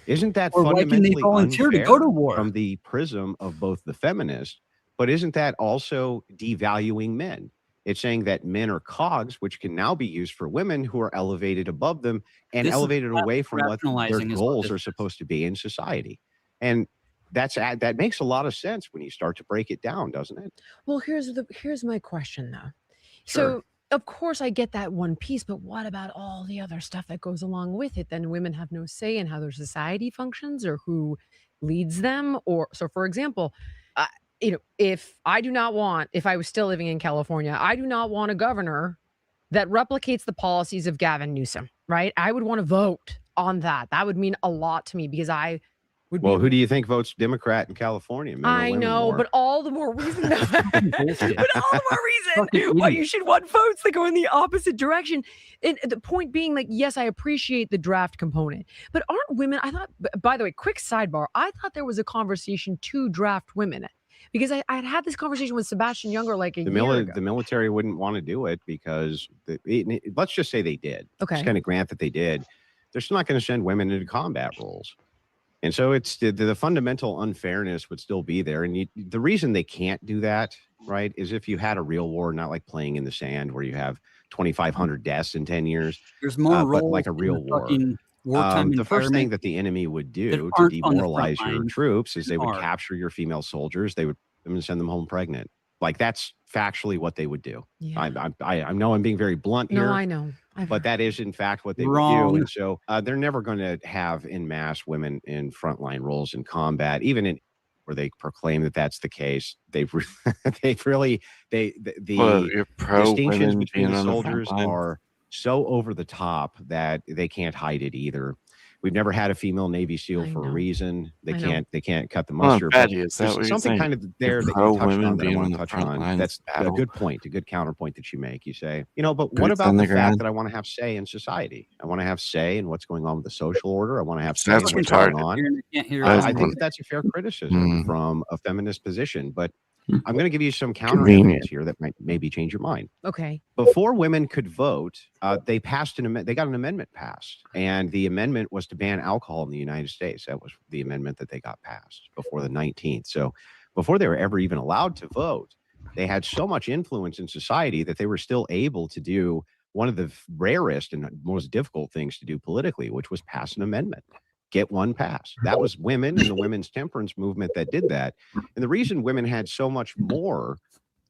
Isn't that Or why can they fundamentally volunteer to unfair go to war? from the prism of both the feminist, but isn't that also devaluing men? It's saying that men are cogs, which can now be used for women who are elevated above them and This is elevated away from what their rationalizing is what goals this are supposed to be in society. And that makes a lot of sense when you start to break it down, doesn't it? Well, here's my question though. Sure. So of course I get that one piece, but what about all the other stuff that goes along with it? Then women have no say in how their society functions or who leads them. Or so, for example, if I was still living in California, I do not want a governor that replicates the policies of Gavin Newsom, right? I would want to vote on that. That would mean a lot to me because I would Well, be. who do you think votes Democrat in California? Men or I women know, more? but all the more reason. But all the more reason why you should want votes that go in the opposite direction. And the point being, like, yes, I appreciate the draft component, but aren't women? I thought. By the way, quick sidebar. I thought there was a conversation to draft women because I had this conversation with Sebastian Younger like a year ago. The military wouldn't want to do it because let's just say they did. Okay. Just kind of grant that they did. They're still not going to send women into combat roles. And so it's the fundamental unfairness would still be there. And the reason they can't do that, right, is if you had a real war, not like playing in the sand where you have 2,500 deaths in 10 years. There's more but like a real war. The first thing that the enemy would do to demoralize your troops is they would capture your female soldiers. They would send them home pregnant. Like that's factually what they would do. Yeah. I know I'm being very blunt here. No, I know. But that is, in fact, what they would do. And so they're never going to have en masse women in frontline roles in combat, even in where they proclaim that that's the case. The distinctions between the soldiers are so over the top that they can't hide it either. We've never had a female Navy SEAL for a reason. They can't cut the mustard. Is that what something kind of there that you touched on that I want to touch on. That's a good point, a good counterpoint that you make. You say, but what about the fact that I want to have say in society? I want to have say in what's going on with the social order. I want to have say in what's going on. I think that's a fair criticism from a feminist position, but I'm going to give you some counter evidence here that might maybe change your mind. Okay. Before women could vote, they passed they got an amendment passed, and the amendment was to ban alcohol in the United States. That was the amendment that they got passed before the 19th. So before they were ever even allowed to vote, they had so much influence in society that they were still able to do one of the rarest and most difficult things to do politically, which was pass an amendment. Get one passed. That was women and the women's temperance movement that did that. And the reason women had so much more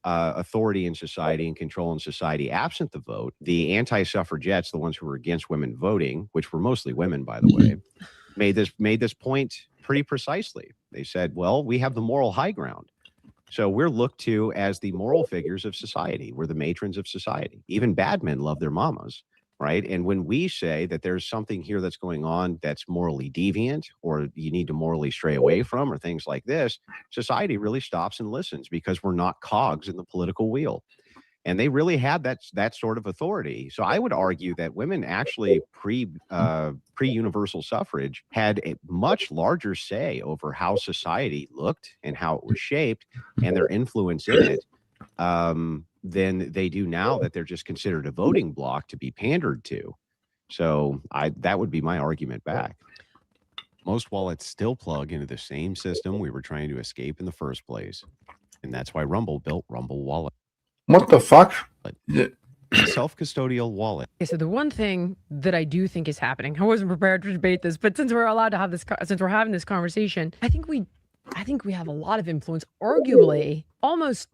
authority in society and control in society absent the vote, the anti-suffragettes, the ones who were against women voting, which were mostly women, by the way, made this point pretty precisely. They said, well, we have the moral high ground. So we're looked to as the moral figures of society. We're the matrons of society. Even bad men love their mamas. Right. And when we say that there's something here that's going on that's morally deviant or you need to morally stray away from or things like this, society really stops and listens because we're not cogs in the political wheel. And they really had that sort of authority. So I would argue that women actually pre-universal suffrage had a much larger say over how society looked and how it was shaped and their influence in it. Than they do now that they're just considered a voting bloc to be pandered to. So that would be my argument back. Most wallets still plug into the same system we were trying to escape in the first place. And that's why Rumble built Rumble Wallet. What the fuck? Self-custodial wallet. Okay, so the one thing that I do think is happening, I wasn't prepared to debate this, but since we're allowed to have this, since we're having this conversation, I think we have a lot of influence, arguably almost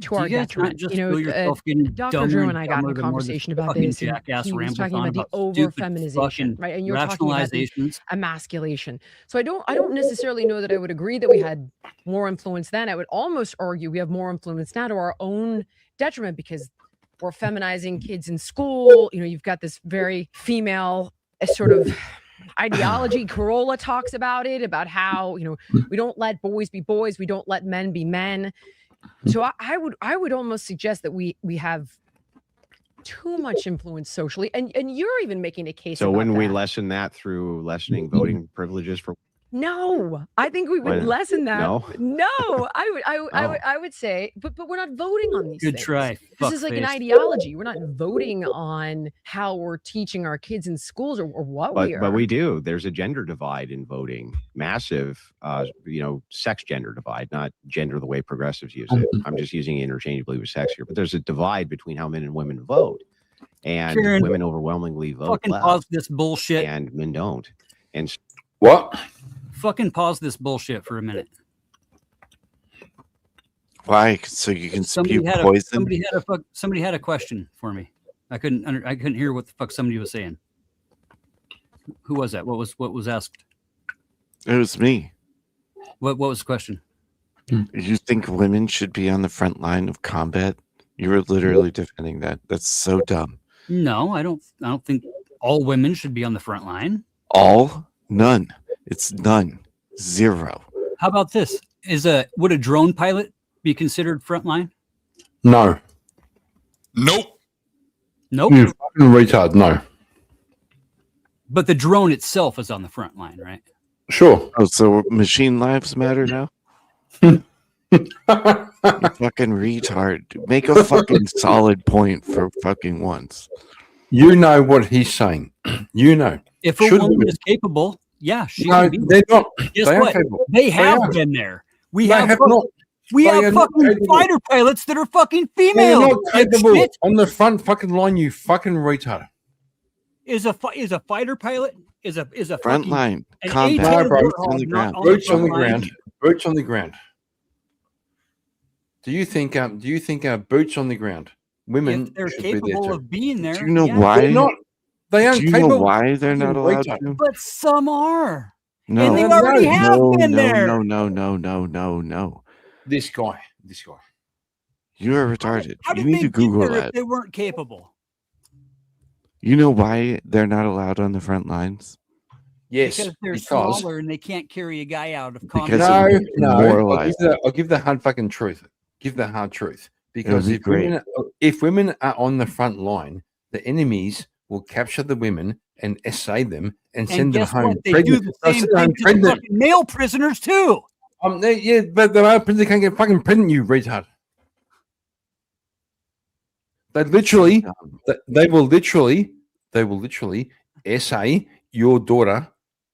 to our detriment. Dr. Drew and I got in a conversation about this. He was talking about the over-feminization, right? And you're talking about the emasculation. So I don't necessarily know that I would agree that we had more influence then. I would almost argue we have more influence now to our own detriment because we're feminizing kids in school. You've got this very female sort of ideology. Corolla talks about it, about how, we don't let boys be boys. We don't let men be men. So I would almost suggest that we have too much influence socially, and you're even making a case. So about wouldn't we that. lessen that through lessening voting privileges for? No, I think we would lessen that. No, I would say, but we're not voting on these Good things. try. This is like an ideology. We're not voting on how we're teaching our kids in schools or what we are. But we do. There's a gender divide in voting, massive, sex gender divide, not gender the way progressives use it. I'm just using it interchangeably with sex here. But there's a divide between how men and women vote, and Karen, women overwhelmingly vote fucking left, pause this bullshit, and men don't. And what? Fucking pause this bullshit for a minute. Why? So you can spew poison? Somebody had a question for me. I couldn't hear what the fuck somebody was saying. Who was that? What was asked? It was me. What was the question? You think women should be on the front line of combat? You were literally defending that. That's so dumb. No, I don't think all women should be on the front line. All? None. It's none. Zero. How about this? Would a drone pilot be considered frontline? No. Nope. Nope. You fucking retard. No. But the drone itself is on the front line, right? Sure. Oh, so machine lives matter now? You fucking retard. Make a fucking solid point for fucking once. You know what he's saying. You know. If a woman is capable, yeah, she No, can be. they're not. Guess They are what? capable. They They have are. been there. We They have have fuck- not. we They have are not fucking capable. fighter pilots that are fucking They're female. not capable Shit. on the front fucking line. You fucking retard. Is a fighter pilot is a Front fucking line. an Combat. A-10 bro. Boots on warthog the not ground. on Boots on front the line. ground. Boots on the ground. Do you think boots on the ground? Women If they're should be there capable too. of being there, Do you know yeah. why? They're not. They aren't Do you capable. know why they're not Fucking allowed retard. to? But some are. No. And they No, already have No, been no, there. no. This guy. You are retarded. How You did need they to get Google there if that. they weren't capable? You know why they're not allowed on the front lines? Yes, Because they're because smaller and they can't carry a guy out of Because combat. it would no. I'll demoralize give the hard fucking truth. Give the hard truth. Because be great. if women are on the front line, the enemies will capture the women and essay them and send And them guess home what? They pregnant. do the They'll same send them home thing to the pregnant. fucking male prisoners too. Yeah, but the male prisoners can't get fucking pregnant, you retard. They literally, they will literally essay your daughter,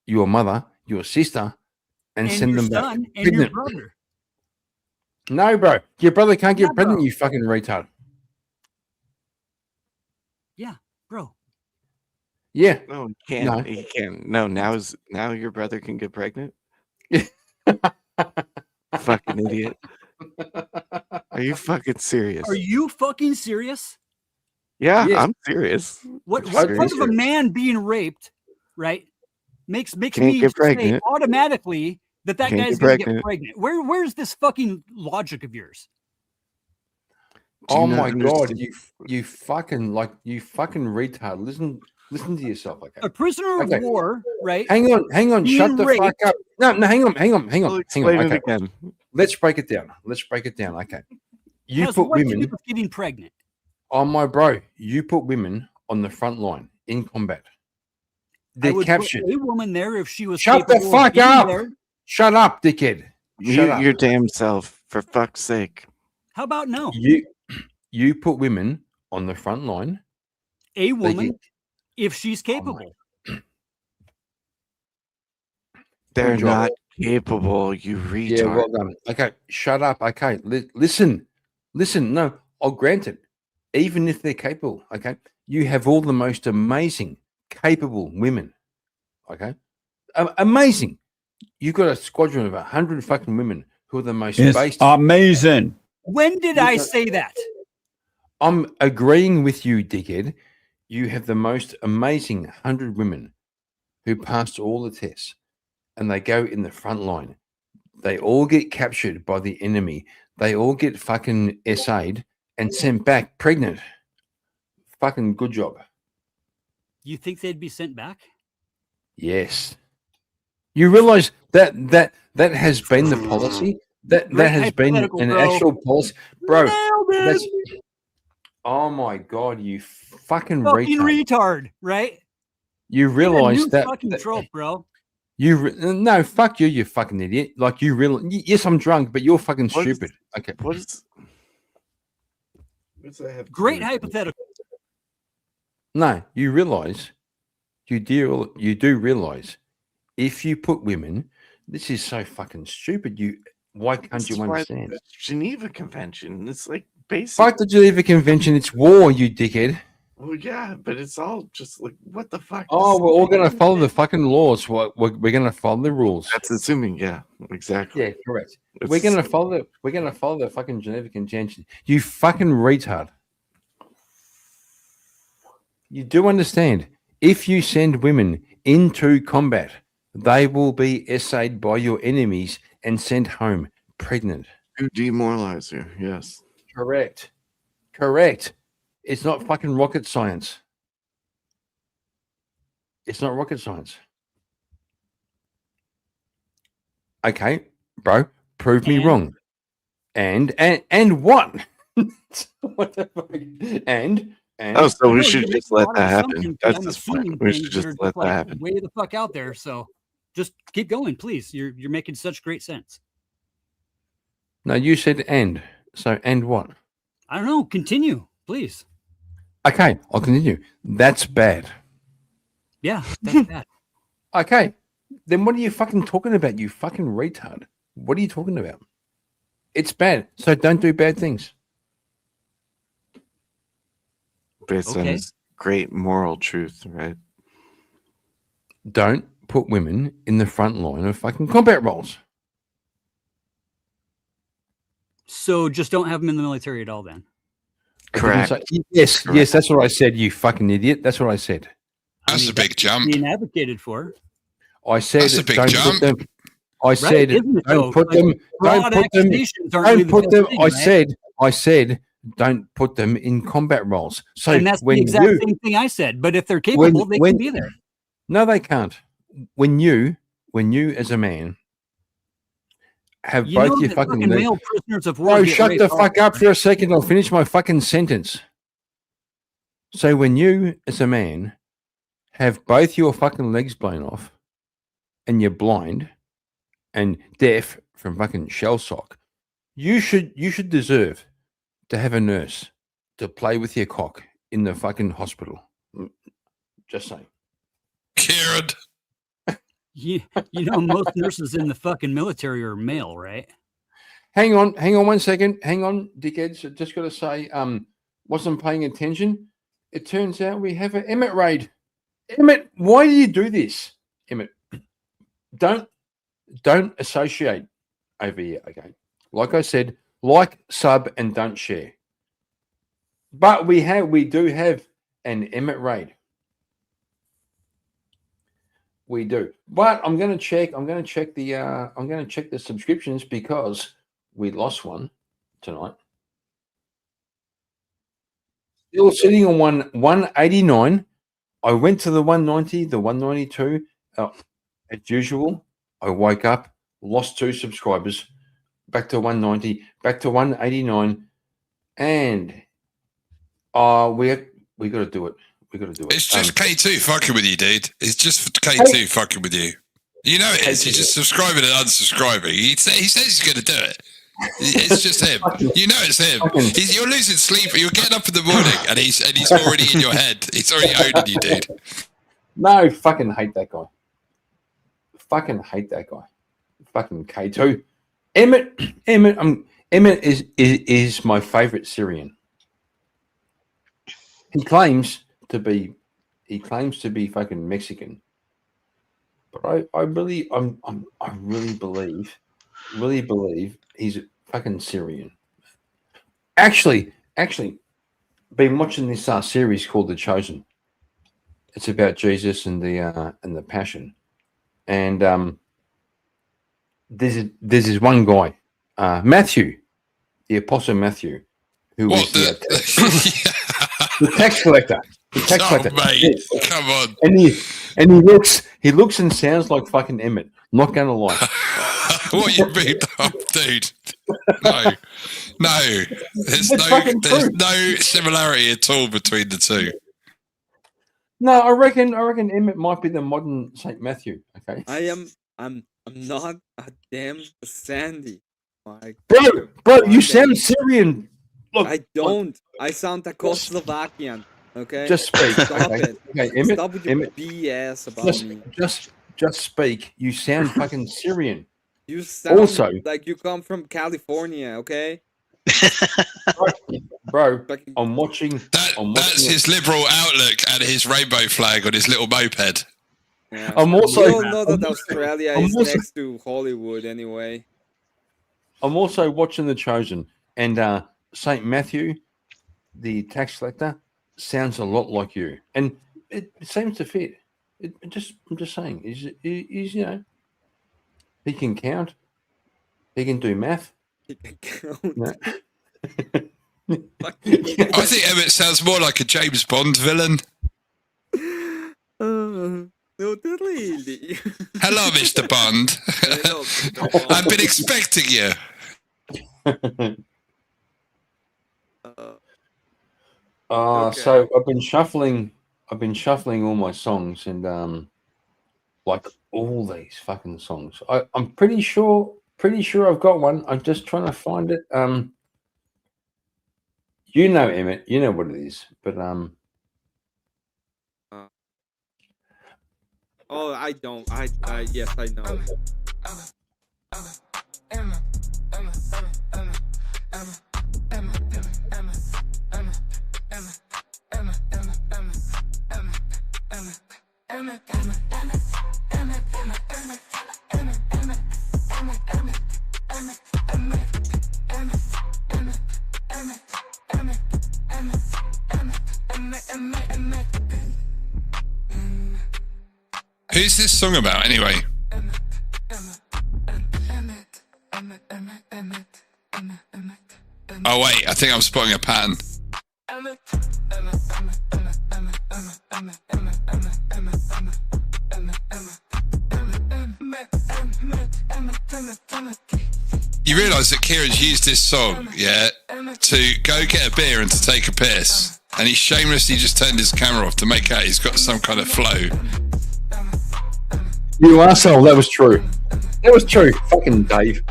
your mother, your sister, and send your them back son and your pregnant. brother. No, bro, your brother can't get Yeah, pregnant. bro. You fucking retard. Yeah, bro. Yeah. No, he can't. No. He can't. No, now your brother can get pregnant? Fucking idiot. Are you fucking serious? Are you fucking serious? Yeah, Yes. I'm serious. What I'm part serious. of a man being raped, right? Makes Can't me get say pregnant. automatically that Can't guy's get gonna get pregnant. pregnant. Where's this fucking logic of yours? Do you Oh not my god, understand? you fucking retard. Listen to yourself, okay? A prisoner Okay. of war, right? Hang on. Shut Being the fuck raped. up. No, hang on. I'll Hang on. explain it Okay. again. Let's break it down. Okay. You Has put what to do women with getting pregnant? on my bro. You put women on the front line in combat. I They're would captured. put a woman there if she was Shut the capable of fuck being up. there. Shut up, dickhead. Shut Mute up. your damn self, for fuck's sake. How about no? You put women on the front line. A They woman, get- if she's capable. They're Good job. not capable, you retard. Yeah, well done. Okay, shut up. Okay, listen. No, I'll grant it. Even if they're capable, okay, you have all the most amazing, capable women. Okay, amazing. You've got a squadron of 100 fucking women who are the most based. amazing. When did I say that? I'm agreeing with you, dickhead. You have the most amazing 100 women who passed all the tests, and they go in the front line. They all get captured by the enemy. They all get fucking SA'd and sent back pregnant. Fucking good job. You think they'd be sent back? Yes. You realize that has been the policy. That Great has been an hypothetical, bro. actual policy, bro. Nailed it. That's, oh my god, you fucking Fucking retard! retard, right? You You're a realize new that fucking trope, bro. no, fuck you, you fucking idiot. Like you really, yes, I'm drunk, but you're fucking What is- stupid. Okay. What does that have to Great do with it? hypothetical. No, you realize, you do realize, if you put women, this is so fucking stupid. Why can't This you is why understand? the Geneva Convention. It's like basic. Fuck the Geneva Convention. It's war, you dickhead. Well, yeah, but it's all just like, what the fuck? Oh, This- we're all gonna follow the fucking laws. We're gonna follow the rules. That's assuming, yeah, exactly. Yeah, correct. It's- We're gonna follow the fucking Geneva Convention. You fucking retard. You do understand, if you send women into combat, they will be essayed by your enemies and sent home pregnant. To demoralize you, yes. Correct. It's not fucking rocket science. It's not rocket science. Okay, bro, prove me wrong. And what? What the fuck? And Oh, so we No, should you're just making a let lot of that happen. assumptions, That's I'm the point. assuming We things should that just are let just that like happen. way the fuck out there. So just keep going, please. You're making such great sense. No, you said and. So and what? I don't know. Continue, please. Okay, I'll continue. That's bad. Yeah, that's bad. Okay, then what are you fucking talking about, you fucking retard? What are you talking about? It's bad, so don't do bad things. Based on Okay. his great moral truth, right? Don't put women in the front line of fucking combat roles. So just don't have them in the military at all then. I didn't Correct. say- yes, Correct. yes, that's what I said, you fucking idiot. That's what I said. That's a big jump. Being advocated for. I said That's a big don't jump. put them. I said isn't it, though? don't put Like, them. Don't broad put them. accusations aren't really Don't the put best them. thing, I right? said don't put them in combat roles. So And that's the when exact you same thing I said. But if they're capable, they can be there. No, they can't. When you as a man have You both know your that fucking fucking legs. male prisoners of war Bro, get shut raped the all fuck the up time. for a second. I'll finish my fucking sentence. So when you as a man have both your fucking legs blown off and you're blind and deaf from fucking shell shock, you should deserve to have a nurse to play with your cock in the fucking hospital. Just saying. Kieran. You know, most nurses in the fucking military are male, right? Hang on 1 second. Hang on, dickheads. I just got to say, wasn't paying attention. It turns out we have an Emmett raid. Emmett, why do you do this? Emmett, don't associate over here, okay? Like I said, like, sub, and don't share. But we do have an Emmett raid. We do. But I'm going to check the subscriptions because we lost one tonight. Still sitting on 189. I went to the 190, the 192. As usual, I woke up, lost 2 subscribers, back to 190, back to 189, and we got to do it. We got to do it. It's just K2 fucking with you, dude. It's just K2 fucking with you. You know it is. He's just subscribing and unsubscribing. He says he's going to do it. It's just him. You know it's him. You're losing sleep. You're getting up in the morning, and he's already in your head. He's already owning you, dude. No, fucking hate that guy. Fucking hate that guy. Fucking K2. Emmett is my favorite Syrian. He claims to be fucking Mexican, but I really believe he's fucking Syrian. Actually, been watching this series called The Chosen. It's about Jesus and the Passion, and there's this one guy, Matthew, the Apostle Matthew, who was the tax collector. The tax collector. Mate, come on. And he looks and sounds like fucking Emmett. Not gonna lie. What you mean, dude? No. There's no similarity at all between the two. No, I reckon Emmett might be the modern Saint Matthew. Okay. I'm not a damn Sandy. My Bro, you sound Syrian. Look, I don't. I sound Czechoslovakian. Okay. Just speak. Stop Okay. it. Okay, Emmett, Stop with your Emmett, BS about me. Just speak. You sound fucking Syrian. You sound Also, like you come from California. Okay. bro, I'm watching. That's his liberal outlook and his rainbow flag on his little moped. Yeah. I'm also. You all know that Australia is next to Hollywood anyway. I'm also watching The Chosen, and Saint Matthew, the tax collector, sounds a lot like you, and it seems to fit. I'm just saying, he's you know, he can count, he can do math. He can count. No. I think Emmett sounds more like a James Bond villain. No, really. Hello, Mr. Bond. Hello, Mr. Bond. I've been expecting you. So I've been shuffling all my songs and like all these fucking songs. I'm pretty sure I've got one. I'm just trying to find it. You know, Emmett, you know what it is, but Oh, I don't. Yes, I know. Who's this song about, anyway? Oh, wait, I think I'm spotting a pattern. You realise that Kieran's used this song, yeah, to go get a beer and to take a piss. And he shamelessly just turned his camera off to make out he's got some kind of flow. you arsehole, that was true. That was true. Fucking Dave.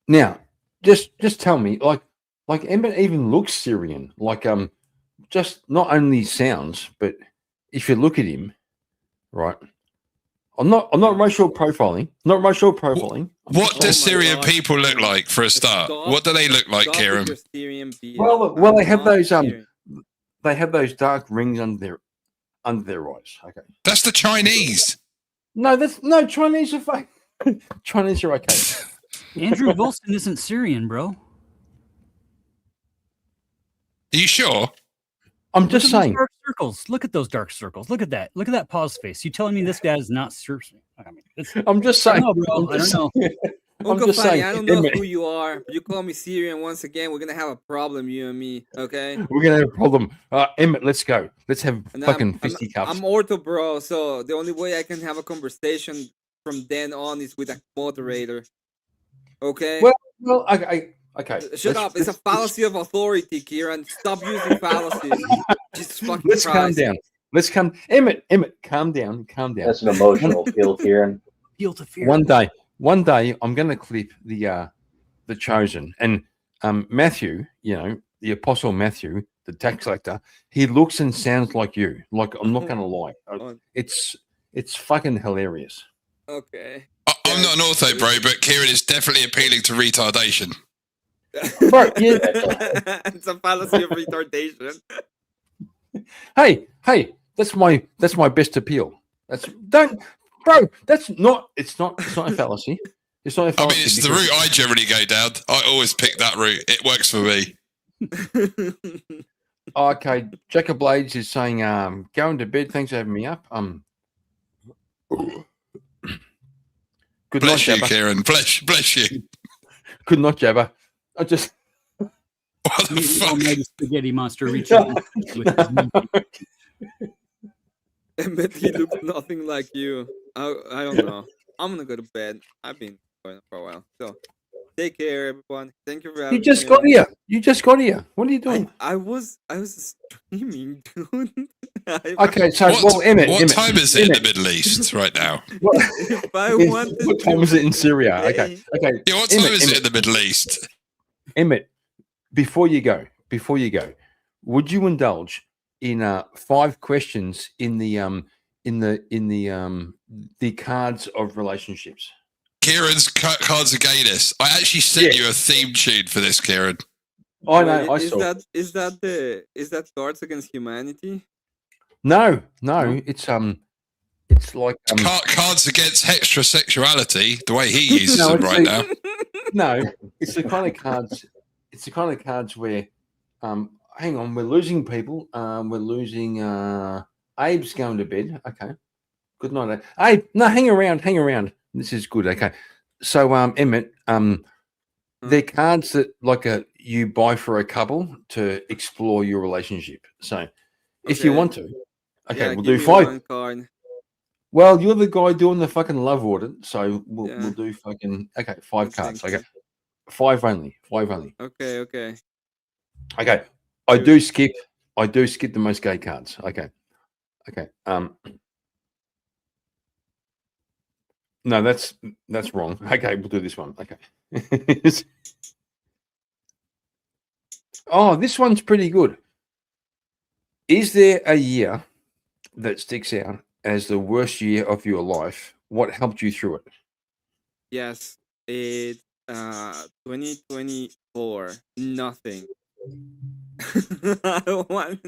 Now, just tell me, like Emmett even looks Syrian. Like just not only sounds, but if you look at him, right? I'm not racial profiling. Not racial profiling. What do Syrian people look like for a start? What do they look like, Kieran? Well, they have those dark rings under their eyes. Okay. That's the Chinese. No, Chinese are fake. Chinese are okay. Andrew Wilson isn't Syrian, bro. Are you sure? I'm just saying. Dark circles. Look at those dark circles. Look at that. Look at that pause face. You telling me this guy is not Syrian? I mean, I'm just saying. No, bro. I don't know. Uncle Fanny, I don't know who you are, but you call me Syrian once again. We're gonna have a problem, you and me. Okay? We're gonna have a problem. Emmett, let's go. Let's have fucking fisticuffs. I'm ortho, bro. So the only way I can have a conversation from then on is with a moderator. Okay? Well, okay. Shut up. It's a fallacy of authority, Kieran. Stop using fallacies. Jesus fucking Let's Christ. calm down. Let's calm. Emmett, calm down. That's an emotional appeal, Kieran. Appeal to fear. One day, I'm going to clip the Chosen and Matthew. You know, the Apostle Matthew, the tax collector. He looks and sounds like you. Like, I'm not going to lie. It's fucking hilarious. Okay. I'm not an ortho, bro, but Kieran is definitely appealing to retardation. Bro, yeah. It's a fallacy of retardation. Hey, that's my best appeal. That's not a fallacy. It's not a fallacy. I mean, it's the route I generally go down. I always pick that route. It works for me. Okay, Jacob Blades is saying, going to bed. Thanks for having me up. Good bless night, you, Jabba. Kieran. Bless you. Good night, Jabba. I just what the fuck? Almighty spaghetti monster reaching with his But he looks nothing like you. I don't know. I'm gonna go to bed. I've been going for a while. So take care, everyone. Thank you for having You just me got on. here. You just got here. What are you doing? I was streaming, dude. Okay, so Emmett, what Emmett, time is it in the Middle East right now? If I wanted what time is it in Syria? Okay. Yeah, what time is it in the Middle East? Emmett, before you go, would you indulge in 5 questions in the cards of relationships? Kieran's cards against us. I actually sent you a theme tune for this, Kieran. I know. I saw. Is that Cards Against Humanity? No. It's like Cards Against Heterosexuality. The way he uses them right now. No, it's the kind of cards. It's the kind of cards where, hang on, we're losing people. We're losing Abe's going to bed. Okay. Good night. Abe, no, hang around. This is good. Okay. So, Emmett, they're cards that you buy for a couple to explore your relationship. So, if you Okay. want to, okay, Yeah, we'll give do me 5. one card. Well, you're the guy doing the fucking love audit, so we'll Yeah. do fucking 5 cards. Thank you. Okay, 5 only. 5 only. Okay, okay. Okay, I do skip the most gay cards. Okay. No, that's wrong. Okay, we'll do this one. Okay. Oh, this one's pretty good. Is there a year that sticks out as the worst year of your life? What helped you through it? Yes, it's 2024. Nothing. I don't want.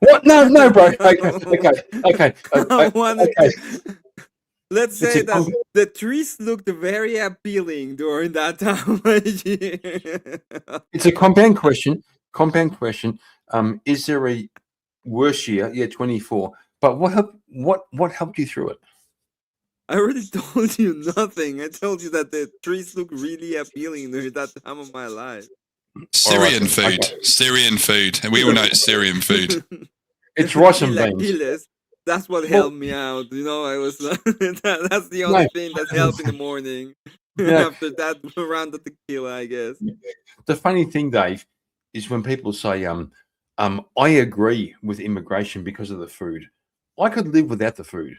What? No, bro. Okay. I wanted Okay. Let's It's say a that the trees looked very appealing during that time of year. It's a compound question. Is there a worse year? Yeah, 24. But what helped you through it? I already told you nothing. I told you that the trees look really appealing during that time of my life. Syrian food. Syrian food. And we all know it's Syrian food. It's rice and beans. Chilaquiles. That's what helped me out. You know, I was that's the only thing that helped in the morning. No. After that, around the tequila, I guess. The funny thing, Dave, is when people say, I agree with immigration because of the food. I could live without the food.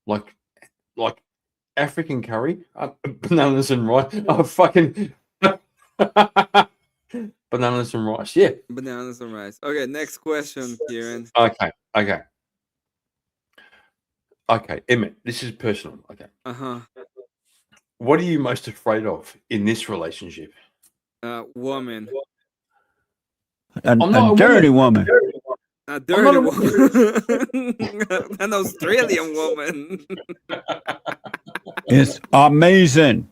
Like African curry, bananas and rice. Oh, fucking bananas and rice. Yeah. Bananas and rice. Okay, next question, Kieran. Okay, Emmett, this is personal. Okay. Uh-huh. What are you most afraid of in this relationship? Woman. A dirty woman. A dirty woman. An Australian woman. It's amazing.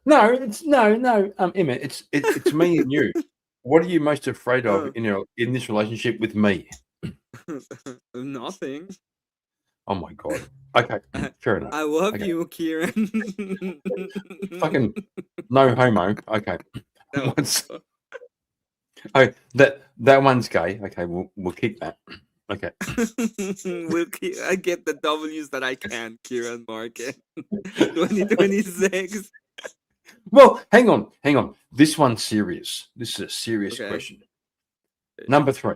No, Emmett, it's me and you. What are you most afraid of in this relationship with me? Nothing. Oh my god. Okay, fair enough. I love you, Kieran. Fucking no homo. Okay. No. Oh, that one's gay. Okay, we'll keep that. Okay. I get the W's that I can, Kieran Market. 2026. Well, hang on. This one's serious. This is a serious question. Number 3.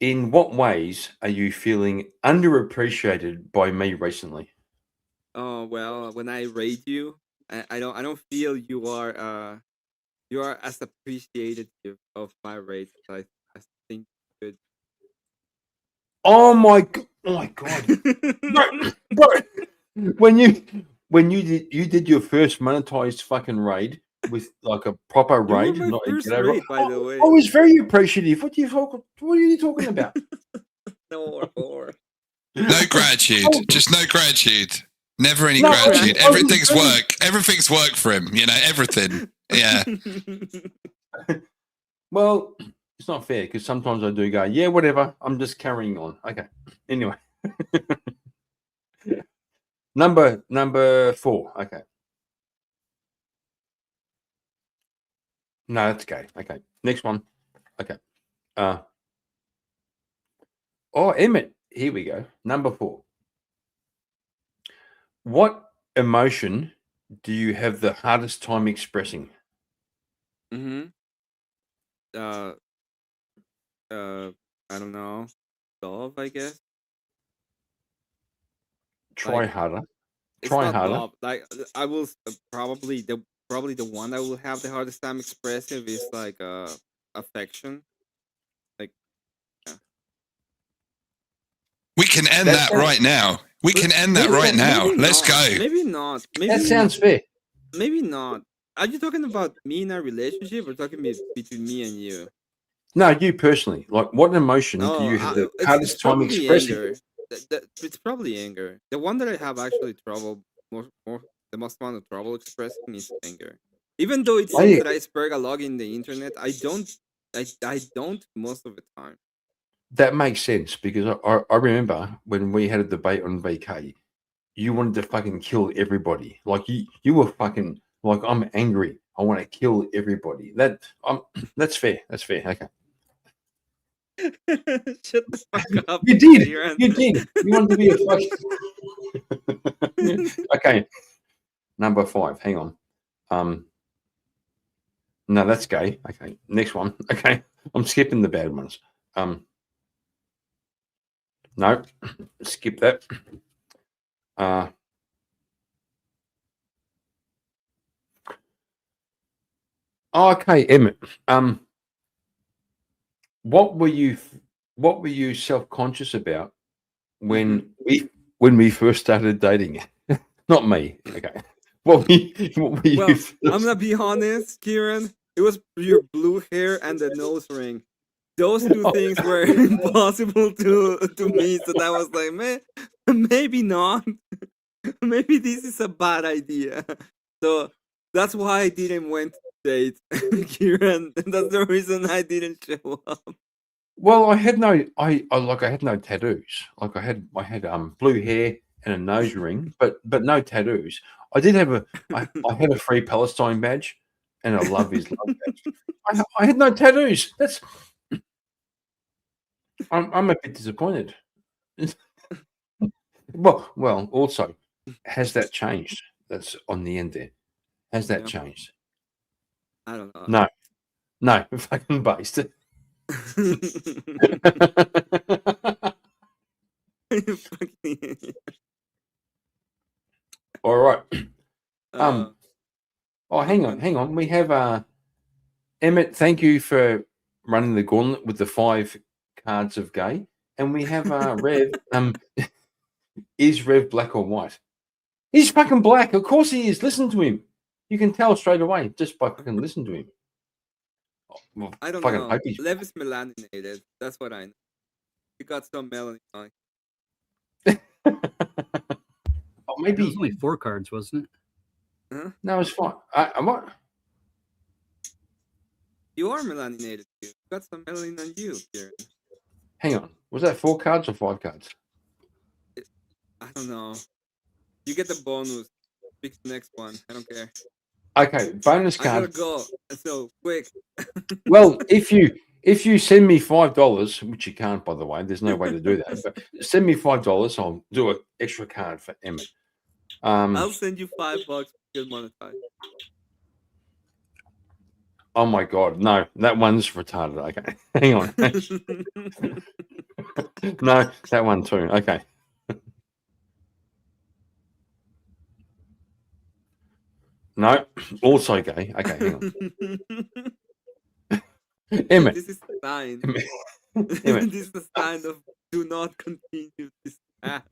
In what ways are you feeling underappreciated by me recently? Oh well, when I rate you, I don't feel you are as appreciated of my rate as I think you should. Oh my god. Bro, when you did your first monetized fucking raid with like a proper raid, You were my not a first ghetto raid, raid, by the way. I was very appreciative. What are you talking about? No, No gratitude. Just no gratitude. Never any No, gratitude. I was Everything's very- work. Everything's work for him. You know, everything. Yeah. Well, it's not fair because sometimes I do go, yeah, whatever. I'm just carrying on. Okay. Anyway. Number 4. Okay. No, that's gay. Okay. Next one. Okay. Emmett. Here we go. Number 4. What emotion do you have the hardest time expressing? I don't know. Love, I guess. Try Like, harder. It's Try not harder. love. Like I will probably the one I will have the hardest time expressing is like affection. Like We can end that right now. We can end that right now. Let's go. Maybe not. Maybe That sounds fair. Maybe not. Are you talking about me in a relationship or talking between me and you? No, you personally. Like, what emotion do you have the hardest time probably expressing? anger. It's probably anger. The one that I have actually trouble the most amount of trouble expressing is anger. Even though it I- seems that I spread a lot in the internet, I don't. I don't most of the time. That makes sense because I remember when we had a debate on VK, you wanted to fucking kill everybody. Like you were fucking like, I'm angry. I want to kill everybody. That's fair. That's fair. Okay. Shut the fuck up. You did. Kieran. You did. You wanted to be a fucking. Okay. Number 5. Hang on. No, that's gay. Okay. Next one. Okay. I'm skipping the bad ones. No. Skip that. Okay, Emmett. What were you self-conscious about when we first started dating? Not me. Okay. What were you Well, first- I'm gonna be honest, Kieran. It was your blue hair and the nose ring. Those two things were impossible to me. So that was like, man, maybe not. Maybe this is a bad idea. So that's why I didn't went to date, Kieran. That's the reason I didn't show up. Well, I had no tattoos. Like I had blue hair and a nose ring, but no tattoos. I did have I had a Free Palestine badge and a Love Is Love badge. I had no tattoos. That's I'm a bit disappointed. Well, also, has that changed? That's on the end there. Has that changed? I don't know. No, fucking based. All right. Oh, hang on. We have Emmett. Thank you for running the gauntlet with the 5 cards of gay, and we have Rev. Is Rev black or white? He's fucking black. Of course he is. Listen to him. You can tell straight away just by fucking listening to him. Well, I don't fucking know. hope he's- Lev is melaninated. That's what I know. He got some melanin on. Oh, maybe It was only 4 cards, wasn't it? Huh? No, it's fine. What? You are melaninated. You got some melanin on you, Kieran. Hang on. Was that 4 cards or 5 cards? I don't know. You get the bonus. Pick the next one. I don't care. Okay, bonus I gotta card. go. So quick. Well, if you send me $5, which you can't, by the way, there's no way to do that. But send me $5, I'll do an extra card for Emmett. I'll send you $5 to get monetized. Oh my god, no, that one's retarded. Okay, hang on. No, that one too. Okay. No, also gay. Okay, hang on. Emmett. This is a sign. Emmett. This is a sign of do not continue this path.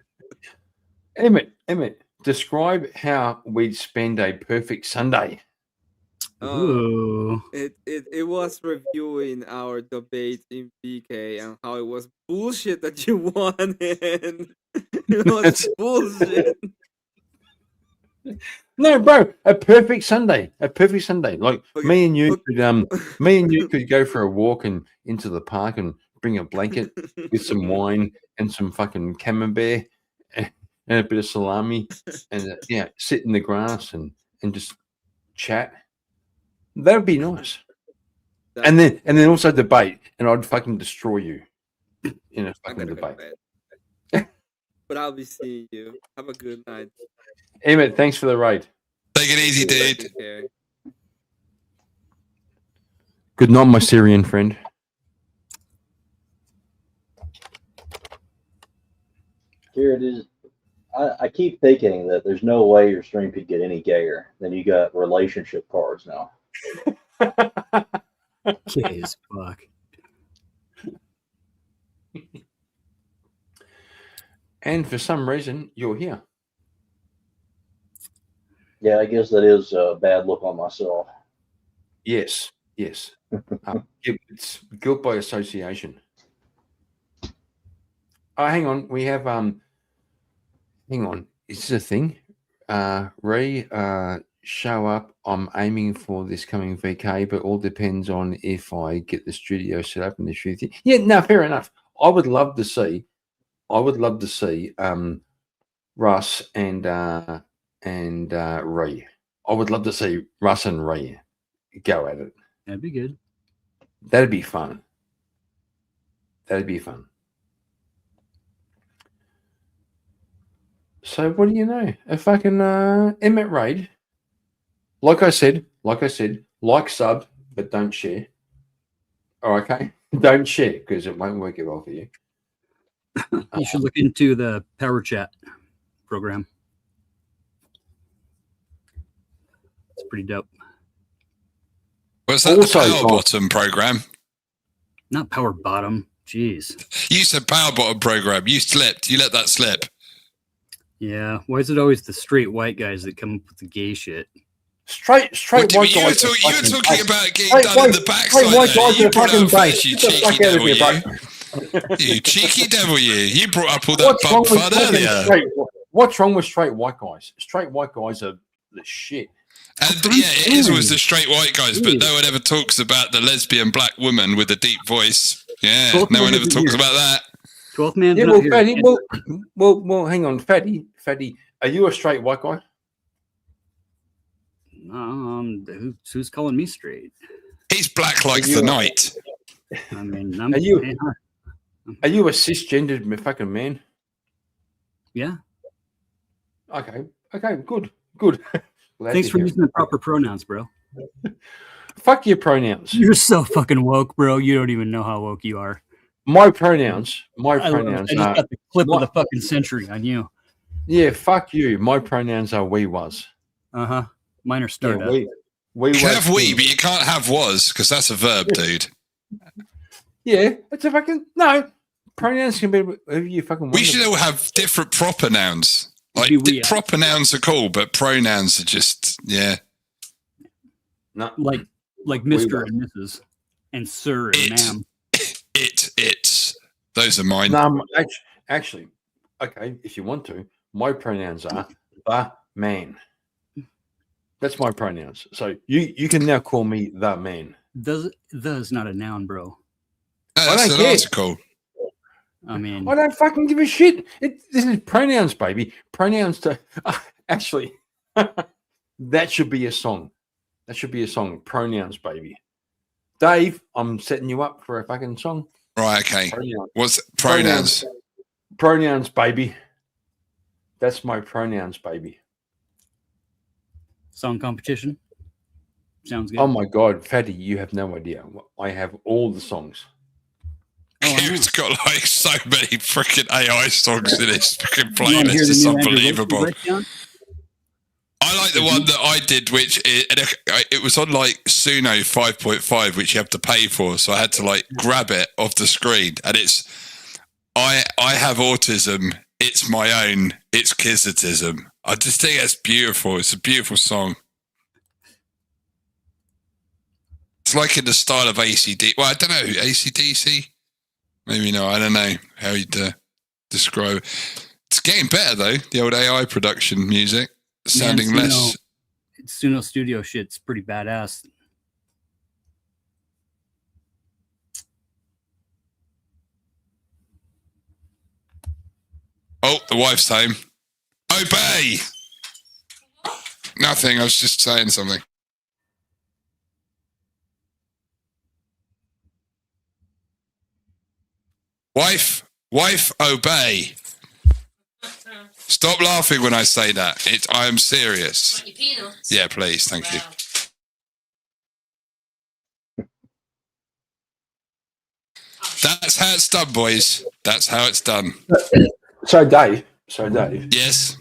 Emmett, describe how we'd spend a perfect Sunday. It was reviewing our debate in PK and how it was bullshit that you won, and it was bullshit. No, bro, a perfect Sunday. A perfect Sunday. Like me and you could go for a walk and into the park and bring a blanket with some wine and some fucking camembert and a bit of salami and sit in the grass and just chat. That would be nice. And then also debate, and I'd fucking destroy you in a fucking debate. But I'll be seeing you. Have a good night. Emmett, thanks for the raid. Take it easy, dude. Take care. Good night, my Syrian friend. Here it is. I keep thinking that there's no way your stream could get any gayer than you got relationship cards now. Gay as fuck. And for some reason, you're here. Yeah, I guess that is a bad look on myself. Yes. It's guilt by association. Oh, hang on. We have hang on. Is this a thing? Ray, show up. I'm aiming for this coming VK, but all depends on if I get the studio set up and the shooting. Yeah, no, fair enough. I would love to see Russ and Ree. I would love to see Russ and Ree go at it. That'd be good. That'd be fun. That'd be fun. So what do you know? A fucking Emmett raid. Like I said, like, sub, but don't share. Oh, okay. Don't share because it won't work it well for you. You should look into the Power Chat program. It's pretty dope. Was that Also, the Power Bottom program? Not Power Bottom. Jeez. You said Power Bottom program. You slipped. You let that slip. Yeah. Why is it always the straight white guys that come up with the gay shit? Straight white guys. You were talking about getting done in the backside. You brought out first, you cheeky devil, you cheeky devil, you brought up all that bump fun earlier. What's wrong with straight white guys? Straight white guys are the shit. And yeah, it is always the straight white guys, but no one ever talks about the lesbian black woman with a deep voice. Yeah, no one ever talks about that. 12th man. Yeah, well, Fatty, well, hang on, Fatty, are you a straight white guy? Who's calling me straight? He's black like the night. I mean, are you a cisgendered fucking man? Yeah. Okay, good. Thanks for using the proper pronouns, bro. Fuck your pronouns. You're so fucking woke, bro. You don't even know how woke you are. My pronouns. I just got the clip of the fucking century on you. Yeah, fuck you. My pronouns are we was. Uh-huh. Mine are startup. Yeah, we you can have we, but you can't have was because that's a verb, dude. Yeah, it's a fucking no. Pronouns can be whoever you fucking want. We should all have different proper nouns. Like proper nouns are cool, but pronouns are just No, like Mr. and Mrs. and Sir and Ma'am. It's those are mine. No, actually, okay. If you want to, my pronouns are the man. That's my pronouns. So you can now call me the man. The is not a noun, bro. That's an article. I mean, I don't fucking give a shit. This is pronouns, baby. Pronouns to actually. That should be a song. That should be a song. Pronouns, baby. Dave, I'm setting you up for a fucking song. Right. Okay. Pronouns. What's pronouns? Pronouns, baby. That's my pronouns, baby. Song competition. Sounds good. Oh my god, Fatty, you have no idea. I have all the songs. It's got like so many freaking AI songs in his freaking playlist. It's unbelievable. I like the one that I did, which it was on like Suno 5.5, which you have to pay for. So I had to like grab it off the screen, and it's I have autism. It's my own. It's kissitism. I just think it's beautiful. It's a beautiful song. It's like in the style of ACD. Well, I don't know ACDC. Maybe not. I don't know how you'd describe it. It's getting better though. The old AI production music sounding less. Suno Studio shit's pretty badass. Oh, the wife's home. Obey. Nothing. I was just saying something. Wife, obey. Stop laughing when I say that. I am serious. Yeah, please. Thank you. That's how it's done, boys. That's how it's done. So, Dave. Yes.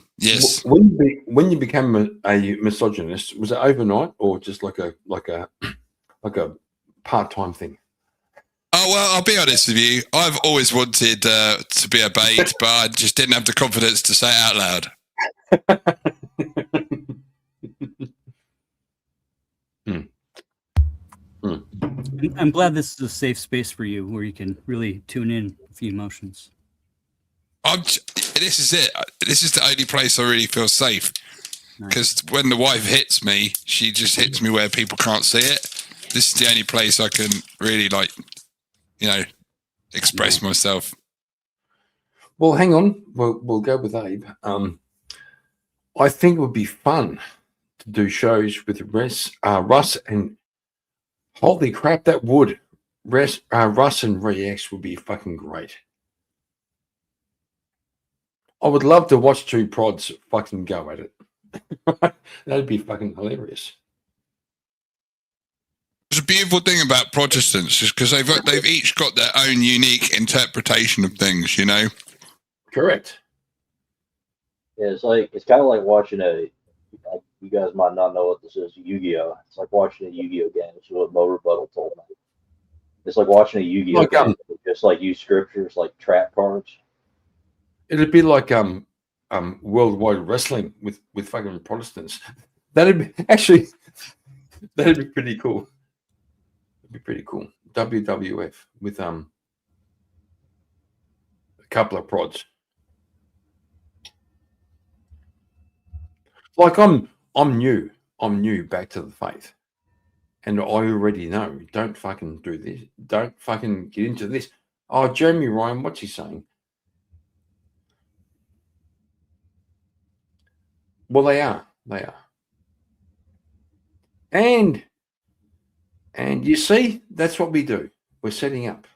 When you became a misogynist, was it overnight or just like a part-time thing? Oh, well, I'll be honest with you. I've always wanted to be obeyed, but I just didn't have the confidence to say it out loud. I'm glad this is a safe space for you where you can really tune in with the emotions. This is it. This is the only place I really feel safe. because when the wife hits me, she just hits me where people can't see it. This is the only place I can really, like, you know, express myself. Well, hang on. We'll go with Abe. I think it would be fun to do shows with Russ and holy crap, that would. Russ and Rex would be fucking great. I would love to watch two prods fucking go at it. That'd be fucking hilarious. There's a beautiful thing about Protestants is because they've each got their own unique interpretation of things, you know. Correct. Yeah, it's kind of like watching you guys might not know what this is, Yu-Gi-Oh. It's like watching a Yu-Gi-Oh game. It's what Mo Rebuttal told me. It's like watching a Yu-Gi-Oh game, just like use scriptures like trap cards. It'd be like worldwide wrestling with fucking Protestants. That'd be pretty cool. It'd be pretty cool. WWF with a couple of prods. Like I'm new back to the faith. And I already know, don't fucking do this. Don't fucking get into this. Oh, Jeremy Ryan, what's he saying? Well, they are. And you see, that's what we do. We're setting up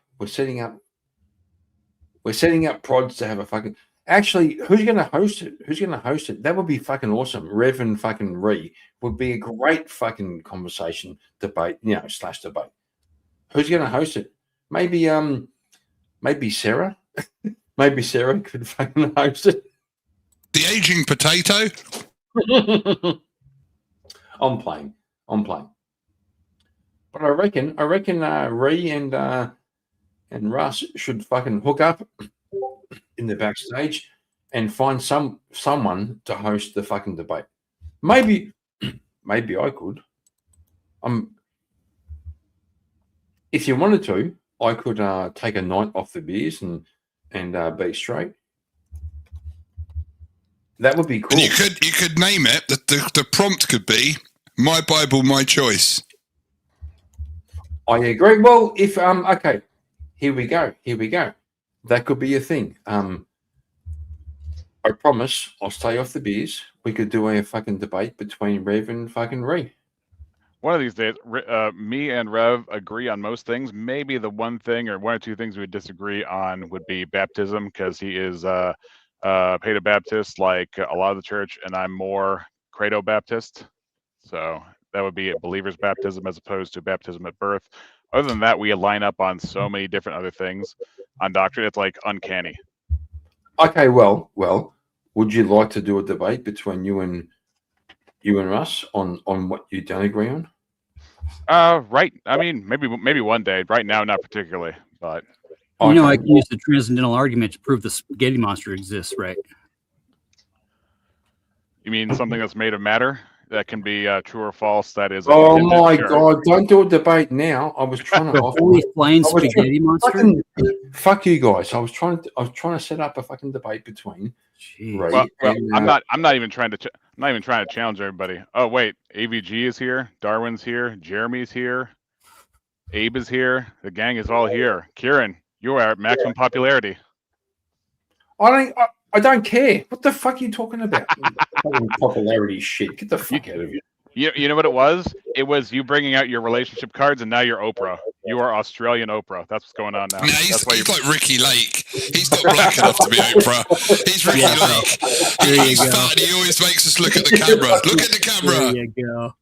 prods to have a fucking. Actually, who's going to host it? That would be fucking awesome. Rev and fucking Ree would be a great fucking conversation, debate, / debate. Who's going to host it? Maybe Sarah. Maybe Sarah could fucking host it. The aging potato. I'm playing. But I reckon Ree and Russ should fucking hook up in the backstage and find someone to host the fucking debate. Maybe I could. If you wanted to, I could take a night off the beers and be straight. That would be cool. And you could name it. The prompt could be "My Bible, My Choice." I agree. Well, if okay, here we go. That could be a thing. I promise I'll stay off the beers. We could do a fucking debate between Rev and fucking Ree. One of these days, me and Rev agree on most things. Maybe the one thing or one or two things we would disagree on would be baptism, because he is Pedo Baptist, like a lot of the church, and I'm more Credo Baptist. So that would be a believer's baptism as opposed to baptism at birth. Other than that, we line up on so many different other things on doctrine. It's like uncanny. Okay, well, would you like to do a debate between you and Russ on what you don't agree on? Right. I mean, maybe one day. Right now, not particularly, but I can use the transcendental argument to prove the spaghetti monster exists, right? You mean something that's made of matter that can be true or false? That is. Oh my God! Don't do a debate now. I was trying to. Holy flying spaghetti monster. Fuck you guys! I was trying to set up a fucking debate between. Well, I'm not even trying to challenge everybody. Oh wait, AVG is here, Darwin's here, Jeremy's here, Abe is here. The gang is all here. Kieran, you are at maximum popularity. I don't care. What the fuck are you talking about? Popularity shit. Get the fuck out of here. You know what it was? It was you bringing out your relationship cards, and now you're Oprah. You are Australian Oprah. That's what's going on now. No, he's like Ricky Lake. He's not black enough to be Oprah. He's Ricky Lake. He's fat. He always makes us look at the camera. Look at the camera. There you go.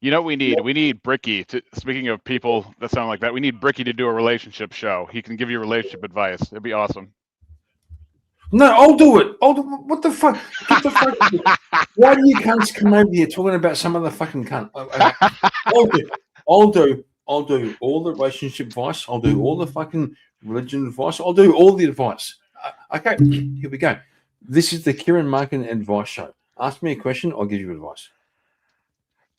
You know what we need? We need Bricky. Speaking of people that sound like that, we need Bricky to do a relationship show. He can give you relationship advice. It'd be awesome. No, I'll do it. What the fuck? Get the fuck. Why do you cunts come over here talking about some other fucking cunt? I'll do all the relationship advice. I'll do all the fucking religion advice. I'll do all the advice. Okay, here we go. This is the Kieran Markin Advice Show. Ask me a question, I'll give you advice.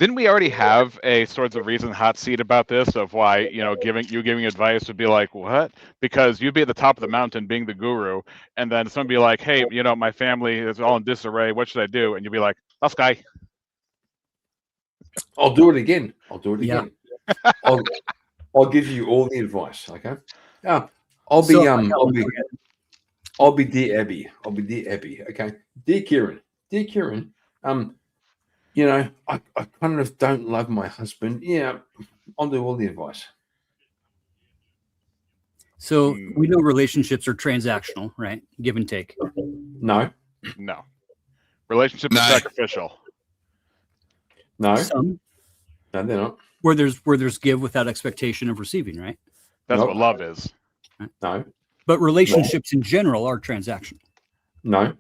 Didn't we already have a Swords of Reason hot seat about this of why, giving advice would be like, what? Because you'd be at the top of the mountain being the guru, and then someone be like, hey, my family is all in disarray. What should I do? And you'd be like, last guy. I'll do it again. I'll do it Yeah. again. I'll give you all the advice. Okay. I'll be dear Abby. I'll be dear Abby. Okay. Dear Kieran. I kind of don't love my husband. Yeah. I'll do all the advice. So we know relationships are transactional, right? Give and take. No. Relationships are sacrificial. No. Some. No, they're not. Where there's give without expectation of receiving, right? That's what love is. No. But relationships in general are transactional. No.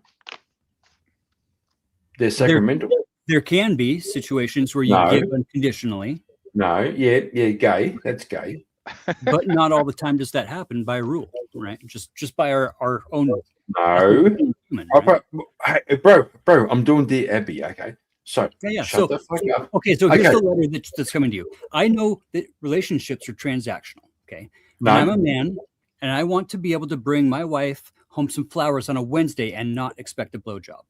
They're sacramental. There can be situations where you give unconditionally. No. Yeah. Gay. That's gay. But not all the time does that happen by rule, right? Just by our own. No. Human, right? Hey, bro, I'm doing Dear Abby. Okay. So yeah. Shut the fuck up. Okay. So here's the letter that's coming to you. I know that relationships are transactional. Okay. No. I'm a man, and I want to be able to bring my wife home some flowers on a Wednesday and not expect a blowjob.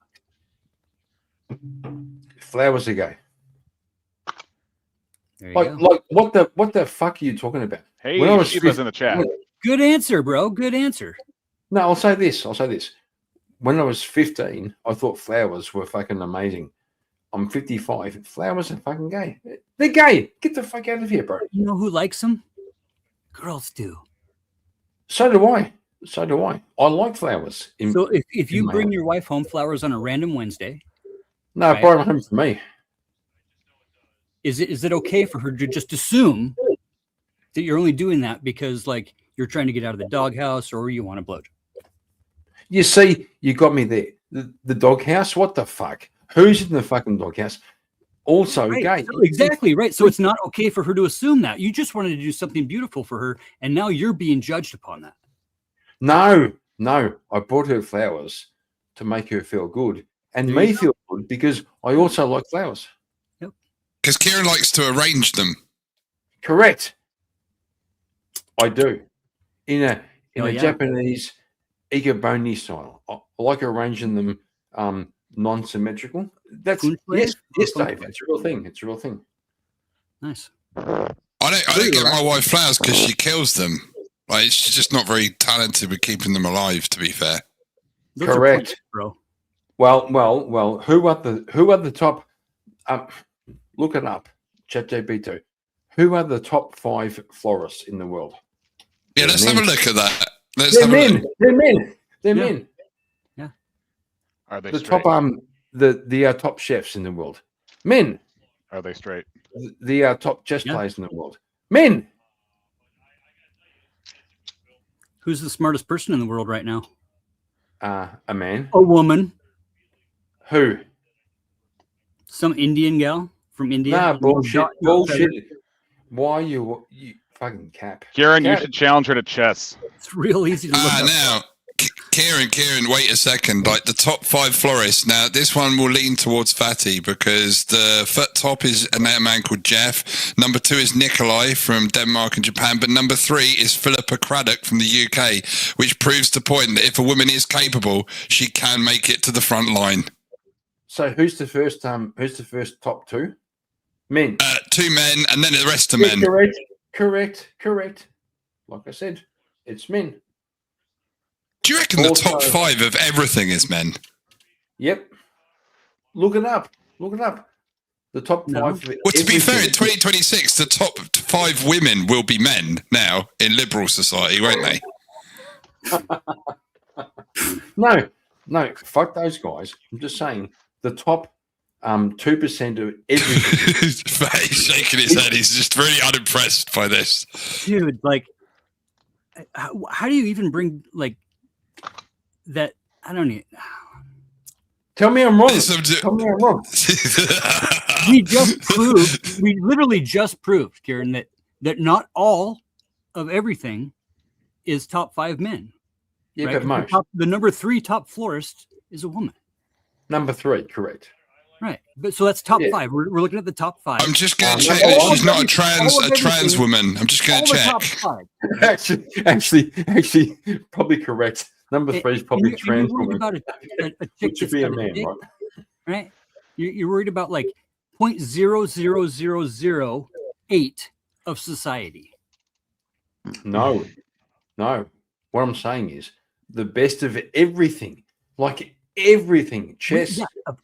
Flowers are gay. There you Like go. what the fuck are you talking about? Hey, When I was Shiba's in the chat. Good answer, bro. Good answer. No, I'll say this. When I was 15, I thought flowers were fucking amazing. I'm 55. Flowers are fucking gay. They're gay. Get the fuck out of here, bro. You know who likes them? Girls do. So do I. I like flowers. So if you bring your wife home flowers on a random Wednesday, no, right, bring them home for me. Is it okay for her to just assume that you're only doing that because like you're trying to get out of the doghouse or you want a blowjob? You see, you got me there. The doghouse. What the fuck? Who's in the fucking doghouse? Also gay. So exactly right. So it's not okay for her to assume that. You just wanted to do something beautiful for her, and now you're being judged upon that. No. I brought her flowers to make her feel good and There me you go. feel good because I also like flowers. Because Kieran likes to arrange them. Correct. I do. In a Yeah. Japanese ikeboni style. I like arranging them non-symmetrical. That's yes, Dave. It's a real thing. It's a real thing. Nice. I don't get my wife flowers because she kills them. Like she's just not very talented with keeping them alive. To be fair. Those are Correct, points, bro. Well. Who are the top? Look it up. ChatGPT. Who are the top 5 florists in the world? Yeah, let's have a look at that. They're men. They're men. Yeah. Are they The straight? top the top chefs in the world. Men. Are they straight? The top chess players in the world. Men. Who's the smartest person in the world right now? A man. A woman. Who? Some Indian gal from India. Nah, bullshit. Dot Bullshit. feather. Why you fucking cap? Kieran, you Cap. should challenge her to chess. It's real easy to look up. Now, Kieran, wait a second. Like the top 5 florists. Now, this one will lean towards Fatty because the top is a man called Jeff. Number 2 is Nikolai from Denmark and Japan. But number 3 is Philippa Craddock from the UK, which proves the point that if a woman is capable, she can make it to the front line. So who's the first top 2? Men. 2 men, and then the rest are Yeah, men. Correct. Like I said, it's men. Do you reckon the top 5 of everything is men? Yep. Look it up. The top 5. Well, to be fair, in 2026, the top 5 women will be men now in liberal society, won't they? No. Fuck those guys. I'm just saying the top 2% of everything. He's shaking his head. He's just really unimpressed by this. Dude, like, how do you even bring like that? I don't need. Tell me I'm wrong. We literally just proved, Kieran, that not all of everything is top 5 men. Yeah, right? but most. The number 3 top florist is a woman. Number 3, correct. Right, but so that's top five. We're looking at the top five. I'm just going to check that she's not a trans woman. I'm just going to check. Top five. actually, probably correct. Number 3 is probably trans You're worried woman. about a chick Which should that's be a got man, dick, right? right? You're worried about like 0.00008 of society. No. What I'm saying is the best of everything, like everything. Chess.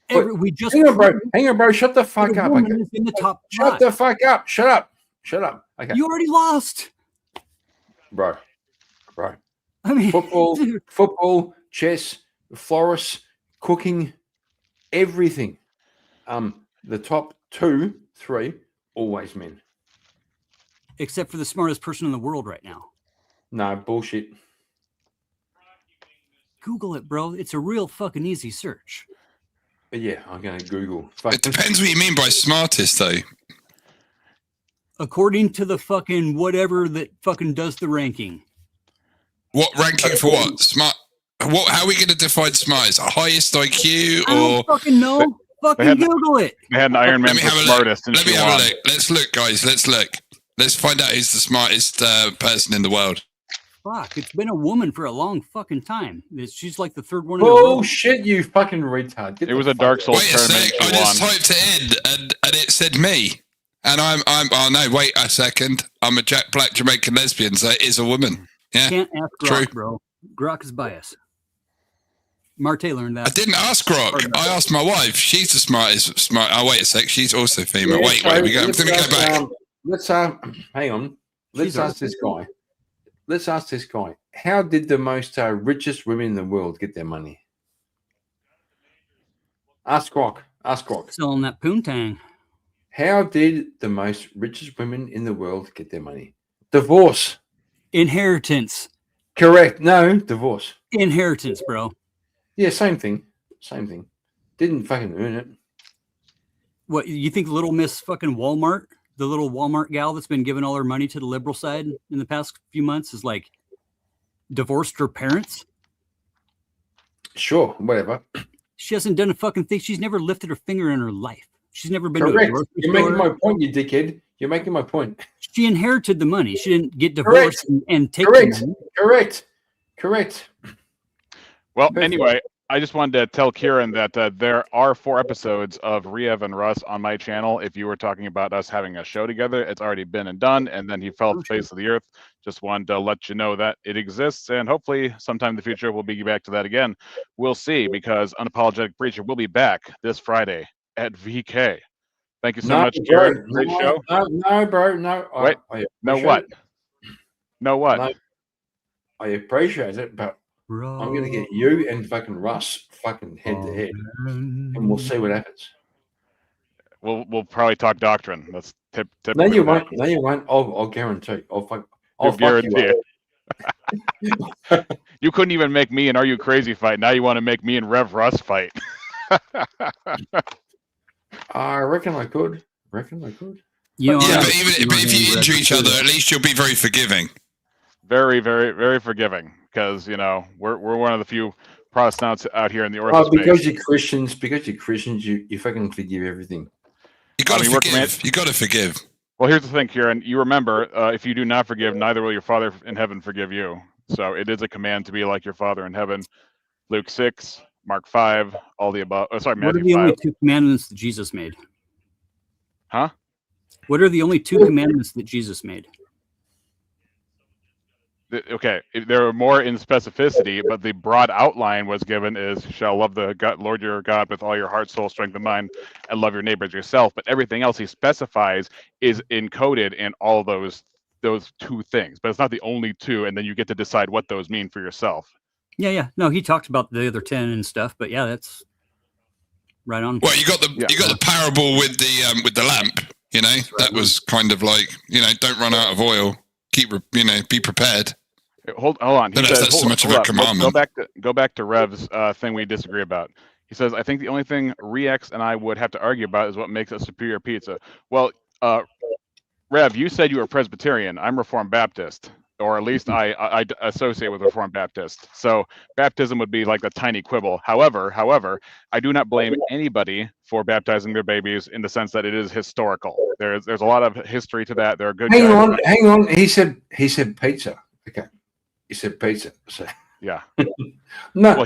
Hang on, bro. Shut the fuck up. Okay. In the top Shut the fuck up. Shut up. Okay. You already lost, bro. I mean, football, chess, florists, cooking, everything. The top 2, 3, always men. Except for the smartest person in the world right now. No, bullshit. Google it, bro. It's a real fucking easy search. Yeah, I'm going to Google. It depends what you mean by smartest, though. According to the fucking whatever that fucking does the ranking. What ranking for what? Smart. What? How are we going to define smart? Is it highest IQ or? I don't fucking know. Fucking Google it. They had an Iron Man for smartest. Let me have a look. Let's look, guys. Let's look. Let's find out who's the smartest person in the world. Fuck, it's been a woman for a long fucking time. She's like the third one in the world. Oh shit, you fucking retard. It was a Dark Souls tournament. I just typed it in and it said me. And I'm oh no, wait a second. I'm a black Jamaican lesbian, so it is a woman. Yeah. Can't ask Grok, bro. Grok is biased. Marte learned that. I didn't ask Grok. I asked my wife. She's the smartest. Oh, wait a sec. She's also female. Yeah, wait. Let me go back. Let's hang on. Let's ask this guy. How did the most richest women in the world get their money? Ask Grok. Selling that poontang. How did the most richest women in the world get their money? Divorce. Inheritance. Correct. No, divorce. Inheritance, bro. Yeah, same thing. Didn't fucking earn it. What, you think Little Miss fucking Walmart, the little Walmart gal that's been giving all her money to the liberal side in the past few months, is like divorced her parents? Sure, whatever. She hasn't done a fucking thing. She's never lifted her finger in her life. She's never been Correct. to a grocery You're store. making my point, you dickhead. You're making my point. She inherited the money. She didn't get divorced and take Correct. the money. Correct. Well, anyway, I just wanted to tell Kieran that there are 4 episodes of Riev and Russ on my channel. If you were talking about us having a show together, it's already been and done. And then he fell off the face of the earth. Just wanted to let you know that it exists. And hopefully sometime in the future, we'll be back to that again. We'll see, because Unapologetic Preacher will be back this Friday at VK. Thank you so much, Kieran. Great show. No, bro. No. Wait. No what? No what? No, I appreciate it, but I'm going to get you and fucking Russ fucking head to head, and we'll see what happens. We'll probably talk doctrine. That's typical. No, you won't. No, you won't. I'll guarantee. I'll fuck guarantee you it. You couldn't even make me and Are You Crazy fight. Now you want to make me and Rev Russ fight. I reckon I could. You know, Yeah, but if you injure each other, at least you'll be very forgiving. Very, very, very forgiving, because we're one of the few Protestants out here in the Orthodox space. Because you're Christians, you fucking forgive everything. You got to forgive. You got to forgive. Well, here's the thing, Kieran. You remember, if you do not forgive, neither will your Father in heaven forgive you. So it is a command to be like your Father in heaven. Luke 6, Mark 5, all the above. Oh, sorry, what Matthew are the 5. only 2 commandments that Jesus made? Huh? What are the only 2 commandments that Jesus made? Okay, there are more in specificity, but the broad outline was given is shall love the God, Lord your God with all your heart, soul, strength, and mind, and love your neighbor as yourself. But everything else he specifies is encoded in all those 2 things. But it's not the only 2, and then you get to decide what those mean for yourself. Yeah. No, he talked about the other 10 and stuff, but yeah, that's right on. Well, you got the parable with the lamp. That was kind of like don't run out of oil. Be prepared. Hold on. He says, that's so much of a commandment. Go back to Rev's thing we disagree about. He says, I think the only thing Rex and I would have to argue about is what makes a superior pizza. Well, Rev, you said you were Presbyterian. I'm Reformed Baptist. or at least I associate with Reformed Baptist. So baptism would be like a tiny quibble. However, I do not blame anybody for baptizing their babies in the sense that it is historical. There's a lot of history to that. There are good Hang guys. on. He said pizza. Okay, he said pizza. So yeah. No,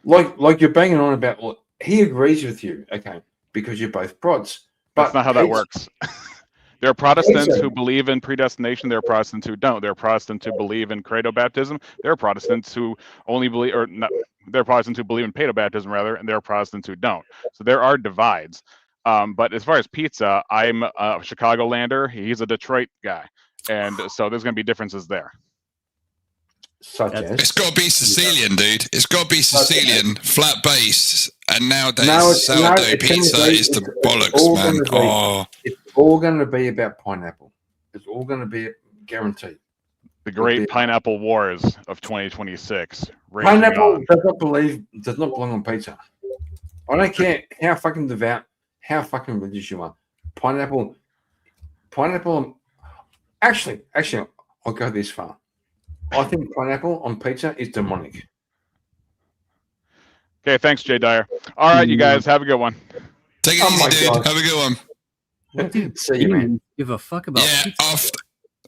like you're banging on about. Well, he agrees with you. Okay, because you're both prods. That's not how that works. There are Protestants who believe in predestination. There are Protestants who don't. There are Protestants who believe in credo baptism. There are Protestants who only believe, or not, there are Protestants who believe in pedo baptism rather, and there are Protestants who don't. So there are divides. But as far as pizza, I'm a Chicago-lander. He's a Detroit guy, and so there's going to be differences there. It's got to be Sicilian, dude. It's got to be Sicilian, flat base, and nowadays sourdough pizza is the bollocks, man. It's all going to be about pineapple. It's all going to be guaranteed. The great pineapple wars of 2026. Pineapple does not belong on pizza. I don't care how fucking devout, how fucking religious you are. Pineapple. Actually, I'll go this far. I think pineapple on pizza is demonic. Okay, thanks, Jay Dyer. All right, you guys, have a good one. Take it easy, dude. Have a good one. See you, man. Give a fuck about pizza.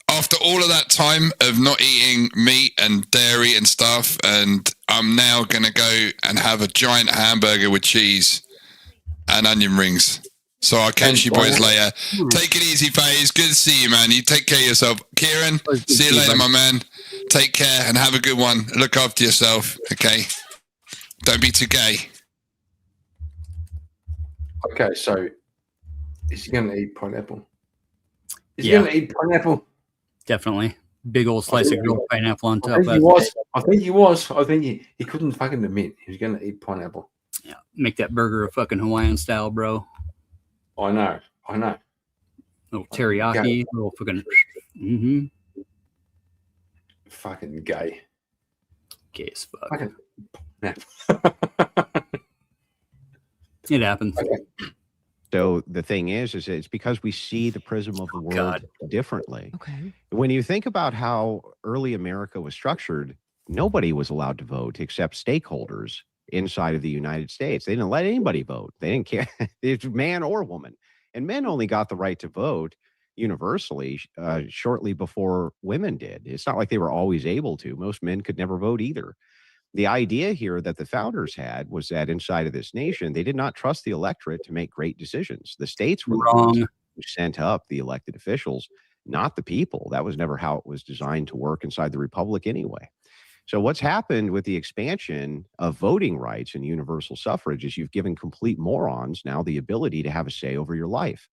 After all of that time of not eating meat and dairy and stuff, and I'm now going to go and have a giant hamburger with cheese and onion rings. So I'll catch you boys later. Take it easy, Faze. Good to see you, man. You take care of yourself. Kieran, see you later, my man. Take care and have a good one. Look after yourself, okay? Don't be too gay. Okay, so is he going to eat pineapple? Is he going to eat pineapple? Definitely. Big old slice of grilled pineapple on top of that. I think he was. I think he couldn't fucking admit he was going to eat pineapple. Yeah, make that burger a fucking Hawaiian style, bro. I know. Little teriyaki, little fucking. Fucking gay. Gay as fuck. Fucking. It happens. Okay. So the thing is it's because we see the prism of the world differently. Okay. When you think about how early America was structured, nobody was allowed to vote except stakeholders inside of the United States. They didn't let anybody vote. They didn't care if man or woman. And men only got the right to vote universally shortly before women did. It's not like they were always able to. Most men could never vote either. The idea here that the founders had was that inside of this nation, they did not trust the electorate to make great decisions. The states were the ones who sent up the elected officials, not the people. That was never how it was designed to work inside the republic anyway. So what's happened with the expansion of voting rights and universal suffrage is you've given complete morons now the ability to have a say over your life.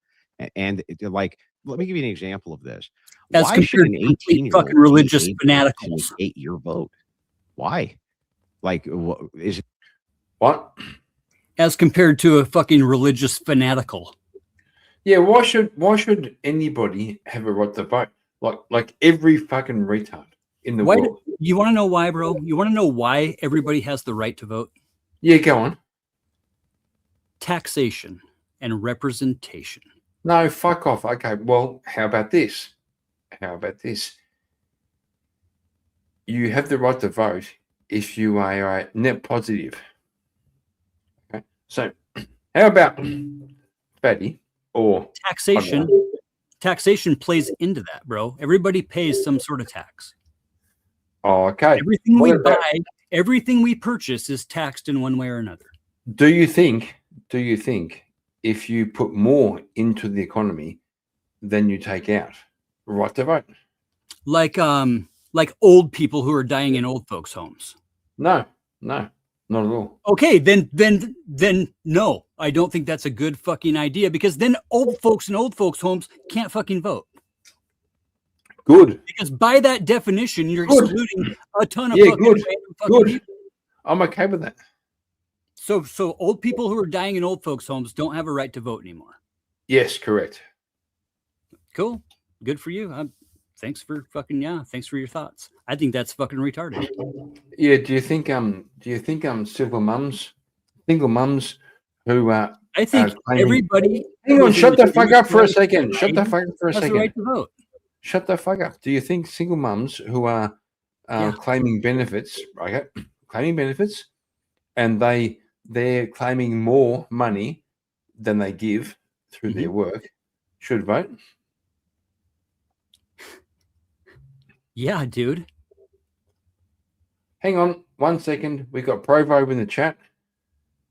And like, let me give you an example of this. Why should an 18-year-old fucking religious fanaticals 8-year vote? Why? Like, is it what? As compared to a fucking religious fanatical. Yeah, why should anybody have a right to vote? Like every fucking retard in the world. You want to know why, bro? You want to know why everybody has the right to vote? Yeah, go on. Taxation and representation. No, fuck off. Okay, well, how about this? You have the right to vote if you are a net positive. Okay, so how about fatty or taxation? Taxation plays into that, bro. Everybody pays some sort of tax. Oh, okay. Everything we buy, everything we purchase is taxed in one way or another. Do you think if you put more into the economy than you take out, right to vote? Like old people who are dying in old folks' homes. No, not at all. Okay, then no, I don't think that's a good fucking idea because then old folks in old folks' homes can't fucking vote. Good. Because by that definition, you're excluding a ton of fucking people. I'm okay with that. So old people who are dying in old folks' homes don't have a right to vote anymore. Yes, correct. Cool. Good for you. Thanks for your thoughts. I think that's fucking retarded. Yeah. Do you think single mums who I think everybody. Hang on. Shut the fuck up for a second. Shut the fuck up for a second. Has the right to vote. Shut the fuck up. Do you think single mums who are claiming benefits, okay, claiming benefits, and they're claiming more money than they give through their work, should vote? Yeah, dude. Hang on 1 second. We've got Provo in the chat.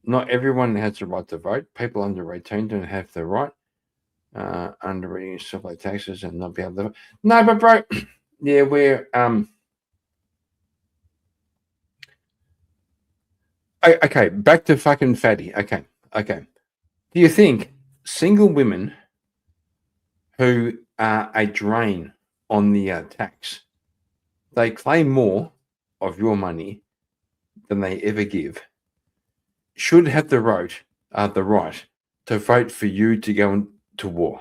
Not everyone has the right to vote. People under 18 don't have the right. Under eating stuff like taxes and not be able to vote. No, but bro, yeah, we're okay, back to fucking fatty. Okay. Do you think single women who are a drain on the tax, they claim more of your money than they ever give, should have the right to vote for you to go to war?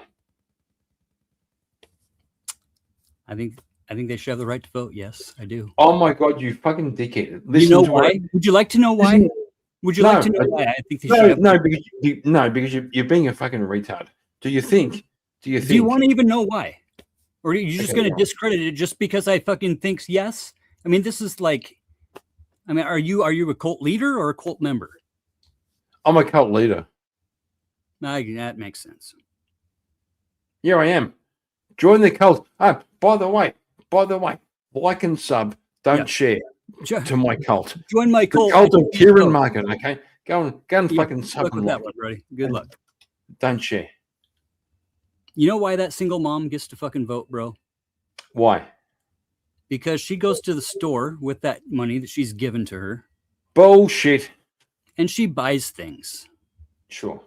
I think they should have the right to vote. Yes, I do. Oh my God, you fucking dickhead! You know why? Would you like to know why? Would you like to know why? I think they should have. Because you're being a fucking retard. Do you think? Do you want to even know why? Or are you just going to discredit it just because I fucking thinks yes? I mean, this is like, I mean, are you a cult leader or a cult member? I'm a cult leader. That makes sense. Here I am. Join the cult. Oh, by the way, like and sub, don't share to my cult. Join my cult. The cult of Kieran Market, okay? Go and fucking sub. Good luck with that one, buddy. Good luck. Don't share. You know why that single mom gets to fucking vote, bro? Why? Because she goes to the store with that money that she's given to her. Bullshit. And she buys things. Sure.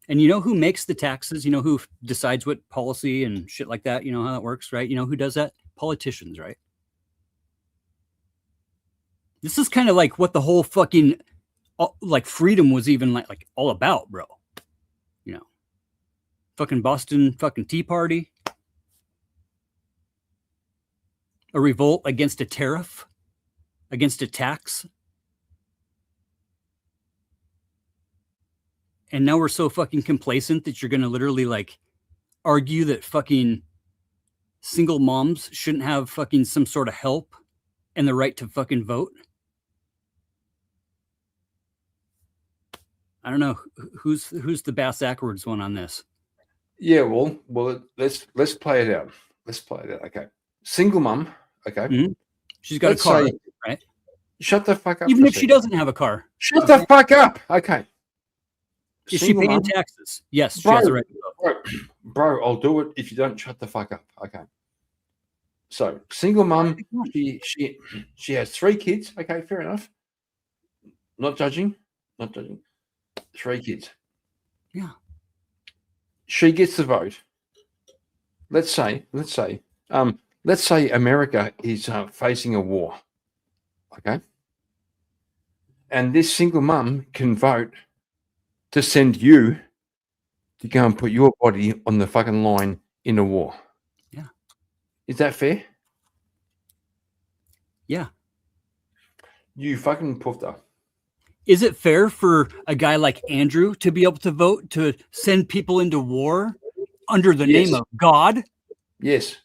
And you know who makes the taxes? You know who decides what policy and shit like that? You know how that works, right? You know who does that? Politicians, right? This is kind of like what the whole fucking like freedom was even like all about, bro. You know, fucking Boston fucking Tea Party. A revolt against a tariff, against a tax. And now we're so fucking complacent that you're going to literally like argue that fucking single moms shouldn't have fucking some sort of help and the right to fucking vote. I don't know who's the Bass Ackwards one on this. Yeah, well, let's play it out. Okay, single mom. Okay, she's got a car, right? Shut the fuck up. Even if she doesn't have a car, shut the fuck up. Okay. Is she paying taxes? Yes, she has the right to vote. Bro, I'll do it if you don't shut the fuck up. Okay. So, single mum, she has 3 kids. Okay, fair enough. Not judging. 3 kids. Yeah. She gets the vote. Let's say America is facing a war. Okay. And this single mum can vote to send you to go and put your body on the fucking line in a war. Yeah. Is that fair? Yeah. You fucking puffed up. Is it fair for a guy like Andrew to be able to vote to send people into war under the name of God? Yes.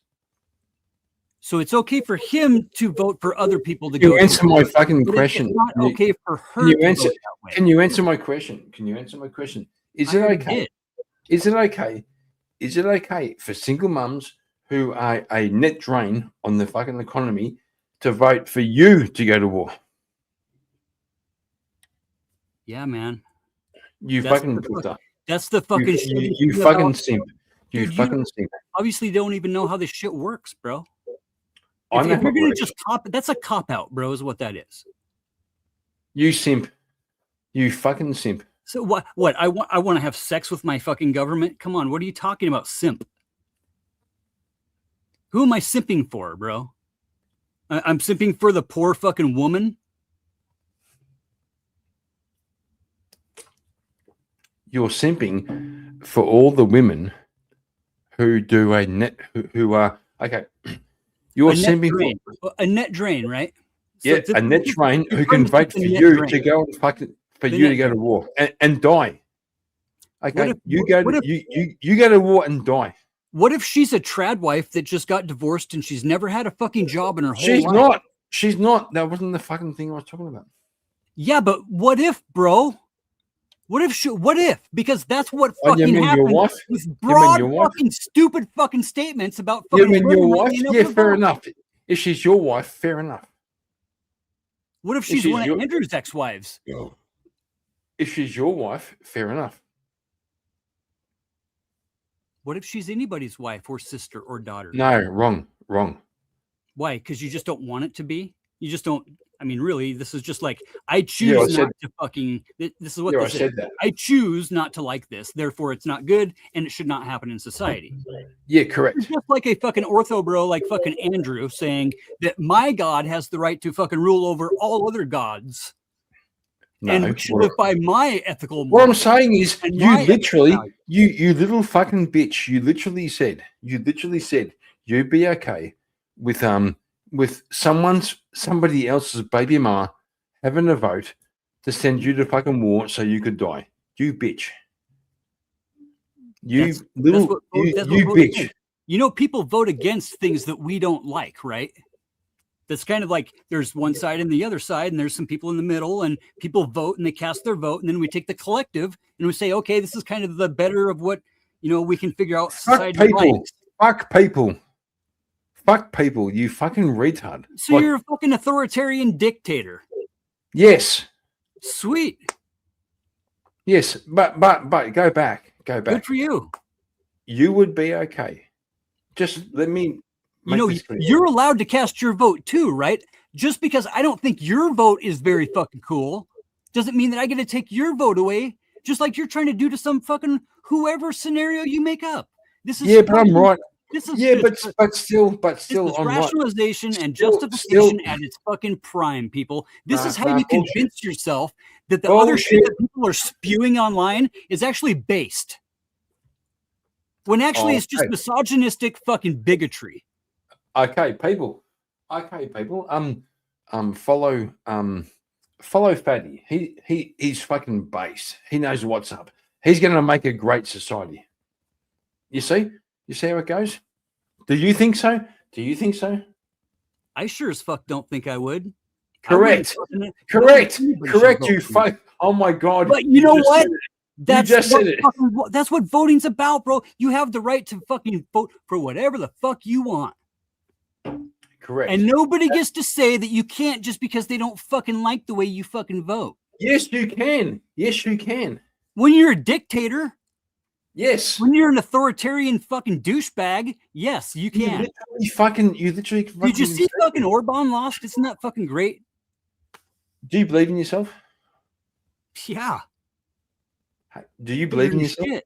So it's okay for him to vote for other people to go. You answer my fucking question. It's not okay for her Can you to answer? vote that way. Can you answer my question? Is it okay? Is it okay for single mums who are a net drain on the fucking economy to vote for you to go to war? Yeah, man. You fucking puffed up. That's the fucking you fucking simp. You fucking simp. Obviously don't even know how this shit works, bro. I know If you're how it gonna works. just that's a cop out, bro, is what that is. You simp. You fucking simp. So what I want to have sex with my fucking government? Come on, what are you talking about, simp? Who am I simping for, bro? I'm simping for the poor fucking woman. You're simping for all the women who do who are okay. You're A net simping drain. A net drain, right? So yeah, a net drain who can vote for you to go and fucking for you to go to war and die. Okay, you go to war and die. What if she's a trad wife that just got divorced and she's never had a fucking job in her whole She's life? not. She's not. That wasn't the fucking thing I was talking about. Yeah, but what if, bro? What if? Because that's what Oh, you fucking mean your happened wife? with You mean broad your wife? fucking stupid fucking statements about You fucking mean your women not wife? being able Yeah, to fair vote. enough. If she's your wife, fair enough. What if If she's she's one of your- Andrew's ex-wives? If she's your wife, fair enough. What if she's anybody's wife or sister or daughter? No, wrong. Why? Because you just don't want it to be? You just don't. I mean, really, this is just like, I Yeah, I choose said- not to fucking. This is what Yeah, I this is. said that. I choose not to like this. Therefore, it's not good and it should not happen in society. Yeah, correct. It's just like a fucking ortho bro, like fucking Andrew, saying that my God has the right to fucking rule over all other gods. And No. we should live by my ethical What I'm morals saying is, and you my ethical literally, values. you little fucking bitch, you literally said you'd be okay with somebody else's baby mama having a vote to send you to fucking war so you could die. You bitch. You That's little what you voting bitch. is. You know, people vote against things that we don't like, right? That's kind of like there's one side and the other side, and there's some people in the middle, and people vote and they cast their vote, and then we take the collective and we say, okay, this is kind of the better of what we can figure out. Fuck Society people. likes. Fuck people. Fuck people. You fucking retard. So you're a fucking authoritarian dictator. Yes. Sweet. Yes, but go back. Good for you. You would be okay. Just let me. You know, you're allowed to cast your vote too, right? Just because I don't think your vote is very fucking cool doesn't mean that I get to take your vote away, just like you're trying to do to some fucking whoever scenario you make up. This is but I'm right. This is Yeah, just- but still, this is I'm right. rationalization and Still- justification still- at its fucking prime, people. This Nah, is how nah, you bullshit. convince yourself that the other shit Bullshit. that people are spewing online is actually based. When actually it's just Okay. misogynistic fucking bigotry. Okay, people. Follow Fatty. He's fucking base. He knows what's up. He's going to make a great society. You see how it goes. Do you think so? I sure as fuck don't think I would. Correct. Correct. You fuck. Oh my god. But you know just what? said it. You just said it. That's what voting's about, bro. You have the right to fucking vote for whatever the fuck you want. Correct. And nobody gets to say that you can't just because they don't fucking like the way you fucking vote. Yes, you can. Yes, you can. When you're a dictator, yes. When you're an authoritarian fucking douchebag, yes, you can. You literally Did you see fucking Orban lost? Isn't that fucking great? Do you believe in yourself? Yeah. Do you believe in yourself? Shit.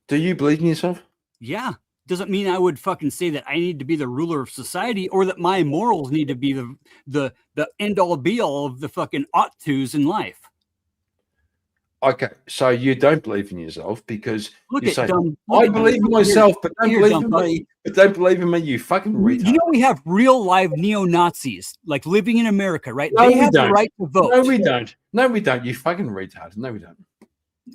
Do you believe in yourself? Yeah. Doesn't mean I would fucking say that I need to be the ruler of society or that my morals need to be the end all be all of the fucking ought tos in life. Okay, so you don't believe in yourself because Look you at say, dumb- I look at- believe in here- myself, but don't here, believe dumb in fuck. me. But don't believe in me, you fucking retard. You know, we have real live neo-Nazis like living in America, right? No, They we have the don't. right to vote. No, we don't. No, we don't. You fucking retard. No, we don't.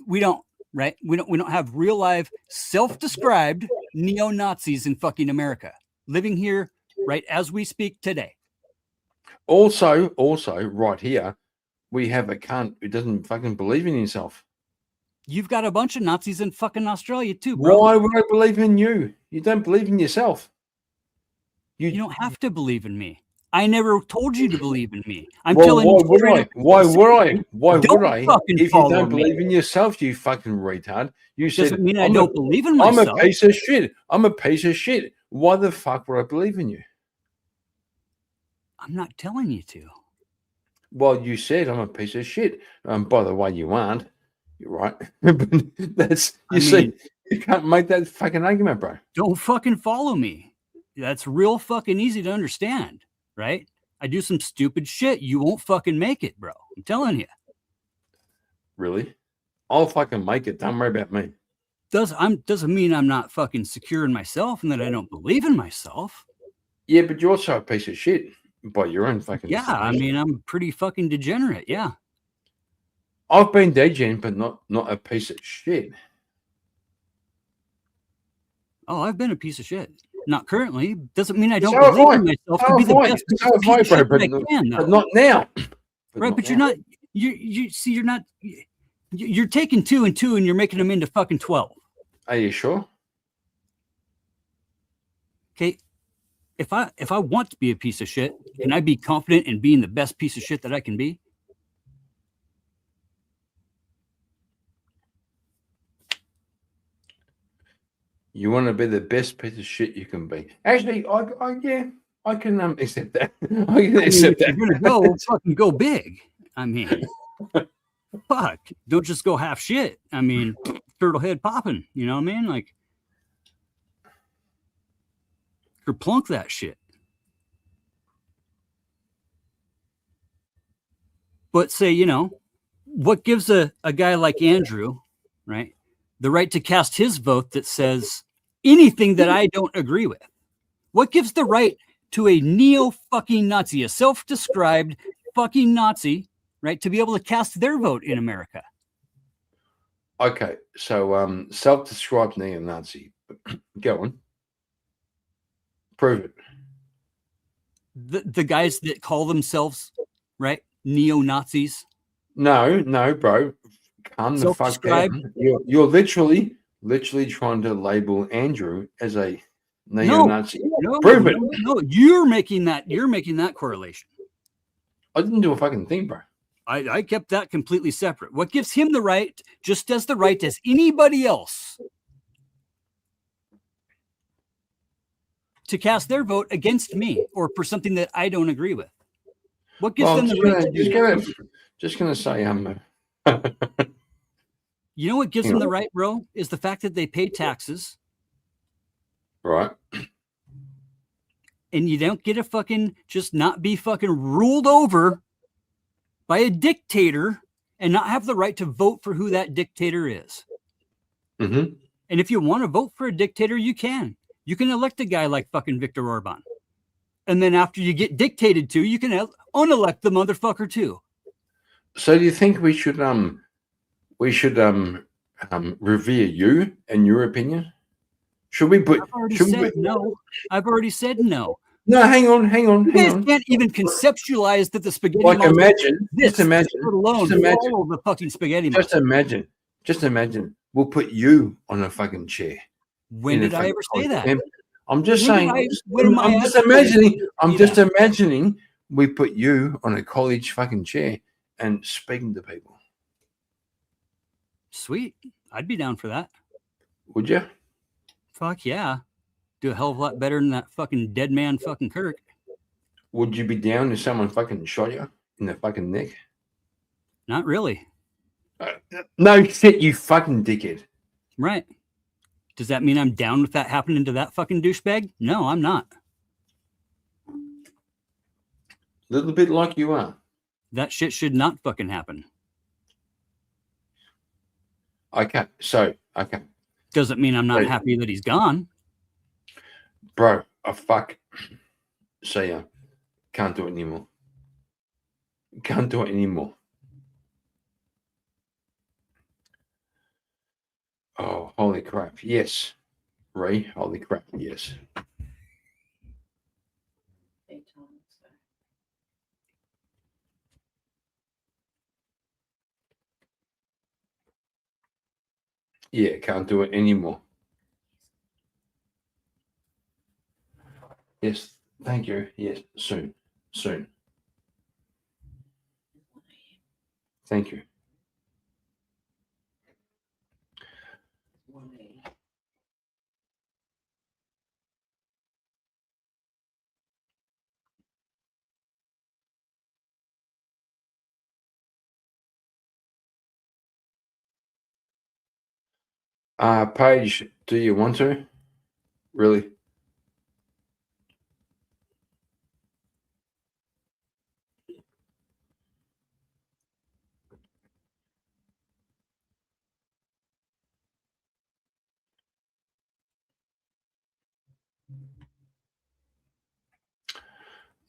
We don't, right? We don't have real live self-described neo-Nazis in fucking America living here right as we speak today. Also, right here, we have a cunt who doesn't fucking believe in himself. You've got a bunch of Nazis in fucking Australia too, bro. Why would I believe in you? You don't believe in yourself. You don't have to believe in me. I never told you to believe in me. I'm Well, telling why you. would straight I? up, Why would I? Why don't would I? fucking If you follow don't me. believe in yourself, you fucking retard. You said Doesn't mean I I'm don't believe in I'm myself. a piece of shit. I'm a piece of shit. Why the fuck would I believe in you? I'm not telling you to. Well, you said I'm a piece of shit. By the way, you aren't. You're right. But that's I you see, mean- you can't make that fucking argument, bro. Don't fucking follow me. That's real fucking easy to understand, right? I do some stupid shit. You won't fucking make it, bro. I'm telling you. Really? I'll fucking make it. Don't worry about me. Doesn't mean I'm not fucking secure in myself and that I don't believe in myself. Yeah, but you're also a piece of shit by your own fucking. Yeah, I definition. mean, I'm pretty fucking degenerate. Yeah. I've been degen, but not a piece of shit. Oh, I've been a piece of shit. Not currently. Doesn't mean I don't So have believe I. in myself So to be have the I. best So have piece I, of shit bro, that I can, but though. not now. Right, but you're not. You see, you're not. You're taking 2 and 2, and you're making them into fucking 12. Are you sure? Okay. If I want to be a piece of shit, can I be confident in being the best piece of shit that I can be? You want to be the best piece of shit you can be. Actually, I can accept that. I can accept if you're that. gonna go, fucking go big. I mean, fuck, don't just go half shit. I mean, turtle head popping. You know what I mean? Like, or plunk that shit. But say, what gives a guy like Andrew, right, the right to cast his vote that says anything that I don't agree with? What gives the right to a neo-fucking Nazi, a self-described fucking Nazi, right, to be able to cast their vote in America? Okay, so self-described neo-Nazi. Go on. Prove it. The guys that call themselves, right, neo-Nazis. No, bro. Calm the fuck down. You're literally trying to label Andrew as a neo-Nazi. Prove it. No, you're making that correlation. I didn't do a fucking thing, bro. I kept that completely separate. What gives him the right, just as the right as anybody else, to cast their vote against me or for something that I don't agree with? What gives them the right to do that? Just gonna say, you know what gives them the right, bro, is the fact that they pay taxes. Right. And you don't get to fucking just not be fucking ruled over by a dictator and not have the right to vote for who that dictator is. Mm-hmm. And if you want to vote for a dictator, you can. You can elect a guy like fucking Viktor Orban. And then after you get dictated to, you can unelect the motherfucker too. So do you think we should revere you and your opinion? Should we put? No. I've already said no. No, hang on. You guys can't even conceptualize that the spaghetti. Like imagine, just imagine, all of the fucking spaghetti. Just imagine. We'll put you on a fucking chair. When did I ever say that? I'm just saying. I'm just imagining we put you on a college fucking chair and speaking to people. Sweet. I'd be down for that. Would you? Fuck yeah. Do a hell of a lot better than that fucking dead man fucking Kirk. Would you be down if someone fucking shot you in the fucking neck? Not really. No shit, you fucking dickhead. Right. Does that mean I'm down with that happening to that fucking douchebag? No, I'm not. Little bit like you are. That shit should not fucking happen. Okay. Doesn't mean I'm not happy that he's gone. Bro, fuck. So yeah, can't do it anymore. Can't do it anymore. Oh, holy crap. Yes. Ray, holy crap. Yes. Yeah, can't do it anymore. Yes, thank you. Yes, soon. Thank you. Paige, do you want to? Really?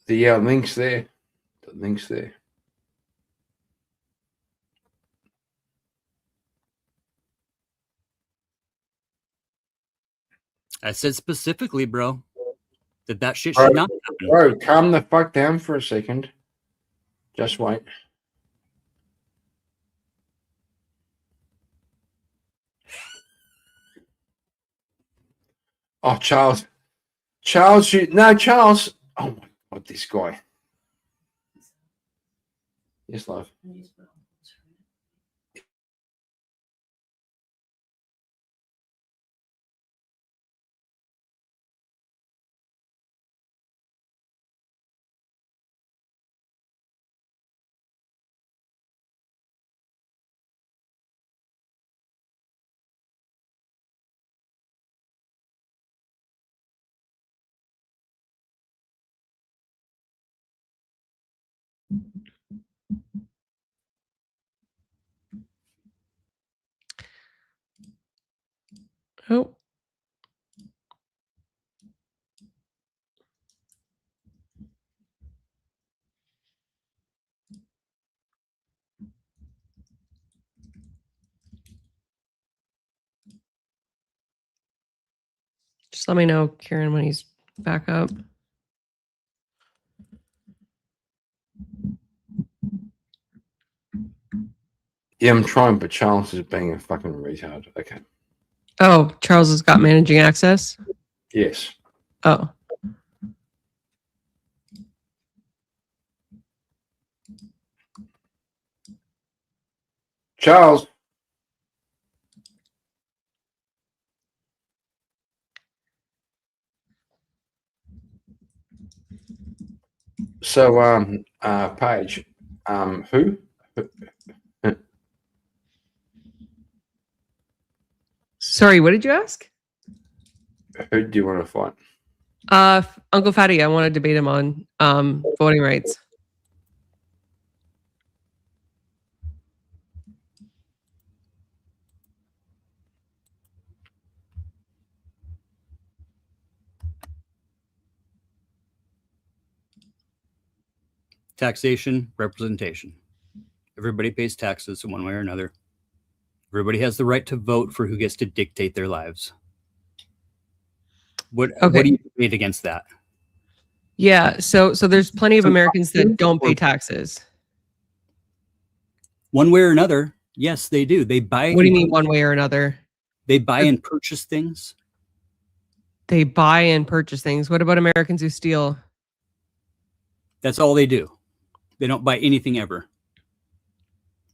The link's there. The link's there. I said specifically, bro, that shit should not happen. Bro, calm the fuck down for a second. Just wait. Oh, Charles. Charles, Charles. Oh my God, this guy. Yes, love. Oh. Just let me know, Kieran, when he's back up. Yeah, I'm trying, but Charles is being a fucking retard. Okay. Oh, Charles has got managing access? Yes. Oh. Charles. So, Paige, who? Sorry, what did you ask? Who do you want to fight? Uncle Fatty, I want to debate him on voting rights. Taxation, representation. Everybody pays taxes in one way or another. Everybody has the right to vote for who gets to dictate their lives. What do you debate against that? Yeah, so there's plenty of Americans that don't pay taxes. One way or another, yes, they do. They buy. What do you mean one way or another? They buy and purchase things. They buy and purchase things. What about Americans who steal? That's all they do. They don't buy anything ever.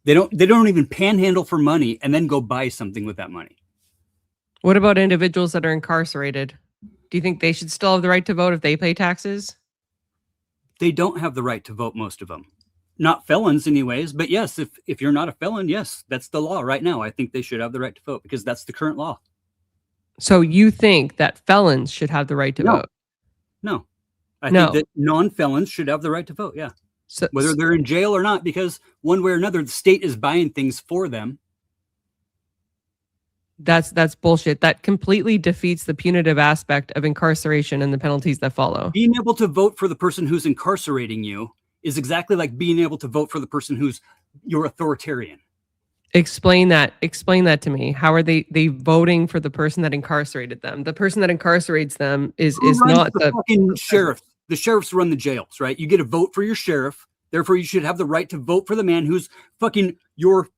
They don't even panhandle for money and then go buy something with that money. What about individuals that are incarcerated? Do you think they should still have the right to vote if they pay taxes? They don't have the right to vote, most of them. Not felons anyways, but yes, if you're not a felon, yes, that's the law right now. I think they should have the right to vote because that's the current law. So you think that felons should have the right to vote? No. I think that non-felons should have the right to vote, yeah. So, whether they're in jail or not, because one way or another, the state is buying things for them. That's bullshit. That completely defeats the punitive aspect of incarceration and the penalties that follow. Being able to vote for the person who's incarcerating you is exactly like being able to vote for the person who's your authoritarian. Explain that to me. How are they voting for the person that incarcerated them? The person that incarcerates them is not the fucking sheriff. The sheriffs run the jails, right? You get a vote for your sheriff. Therefore, you should have the right to vote for the man who's fucking your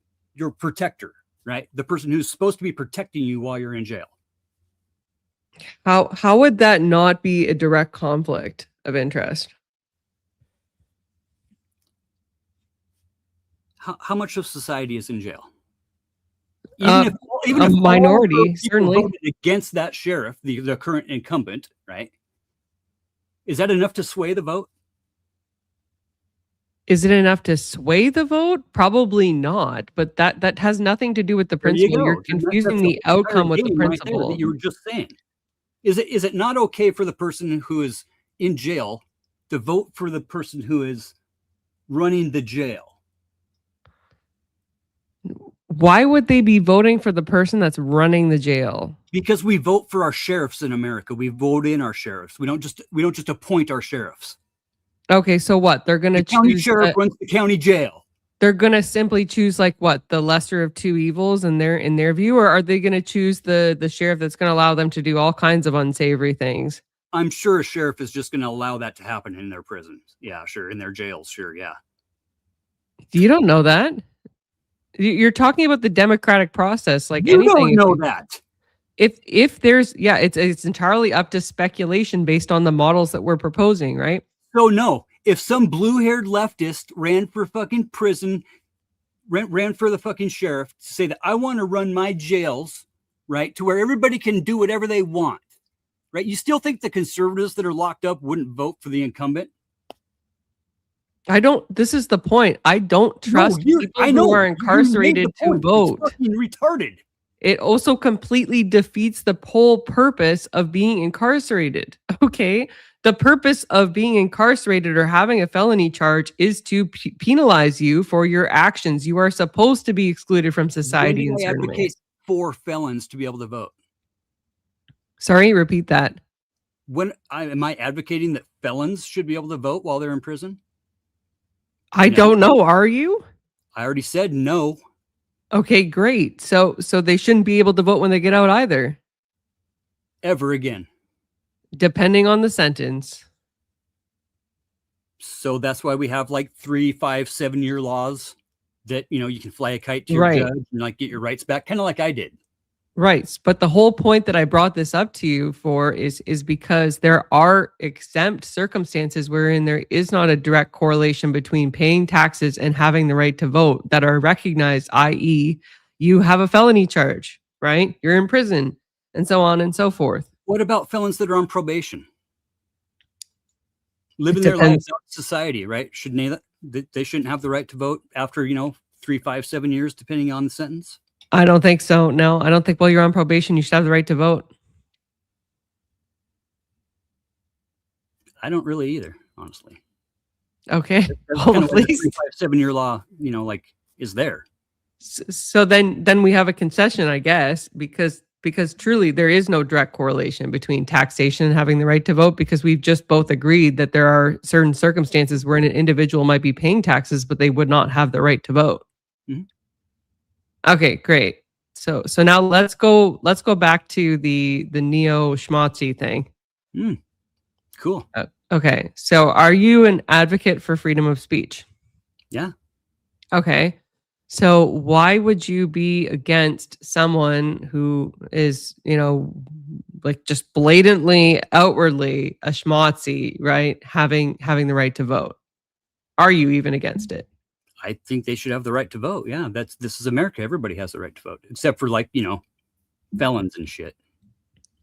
protector, right? The person who's supposed to be protecting you while you're in jail. How would that not be a direct conflict of interest? How much of society is in jail? Even if minority, certainly voted against that sheriff, the current incumbent, right? Is that enough to sway the vote? Is it enough to sway the vote? Probably not, but that has nothing to do with the principle. You're confusing the outcome with the principle. That you were just saying. Is it not okay for the person who is in jail to vote for the person who is running the jail? Why would they be voting for the person that's running the jail? Because we vote for our sheriffs in America. We vote in our sheriffs. We don't just appoint our sheriffs. Okay, so what? They're going to choose county sheriff runs the county jail. They're gonna simply choose like what, the lesser of two evils in their view, or are they gonna choose the sheriff that's gonna allow them to do all kinds of unsavory things? I'm sure a sheriff is just going to allow that to happen in their prisons. Yeah, sure. In their jails. Sure. Yeah. You don't know that. You're talking about the democratic process, like You anything. don't know that. If there's, yeah, it's entirely up to speculation based on the models that we're proposing, right? So no, if some blue-haired leftist ran for fucking prison, ran for the fucking sheriff to say that I want to run my jails, right, to where everybody can do whatever they want, right? You still think the conservatives that are locked up wouldn't vote for the incumbent? This is the point. I don't trust people who are incarcerated to vote. It's fucking retarded. It also completely defeats the whole purpose of being incarcerated. Okay. The purpose of being incarcerated or having a felony charge is to penalize you for your actions. You are supposed to be excluded from society in When did I certain advocate ways. for felons to be able to vote? Sorry, repeat that. Am I advocating that felons should be able to vote while they're in prison? I don't know. Are you? I already said no. Okay, great. So they shouldn't be able to vote when they get out either. Ever again. Depending on the sentence. So that's why we have like 3, 5, 7-year laws that, you can fly a kite to your Right. judge and like get your rights back, kind of like I did. Right. But the whole point that I brought this up to you for is because there are exempt circumstances wherein there is not a direct correlation between paying taxes and having the right to vote that are recognized, i.e., you have a felony charge, right? You're in prison, and so on and so forth. What about felons that are on probation? Living their lives out in society, right? Shouldn't they shouldn't have the right to vote after, 3, 5, 7 years, depending on the sentence? I don't think so. No, I don't think while you're on probation, you should have the right to vote. I don't really either, honestly. Okay. That's Well, kind of at why the least 3, 5, 7-year law, is there. So then we have a concession, I guess, because truly there is no direct correlation between taxation and having the right to vote, because we've just both agreed that there are certain circumstances where an individual might be paying taxes, but they would not have the right to vote. Mhm. Okay, great. So now let's go back to the neo schmaltzy thing. Cool. Okay. So are you an advocate for freedom of speech? Yeah. Okay. So why would you be against someone who is, like just blatantly, outwardly a schmaltzy, right? Having the right to vote? Are you even against it? I think they should have the right to vote. Yeah, this is America. Everybody has the right to vote, except for felons and shit.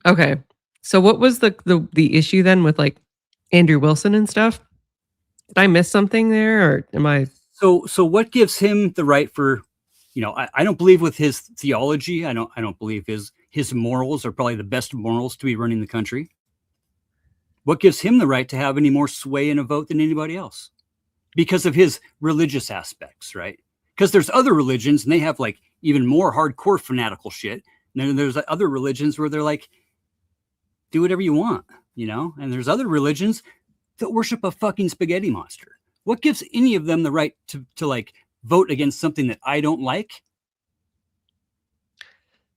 Okay. So what was the issue then with like Andrew Wilson and stuff? Did I miss something there, or am I? So what gives him the right for, I don't believe with his theology. I don't believe his morals are probably the best morals to be running the country. What gives him the right to have any more sway in a vote than anybody else? Because of his religious aspects, right? Because there's other religions and they have like even more hardcore fanatical shit. And then there's other religions where they're like, do whatever you want, And there's other religions that worship a fucking spaghetti monster. What gives any of them the right to like vote against something that I don't like?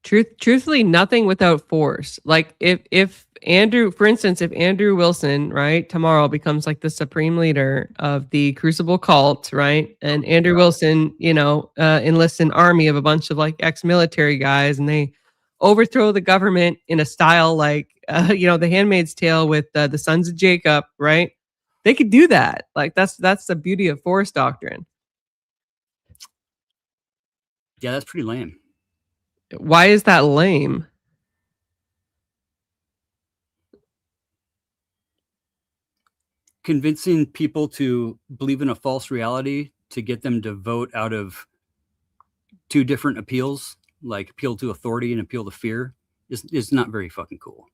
Truthfully, nothing without force. Like if Andrew, for instance, if Andrew Wilson, right, tomorrow becomes like the supreme leader of the Crucible cult, right, and Andrew Wilson, enlists an army of a bunch of like ex-military guys, and they overthrow the government in a style like, The Handmaid's Tale with the Sons of Jacob, right? They could do that. Like that's the beauty of force doctrine. Yeah, that's pretty lame. Why is that lame? Convincing people to believe in a false reality to get them to vote out of two different appeals, like appeal to authority and appeal to fear, is not very fucking cool.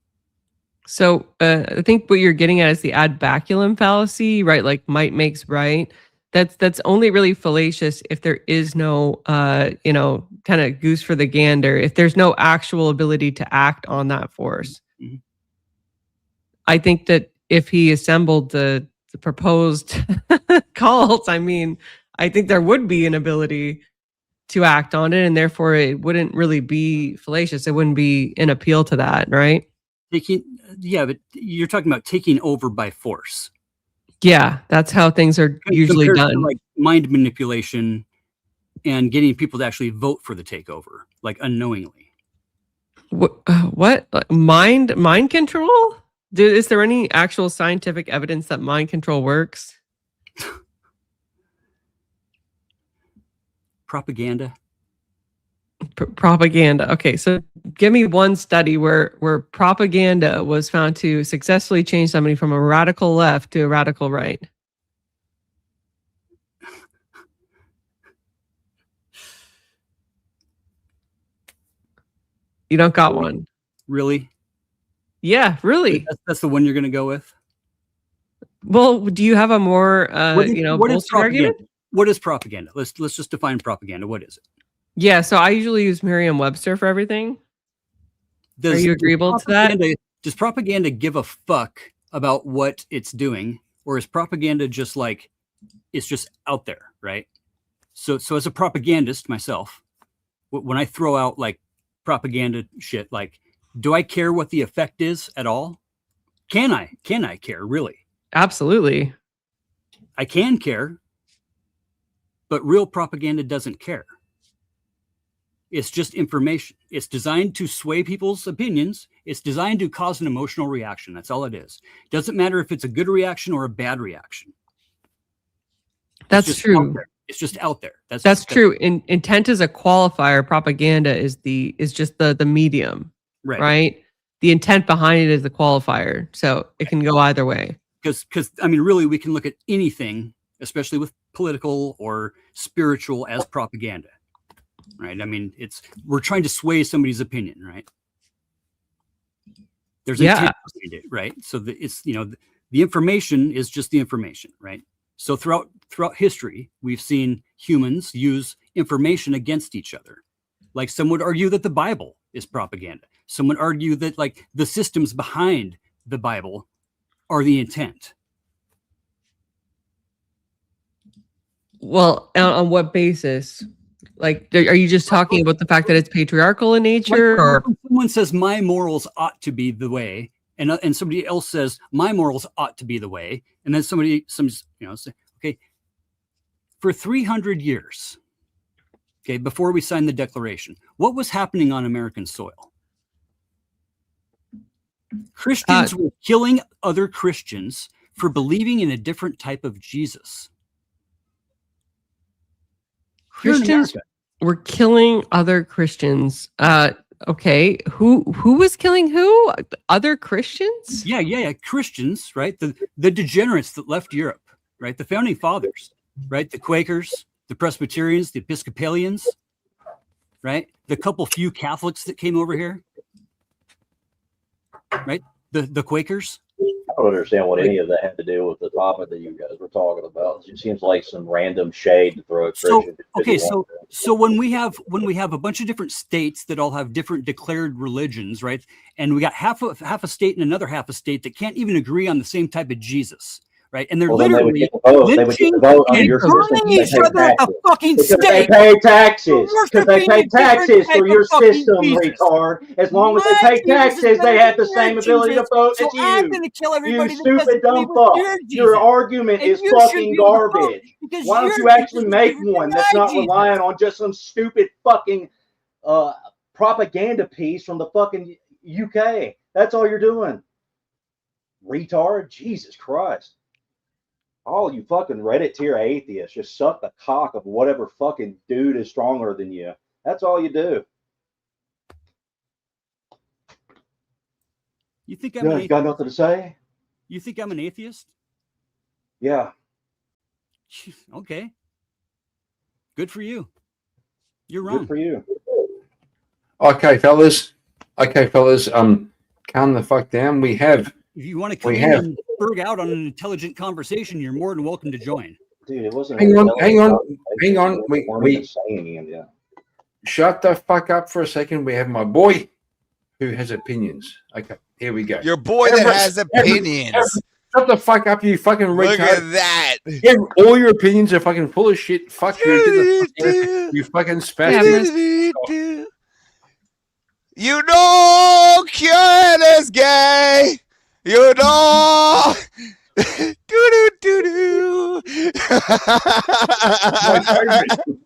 So I think what you're getting at is the ad baculum fallacy, right? Like might makes right. That's only really fallacious if there is no, kind of goose for the gander, if there's no actual ability to act on that force. Mm-hmm. I think that if he assembled the proposed cult, I I think there would be an ability to act on it, and therefore it wouldn't really be fallacious. It wouldn't be an appeal to that, right? Yeah, but you're talking about taking over by force. Yeah, that's how things are usually Compared to, done. like mind manipulation and getting people to actually vote for the takeover, like unknowingly. What? Mind control? Is there any actual scientific evidence that mind control works? Propaganda. Propaganda. Okay, so give me one study where propaganda was found to successfully change somebody from a radical left to a radical right. You don't got one. Really? Yeah, really. That's the one you're going to go with? Well, do you have a more what is bolstered propaganda? argument? What is propaganda? Let's just define propaganda. What is it? Yeah, so I usually use Merriam-Webster for everything. Are you agreeable to that? Does propaganda give a fuck about what it's doing, or is propaganda just like it's just out there, right? So as a propagandist myself, when I throw out like propaganda shit, like, do I care what the effect is at all? Can I care really? Absolutely. I can care, but real propaganda doesn't care. It's just information. It's designed to sway people's opinions. It's designed to cause an emotional reaction. That's all it is. Doesn't matter if it's a good reaction or a bad reaction. That's true. It's just out there. That's true. Intent is a qualifier. Propaganda is just the medium, right? The intent behind it is the qualifier. So it can go either way. Because I mean, really, we can look at anything, especially with political or spiritual, as propaganda, right? I mean, we're trying to sway somebody's opinion, right? There's intent behind it, right? So the information is just the information, right? So throughout history, we've seen humans use information against each other. Like some would argue that the Bible is propaganda. Some would argue that like the systems behind the Bible are the intent. Well, on what basis? Like, are you just talking about the fact that it's patriarchal in nature, or when someone says my morals ought to be the way, and somebody else says my morals ought to be the way, and then some say, okay, for 300 years, okay, before we signed the Declaration, what was happening on American soil? Christians were killing other Christians for believing in a different type of Jesus. Christians were killing other Christians? Okay, who was killing who? Other Christians? Yeah, Christians, right? The degenerates that left Europe, right? The founding fathers, right? The Quakers, the Presbyterians, the Episcopalians, right? The few Catholics that came over here, right? The Quakers. I don't understand what any of that had to do with the topic that you guys were talking about. It seems like some random shade to throw at Christians. So when we have a bunch of different states that all have different declared religions, right? And we got half a state and another half a state that can't even agree on the same type of Jesus, right? And they're literally lynching and burning each other at the fucking Because stake. they pay taxes. Because they pay taxes for your system, retard. As long as they pay taxes, they have the same ability to vote as you. I'm going to kill everybody. You stupid dumb fuck. Your argument is fucking garbage. Why don't you actually make one that's not relying on just some stupid fucking propaganda piece from the fucking UK? That's all you're doing. Retard. Jesus Christ. All you fucking Reddit tier atheists just suck the cock of whatever fucking dude is stronger than you. That's all you do. You think I'm You got nothing to say? You think I'm an atheist? Yeah. Okay. Good for you. You're wrong. Good for you. Okay, fellas. Calm the fuck down. We have. If you want to come in and berg out on an intelligent conversation, you're more than welcome to join. Dude, it wasn't. Hang on. We shut the fuck up for a second. We have my boy who has opinions. Okay, here we go. Your boy that has opinions. Shut the fuck up, you fucking retard. Look at that. All your opinions are fucking full of shit. Fuck you. You fucking spastic. You know Kieran is gay. You know. Do do do.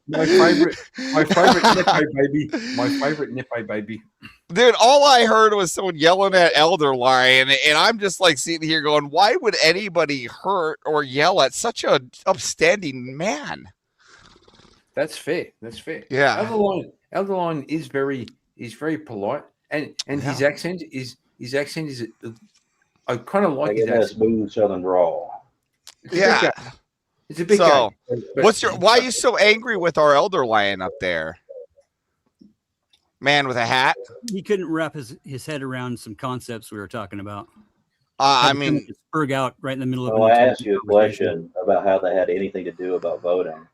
My favorite Nepo baby. My favorite Nepo baby. Dude, all I heard was someone yelling at Elder Lion, and I'm just like sitting here going, why would anybody hurt or yell at such a upstanding man? That's fair. That's fair. Yeah. Elder Lion is very polite, and his accent is I kind of like his that accent. smooth southern drawl. Yeah. It's a big So, guy. why are you so angry with our Elder Lion up there? Man with a hat. He couldn't wrap his head around some concepts we were talking about. I mean, spurg out right in the middle of. Well, I asked you a question about how that had anything to do about voting,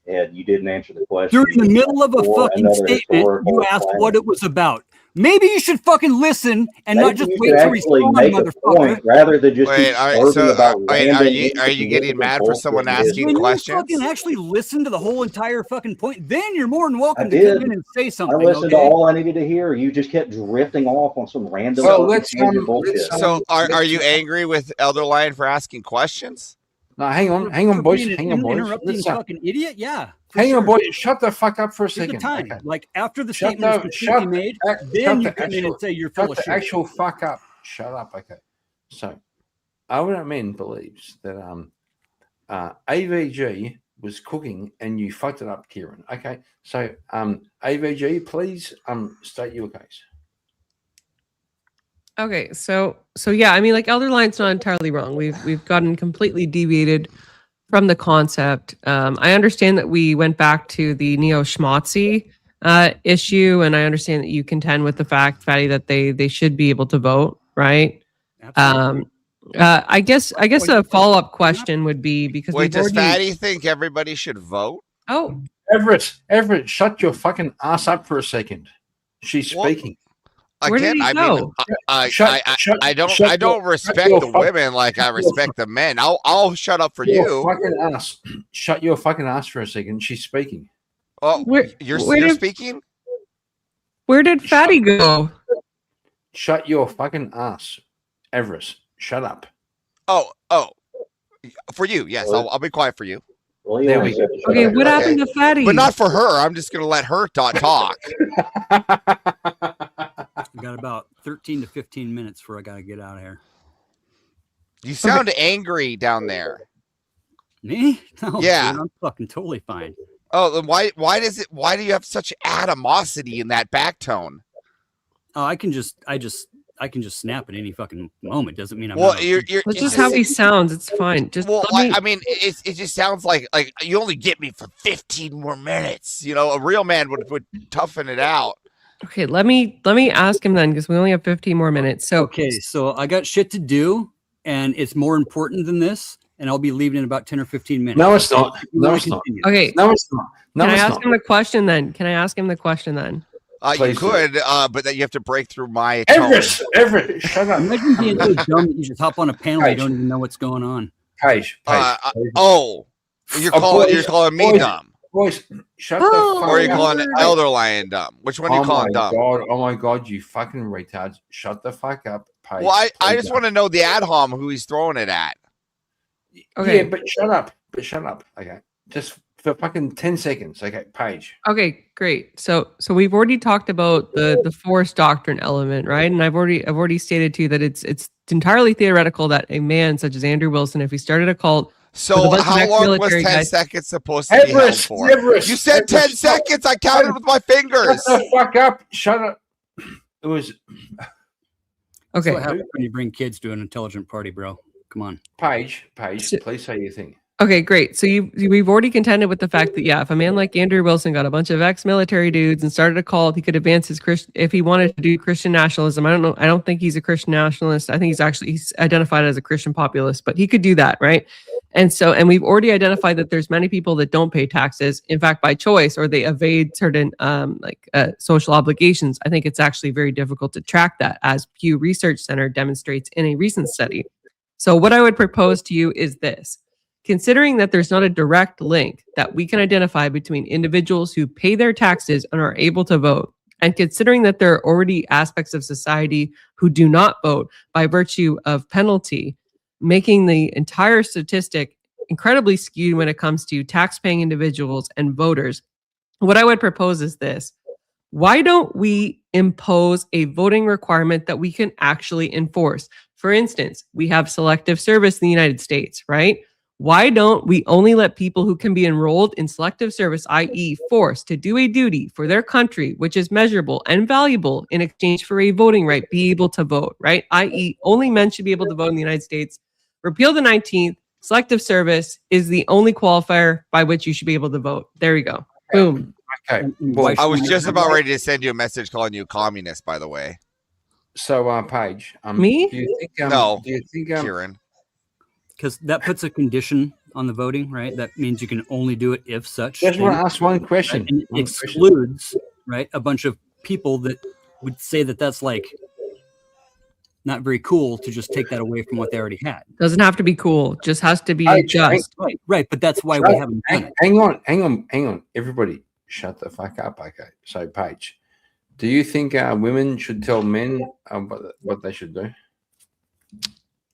and you didn't answer the question. During the middle of a fucking statement, you asked what it was about. Maybe you should fucking listen and not just wait to respond, motherfucker. Rather than just wait, all right, so are you getting mad for someone asking when questions? You fucking actually listen to the whole entire fucking point, then you're more than welcome to come in and say something. I listened to all I needed to hear. You just kept drifting off on some random bullshit. So are you angry with Elder Lion for asking questions? No, hang on, boys. Hang on, boys. Interrupting fucking idiot, yeah. Hang on, boys. Shut the fuck up for a second. Time. Okay. Like after the statement is completely made, then you come in and say you're full of shit. Actual fuck up. Shut up. Okay. So, Older Men believes that AVG was cooking and you fucked it up, Kieran. Okay. So, AVG, please state your case. Okay, so yeah, I mean, like Elder Lion's not entirely wrong. We've gotten completely deviated from the concept. I understand that we went back to the neo schmotzy issue, and I understand that you contend with the fact, Fatty, that they should be able to vote, right? I guess a follow-up question would be because wait, does Fatty think everybody should vote? Oh, Everett, shut your fucking ass up for a second. She's speaking. Again, I mean, I don't respect the women like I respect the men. I'll shut up for you. Fucking ass. Shut your fucking ass for a second. She's speaking. Oh, you're speaking? Where did Fatty go? Shut your fucking ass, Everest. Shut up. Oh, for you, yes. I'll be quiet for you. Well, there we go. Okay, what happened to Fatty? But not for her. I'm just gonna let her talk. I got about 13 to 15 minutes before I got to get out of here. You sound angry down there. Me? No, yeah, dude, I'm fucking totally fine. Oh, then why do you have such animosity in that back tone? Oh, I can just snap at any fucking moment. Doesn't mean I'm. Well, That's just how he sounds. It's fine. Just I mean, it just sounds like you only get me for 15 more minutes. You know, a real man would toughen it out. Okay, let me ask him then, because we only have 15 more minutes. So so I got shit to do, and it's more important than this, and I'll be leaving in about 10 or 15 minutes. No, it's not. No, it's not. Okay. No, it's not. No, Can I it's ask not. him the question then? You could, but then you have to break through my Everett, shut up. Imagine being so dumb that you just hop on a panel, you don't even know what's going on. Paige. You're calling me dumb. Boys, shut the fuck up. Or are you calling Elder Lion dumb? Which one are you calling dumb? Oh my god, you fucking retards. Shut the fuck up, Paige. Well, I just want to know the ad hom who he's throwing it at. Okay. Yeah, but shut up. Okay. Just for fucking 10 seconds. Okay, Paige. Okay, great. So we've already talked about the force doctrine element, right? And I've already stated to you that it's entirely theoretical that a man such as Andrew Wilson, if he started a cult. So how long was 10 seconds supposed to be held for? You said 10 seconds. I counted with my fingers. Shut the fuck up. Shut up. It was Okay. That's what happens when you bring kids to an intelligent party, bro. Come on. Paige, please say your thing. Okay, great. So we've already contended with the fact that, yeah, if a man like Andrew Wilson got a bunch of ex-military dudes and started a cult, he could advance his if he wanted to do Christian nationalism. I don't think he's a Christian nationalist. I think he's identified as a Christian populist, but he could do that, right? And we've already identified that there's many people that don't pay taxes, in fact, by choice, or they evade certain social obligations. I think it's actually very difficult to track that, as Pew Research Center demonstrates in a recent study. So what I would propose to you is this. Considering that there's not a direct link that we can identify between individuals who pay their taxes and are able to vote, and considering that there are already aspects of society who do not vote by virtue of penalty, making the entire statistic incredibly skewed when it comes to tax-paying individuals and voters, what I would propose is this. Why don't we impose a voting requirement that we can actually enforce? For instance, we have selective service in the United States, right? Why don't we only let people who can be enrolled in selective service, i.e. forced to do a duty for their country, which is measurable and valuable in exchange for a voting right, be able to vote, right? I.e. only men should be able to vote in the United States. Repeal the 19th. Selective service is the only qualifier by which you should be able to vote. There you go. Boom. Okay. Well, I was just about ready to send you a message calling you a communist, by the way. So, Paige, me? Do you think, no, do you think, Kieran? Because that puts a condition on the voting, right? That means you can only do it if such. Just want to ask one question. Right? And it excludes, right, a bunch of people that would say that that's like not very cool to just take that away from what they already had. Doesn't have to be cool. Just has to be just. Right. But that's why we haven't done it. Hang on. Everybody, shut the fuck up. Okay. So, Paige, do you think women should tell men what they should do?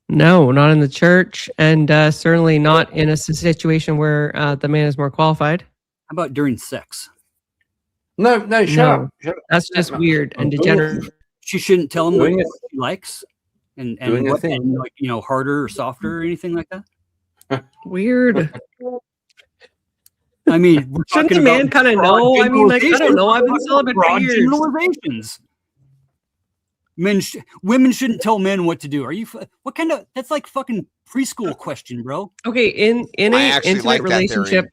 No, not in the church, and certainly not in a situation where the man is more qualified. How about during sex? No, shut up. That's just weird and degenerate. She shouldn't tell him what she likes and Doing a what, thing. and like, you know, harder or softer or anything like that. Weird. I mean, we're Shouldn't talking the man about kind of broad know? I mean, like, I don't know. I've been celibate for broad years. generalizations. Women shouldn't tell men what to do. Are you? What kind of? That's like fucking preschool question, bro. Okay, in I an actually intimate like that theory. relationship,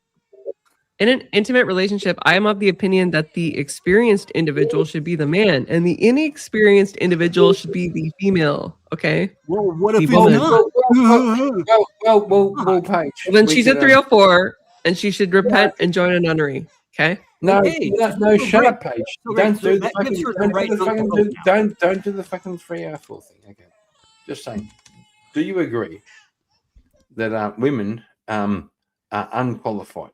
in an intimate relationship, I am of the opinion that the experienced individual should be the man, and the inexperienced individual should be the female. Okay. Well, what if it's People- not? Well, Paige. Well, then we she's could, a 304, and she should repent and join a nunnery. Okay. No, Okay, no, so shut great. up, Paige. So great. Don't So do the that fucking, gives her the don't right do the not to fucking, vote now. don't do the fucking 304 thing. Okay, just saying. Do you agree that women are unqualified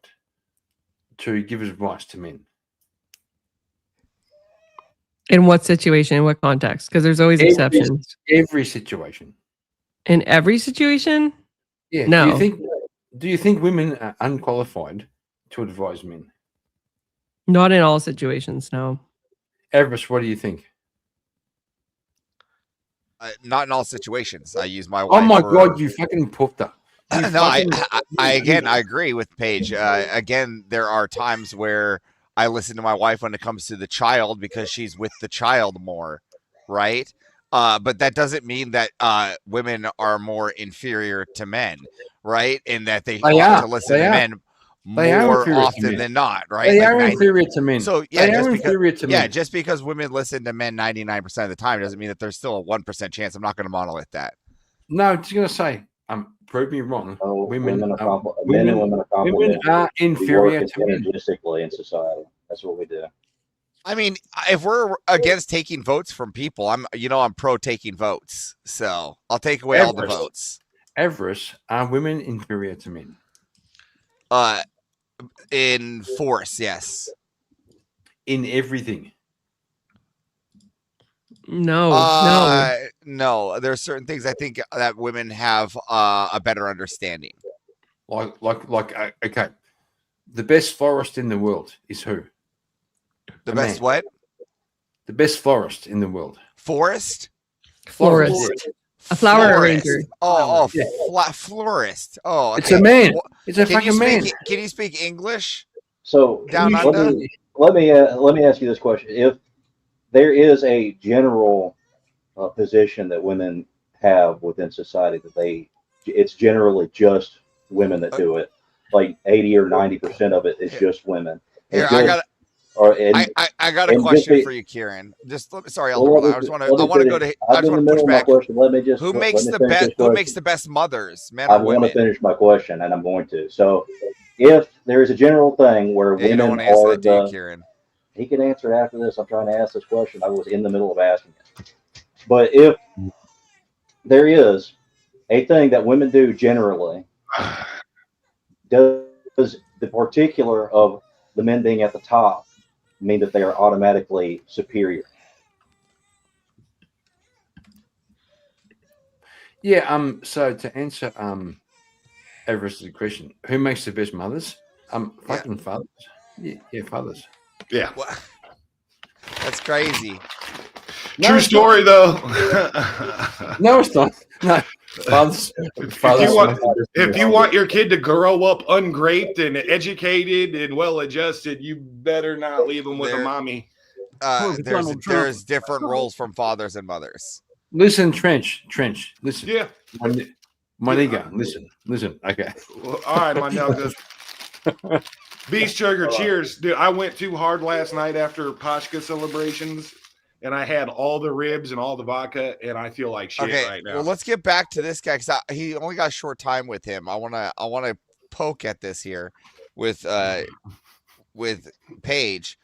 to give advice to men? In what situation? In what context? Because there's always exceptions. Every situation. In every situation? Yeah. No. Do you think women are unqualified to advise men? Not in all situations. No. Everest, what do you think? Not in all situations. I use my Oh wife. my for- God, you fucking pooped up. No, I again, I agree with Paige. Again, there are times where I listen to my wife when it comes to the child because she's with the child more, right? But that doesn't mean that women are more inferior to men, right? And that they ought to listen to men more often than not, right? They Like are inferior to men. So yeah, they just are because, inferior to men. just because women listen to men 99% of the time doesn't mean that there's still a 1% chance. I'm not going to monolith that. No, just gonna say, prove me wrong. Women men are men and women are women are inferior to men. synergistically in society. That's what we do. I mean, if we're against taking votes from people, I'm pro taking votes. So I'll take away all the votes. Everest, are women inferior to men? In force, yes. In everything. No. There's certain things I think that women have a better understanding. Like, okay. The best florist in the world is who? The best what? The best florist in the world. Forest? Florist. A flower arranger. Florist. Oh, okay. It's a man. It's a fucking man. Can you speak English? So Down under? let me ask you this question: if there is a general position that women have within society that it's generally just women that do it, like 80 or 90% of it is just women. Here, I got a question for you, Kieran. Sorry, Elder. I just want to go to. I just want to push back. Who makes the best mothers, men or women? I want to finish my question, and I'm going to. So, if there is a general thing where women you don't want to answer are that, do you, Kieran? He can answer after this. I'm trying to ask this question. I was in the middle of asking it. But if there is A thing that women do generally does the particular of the men being at the top mean that they are automatically superior? Yeah. So to answer Everest's question, who makes the best mothers? Fucking fathers. Yeah, fathers. Yeah. That's crazy. True story, though. No, it's not. No, fathers. If you want your kid to grow up ungraped and educated and well-adjusted, you better not leave them with a mommy. There's different roles from fathers and mothers. Listen, Trench. Listen. Yeah. My nigga. Listen. Okay. Well, all right, my nigga. Beast sugar, cheers. Dude, I went too hard last night after Pashka celebrations, and I had all the ribs and all the vodka, and I feel like shit right now. Well, let's get back to this guy because he only got a short time with him. I wanna poke at this here with Paige.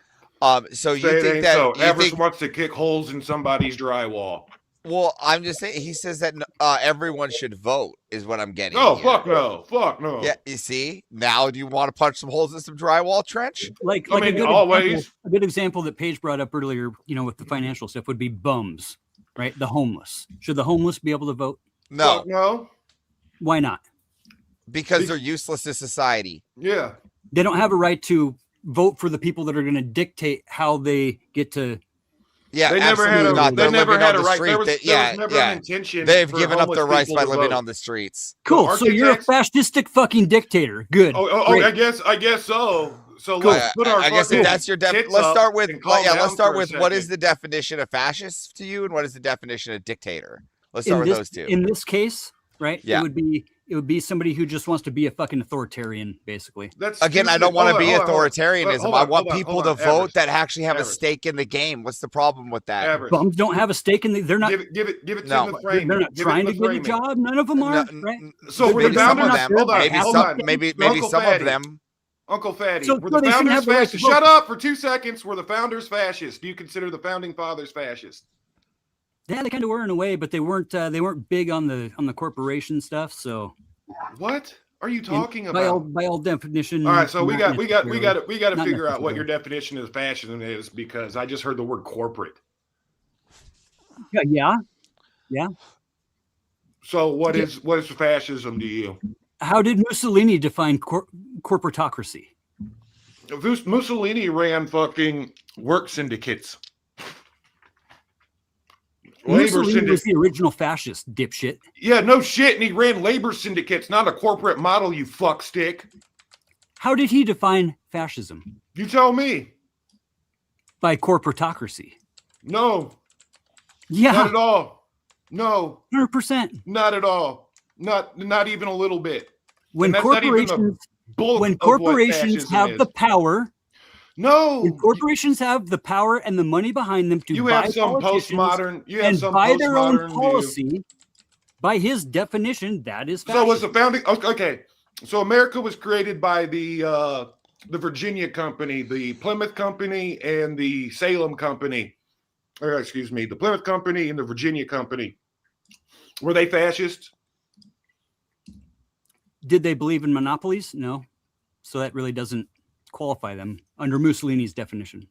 So you think that so? Everest wants to kick holes in somebody's drywall. Well, I'm just saying. He says that everyone should vote, is what I'm getting. No, here. fuck no. Yeah, you see. Now, do you want to punch some holes in some drywall, Trench? Like I mean, a good example that Paige brought up earlier, with the financial stuff, would be bums, right? The homeless. Should the homeless be able to vote? No. Fuck no. Why not? Because they're useless to society. Yeah. They don't have a right to vote for the people that are going to dictate how they get to. Yeah, they never had a right. There was never an intention. They've for given up their rights by living vote. on the streets. Cool. So you're a fascistic fucking dictator. Good. I guess so. So Cool. let's put our I guess if that's your let's start with a what is the definition of fascist to you, and what is the definition of dictator? Let's start with those two. In this case, right? Yeah. It would be somebody who just wants to be a fucking authoritarian, basically. Again, I don't want to be authoritarianism. I want people to vote that actually have a stake in the game. What's the problem with that? Bums don't have a stake in the. They're not. Give it to the frame. They're not trying to get a job. None of them are. Right? So were the founders? Maybe some of them. Uncle Fatty, So were the they shouldn't founders have the right to fascist? vote. Shut up for 2 seconds. Were the founders fascist? Do you consider the founding fathers fascist? Yeah, they kind of were in a way, but they weren't big on the corporation stuff. So what are you talking about? By all definition. All right, so we got to Not figure out what necessarily. your definition of fascism is, because I just heard the word corporate. Yeah. So what is fascism to you? How did Mussolini define corporatocracy? Mussolini ran fucking work syndicates. Mussolini was the original fascist, dipshit. Yeah, no shit. And he ran labor syndicates, not a corporate model, you fuckstick. How did he define fascism? You tell me. By corporatocracy. No. Yeah. Not at all. No. 100%. Not at all. Not even a little bit. When corporations have the power. No. When corporations have the power and the money behind them to buy postmodern. You have and some buy their own postmodern policy. view. By his definition, that is fascism. So was the founding? Okay. So America was created by the Virginia Company, the Plymouth Company, and the Salem Company. Or excuse me, the Plymouth Company and the Virginia Company. Were they fascist? Did they believe in monopolies? No. So that really doesn't qualify them under Mussolini's definition.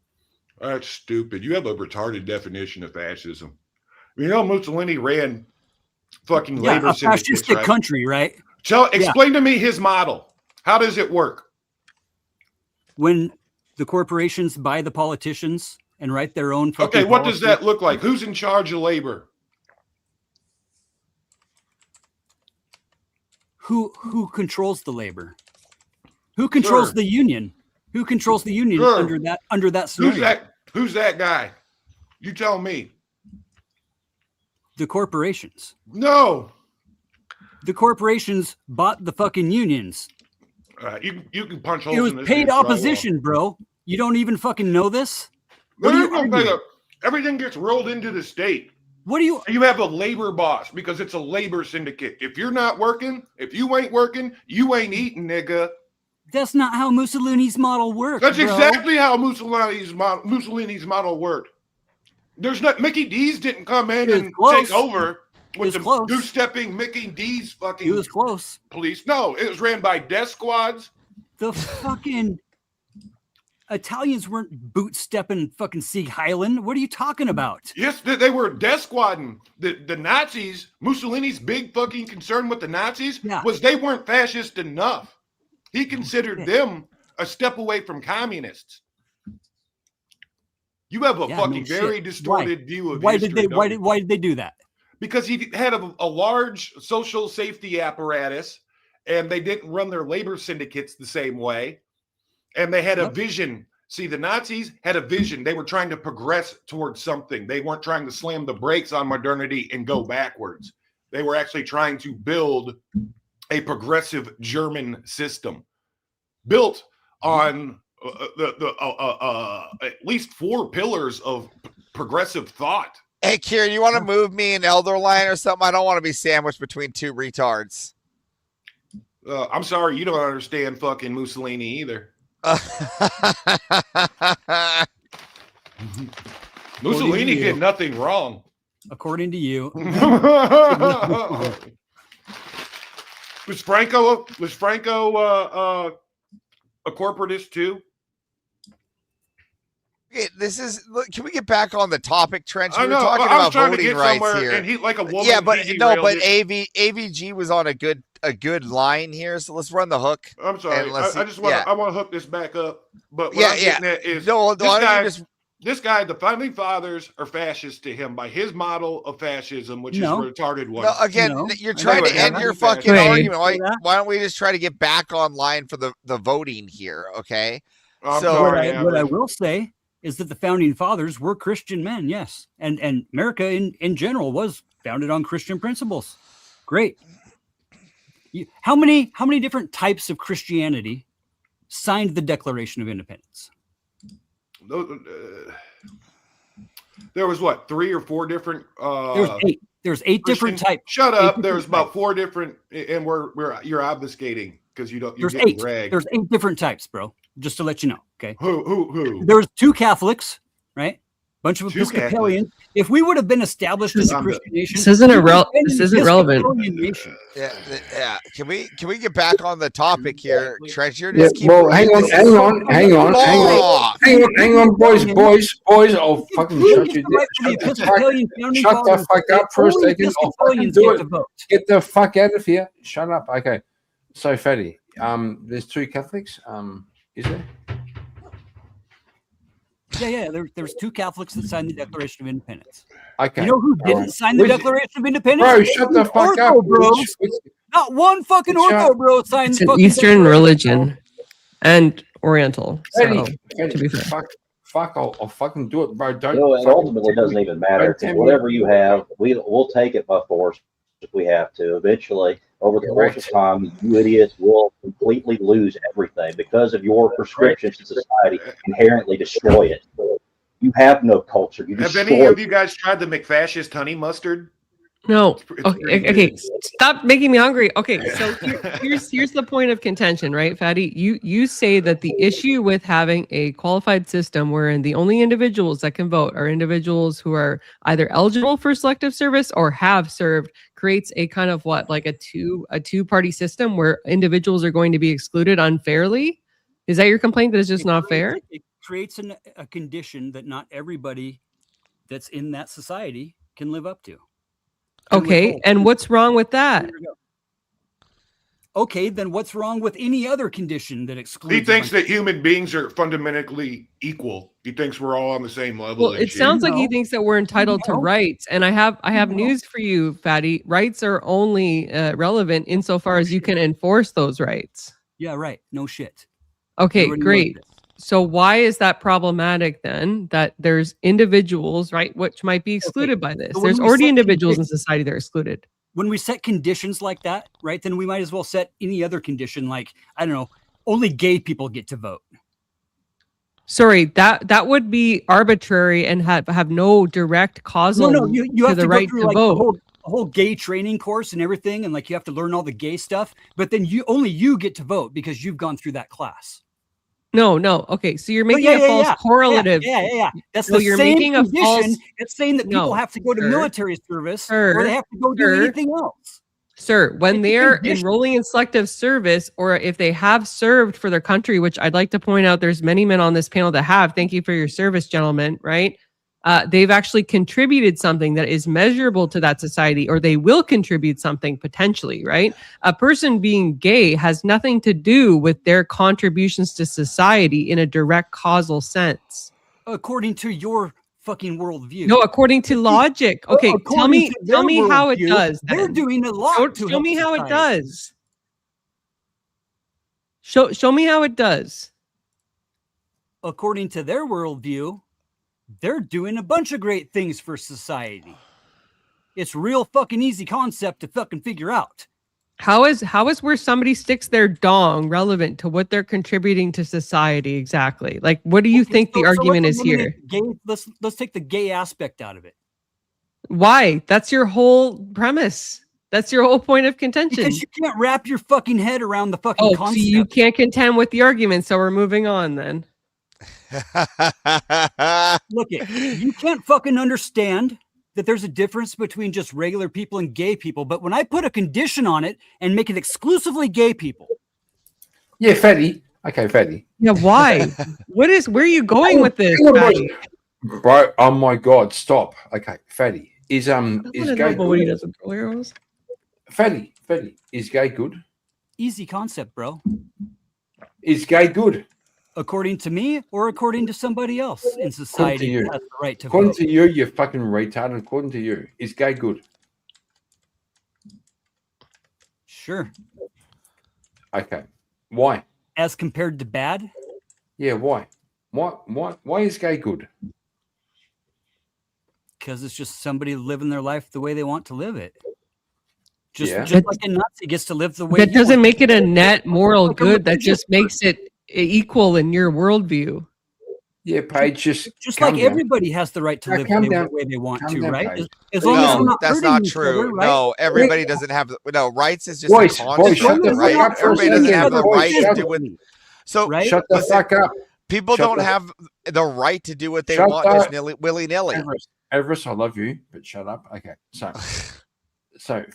That's stupid. You have a retarded definition of fascism. You know, Mussolini ran fucking labor a syndicates, fascistic right? country, right? Explain to me his model. How does it work? When the corporations buy the politicians and write their own fucking Okay, what policy. does that look like? Who's in charge of labor? Who controls the labor? Who controls the union? Who controls the union under that scenario? Who's that guy? You tell me. The corporations. No. The corporations bought the fucking unions. You can punch holes It was in this paid dude's opposition, bro. You don't even fucking know this? Everything gets rolled into the state. What do you have a labor boss because it's a labor syndicate. If you're not working, if you ain't working, you ain't eating, nigga. That's not how Mussolini's model worked. That's bro. exactly how Mussolini's model worked. There's not Mickey D's didn't come in and take over. with the goose-stepping Mickey D's fucking. It was close. Police. No, it was ran by death squads. The fucking Italians weren't boot-stepping fucking Sieg Highland. What are you talking about? Yes, they were death squadding. The Nazis, Mussolini's big fucking concern with the Nazis was they weren't fascist enough. He considered them a step away from communists. You have a fucking very distorted view of history. Why did they do that? Because he had a large social safety apparatus, and they didn't run their labor syndicates the same way. And they had a vision. See, the Nazis had a vision. They were trying to progress towards something. They weren't trying to slam the brakes on modernity and go backwards. They were actually trying to build a progressive German system built on at least 4 pillars of progressive thought. Hey, Kieran, you want to move me an elder line or something? I don't want to be sandwiched between 2 retards. I'm sorry, you don't understand fucking Mussolini either. Mussolini did nothing wrong. According to you. Was Franco a corporatist too? This is. Look, can we get back on the topic, Trench? I We know, were talking I was about trying to voting get rights somewhere, here. and he like a woman. Yeah, but he no, derailed but it. AVG was on a good line here. So let's run the hook. I'm sorry. I just want I want to hook this back up. But what I'm getting at is this guy, the founding fathers are fascist to him by his model of fascism, which is a retarded one. No, again, you're trying to end your fucking argument. Why don't we just try to get back online for the voting here? Okay. What I will say is that the founding fathers were Christian men, yes, and America in general was founded on Christian principles. Great. How many different types of Christianity signed the Declaration of Independence? There was what, 3 or 4 different. There's 8. There's 8 different types. Shut up. There's about 4 different, and you're obfuscating because you don't. There's 8. There's 8 different types, bro. Just to let you know. Okay. Who? There's 2 Catholics, right? Bunch of Episcopalians. If we would have been established as a Christian nation, this isn't relevant. Yeah. Can we get back on the topic here, Treasure? Yeah, well, hang on, boys. I'll fucking shut you down. Shut the fuck up for a second. I'll fucking do it. Get the fuck out of here. Shut up. Okay. So, Fatty, there's 2 Catholics. Is there? Yeah. There's 2 Catholics that signed the Declaration of Independence. Okay. You know who didn't sign the Declaration of Independence? Bro, shut the fuck up, bro. Not one fucking ortho, bro, signed the fucking Eastern religion and Oriental. So, to be fair. Fuck, I'll fucking do it, bro. Don't. It ultimately doesn't even matter. Whatever you have, we'll take it by force if we have to. Eventually, over the course of time, you idiots will completely lose everything because of your prescriptions to society inherently destroy it. You have no culture. Have any of you guys tried the McFascist honey mustard? No. Okay. Stop making me hungry. Okay, so here's the point of contention, right, Fatty? You say that the issue with having a qualified system wherein the only individuals that can vote are individuals who are either eligible for selective service or have served creates a kind of like a two-party system where individuals are going to be excluded unfairly. Is that your complaint, that it's just not fair? It creates a condition that not everybody that's in that society can live up to. Okay, and what's wrong with that? Okay, then what's wrong with any other condition that excludes? He thinks that human beings are fundamentally equal. He thinks we're all on the same level. Well, it sounds like he thinks that we're entitled to rights, and I have news for you, Fatty. Rights are only relevant insofar as you can enforce those rights. Yeah, right. No shit. Okay, great. So why is that problematic then, that there's individuals, right, which might be excluded by this? There's already individuals in society that are excluded. When we set conditions like that, right, then we might as well set any other condition, like, I don't know, only gay people get to vote. Sorry, that would be arbitrary and have no direct causal you have to the right to vote. A whole gay training course and everything, and like you have to learn all the gay stuff, but then only you get to vote because you've gone through that class. No. Okay, so you're making yeah, a false yeah. correlative. Yeah. That's So the you're same making a condition. false. It's saying that people No, have to go to sir. military service or they have to go do Sir. anything else. Sir, when It's a they're condition. enrolling in selective service, or if they have served for their country, which I'd like to point out, there's many men on this panel that have. Thank you for your service, gentlemen. Right? They've actually contributed something that is measurable to that society, or they will contribute something potentially. Right? A person being gay has nothing to do with their contributions to society in a direct causal sense. According to your fucking worldview. No, according to logic. Okay, tell me how it worldview, does. They're then. doing a lot to Show help me how it society. does. Show me how it does. According to their worldview, they're doing a bunch of great things for society. It's real fucking easy concept to fucking figure out. How is where somebody sticks their dong relevant to what they're contributing to society exactly? Like, what do you think the argument is here? Let's take the gay aspect out of it. Why? That's your whole premise. That's your whole point of contention. Because you can't wrap your fucking head around the fucking concept. So you can't contend with the argument, so we're moving on then. Look it, you can't fucking understand that there's a difference between just regular people and gay people. But when I put a condition on it and make it exclusively gay people. Yeah, Fatty. Okay, Fatty. Yeah, why? Where are you going with this, Fatty? Bro, oh my God, stop. Okay, Fatty. Is gay what he good? does with arrows. Fatty, is gay good? Easy concept, bro. Is gay good? According to me or according to somebody else in society that has the right to According vote? to you, you fucking retarded. According to you, is gay good? Sure. Okay. Why? As compared to bad? Yeah, why? Why is gay good? Because it's just somebody living their life the way they want to live it. Just Yeah. like a Nazi gets to live the way That he doesn't wants make it to a live. net moral Fucking good. That religious just makes it equal in your worldview. Yeah, Paige, just like down. everybody has the right to Now, live calm the down. way they want Calm to, down, right? Paige. As long as we're No, not that's hurting not each true. other, right? No, everybody doesn't have no rights. Is just Boys, a boys, concept, shut the fuck right? up for a Everybody doesn't second. have the Boys, right to shut do what. So right? Shut the listen, fuck up. people Shut don't the- have the right to do what they Shut want up. just willy nilly. Everest, I love you, but shut up. Okay, so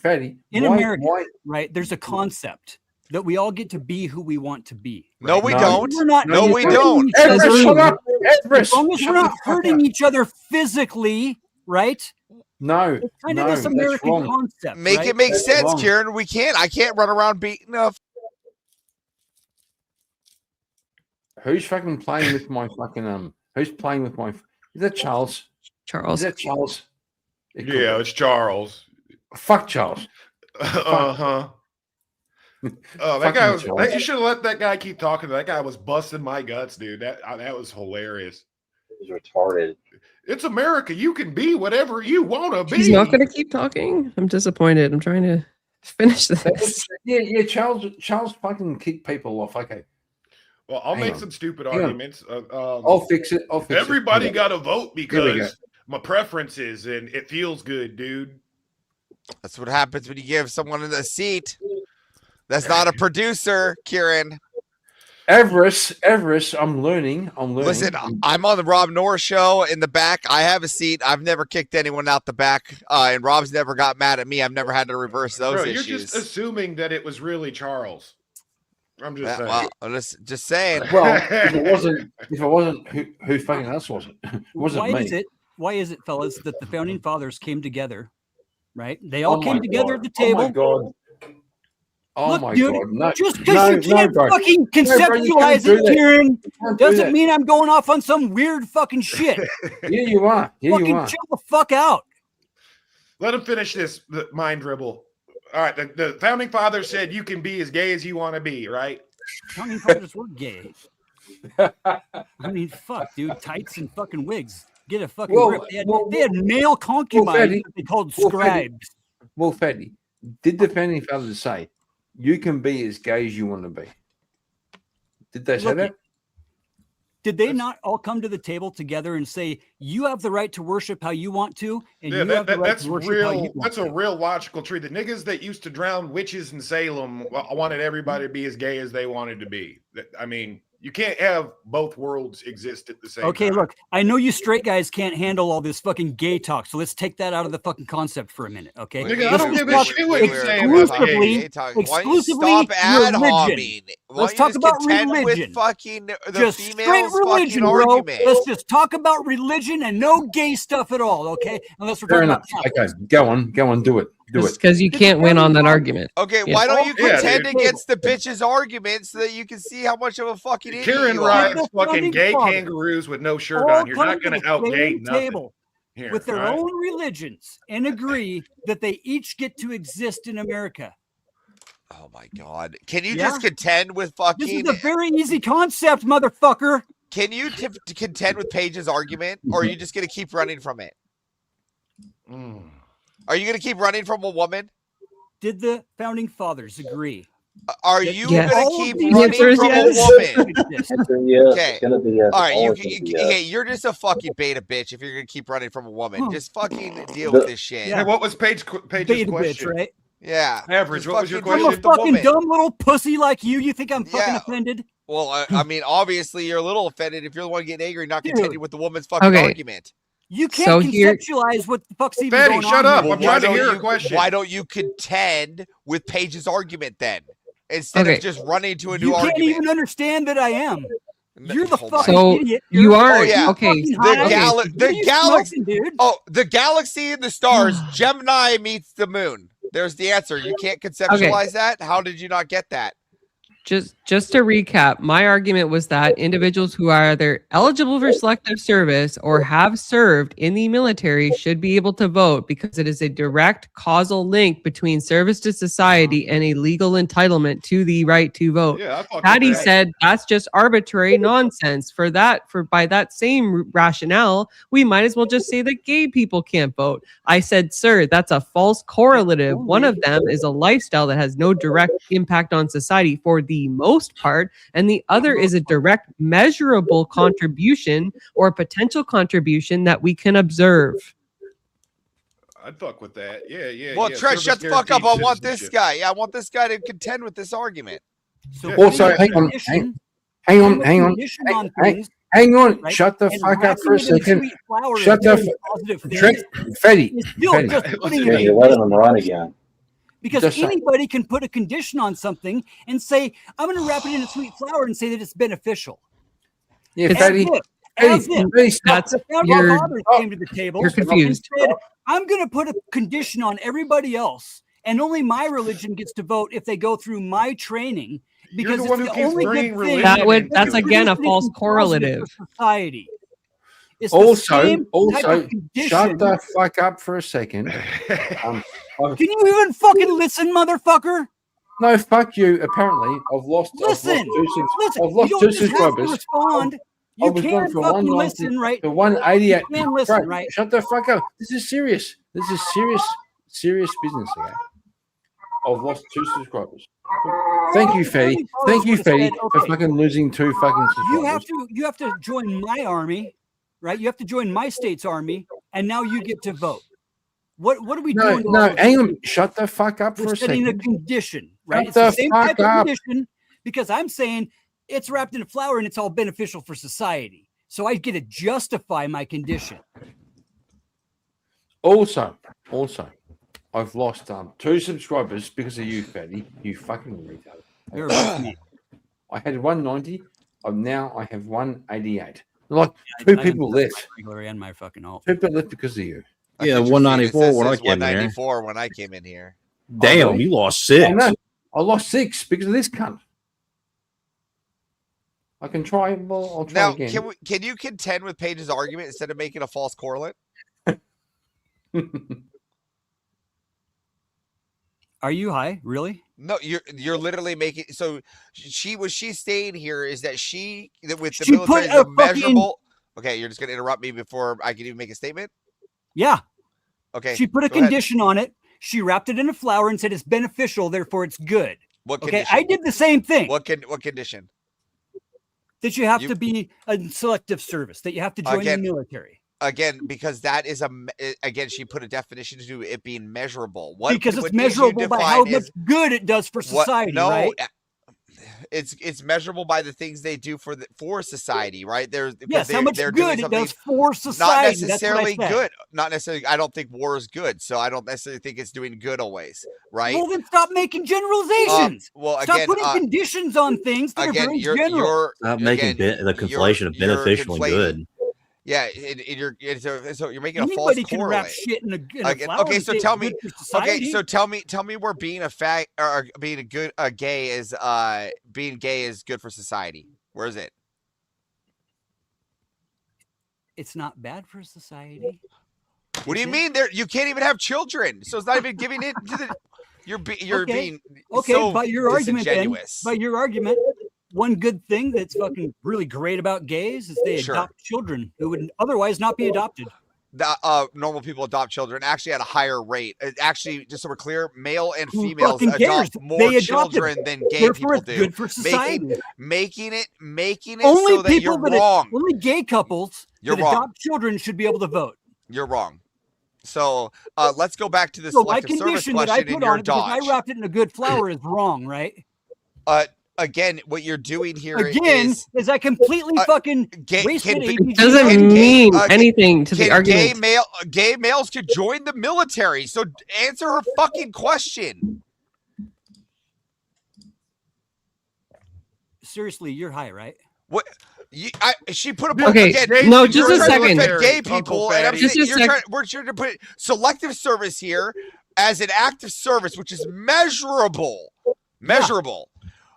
Fatty, In why, America, why? right? There's a concept that we all get to be who we want to be. No, right? we As long as don't. we're not No, we hurting don't. each other- Everest, shut up. As Everest, long as shut we're the not fuck hurting up. each other physically, right? No, It's kind no, of this that's American wrong. concept. Make right? it make That's sense, wrong. Kieran. I can't run around beating up. Who's fucking playing with my fucking Who's playing with my? Is that Charles? Charles. Is that Charles? It could Yeah, be. it's Charles. Fuck Charles. Uh-huh. Oh, that Fucking guy was. Charles. You should have let that guy keep talking. That guy was busting my guts, dude. That was hilarious. He's retarded. It's America. You can be whatever you want to be. He's not going to keep talking. I'm disappointed. I'm trying to finish this. Yeah. Charles fucking kick people off. Okay. Well, I'll Hang make on. some stupid Hang on. arguments. I'll fix it. Everybody Hang on. got to vote Here we go. because my preferences and it feels good, dude. That's what happens when you give someone a seat. That's not a producer, Kieran. Everest, I'm learning. Listen, I'm on the Rob Norris show in the back. I have a seat. I've never kicked anyone out the back, and Rob's never got mad at me. I've never had to reverse those Bro, issues. you're just assuming that it was really Charles. I'm just saying. Well, I'm just saying. Well, if it wasn't, who fucking else was it? It wasn't me. Why is it, fellas, that the founding fathers came together, right? They all Oh came my together God. at the table. Oh my God. Oh Look, my dude, God. No, just because you can't bro. fucking No, bro, you can't conceptualize do it, that. Kieran, You can't do doesn't that. mean I'm going off on some weird fucking shit. Here you are. Here fucking you are. chill the fuck out. Let him finish this mind dribble. All right. The founding fathers said you can be as gay as you want to be, right? Founding fathers were gay. I mean, fuck, dude. Tights and fucking wigs. Get a fucking grip. They had male concubines that they called scribes. Well, Fatty, did the founding fathers say you can be as gay as you want to be? Did they say Look, that? Did they not all come to the table together and say, you have the right to worship how you want to, and Yeah, you have the right that's to worship how you real. want That's to? a real logical tree. The niggas that used to drown witches in Salem wanted everybody to be as gay as they wanted to be. I mean, You can't have both worlds exist at the same Okay, time. look, I know you straight guys can't handle all this fucking gay talk, so let's take that out of the fucking concept for a minute, okay? Nigga, I don't Let's give a talk shit what you say about exclusively, gay talk. Why don't you exclusively stop ad religion. homing? Why Let's don't talk you just about contend religion. with fucking the Just straight female's religion, fucking bro. argument? Let's just talk about religion and no gay stuff at all, okay? Unless we're Fair talking enough. about Okay, go on, do it. Do it. Because you can't win on that argument. Okay, Yeah. why don't you Yeah, contend dude. against the bitch's argument so that you can see how much of a fucking idiot Karen you are? rides fucking gay kangaroos with no shirt all on. You're come not to going the to out-gay same nothing. table Here, with their all right? own religions and agree that they each get to exist in America. Oh my god! Can you Yeah? just contend with This fucking? is a very easy concept, motherfucker. Can you contend with Paige's argument, or are you just gonna keep running from it? Are you gonna keep running from a woman? Did the founding fathers agree? Are you Yes. gonna All keep of these running answers from yes. a woman? Answer yes. Okay. It's gonna be yes. All right, Always gonna be yes. hey, you're just a fucking beta bitch if you're gonna keep running from a woman. Just fucking deal The- with this shit. Hey, what was Paige's Beta question? bitch, right? Yeah. Average, Just what was your fucking I'm question? a deal with the fucking woman. dumb little pussy like you. You think I'm fucking Yeah. offended? Well, I mean, obviously you're a little offended if you're the one getting angry, not Dude. contending with the woman's fucking Okay. argument. You can't So here- conceptualize what the fuck's even Fatty, going shut on up. here. I'm trying to don't hear you, a question. Why don't you contend with Paige's argument then, instead Okay. of just running to a You new can't argument? even understand that I am. You're the Oh my fucking So idiot. you You're are Oh, yeah. okay. fucking The high. gal- What the are you galaxy- smoking, dude? Oh, the galaxy and the stars. Gemini meets the moon. There's the answer. You can't conceptualize that. How did you not get that? Just to recap, my argument was that individuals who are either eligible for selective service or have served in the military should be able to vote because it is a direct causal link between service to society and a legal entitlement to the right to vote. Yeah, I fuck with Patty that. said that's just arbitrary nonsense. By that same rationale, we might as well just say that gay people can't vote. I said, sir, that's a false correlative. One of them is a lifestyle that has no direct impact on society for the most part, and the other is a direct measurable contribution or potential contribution that we can observe. I'd fuck with that. Yeah. Well, yeah. Tresh, Service shut the fuck up. I guaranteed want this citizenship. guy. Yeah, I want this guy to contend with this argument. So Yeah. Also, putting a hang on, condition- hang on, putting a hang on, condition hang- on hang- things, hang on. right, Shut the and fuck up wrapping for a it in second. sweet flour and Shut the doing f- positive things Fatty, is still Fatty. just putting Yeah, a you're letting them run again. because Just say- anybody can put a condition on something and say, I'm going to wrap it in a sweet flour and say that it's beneficial. Yeah, As Fatty. if, as Fatty, if Fatty, stop. That's the founding you're fathers came to the table you're confused. and said, I'm going to put a condition on everybody else, and only my religion gets to vote if they go through my training because the it's one who the keeps only bringing good thing religion that's again a false positive correlative. for society. It's the Also, same type of condition. shut the fuck up for a second. Can you even fucking listen, motherfucker? No, fuck you. Apparently, I've lost. Listen, I've lost listen. I've lost You two don't just have to subscribers. respond. I You was can going from fucking 190 listen, right? to 188. You can listen, Bro, right? Shut the fuck up. This is serious. This is serious business. Okay. I've lost two subscribers. Thank you, Fatty. Thank you, Fatty, for fucking losing two fucking subscribers. You have to join my army, right? You have to join my state's army, and now you get to vote. What are we No, doing? to no, all hang these on. people? Shut the fuck up for We're a setting a second. condition, right? Shut It's the the same fuck type of up. condition because I'm saying it's wrapped in a flour and it's all beneficial for society. So I get to justify my condition. Also, I've lost two subscribers because of you, Fatty. You fucking retard. You're right, mate. I had 190. Now I have 188. Like I two didn't people touch left. my regular and my fucking alt. Two people left because of you. Yeah, Confused. 194 This when I says came in here. 194 when I came in here. Damn, really? you lost Oh, 6. no. I lost 6 because of this cunt. I can try. Well, I'll try Now, again. can you contend with Paige's argument instead of making a false correlate? Are you high? Really? No, you're literally making. So she's saying here is that with the She put military is a a measurable. Okay, you're just gonna interrupt me before I can even make a statement. Yeah. Okay. She put a go ahead. condition on it. She wrapped it in a flour and said it's beneficial, therefore it's good. What Okay, condition? I did the same thing. What condition? That you have to be a selective service, that you have to join Again, the military. Again, because that is again, she put a definition to it being measurable. Because it's measurable by how much good it does for society, right? it's measurable by the things they do for society, right? Yes, how much they're good doing it something does for society. not necessarily good. Not necessarily. I don't think war is good, so I don't necessarily think it's doing good always, right? Well, then stop making generalizations. Well, stop again, putting conditions on things that are very general. Stop making the conflation of beneficial and good. Yeah, so you're making a false Anybody can wrap correlate. shit in a flower. Okay, and so say tell it's me. good for society. Okay, so tell me where being being gay is being gay is good for society. Where is it? It's not bad for society. What do you mean? There, you can't even have children, so it's not even giving it to the. You're being so by your argument, then, disingenuous. by your argument, one good thing that's fucking really great about gays is they adopt children who would otherwise not be adopted. Normal people adopt children actually at a higher rate. Actually, just so we're clear, male and Who females fucking cares? adopt more They adopt children them. than gay Therefore, people it's do. good for society. Making it Only so that people you're that wrong. only gay couples You're that wrong. adopt children should be able to vote. You're wrong. So let's go back to the So my selective service condition that I question in put your on it because I dodge. wrapped it in a good flower is wrong, right? Again, what you're doing here Again, is I completely fucking wasted can- ABG. Doesn't mean anything to the argument. Gay males could join the military. So answer her fucking question. Seriously, you're high, right? What? She put a Okay, again, no, you're just a trying to second. defend gay Uncle people, and I'm Fatty. saying we're trying to put selective service here as an act of service, which is measurable. Measurable.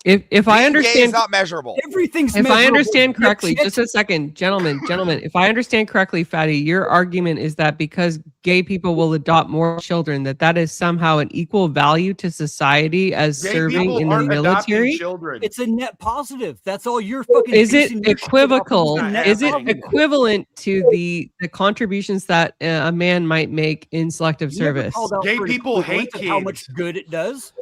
If I Being gay understand, is not measurable. Everything's if I measurable, understand correctly, dipshit. just a second, gentlemen. If I understand correctly, Fatty, your argument is that because gay people will adopt more children, that is somehow an equal value to society as Gay serving people in the aren't adopting military. children. It's a net positive. That's all you're fucking. Is it basing your shit off of equivocal? the net Is it positive. equivalent to the contributions that a man might make in selective You never service? called out Gay for an people hate equivalent of how kids. much good it does.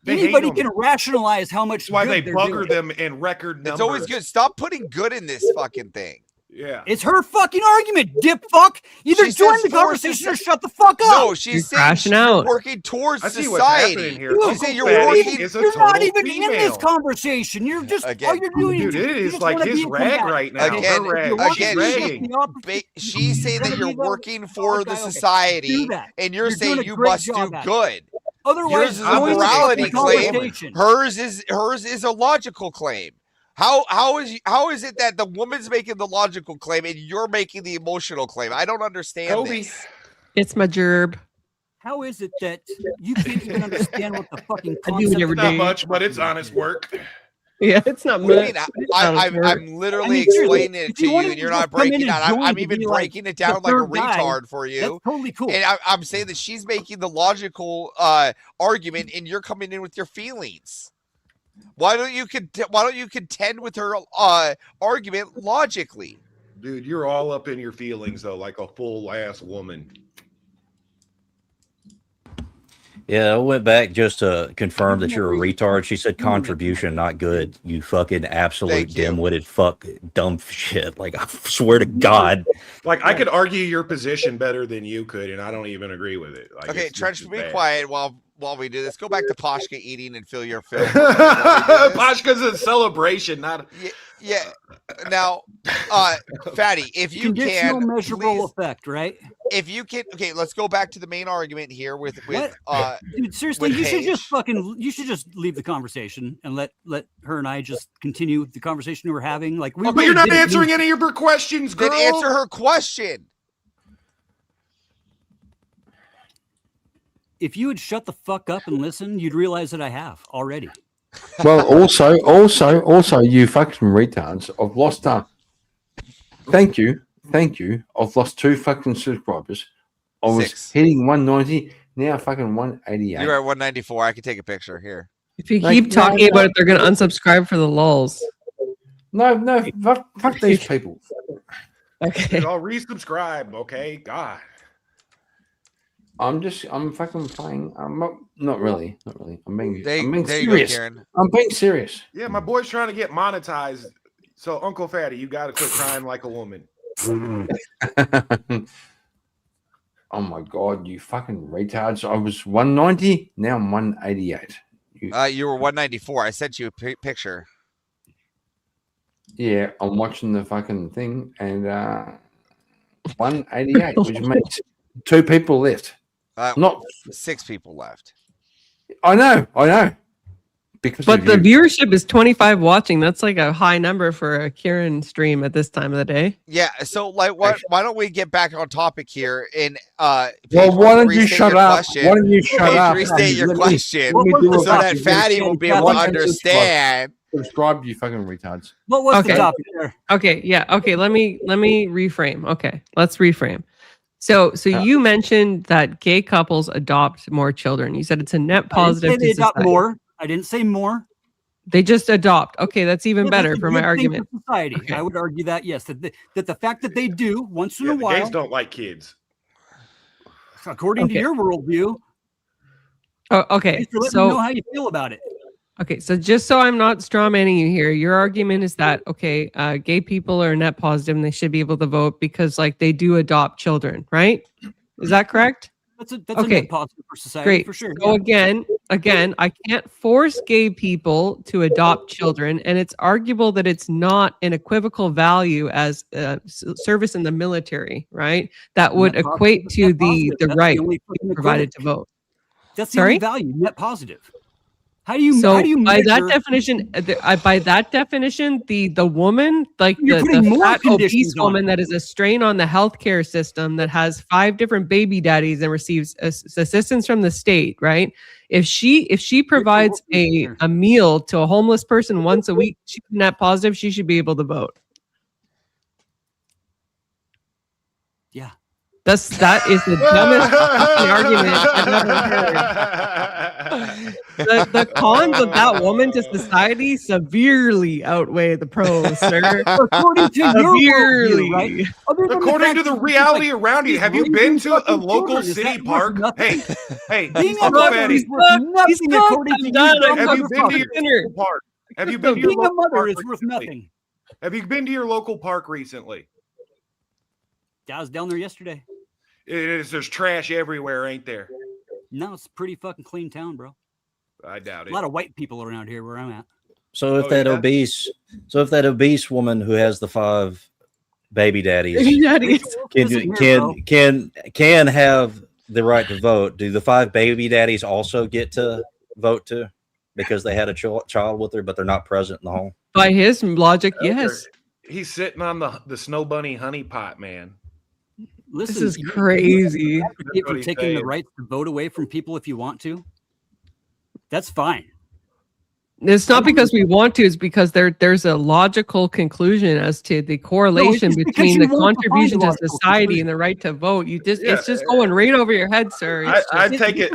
They hate Anybody them. can rationalize how much That's why good they they're bugger doing. them in record numbers. It's always good. Stop putting good in this fucking thing. Yeah. It's her fucking argument, dip fuck. Either She join says the for conversation or shut the fuck up. No, she's You're saying crashing you're out. working towards I see what's happening society. here. She's Uncle saying you're Fatty working. is a You're not total even in this female. conversation. You're just all Again. you're doing. Dude, is it you is just like wanna his be a rag combatant. right now. Again, Her rag. You're She's again, ragging. she's saying that you're working for the Okay, do society, that. and you're You're saying doing a you great must do job at it. good. Otherwise, Yours is a join the morality fucking claim. conversation. Hers is a logical claim. How is it that the woman's making the logical claim and you're making the emotional claim? I don't understand this. It's my gerb. How is it that you can't even understand what the fucking I do concept every of Not day. much, but it's honest work. Yeah, it's not What do you much. mean? It's honest work. I'm literally I mean, seriously, explaining it if to you you, wanted and to you're just not come in breaking it and down. join I'm to even be like breaking it the down like a third guy, retard for you. That's totally cool. And I'm saying that she's making the logical argument, and you're coming in with your feelings. Why don't you contend with her argument logically? Dude, you're all up in your feelings though, like a full ass woman. Yeah, I went back just to confirm that you're a retard. She said contribution, not good. You fucking absolute Thank you. dim-witted fuck dumb shit. Like, I swear to God. Like I could argue your position better than you could, and I don't even agree with it. Like, Okay, it's Trench, just be bad. quiet while we do this. Go back to Pashka eating and fill your fill. Pashka's a celebration, not Yeah. Now, Fatty, if you Conditional can, measurable please, effect, right? if you can, okay, let's go back to the main argument here with Dude, seriously, with you should just Paige. you should just leave the conversation and let her and I just continue the conversation we were having. Like, we But really you're not didn't answering need- any of her questions, girl. Then answer her question. If you would shut the fuck up and listen, you'd realize that I have already. Well, also, you fucking retards. I've lost. Thank you. I've lost 2 fucking subscribers. I was 6. hitting 190, now fucking 188. You're at 194. I can take a picture here. If you Like, keep talking about it, they're going to unsubscribe for the lulls. No, fuck these people. Okay. I'll resubscribe. Okay, God. I'm fucking playing. I'm not really. I'm being There you go, serious. Karen. I'm being serious. Yeah, my boy's trying to get monetized. So, Uncle Fatty, you got to quit crying like a woman. Oh my God, you fucking retards. I was 190, now I'm 188. You were 194. I sent you a picture. Yeah, I'm watching the fucking thing, and 188, which means 2 people left. Not 6 people left. I know. Because But of the you. viewership is 25 watching. That's like a high number for a Kieran stream at this time of the day. Yeah, so like, why don't we get back on topic here? And well, why don't you shut up? Why don't you shut up? Restate your question so that Fatty will be able to understand. Subscribe, you fucking retards. What was Okay. the topic there? Okay, yeah. Okay, let me reframe. Okay, let's reframe. So you mentioned that gay couples adopt more children. You said it's a net positive. I didn't say they to adopt society. more. I didn't say more. They just adopt. Okay, that's even Yeah, better that's a for my good thing argument. for society. I would argue that yes, that the fact that they do once in a The while, gays don't like kids. according to Okay. your worldview. Oh, okay. Thanks for letting me know how you feel about it. Okay, so just so I'm not strawmanning you here, your argument is that okay, gay people are net positive and they should be able to vote because like they do adopt children, right? Is that correct? That's a net positive for society Great. for sure. So yeah. again, I can't force gay people to adopt children, and it's arguable that it's not an equivocal value as service in the military, right? That would Net equate positive, to net the positive. That's right the only to fucking be provided to equivalent. vote. That's the Sorry? only value, net positive. How do you So by measure? that definition, the woman, like You're putting the more fat conditions obese on woman that is a strain on the healthcare system that has 5 different baby daddies and receives assistance from the state, right? If she provides a meal to a homeless person once a week, she's net positive. She should be able to vote. Yeah. That is the dumbest fucking argument I've ever heard. The cons of that woman to society severely outweigh the pros, sir. According to your worldview, right? According to the reality around you, have you been to a local city park? Hey, being Uncle a Fatty, is worth nothing according to you. have you been to your local park? Have you been to your Being a local mother park is worth recently? nothing. Have you been to your local park recently? I was down there yesterday. There's trash everywhere, ain't there? No, it's a pretty fucking clean town, bro. I doubt it. A lot of white people around here where I'm at. So if that obese woman who has the 5 baby daddies can have the right to vote, do the 5 baby daddies also get to vote too? Because they had a child with her, but they're not present in the home. By his logic, yes. He's sitting on the snow bunny honey pot, man. Listen, This is crazy. You advocate for taking the right to vote away from people if you want to. That's fine. It's not because we want to, it's because there's a logical conclusion as to the correlation just because between you the want to find contribution a to logical society and the right to vote. It's just going right over your head, sir. I'd take it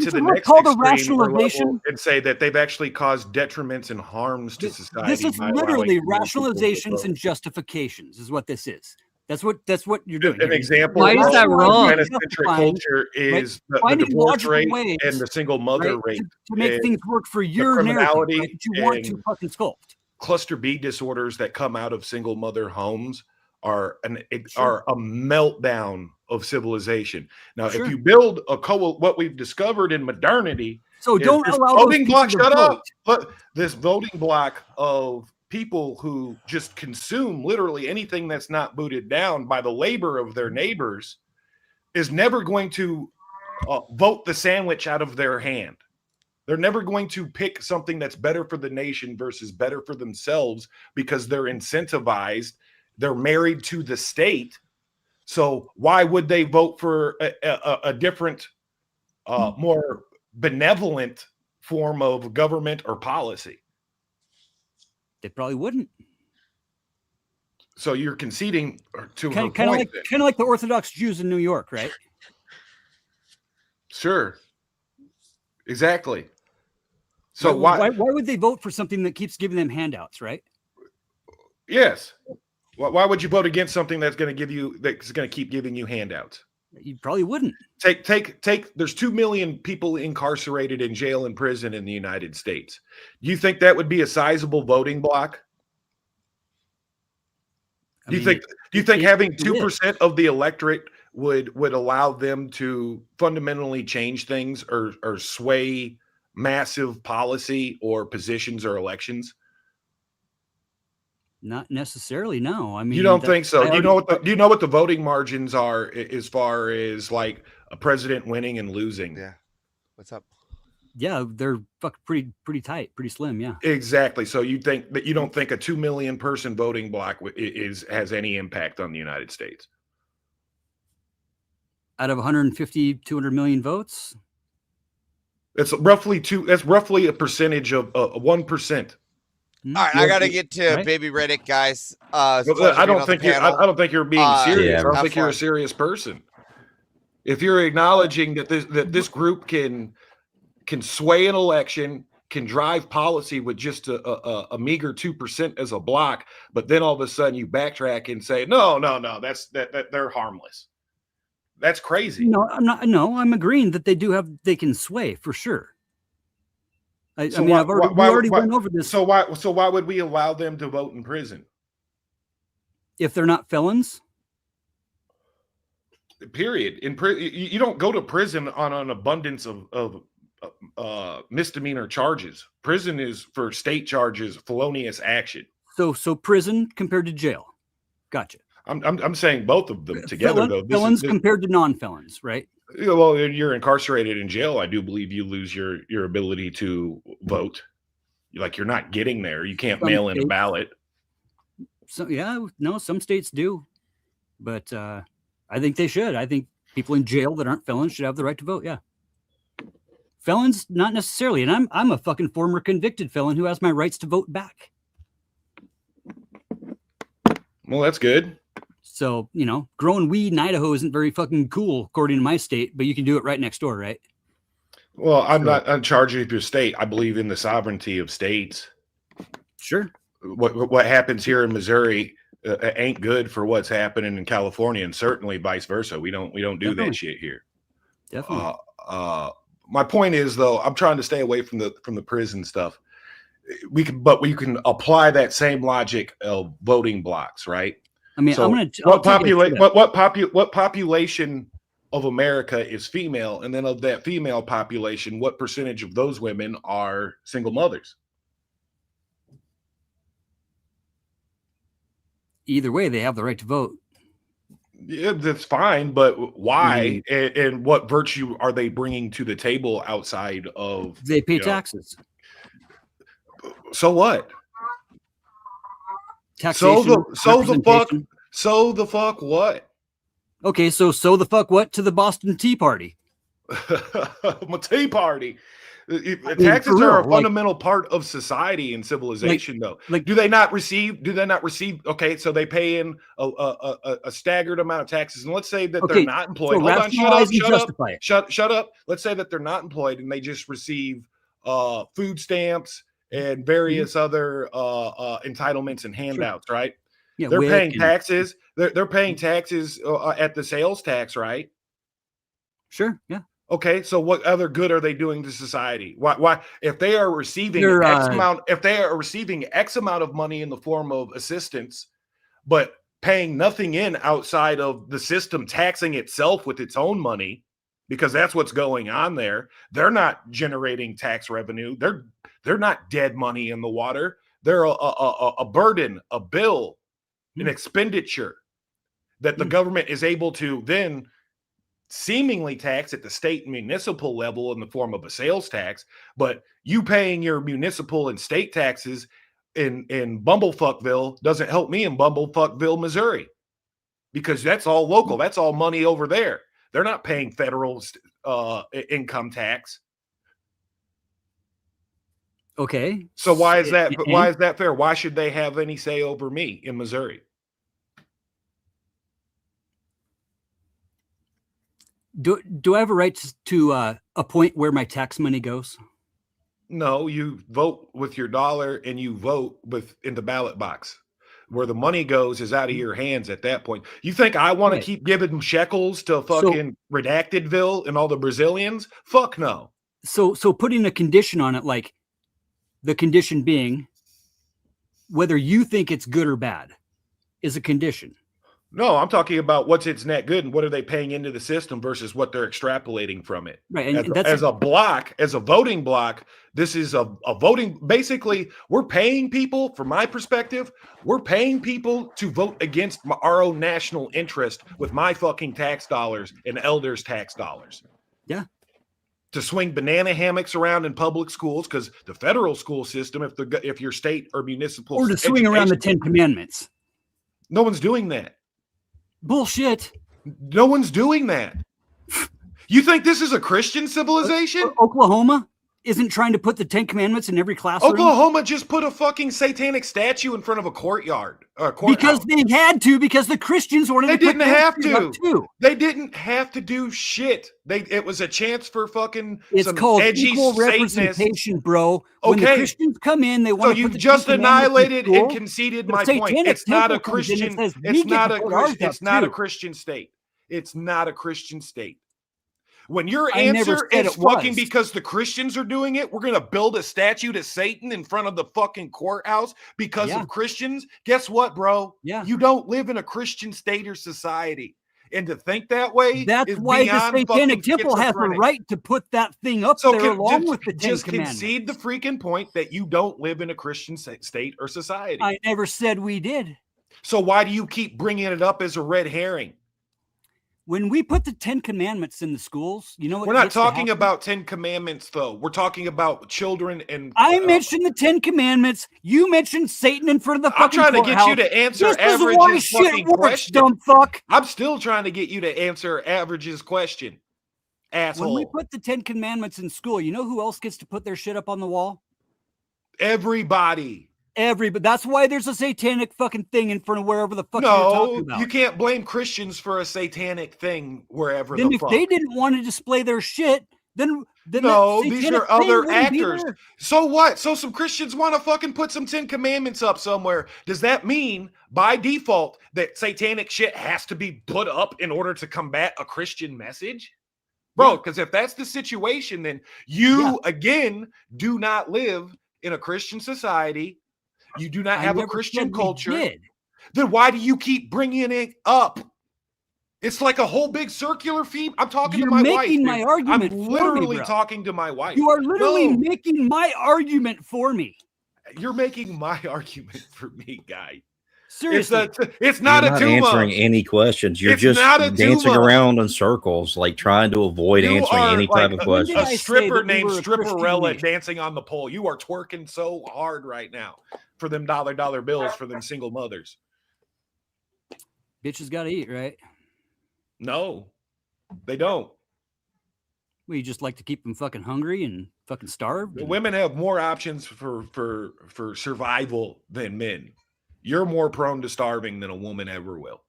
to the next called a extreme or level rationalization. and say that they've actually caused detriments and harms to society. This is by literally allowing people to rationalizations vote. and justifications is what this is. That's what you're doing. An here. example Why is of that wrong? Gynocentric culture is the Finding divorce logical rate ways, and the single mother right, rate. to make and things work for the your narrative criminality right, that you want to and fucking sculpt. cluster B disorders that come out of single mother homes are a meltdown of civilization. Now, Sure. if you build what we've discovered in modernity, So is don't this allow those voting people block. to Shut vote. up! But this voting block of people who just consume literally anything that's not booted down by the labor of their neighbors is never going to vote the sandwich out of their hand. They're never going to pick something that's better for the nation versus better for themselves because they're incentivized. They're married to the state. So why would they vote for a different, more benevolent form of government or policy? They probably wouldn't. So you're conceding to her Kind point. of like the Orthodox Jews in New York, right? Sure. Exactly. So why would they vote for something that keeps giving them handouts, right? Yes. Why would you vote against something that's going to keep giving you handouts? You probably wouldn't. Take. There's 2 million people incarcerated in jail and prison in the United States. Do you think that would be a sizable voting block? Do you think having 2% of the electorate would allow them to fundamentally change things or sway massive policy or positions or elections? Not necessarily. No, I mean, You don't think so? I Do you already- know what the voting margins are as far as like a president winning and losing? Yeah. What's up? Yeah, they're pretty tight, pretty slim. Yeah. Exactly. So you think that you don't think a 2 million person voting block has any impact on the United States? Out of 150, 200 million votes, That's roughly that's roughly a percentage of 1%. All right, I got to get to Baby Riddick, guys. It's a pleasure I being don't on think the panel. I don't think you're being serious. I don't have think you're a fun. serious person. If you're acknowledging that this group can sway an election, can drive policy with just a meager 2% as a block, but then all of a sudden you backtrack and say, no, that's they're harmless. That's crazy. No, I'm not. No, I'm agreeing that they can sway for sure. I mean, we already went over this. So why would we allow them to vote in prison? If they're not felons? Period. In you don't go to prison on an abundance of misdemeanor charges. Prison is for state charges, felonious action. So prison compared to jail. Gotcha. I'm saying both of them together though. Felons compared to non-felons, right? Well, you're incarcerated in jail. I do believe you lose your ability to vote. Like you're not getting there. You can't mail in a ballot. So some states do, but I think they should. I think people in jail that aren't felons should have the right to vote. Yeah. Felons, not necessarily. And I'm a fucking former convicted felon who has my rights to vote back. Well, that's good. So, growing weed in Idaho isn't very fucking cool, according to my state, but you can do it right next door, right? Well, I'm charging with your state. I believe in the sovereignty of states. Sure. What happens here in Missouri ain't good for what's happening in California, and certainly vice versa. We don't do that shit here. Definitely. My point is, though, I'm trying to stay away from the prison stuff. We can apply that same logic of voting blocks, right? I mean, so what population of America is female, and then of that female population, what percentage of those women are single mothers? Either way, they have the right to vote. Yeah, that's fine, but why and what virtue are they bringing to the table outside of? They pay taxes. So what? Taxation. So the fuck what? Okay, so the fuck what to the Boston Tea Party? My Tea Party. Taxes are a fundamental part of society and civilization, though. Do they not receive? Okay, so they pay in a staggered amount of taxes, and let's say that they're not employed. So Hold on, shut up. Let's say that they're not employed and they just receive food stamps and various other entitlements and handouts, right? Yeah, they're paying taxes. They're paying taxes at the sales tax, right? Sure. Yeah. Okay, so what other good are they doing to society? Why if they are receiving X amount of money in the form of assistance, but paying nothing in outside of the system taxing itself with its own money, because that's what's going on there. They're not generating tax revenue. They're not dead money in the water. They're a burden, a bill, an expenditure that the government is able to then seemingly tax at the state and municipal level in the form of a sales tax, but you paying your municipal and state taxes in Bumblefuckville doesn't help me in Bumblefuckville, Missouri, because that's all local. That's all money over there. They're not paying federal income tax. Okay. So why is that? Why is that fair? Why should they have any say over me in Missouri? Do I have a right to appoint where my tax money goes? No, you vote with your dollar and you vote in the ballot box. Where the money goes is out of your hands at that point. You think I want to keep giving them shekels to fucking Redactedville and all the Brazilians? Fuck no. So putting a condition on it, like the condition being whether you think it's good or bad, is a condition. No, I'm talking about what's its net good and what are they paying into the system versus what they're extrapolating from it. Right. And As a block, as a voting block, this is a voting. Basically, we're paying people, from my perspective, we're paying people to vote against our own national interest with my fucking tax dollars and elders' tax dollars. Yeah. To swing banana hammocks around in public schools, because the federal school system, if your state or municipal, or to swing around the education- 10 Commandments. no one's doing that. Bullshit. No one's doing that. You think this is a Christian civilization? Oklahoma isn't trying to put the 10 Commandments in every classroom. Oklahoma just put a fucking satanic statue in front of a courtyard. Because they had to, because the Christians wanted They to. didn't have to. Too. They didn't have to do shit. It was a chance for fucking It's some called edgy equal Satanists. representation, bro. When the Okay. Christians come in, they So want to you've put the just 10 Commandments in annihilated and school. conceded The my point. Satanic It's not a temple comes in and Christian. says, we It's get not to a put ours Christian. up It's not a too. Christian state. It's not a Christian state. When your I never answer said is it fucking was. because the Christians are doing it, we're gonna build a statue to Satan in front of the fucking courthouse because Yeah. of Christians. Guess what, bro? Yeah. You don't live in a Christian state or society. And to think that way That's is why the beyond Satanic fucking Temple has the schizophrenic. right to put that thing up So there along with the 10 just Commandments. concede the freaking point that you don't live in a Christian state or society. I never said we did. So why do you keep bringing it up as a red herring? When we put the 10 Commandments in the schools, you know what? We're not gets to talking happen? about 10 commandments, though. We're talking about children and. I mentioned the 10 Commandments. You mentioned Satan in front of the I'm fucking trying to get you courthouse. to answer This is why Average's shit fucking works, question. dumb fuck. I'm still trying to get you to answer Average's question, asshole. When we put the 10 Commandments in school, you know who else gets to put their shit up on the wall? Everybody. But that's why there's a satanic fucking thing in front of wherever the fuck you're talking No, about. you can't blame Christians for a satanic thing wherever Then the if fuck. they didn't want to display their shit, then No, that these satanic are thing other wouldn't be actors. there. So what? So some Christians want to fucking put some 10 Commandments up somewhere. Does that mean by default that satanic shit has to be put up in order to combat a Christian message? Bro, because if that's the situation, then you, again, do not live in a Christian society. You do not I have a never Christian said we culture. did. Then why do you keep bringing it up? It's like a whole big circular theme. I'm talking You're to my wife. making my dude. argument I'm for me, literally bro. talking to my wife. You are literally No, making my argument for me. you're making my argument for me, guy. Seriously. It's not You're a not tuma. answering any questions. You're It's just not a dancing Duma. around in circles, like trying to avoid You answering are any like type of a question. I say stripper that we named were a Christian Stripperella nation? dancing on the pole. You are twerking so hard right now for them dollar bills for them single mothers. Bitches got to eat, right? No, they don't. Well, you just like to keep them fucking hungry and fucking starved. and- Women have more options for survival than men. You're more prone to starving than a woman ever will.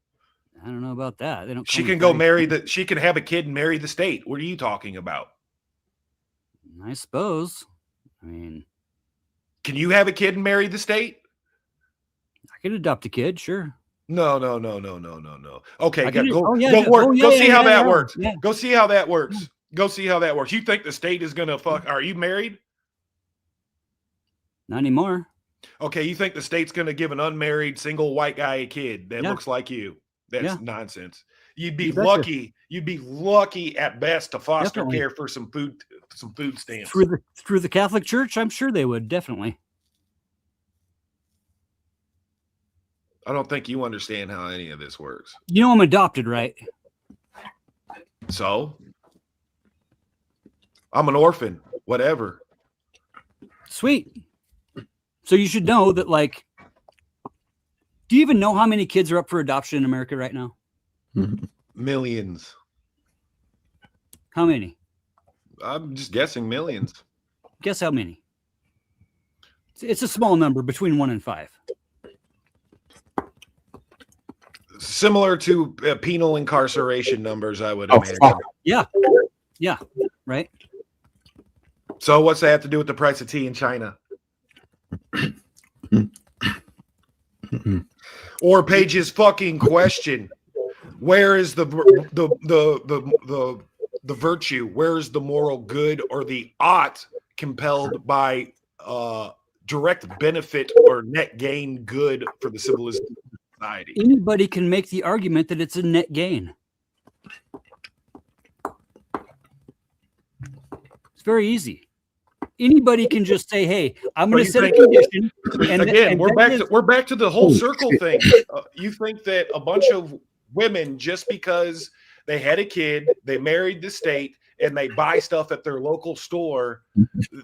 I don't know about that. They don't. She call me can go fatty. marry she can have a kid and marry the state. What are you talking about? I suppose. I mean, Can you have a kid and marry the state? I could adopt a kid, sure. No. Okay, I go, can- go, oh, yeah, go yeah. work. Oh, Go yeah, see yeah, how yeah, that yeah. works. Yeah. Go see how that works. Go see how that works. You think the state is gonna fuck? Are you married? Not anymore. Okay, you think the state's gonna give an unmarried single white guy a kid that Yeah. looks like you? That's Yeah. nonsense. You'd be You betcha. lucky. You'd be lucky at best to foster Definitely. care for some food stamps. Through the Catholic Church, I'm sure they would definitely. I don't think you understand how any of this works. You know, I'm adopted, right? So I'm an orphan, whatever. Sweet. So you should know that, like, do you even know how many kids are up for adoption in America right now? Millions. How many? I'm just guessing millions. Guess how many? It's a small number, between 1 and 5. Similar to penal incarceration numbers, I would Oh, imagine. fuck. Yeah. Yeah. Right. So what's that have to do with the price of tea in China? Or Paige's fucking question: where is the virtue? Where is the moral good or the ought compelled by direct benefit or net gain good for the civilization? society. Anybody can make the argument that it's a net gain. It's very easy. Anybody can just say, "Hey, I'm going to set a condition." And Again, and we're back to the whole circle shit. thing. You think that a bunch of women, just because they had a kid, they married the state, and they buy stuff at their local store,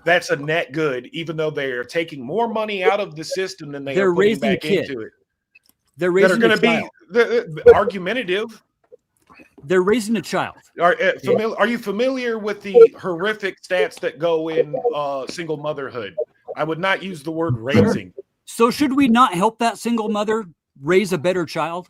that's a net good, even though they are taking more money out of the system than they're putting raising back a kid. into it. They're That are raising going a to be child. argumentative. They're raising a child. Are you familiar with the horrific stats that go in single motherhood? I would not use the word raising. So should we not help that single mother raise a better child?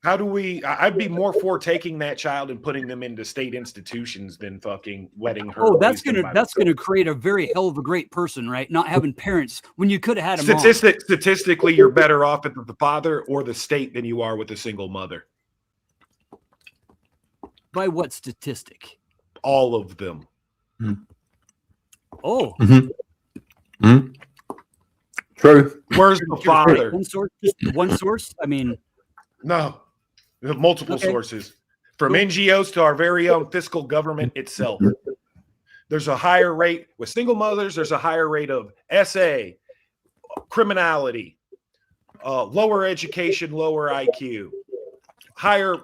How do we? I'd be more for taking that child and putting them into state institutions than fucking letting her. Oh, that's raise them by gonna create a very hell of a great person, right? Not having parents when you could have had a mom. Statistically, you're better off with the father or the state than you are with a single mother. By what statistic? All of them. Oh. True. Where's the father? One source? Just one source? I mean, no. We have multiple sources. From NGOs to our very own fiscal government itself. There's a higher rate with single mothers. There's a higher rate of SA, criminality, lower education, lower IQ, higher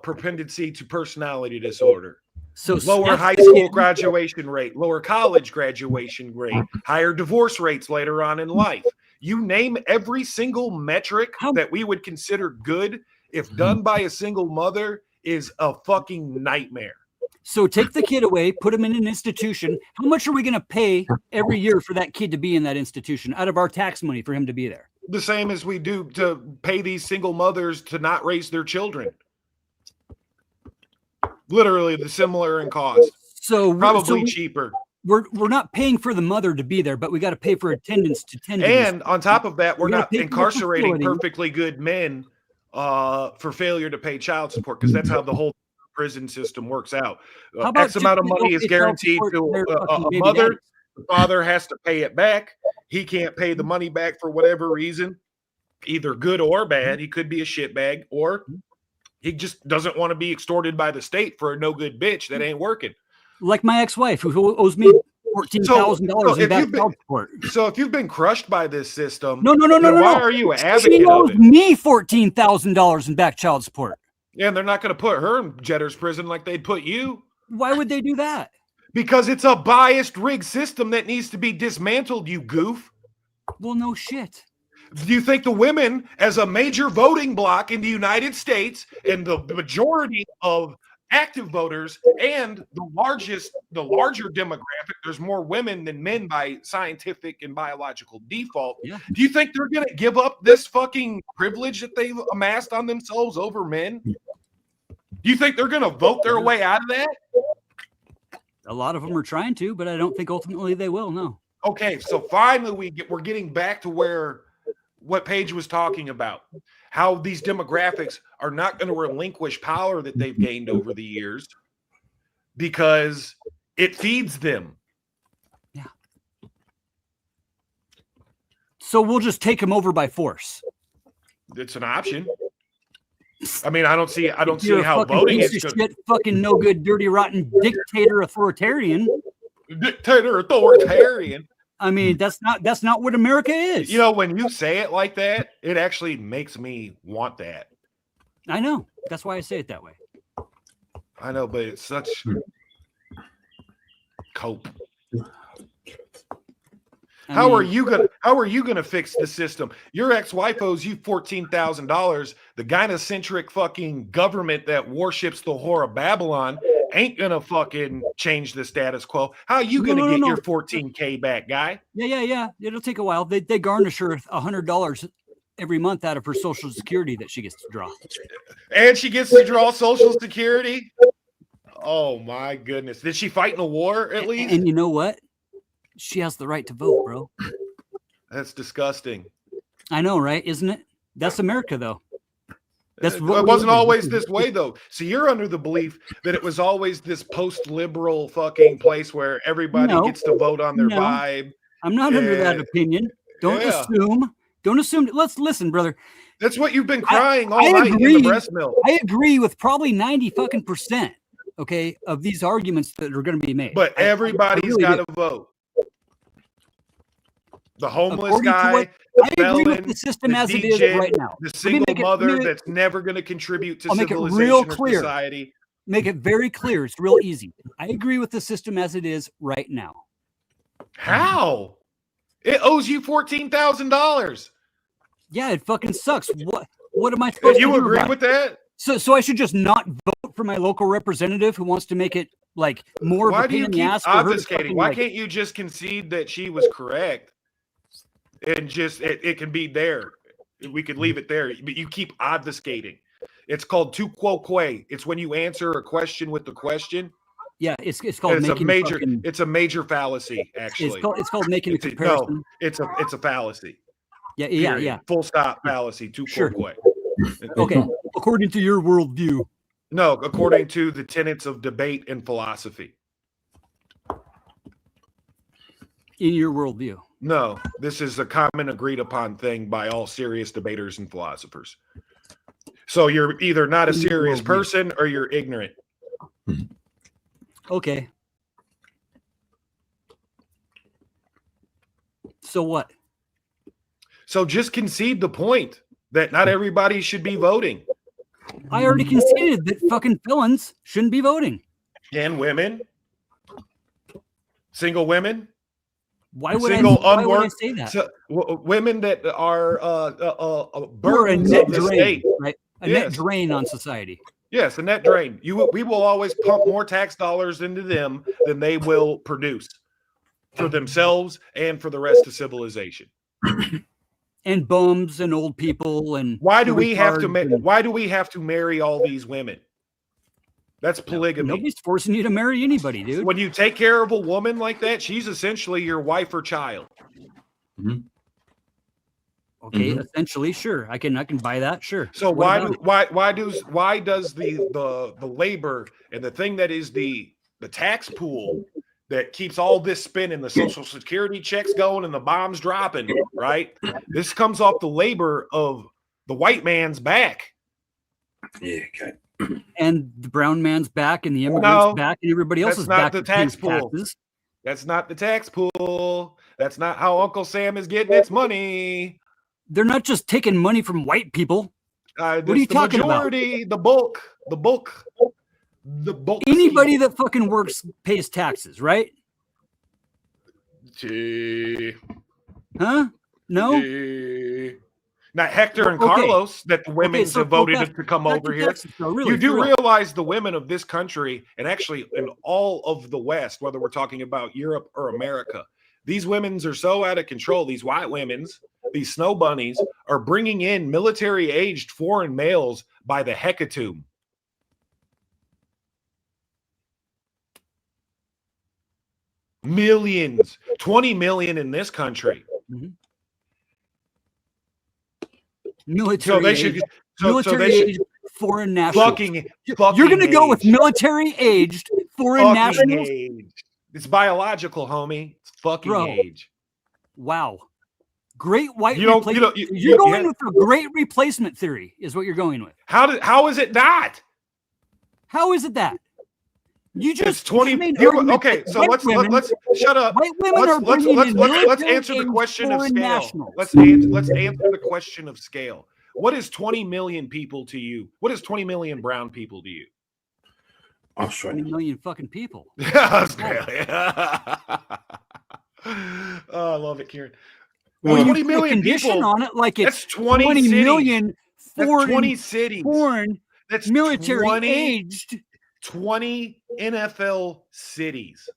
propensity to personality disorder. So lower high school graduation rate, lower college graduation rate, higher divorce rates later on in life. You name every single metric that we would consider good, if done by a single mother, is a fucking nightmare. So take the kid away, put him in an institution. How much are we going to pay every year for that kid to be in that institution out of our tax money for him to be there? The same as we do to pay these single mothers to not raise their children. Literally the similar in cost. So probably cheaper. We're not paying for the mother to be there, but we got to pay for attendance to tend to this. And on top of that, we're not pay for the incarcerating facility. perfectly good men for failure to pay child support, because that's how the whole prison system works out. How about X amount of just money is pay child guaranteed support to to their a fucking baby mother. daddies? The father has to pay it back. He can't pay the money back for whatever reason, either good or bad. He could be a shitbag, or he just doesn't want to be extorted by the state for a no good bitch that ain't working. Like my ex-wife who owes me $14,000 in back child support. So if you've been crushed by this system, No. Why are you an advocate She of owes it? me $14,000 in back child support. Yeah, and they're not going to put her in Jetter's prison like they'd put you. Why would they do that? Because it's a biased, rigged system that needs to be dismantled, you goof. Well, no shit. Do you think the women, as a major voting bloc in the United States, and the majority of active voters and the larger demographic, there's more women than men by scientific and biological default. Yeah. Do you think they're going to give up this fucking privilege that they've amassed on themselves over men? Do you think they're going to vote their way out of that? A lot of them are trying to, but I don't think ultimately they will. No. Okay, so finally we're getting back to what Paige was talking about, how these demographics are not going to relinquish power that they've gained over the years because it feeds them. Yeah. So we'll just take them over by force. It's an option. I mean, I don't see You're a how fucking voting piece is of going. shit, fucking no good, dirty, rotten dictator authoritarian. Dictator authoritarian. I mean, that's not what America is. You know, when you say it like that, it actually makes me want that. I know. That's why I say it that way. I know, but it's such cope. How are you gonna fix the system? Your ex-wife owes you $14,000. The gynocentric fucking government that worships the whore of Babylon ain't gonna fucking change the status quo. How are you gonna get your $14K back, guy? Yeah. It'll take a while. They garnish her $100 every month out of her Social Security that she gets to draw. And she gets to draw Social Security. Oh my goodness! Did she fight in a war at least? And you know what? She has the right to vote, bro. That's disgusting. I know, right? Isn't it? That's America, though. That's It what wasn't always this way, though. So you're under the belief that it was always this post-liberal fucking place where everybody gets to vote on their vibe. I'm not under that opinion. Don't assume. Don't assume. Let's listen, brother. That's what you've been crying all I night in agree. the breast milk. I agree with probably 90% okay, of these arguments that are going to be made. But everybody's really got do. to vote. The homeless According to guy, what- the I agree with felon, the system the as it is DJ, right now. the Let me single make it- mother let me- that's never going to contribute to I'll make it real civilization or clear. society. Make it very clear. It's real easy. I agree with the system as it is right now. How? It owes you $14,000. Yeah, it fucking sucks. What am I supposed to do? You agree about with it? that? So I should just not vote for my local representative who wants to make it like more Why of a do pain you in the keep ass for her to obfuscating? fucking, Why like, can't you just concede that she was correct and just it can be there? We could leave it there, but you keep obfuscating. It's called tu quoque. It's when you answer a question with the question. Yeah, it's called It's making a major fallacy. Actually, it's called making a It's comparison. No, it's a fallacy. Yeah. Period. Full stop fallacy. Tu Sure. quoque. Okay, according to your worldview. No, according to the tenets of debate and philosophy. In your worldview. No, this is a common agreed upon thing by all serious debaters and philosophers. So you're either not a serious person or you're ignorant. Okay. So what? So just concede the point that not everybody should be voting. I already conceded that fucking felons shouldn't be voting. And women, single women. Why would single I unworked say that? women that are We're a burdens net of the drain, state. right? A net drain on society. Yes, a net drain. We will always pump more tax dollars into them than they will produce for themselves and for the rest of civilization. And bums and old people and why do we have to retards why do we have to marry all these women? That's polygamy. Nobody's forcing you to marry anybody, dude. When you take care of a woman like that, she's essentially your wife or child. Okay, essentially, sure. I can buy that, sure. So What why about it? why does the labor and the thing that is the tax pool that keeps all this spinning, the social security checks going and the bombs dropping, right? This comes off the labor of the white man's back. Yeah, okay. And the brown man's back and the immigrant's back and everybody else is back. That's not the tax pool. That's not the tax pool. That's not how Uncle Sam is getting its money. They're not just taking money from white people. What are you talking majority, about? The bulk. Anybody that fucking works pays taxes, right? Huh? No? Not Hector and Okay. Carlos that the women so have voted back- to come back over to here. Texas, though, really, You do for real. realize the women of this country, and actually in all of the West, whether we're talking about Europe or America, these women's are so out of control. These white women's, these snow bunnies, are bringing in military-aged foreign males by the hecatomb. Millions, 20 million in this country. Military So they should. age, So military they should. aged foreign nationals. Fucking You're going to go with age. military aged foreign Fucking nationals? age. It's biological, homie. It's fucking Bro. age. Wow. Great white You don't- you replacement. don't- you- You're going yeah. with a great replacement theory, is what you're going with. How is it not? How is it that? You It's just 20. you made an you- argument okay, that so white let's women- shut up. White women are bringing in Let's answer the military-aged question of foreign scale. nationals. Let's answer the question of scale. What is 20 million people to you? What is 20 million brown people to you? 20 million fucking people. Australia. Oh, I love it, Kieran. When you 20 put a million condition people on it, like it's that's 20 20 cities. million That's foreign, 20 cities. foreign That's military 20 aged. 20 NFL cities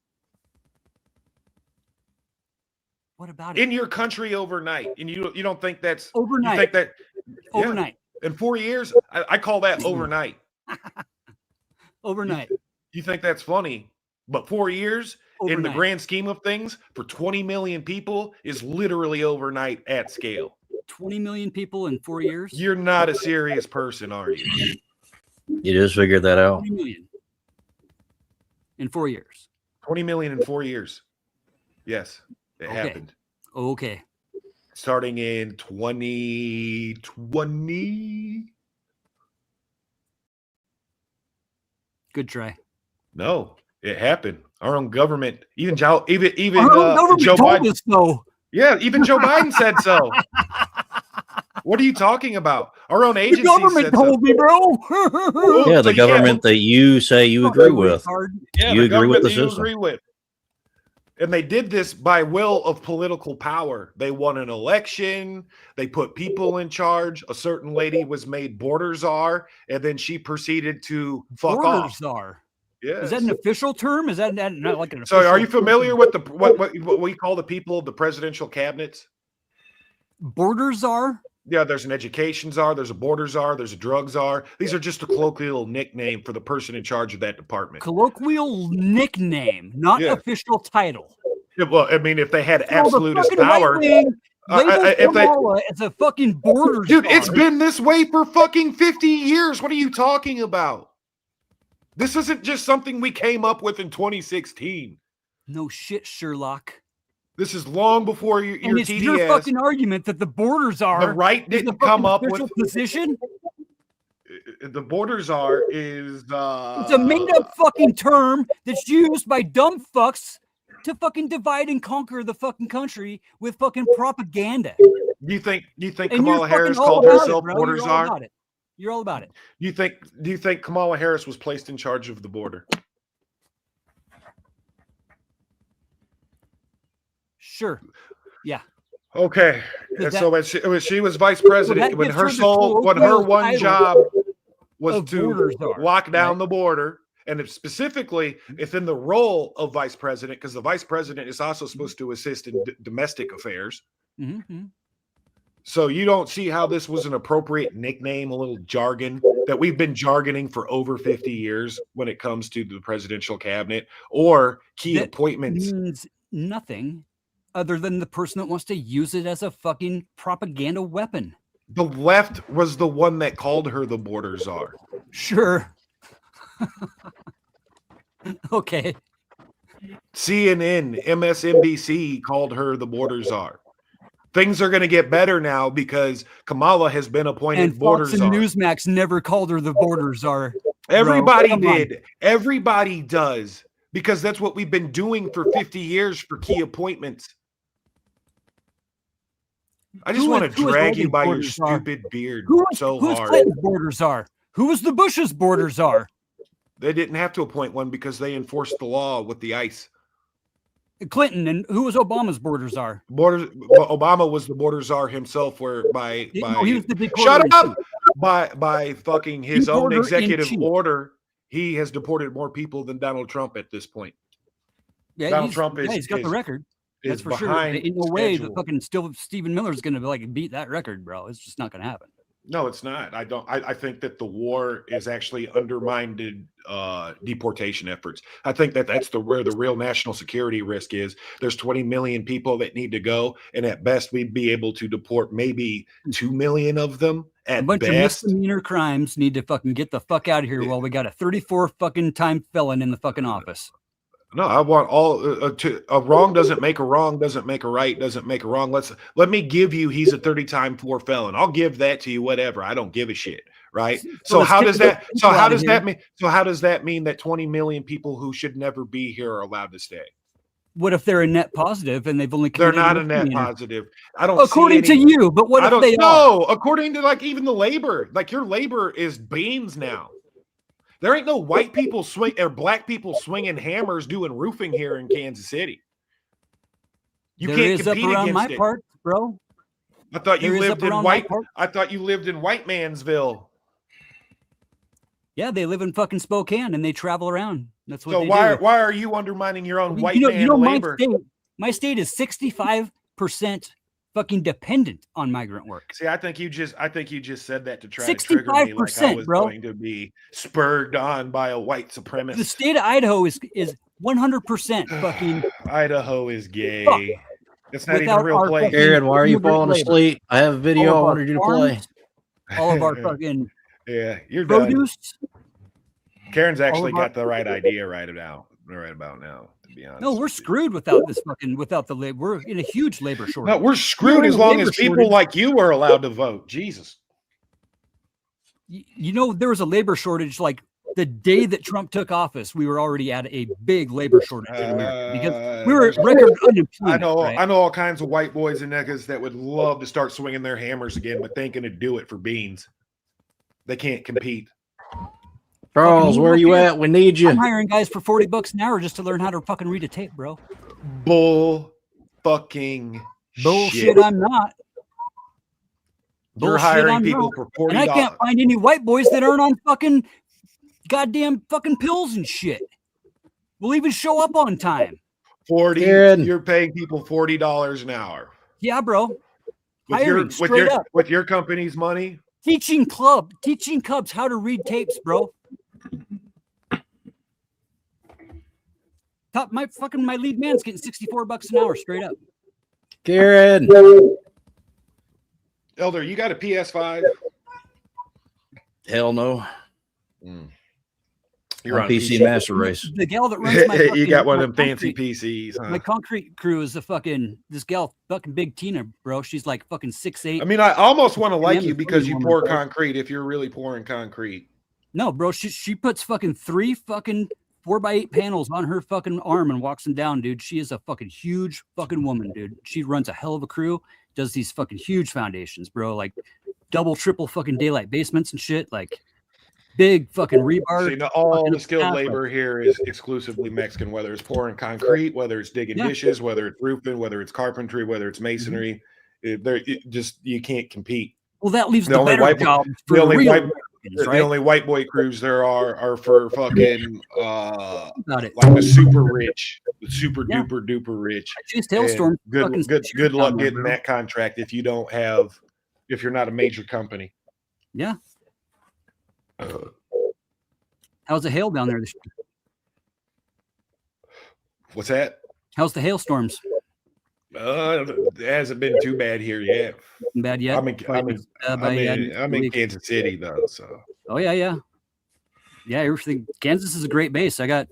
What about it? in your country overnight, and you don't think that's Overnight. You think that yeah. Overnight. In 4 years? I call that overnight. Overnight. You think that's funny? But 4 years in the Overnight. grand scheme of things for 20 million people is literally overnight at scale. 20 million people in 4 years? You're not a serious person, are you? You just figured that out. 20 million in 4 years. 20 million in 4 years. Yes, it Okay. happened. Okay. starting in 2020. Good try. No, it happened. Our own government, even Joe, even Our own government Joe told Biden. us so. Yeah, even Joe Biden said so. What are you talking about? Our own The agency government said so. told me, bro. Yeah, So the you can't- government that you say you agree with. Yeah, You the agree with government the that you system. agree with. And they did this by will of political power. They won an election. They put people in charge. A certain lady was made border czar, and then she proceeded to fuck Border off. czar. Yes. Is that an official term? Is that not like an So, official are you familiar term? with the what we call the people of the presidential cabinets? Border czar? Yeah, there's an education czar, there's a border czar, there's a drug czar. These are just a colloquial nickname for the person in charge of that department. Colloquial nickname, not Yeah. official title. Yeah, well, I mean, if they had So the absolutist fucking power, right-wing labels if they, Kamala as a fucking border dude, czar. it's been this way for fucking 50 years. What are you talking about? This isn't just something we came up with in 2016. No shit, Sherlock. This is long before your And it's TDS. your fucking argument that the borders are The right is the didn't come fucking up official with position. the border czar is It's a made-up fucking term that's used by dumb fucks to fucking divide and conquer the fucking country with fucking propaganda. Do you think And Kamala you're Harris fucking all called about herself it, bro. border You're all czar? about it. You're all about it. Do you think Kamala Harris was placed in charge of the border? Sure. Yeah. Okay. Does And so that- when she was vice president, that when gives her her the sole, when her colloquial one title job was of to border czar, lock down the border, and if specifically within the role of vice president, because the vice president is also supposed to assist in domestic affairs. Mm-hmm. So you don't see how this was an appropriate nickname, a little jargon that we've been jargoning for over 50 years when it comes to the presidential cabinet or key That appointments. means nothing other than the person that wants to use it as a fucking propaganda weapon. The left was the one that called her the border czar. Sure. Okay. CNN, MSNBC called her the border czar. Things are going to get better now because Kamala has been appointed And border Fox and czar. Newsmax never called her the border czar. Everybody Come on. did. Everybody does because that's what we've been doing for 50 years for key appointments. I just want to drag you by your stupid beard so Who's hard. Clinton's border czar? Who was the Bush's border czar? They didn't have to appoint one because they enforced the law with the ICE. Clinton. And who was Obama's border czar? Obama was the border czar himself, whereby He was the big shut quarter up by fucking his own Deporter in executive chief. order, he has deported more people than Donald Trump at this point. Yeah, Donald Trump is he's got the record. That's is for sure. behind Ain't no way that schedule. fucking still Stephen Miller's gonna like beat that record, bro. It's just not gonna happen. No, it's not. I think that the war is actually undermined deportation efforts. I think that that's where the real national security risk is. There's 20 million people that need to go, and at best we'd be able to deport maybe 2 million of them. At A bunch of best, misdemeanor crimes need to fucking get the fuck out of here while we got a 34 fucking time felon in the fucking office. no, I want all a wrong doesn't make a wrong, doesn't make a right, doesn't make a wrong. Let me give you he's a 30-time 4 felon. I'll give that to you, whatever. I don't give a shit, right? So let's how get does the that people so how out of does that here. mean so how does that mean that 20 million people who should never be here are allowed to stay? What if they're a net positive and they've only They're committed not a net misdemeanor? positive. I don't According see any, to you, but what I if don't they are? know. According to like even the labor, like your labor is beans now. There ain't no white people swing or black people swinging hammers doing roofing here in Kansas City. You There can't is up compete around my against it. part, bro. I thought you There is lived up in around my white. part. I thought you lived in White Mansville. Yeah, they live in fucking Spokane and they travel around. That's what So they why do. why are you undermining your own white man you know labor? my state is 65% fucking dependent on migrant work. See, I think you just said that to try to trigger me, like I 65%, was bro. going to be spurred on by a white supremacist. The state of Idaho is 100% fucking Idaho is gay. Fuck. It's not even Without a real our place. fucking Aaron, why are you immigrant falling labor. asleep? I have a video All I of our wanted you to play. farms, all of our fucking Yeah, you're done. produce. Karen's actually of our- got the right idea right now. right about now, to be honest. No, we're screwed without the labor. We're in a huge labor shortage. No, we're screwed as long as people like you are allowed to vote. Jesus. You know, there was a labor shortage like the day that Trump took office. We were already at a big labor shortage in America because we were at record unemployment. I know all kinds of white boys and niggas that would love to start swinging their hammers again, but thinking to do it for beans. They can't compete. Charles, where are you at? We need you. I'm hiring guys for $40 an hour just to learn how to fucking read a tape, bro. Bull fucking bullshit. shit. I'm not. You're Bullshit, hiring I'm people not. for $40. And I can't find any white boys that aren't on fucking goddamn fucking pills and shit. Will even show up on time. 40. Karen. You're paying people $40 an hour. Yeah, bro. With Hiring, straight up. with your company's money. Teaching Cubs how to read tapes, bro. My lead man's getting $64 an hour straight up. Karen. Elder, you got a PS5? Hell no. You're on PC Master Race. The gal that runs my you got one my of them fancy concrete- PCs, huh? My concrete crew is this gal, fucking big Tina, bro. She's like fucking 6'8". I mean, I almost want to like Damn, you the because funny you woman, pour bro. concrete if you're really pouring concrete. No, bro. She puts fucking 3 fucking 4x8 panels on her fucking arm and walks them down, dude. She is a fucking huge fucking woman, dude. She runs a hell of a crew. Does these fucking huge foundations, bro. Like double, triple fucking daylight basements and shit. Like big fucking rebar. See, now all fucking the skilled half, labor here is exclusively Mexican, whether it's pouring concrete, whether it's digging Yeah. dishes, whether it's roofing, whether it's carpentry, whether it's masonry. You can't compete. Well, that leaves The the only better white- jobs for the only real white- Americans, The right? only white boy crews there are for fucking About it. like the super rich, the super Yeah. duper rich. chased hailstorms And fucking Good 6 years luck down there, getting bro. that contract if you're not a major company. Yeah. How's the hail down there this year? What's that? How's the hailstorms? It hasn't been too bad here yet. Bad yet? I'm in Kansas City though, so Oh yeah. Everything. Kansas is a great base. I got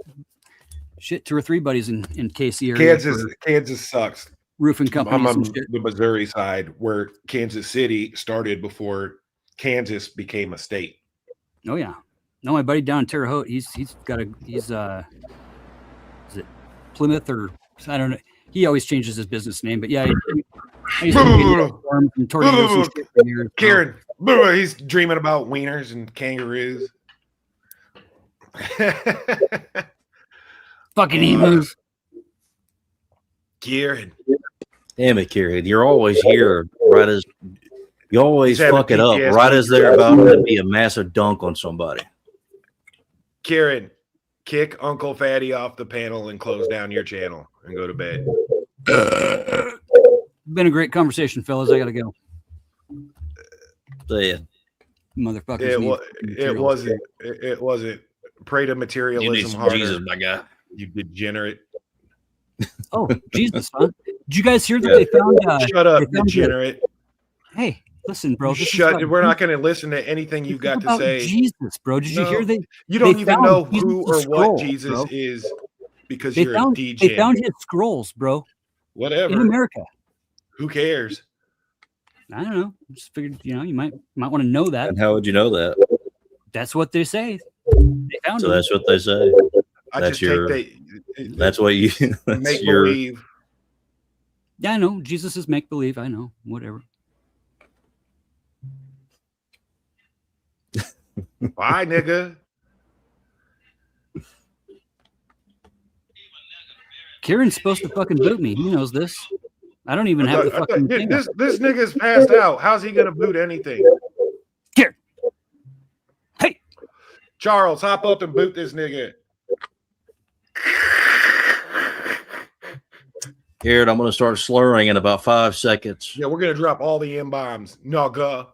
2 or 3 buddies in KC area. Kansas sucks. Roofing companies I'm on and shit. the Missouri side where Kansas City started before Kansas became a state. Oh yeah. No, my buddy down in Terre Haute, he's is it Plymouth or I don't know. He always changes his business name, but yeah. I used to be in farms and tornadoes and shit for years. Karen, he's dreaming about wieners and kangaroos. Fucking emus. Kieran. Damn it, Kieran. You're always here right as you always He's having fuck it up PTSD. right as they're about to be a massive dunk on somebody. Kieran, kick Uncle Fatty off the panel and close down your channel and go to bed. Been a great conversation, fellas. I gotta go. Motherfuckers. It wasn't. Pray to You need materialism some harder. Jesus, my guy. You degenerate. Oh, Jesus, huh? Did you guys hear that they found? Shut up, they found degenerate. Hey, listen, bro. This is Shut. about- We're not going to listen to anything you've got to about say. Jesus, bro. Did you No, hear you don't they even found know who or Jesus' what scrolls, Jesus bro. is because They you're found a DJ. they found his scrolls, bro. Whatever. In America. Who cares? I don't know. Just figured, you might want to know that. And how would you know that? That's what they say. They found So him. that's what they say. I That's just your. take That's what you. That's make your. believe. Yeah, I know. Jesus is make believe. I know. Whatever. Bye, nigga. Kieran's supposed to fucking boot me. He knows this. I don't even have the fucking thing. This nigga's passed out. How's he gonna boot anything? Here. Hey, Charles, hop up and boot this nigga. Here, I'm going to start slurring in about 5 seconds. Yeah, we're gonna drop all the M bombs, nugga,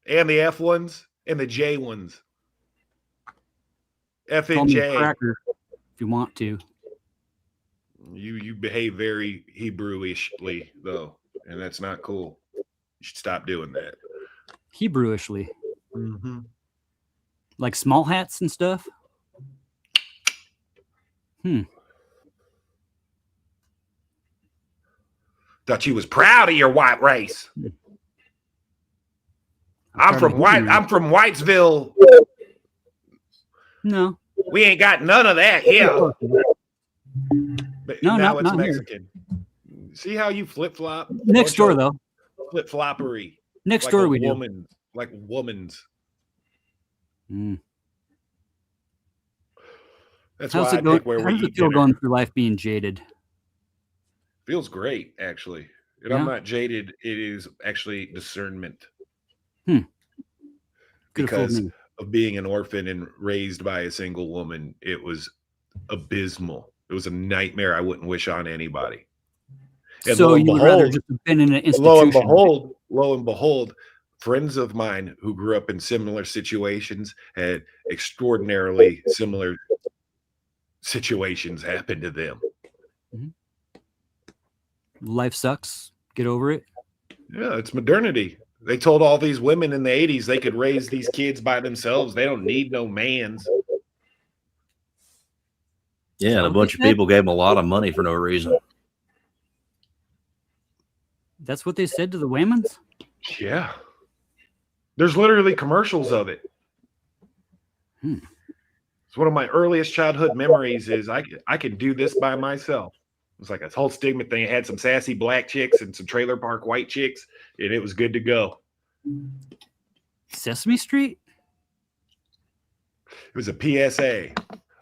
and the F ones and the J ones. F call and me a J. cracker if you want to. You behave very Hebrew-ishly though, and that's not cool. You should stop doing that. Hebrew-ishly. Mm-hmm. Like small hats and stuff. Thought you was proud of your white race. I'm from Whitesville. No. We ain't got none of that here. But No, now it's not Mexican. Here. See how you flip-flop? Next door, though. Flip-floppery. Next like door we woman, do. Like woman's. That's how's why it going? where How we does it eat feel dinner. going through life being jaded? Feels great, actually. And Yeah? I'm not jaded. It is actually discernment. Because of being an orphan and raised by a single woman, it was abysmal. It was a nightmare I wouldn't wish on anybody. And so you would rather just have been in an institution. Lo and behold, friends of mine who grew up in similar situations had extraordinarily similar situations happen to them. Life sucks. Get over it. Yeah, it's modernity. They told all these women in the 80s they could raise these kids by themselves. They don't need no mans. Yeah, and a bunch of people gave them a lot of money for no reason. That's what they said to the Waymans? Yeah. There's literally commercials of it. It's one of my earliest childhood memories is I can do this by myself. It was like a whole stigma thing. It had some sassy black chicks and some trailer park white chicks, and it was good to go. Sesame Street? It was a PSA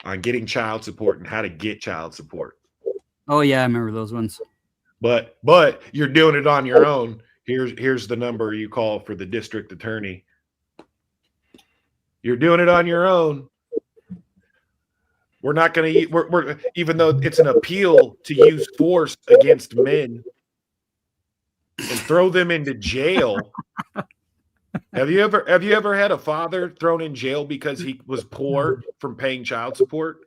on getting child support and how to get child support. Oh, yeah, I remember those ones. But you're doing it on your own. Here's the number you call for the district attorney. You're doing it on your own. We're not going to we're even though it's an appeal to use force against men and throw them into jail. Have you ever had a father thrown in jail because he was poor from paying child support?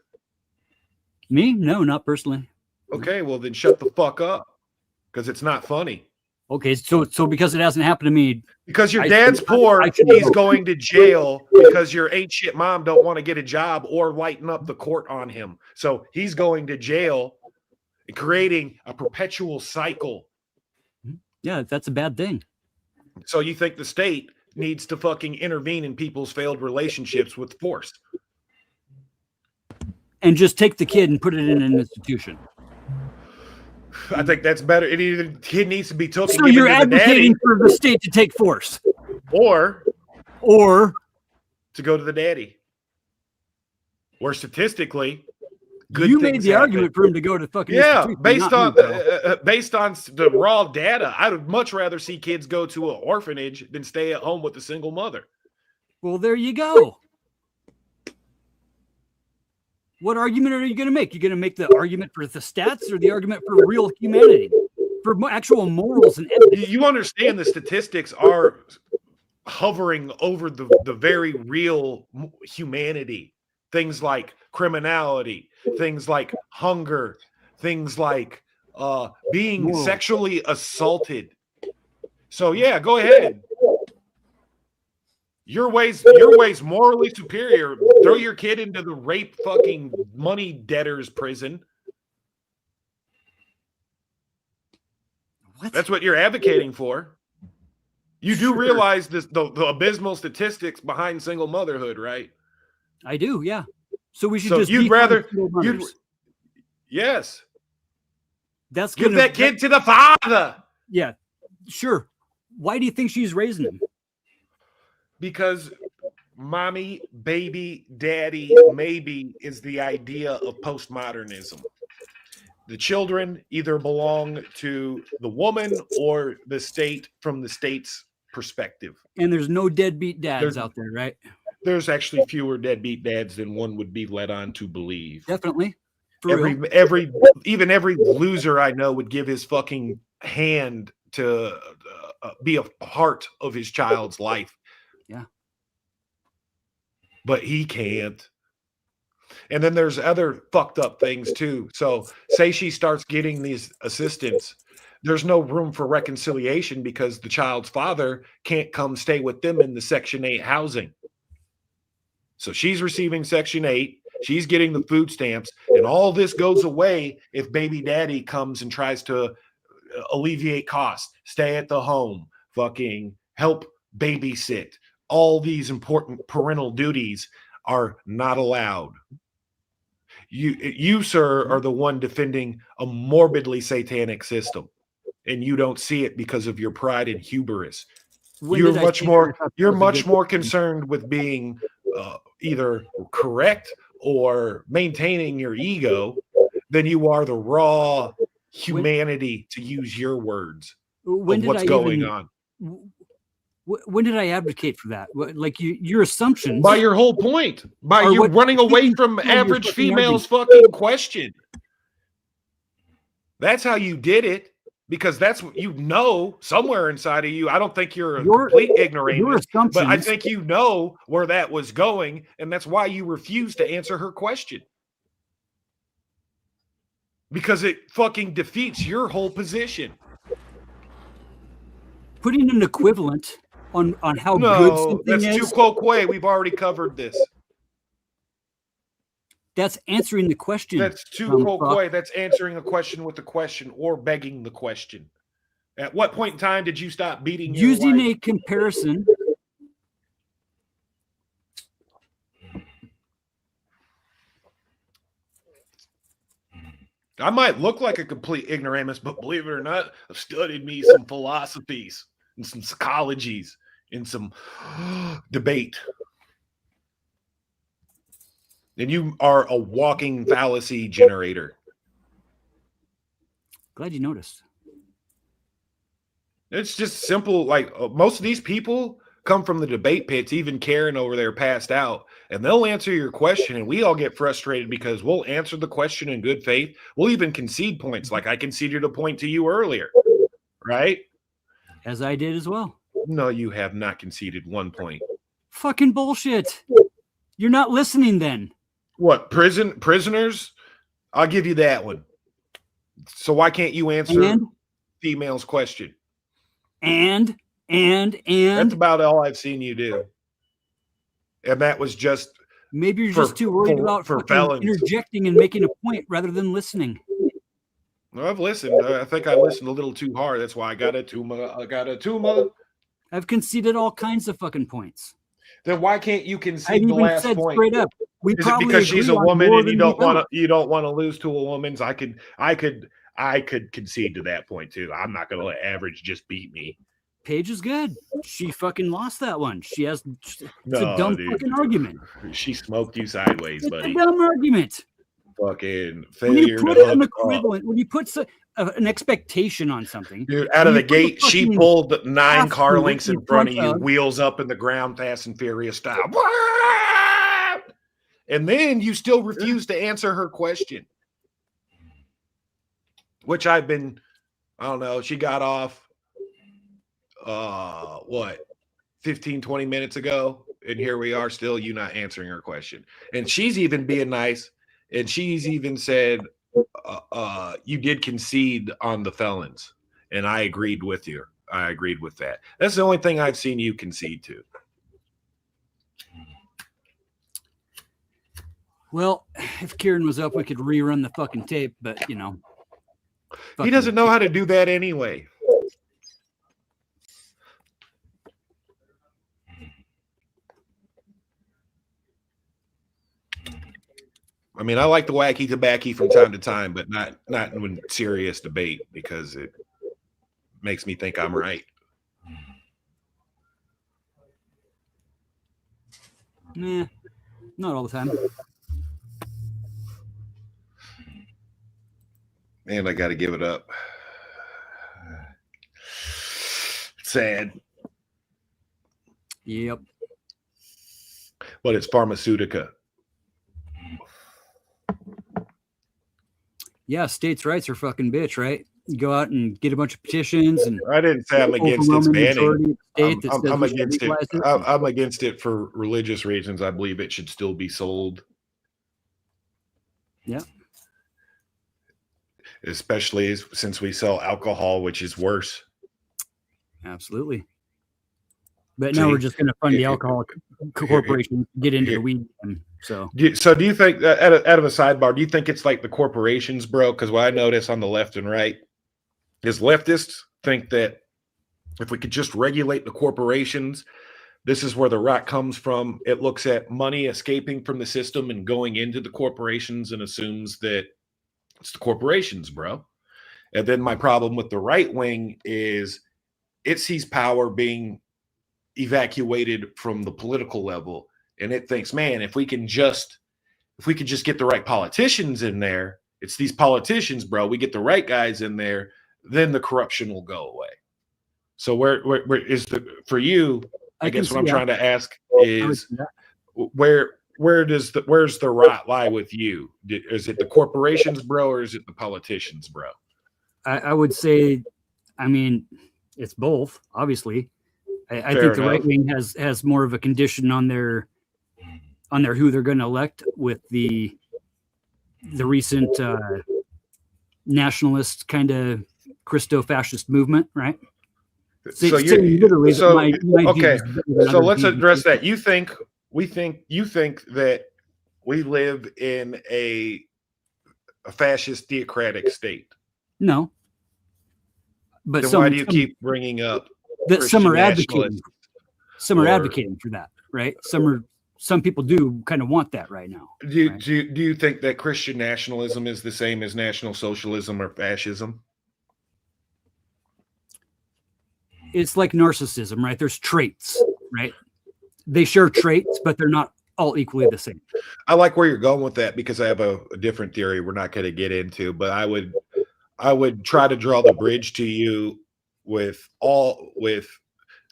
Me? No, not personally. Okay, well then shut the fuck up because it's not funny. Okay, so because it hasn't happened to me. Because your dad's poor, he's going to jail because your ain't shit mom don't want to get a job or lighten up the court on him. So he's going to jail, creating a perpetual cycle. Yeah, that's a bad thing. So you think the state needs to fucking intervene in people's failed relationships with force? And just take the kid and put it in an institution. I think that's better. The kid needs to be taken. So you're advocating for the state to take force, or to go to the daddy. Or statistically, good. You made the argument for him to go to fucking based on the raw data. I would much rather see kids go to an orphanage than stay at home with a single mother. Well, there you go. What argument are you going to make? You're going to make the argument for the stats or the argument for real humanity, for actual morals and ethics? You understand the statistics are hovering over the very real humanity. Things like criminality, things like hunger, things like being sexually assaulted. So yeah, go ahead. Your way's morally superior. Throw your kid into the rape fucking money debtors prison. That's what you're advocating for. You do realize the abysmal statistics behind single motherhood, right? I do, yeah. So we should so just you'd rather yes. That's give that kid to the father. Yeah, sure. Why do you think she's raising him? Because mommy, baby, daddy, maybe is the idea of postmodernism. The children either belong to the woman or the state from the state's perspective. And there's no deadbeat dads out there, right? There's actually fewer deadbeat dads than one would be led on to believe. Definitely. Every loser I know would give his fucking hand to be a part of his child's life. Yeah. But he can't. And then there's other fucked up things too. So say she starts getting these assistants. There's no room for reconciliation because the child's father can't come stay with them in the Section 8 housing. So she's receiving Section 8. She's getting the food stamps, and all this goes away if baby daddy comes and tries to alleviate costs, stay at the home, fucking help babysit. All these important parental duties are not allowed. You, sir, are the one defending a morbidly satanic system, and you don't see it because of your pride and hubris. You're much more concerned with being either correct or maintaining your ego than you are the raw humanity, to use your words, of what's going on. When did I advocate for that? Like your assumptions. By your whole point. By you running away from average female's fucking question. That's how you did it. Because that's what you know somewhere inside of you. I don't think you're a complete ignoramus, but I think you know where that was going, and that's why you refused to answer her question. Because it fucking defeats your whole position. Putting an equivalent on how good something that's is. too quo quo. We've already covered this. That's answering the question. That's too quo quo. That's answering a question with a question or begging the question. At what point in time did you stop beating your using wife? A comparison? I might look like a complete ignoramus, but believe it or not, I've studied me some philosophies and some psychologies and some debate. And you are a walking fallacy generator. Glad you noticed. It's just simple. Like most of these people come from the debate pits, even Karen over there passed out, and they'll answer your question. And we all get frustrated because we'll answer the question in good faith. We'll even concede points. Like I conceded a point to you earlier, right? As I did as well. No, you have not conceded 1 point. Fucking bullshit. You're not listening then. What, prisoners? I'll give you that one. So why can't you answer female's question? And that's about all I've seen you do. And that was just maybe you're just too worried about interjecting and making a point rather than listening. Well, I've listened. I think I listened a little too hard. That's why I got a tuma. I've conceded all kinds of fucking points. Then why can't you concede the last point? Straight up. Is it because she's a woman and you don't want to lose to a woman's? I could concede to that point too. I'm not going to let average just beat me. Paige is good. She fucking lost that one. It's a dumb fucking argument. She smoked you sideways, buddy. It's a dumb argument. Fucking failure. When you put an equivalent, when you put an expectation on something, dude, out of the gate, she pulled 9 car links in front of you, wheels up in the ground, Fast and Furious style. And then you still refuse to answer her question. Which I don't know, she got off 15, 20 minutes ago, and here we are still, you not answering her question. And she's even being nice, and she's even said, you did concede on the felons, and I agreed with you. I agreed with that. That's the only thing I've seen you concede to. Well, if Kieran was up, we could rerun the fucking tape, but you know. He doesn't know how to do that anyway. I mean, I like the wacky tobacco from time to time, but not in serious debate because it makes me think I'm right. Nah, not all the time. Man, I got to give it up. Sad. Yep. But it's pharmaceutica. Yeah, states' rights are fucking bitch, right? You go out and get a bunch of petitions, and I didn't say I'm against its banning. I'm against it. I'm against it for religious reasons. I believe it should still be sold. Yeah. Especially since we sell alcohol, which is worse. Absolutely. But now we're just going to fund the alcohol corporation, get into the weed. So do you think that out of a sidebar, do you think it's like the corporations, bro? Because what I notice on the left and right is leftists think that if we could just regulate the corporations, this is where the rot comes from. It looks at money escaping from the system and going into the corporations and assumes that it's the corporations, bro. And then my problem with the right wing is it sees power being evacuated from the political level, and it thinks, man, if we could just get the right politicians in there, it's these politicians, bro. We get the right guys in there, then the corruption will go away. So where is the for you? I guess what I'm trying to ask is where's the rot lie with you? Is it the corporations, bro, or is it the politicians, bro? I would say, I mean, it's both, obviously. I think the right wing has more of a condition on their who they're going to elect with the recent nationalist kind of Christo-fascist movement, right? So let's address that. You think that we live in a fascist theocratic state? No. But then why do you keep bringing up that some are advocating? Some are advocating for that, right? Some people do kind of want that right now. Do you think that Christian nationalism is the same as National Socialism or fascism? It's like narcissism, right? There's traits, right? They share traits, but they're not all equally the same. I like where you're going with that because I have a different theory we're not going to get into, but I would try to draw the bridge to you with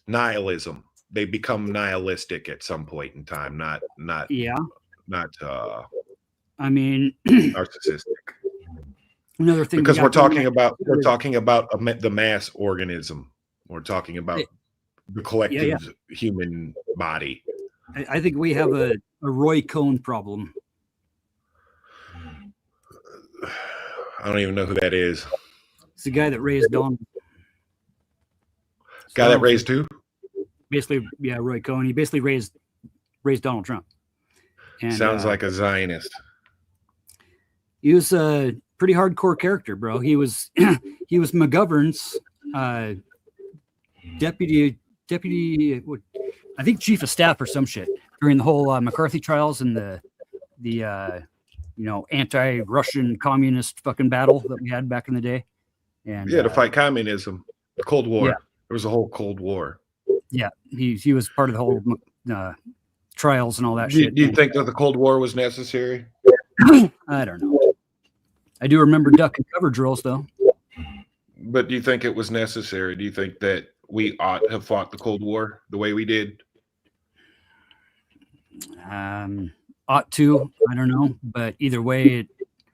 nihilism. They become nihilistic at some point in time, not I mean, narcissistic. Another thing, because we're talking about the mass organism. We're talking about the collective human body. I think we have a Roy Cohn problem. I don't even know who that is. It's the guy that raised Donald. Guy that raised who? Basically, yeah, Roy Cohn. He basically raised Donald Trump. And, sounds like a Zionist. He was a pretty hardcore character, bro. He was McGovern's deputy, I think chief of staff or some shit during the whole McCarthy trials and the anti-Russian communist fucking battle that we had back in the day. And to fight communism, the Cold War. Yeah. There was a whole Cold War. Yeah, he was part of the whole trials and all that shit. Do you think that the Cold War was necessary? I don't know. I do remember duck and cover drills, though. But do you think it was necessary? Do you think that we ought to have fought the Cold War the way we did? Ought to, I don't know, but either way,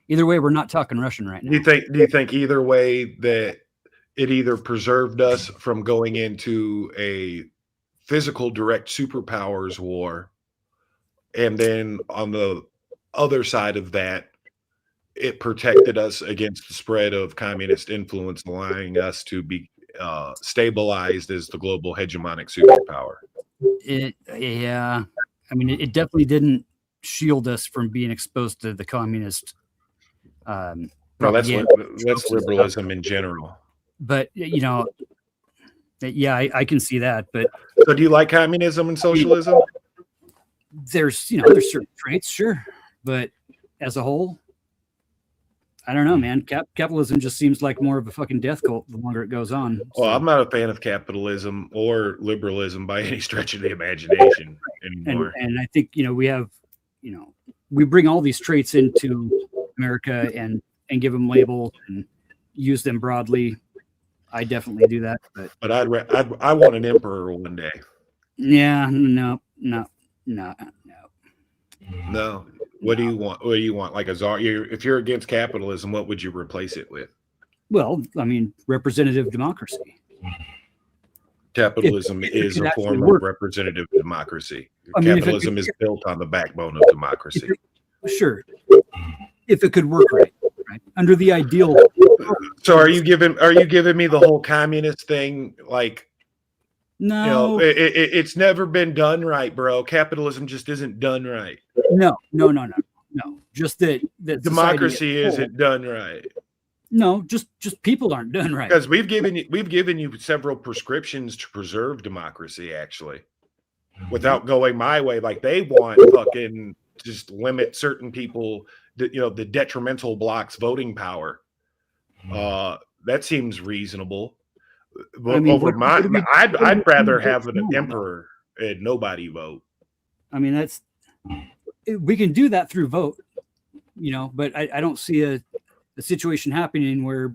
we're not talking Russian right now. Do you think either way that it either preserved us from going into a physical direct superpowers war, and then on the other side of that, it protected us against the spread of communist influence, allowing us to be stabilized as the global hegemonic superpower? Yeah. I mean, it definitely didn't shield us from being exposed to the communist. No, that's liberalism in general. But yeah, I can see that. But so, do you like communism and socialism? There's certain traits, sure, but as a whole, I don't know, man. Capitalism just seems like more of a fucking death cult the longer it goes on. Well, I'm not a fan of capitalism or liberalism by any stretch of the imagination anymore. And I think we bring all these traits into America and give them labels and use them broadly. I definitely do that, but I want an emperor one day. Yeah, no. What do you want? What do you want? Like a czar? If you're against capitalism, what would you replace it with? Well, I mean, representative democracy. Capitalism is a form of representative democracy. Capitalism is built on the backbone of democracy. Sure, if it could work right under the ideal. So, are you giving me the whole communist thing? Like, No, it's never been done right, bro. Capitalism just isn't done right. no. Just that Democracy isn't done right. No, just people aren't done right. Because we've given you several prescriptions to preserve democracy, actually, without going my way. Like they want fucking just limit certain people, the detrimental blocks voting power. That seems reasonable. But I'd rather have an emperor and nobody vote. I mean, we can do that through vote, but I don't see a situation happening where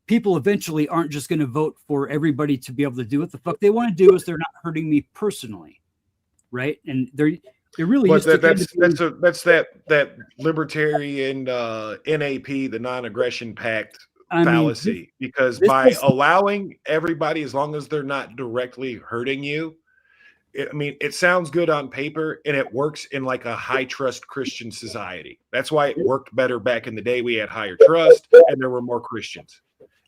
people eventually aren't just going to vote for everybody to be able to do what the fuck they want to do is they're not hurting me personally, right? And they're really that's that libertarian NAP, the non-aggression pact fallacy, because by allowing everybody, as long as they're not directly hurting you, it sounds good on paper and it works in like a high trust Christian society. That's why it worked better back in the day. We had higher trust and there were more Christians.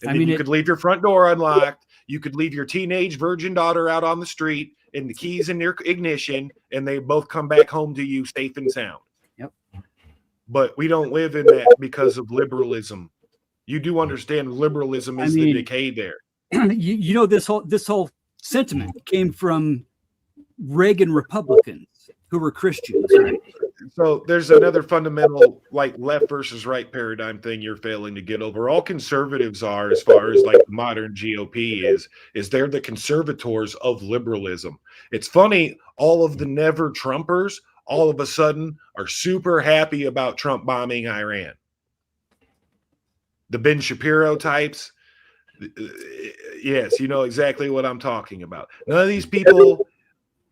And then you could leave your front door unlocked. You could leave your teenage virgin daughter out on the street and the keys in their ignition, and they both come back home to you safe and sound. Yep. But we don't live in that because of liberalism. You do understand liberalism is the decay there. This whole sentiment came from Reagan Republicans who were Christians. Right? So there's another fundamental like left versus right paradigm thing you're failing to get over. All conservatives are, as far as like modern GOP is they're the conservators of liberalism. It's funny, all of the never Trumpers all of a sudden are super happy about Trump bombing Iran. The Ben Shapiro types, yes, you know exactly what I'm talking about. None of these people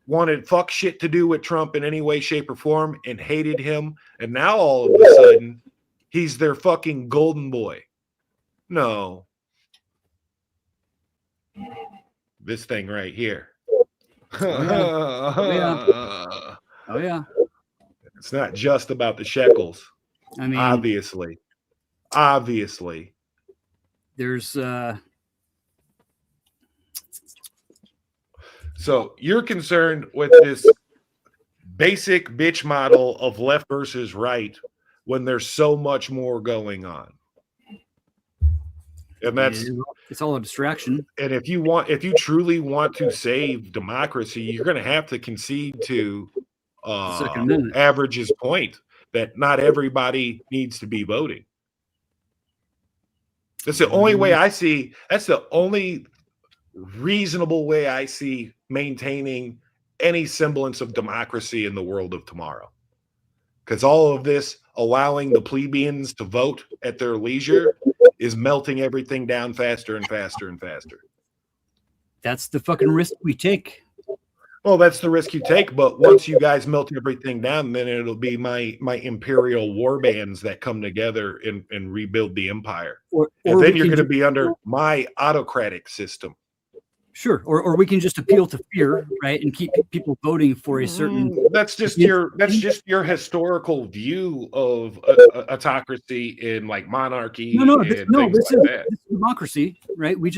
wanted fuck shit to do with Trump in any way, shape, or form and hated him. And now all of a sudden, he's their fucking golden boy. No. This thing right here. Oh, yeah. It's not just about the shekels. I mean, obviously. There's So you're concerned with this basic bitch model of left versus right when there's so much more going on. And it's all a distraction. And if you truly want to save democracy, you're going to have to concede to Average's point that not everybody needs to be voting. That's the only way I see. That's the only reasonable way I see maintaining any semblance of democracy in the world of tomorrow. Because all of this allowing the plebeians to vote at their leisure is melting everything down faster and faster and faster. That's the fucking risk we take. Well, that's the risk you take, but once you guys melt everything down, then it'll be my imperial war bands that come together and rebuild the empire. And then you're going to be under my autocratic system. Sure, or we can just appeal to fear, right, and keep people voting for a certain. That's just your historical view of autocracy and like monarchy. This is democracy, right? We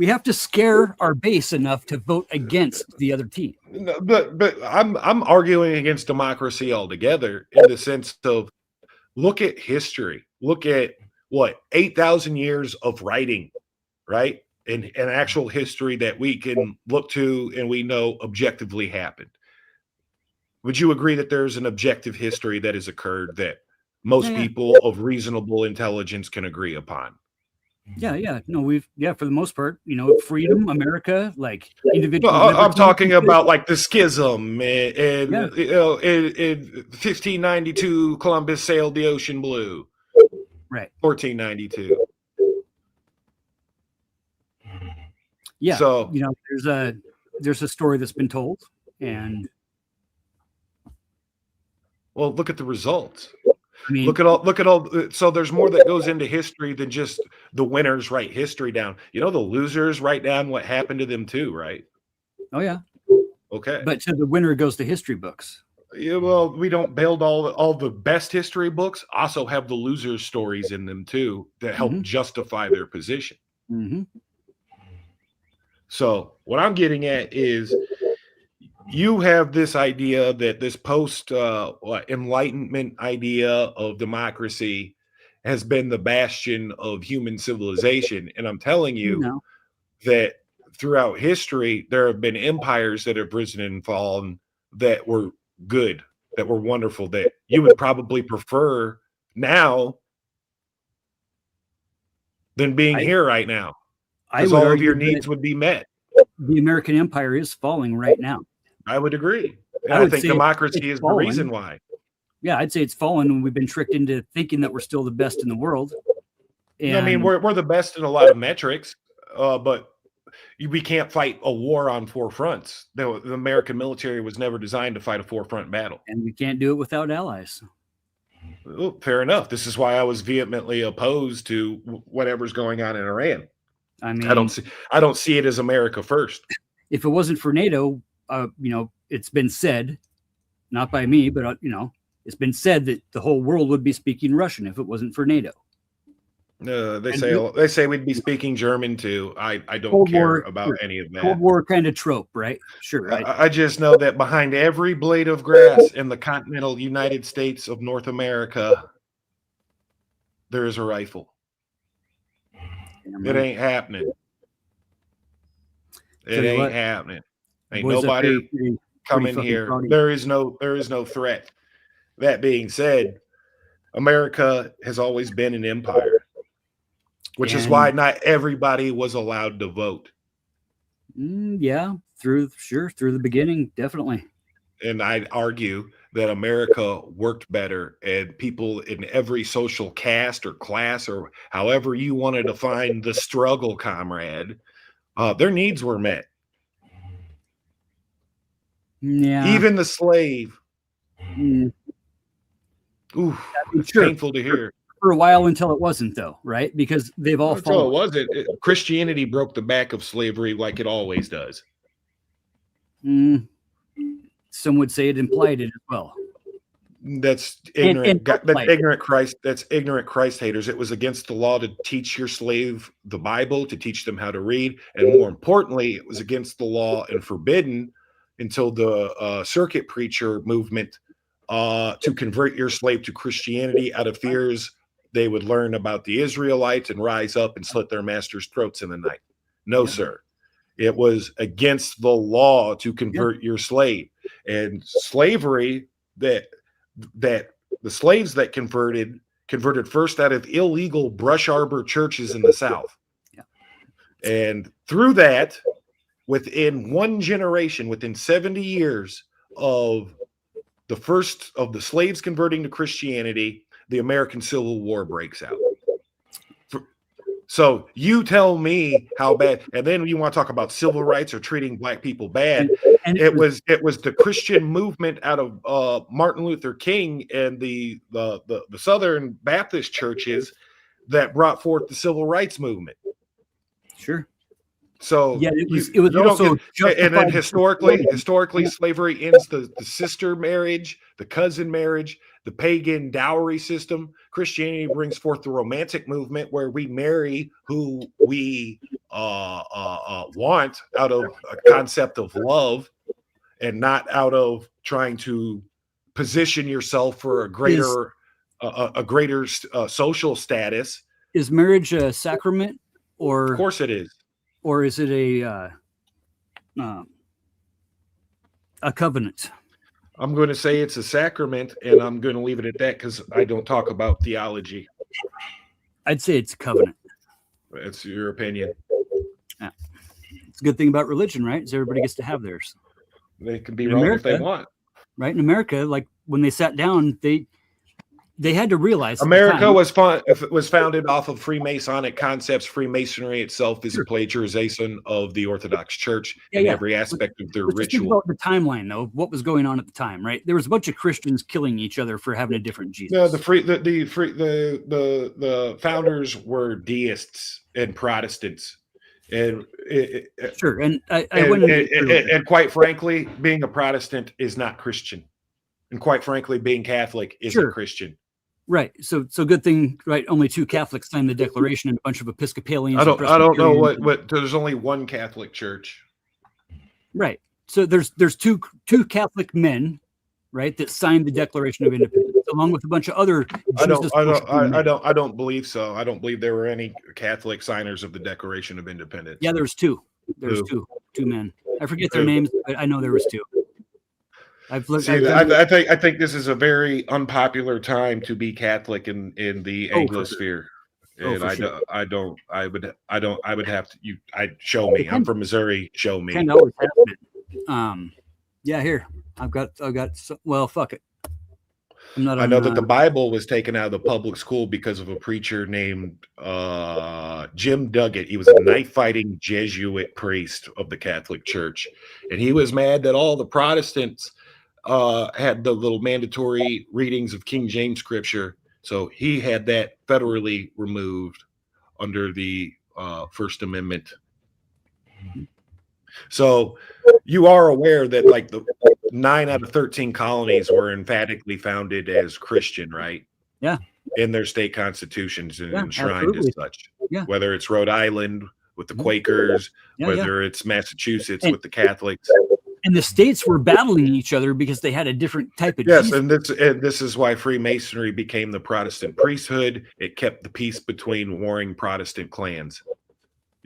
have to scare our base enough to vote against the other team. No, but I'm arguing against democracy altogether in the sense of look at history. Look at 8,000 years of writing, right? And actual history that we can look to and we know objectively happened. Would you agree that there's an objective history that has occurred that most people of reasonable intelligence can agree upon? Yeah. No, for the most part, freedom, America, like individual. No, I'm talking about like the schism and in 1592, Columbus sailed the ocean blue. Right. 1492. Yeah, so there's a story that's been told, and look at the results. I mean, look at all. So there's more that goes into history than just the winners write history down. The losers write down what happened to them too, right? Oh yeah. Okay. But the winner goes to history books. Yeah, well, we don't build all the best history books. Also have the losers' stories in them too that help justify their position. Mm-hmm. So what I'm getting at is you have this idea that this post enlightenment idea of democracy has been the bastion of human civilization. And I'm telling you that throughout history, there have been empires that have risen and fallen that were good, that were wonderful, that you would probably prefer now than being here right now. Because all of your needs would be met. The American empire is falling right now. I would agree. And I think democracy is the reason why. Yeah, I'd say it's fallen, and we've been tricked into thinking that we're still the best in the world. And I mean, we're the best in a lot of metrics, but we can't fight a war on four fronts. The American military was never designed to fight a four-front battle. And we can't do it without allies. Well, fair enough. This is why I was vehemently opposed to whatever's going on in Iran. I mean, I don't see it as America first. If it wasn't for NATO, it's been said, not by me, but it's been said that the whole world would be speaking Russian if it wasn't for NATO. They say we'd be speaking German too. I don't Cold care War, about any of that. Cold War kind of trope, right? Sure. I just know that behind every blade of grass in the continental United States of North America, there is a rifle. It ain't happening. It ain't happening. Ain't nobody coming here. There is no threat. That being said, America has always been an empire, which is why not everybody was allowed to vote. Yeah, through the beginning, definitely. And I'd argue that America worked better, and people in every social caste or class, or however you want to define the struggle, comrade, their needs were met. Yeah. Even the slave. Ooh, it's painful to hear. For a while until it wasn't, though, right? Because they've all fallen. It wasn't. Christianity broke the back of slavery like it always does. Some would say it implied it as well. That's ignorant. That's ignorant Christ. That's ignorant Christ haters. It was against the law to teach your slave the Bible, to teach them how to read, and more importantly, it was against the law and forbidden until the circuit preacher movement to convert your slave to Christianity out of fears they would learn about the Israelites and rise up and slit their masters' throats in the night. No, sir. It was against the law to convert your slave. And slavery, that the slaves that converted first out of illegal brush arbor churches in the South. And through that, within one generation, within 70 years of the first of the slaves converting to Christianity, the American Civil War breaks out. So you tell me how bad, and then you want to talk about civil rights or treating black people bad. And it was the Christian movement out of Martin Luther King and the Southern Baptist churches that brought forth the civil rights movement. Sure. So yeah, it was also and then historically, slavery ends the sister marriage, the cousin marriage, the pagan dowry system. Christianity brings forth the romantic movement where we marry who we want out of a concept of love and not out of trying to position yourself for a greater social status. Is marriage a sacrament, or? Of course it is. Or is it a covenant? I'm going to say it's a sacrament, and I'm going to leave it at that because I don't talk about theology. I'd say it's a covenant. That's your opinion. Yeah. It's a good thing about religion, right? Is everybody gets to have theirs. They can be wrong if they want. Right? In America, like when they sat down, they had to realize America was founded off of Freemasonic concepts. Freemasonry itself is a plagiarization of the Orthodox Church in every aspect of their ritual. Think about the timeline, though, what was going on at the time, right? There was a bunch of Christians killing each other for having a different Jesus. No, the founders were deists and Protestants, and sure. And and quite frankly, being a Protestant is not Christian, and quite frankly, being Catholic isn't Christian. Right. So good thing, right? Only 2 Catholics signed the Declaration and a bunch of Episcopalians. I and don't know Presbyterians. what there's only one Catholic church. Right. So there's two Catholic men, right, that signed the Declaration of Independence, along with a bunch of other I Jesus don't believe so. I don't believe there were any Catholic signers of the Declaration of Independence. Yeah, there's 2. There's Who? two men. I forget their Who? names, but I know there was 2. I've looked. See, I think this is a very unpopular time to be Catholic in the Anglosphere. And I would have to show me. I'm from Missouri. Show me. Kind of always has been. Yeah, here I've got. Well, fuck it. I know that the Bible was taken out of the public school because of a preacher named Jim Duggett. He was a knife-fighting Jesuit priest of the Catholic Church, and he was mad that all the Protestants had the little mandatory readings of King James Scripture, so he had that federally removed under the First Amendment. So you are aware that like the 9 out of 13 colonies were emphatically founded as Christian, right? Yeah. In their state constitutions and enshrined absolutely. as such. Yeah. Whether it's Rhode Island with the Quakers, whether it's Massachusetts with the Catholics. And the states were battling each other because they had a different type of Yes, Jesus. and this is why Freemasonry became the Protestant priesthood. It kept the peace between warring Protestant clans.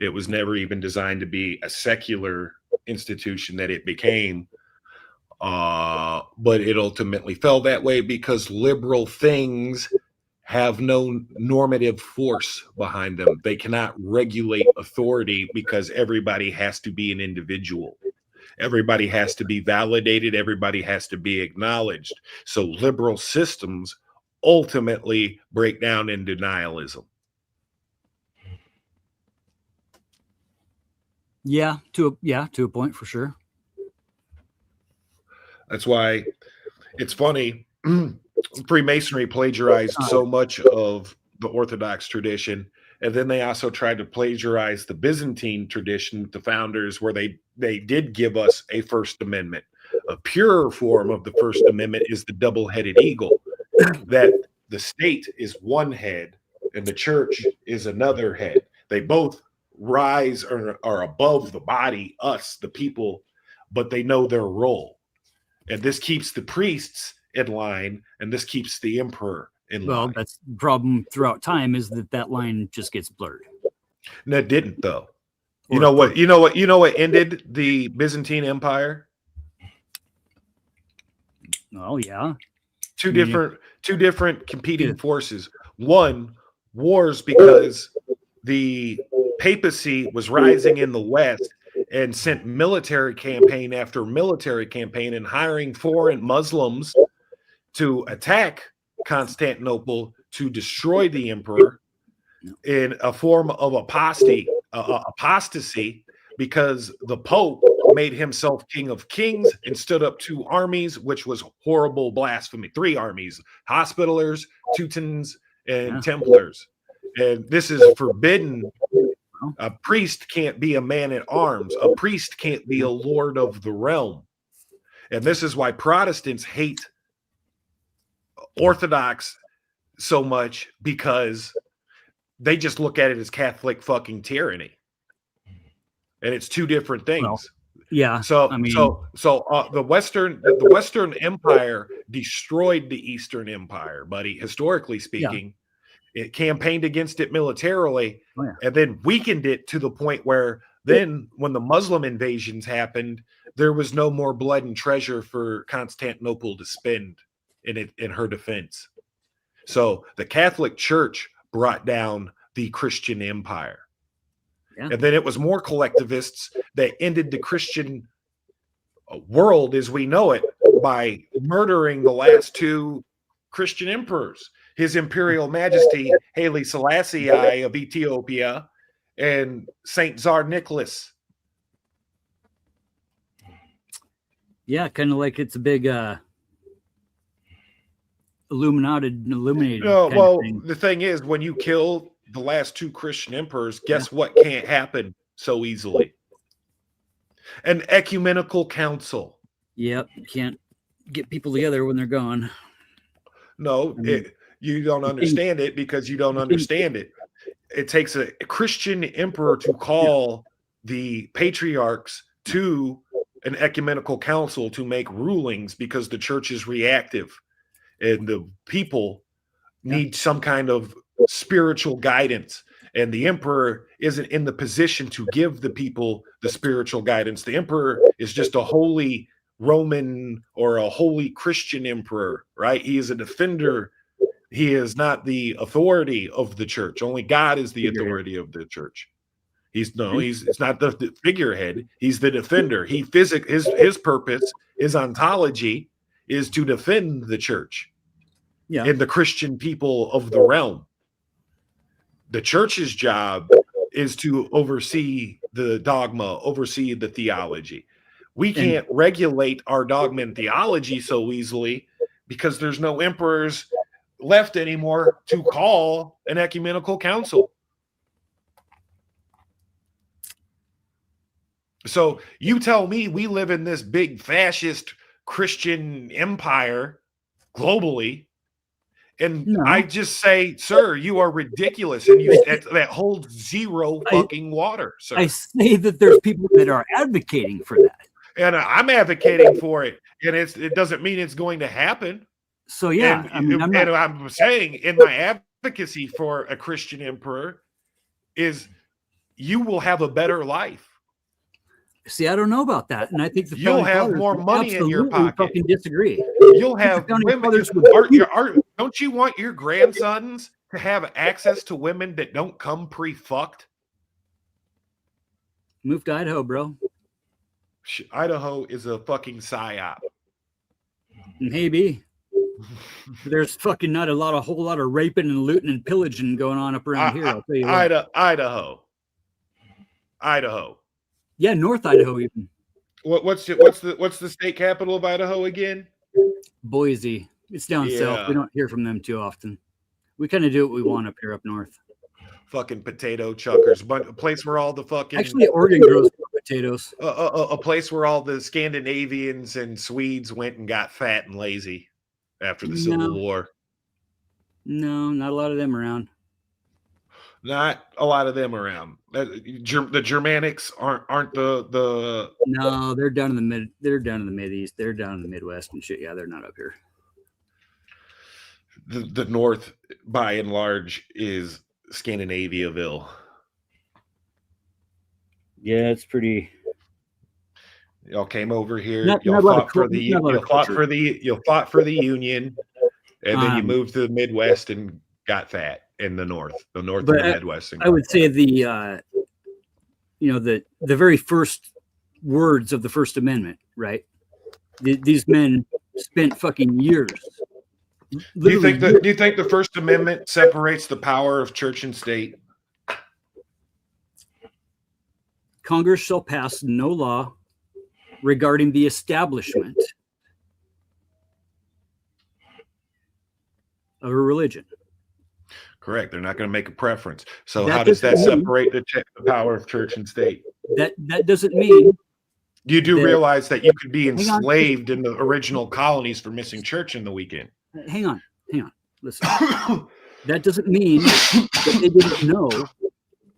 It was never even designed to be a secular institution that it became, but it ultimately fell that way because liberal things have no normative force behind them. They cannot regulate authority because everybody has to be an individual. Everybody has to be validated. Everybody has to be acknowledged. So liberal systems ultimately break down in denialism. Yeah, to a point for sure. That's why it's funny. Freemasonry plagiarized so much of the Orthodox tradition, and then they also tried to plagiarize the Byzantine tradition with the founders, where they did give us a First Amendment. A purer form of the First Amendment is the double-headed eagle, that the state is one head and the church is another head. They both rise or are above the body, us, the people, but they know their role. And this keeps the priests in line, and this keeps the emperor in line. Well, that's the problem throughout time, is that line just gets blurred. No, it didn't though. You know what ended the Byzantine Empire? Oh yeah. Two different competing forces. One, wars, because the papacy was rising in the West and sent military campaign after military campaign and hiring foreign Muslims to attack Constantinople to destroy the emperor in a form of apostasy, because the Pope made himself king of kings and stood up 2 armies, which was horrible blasphemy. 3 armies: Hospitallers, Teutons, and Templars. And this is forbidden. A priest can't be a man at arms. A priest can't be a lord of the realm. And this is why Protestants hate Orthodox so much, because they just look at it as Catholic fucking tyranny. And it's 2 different things. Well, yeah. So I mean, the Western Empire destroyed the Eastern Empire, buddy. Historically speaking, it campaigned against it militarily, and then weakened it to the point where then, when the Muslim invasions happened, there was no more blood and treasure for Constantinople to spend in her defense. So the Catholic Church brought down the Christian Empire. And then it was more collectivists that ended the Christian world as we know it by murdering the last 2 Christian emperors, His Imperial Majesty Haile Selassie I of Ethiopia and Saint Tsar Nicholas. Yeah, kind of like it's a big illuminated. No, well, the thing is, when you kill the last 2 Christian emperors, guess what can't happen so easily? An ecumenical council. Yep, can't get people together when they're gone. No, You don't understand it because you don't understand it. It takes a Christian emperor to call the patriarchs to an ecumenical council to make rulings because the church is reactive and the people need some kind of spiritual guidance. And the emperor isn't in the position to give the people the spiritual guidance. The emperor is just a holy Roman or a holy Christian emperor, right? He is a defender. He is not the authority of the church. Only God is the authority of the church. It's not the figurehead. He's the defender. His purpose, his ontology is to defend the church and the Christian people of the realm. The church's job is to oversee the dogma, oversee the theology. We can't regulate our dogma and theology so easily because there's no emperors left anymore to call an ecumenical council. So you tell me we live in this big fascist Christian empire globally, and I just say, sir, you are ridiculous, and that holds zero fucking water, sir. I say that there's people that are advocating for that, and I'm advocating for it, and it doesn't mean it's going to happen. So yeah, I'm saying in my advocacy for a Christian emperor is you will have a better life. See, I don't know about that, and I think you'll have more money in your pocket. Fucking disagree. You'll have women. Don't you want your grandsons to have access to women that don't come pre-fucked? Move to Idaho, bro. Idaho is a fucking psyop. Maybe. There's fucking not a whole lot of raping and looting and pillaging going on up around here. I'll tell you what. Idaho. Yeah, North Idaho even. What's the state capital of Idaho again? Boise. It's down south. We don't hear from them too often. We kind of do what we want up here up north. Fucking potato chuckers, but a place where all the fucking actually Oregon grows potatoes. A place where all the Scandinavians and Swedes went and got fat and lazy after the Civil War. No, not a lot of them around. Not a lot of them around. The Germanics aren't the. No, they're down in the mid. They're down in the mid east. They're down in the Midwest and shit. Yeah, they're not up here. The North, by and large, is Scandinaviaville. Yeah, it's pretty. Y'all came over here. Y'all fought for the Union, and then you moved to the Midwest and got fat in the North and the Midwest. I would say the very first words of the First Amendment, right? These men spent fucking years. Do you think the First Amendment separates the power of church and state? Congress shall pass no law regarding the establishment of a religion. Correct. They're not going to make a preference. So how does that separate the power of church and state? That doesn't mean. You do realize that you could be enslaved in the original colonies for missing church in the weekend. Hang on. Listen. That doesn't mean that they didn't know.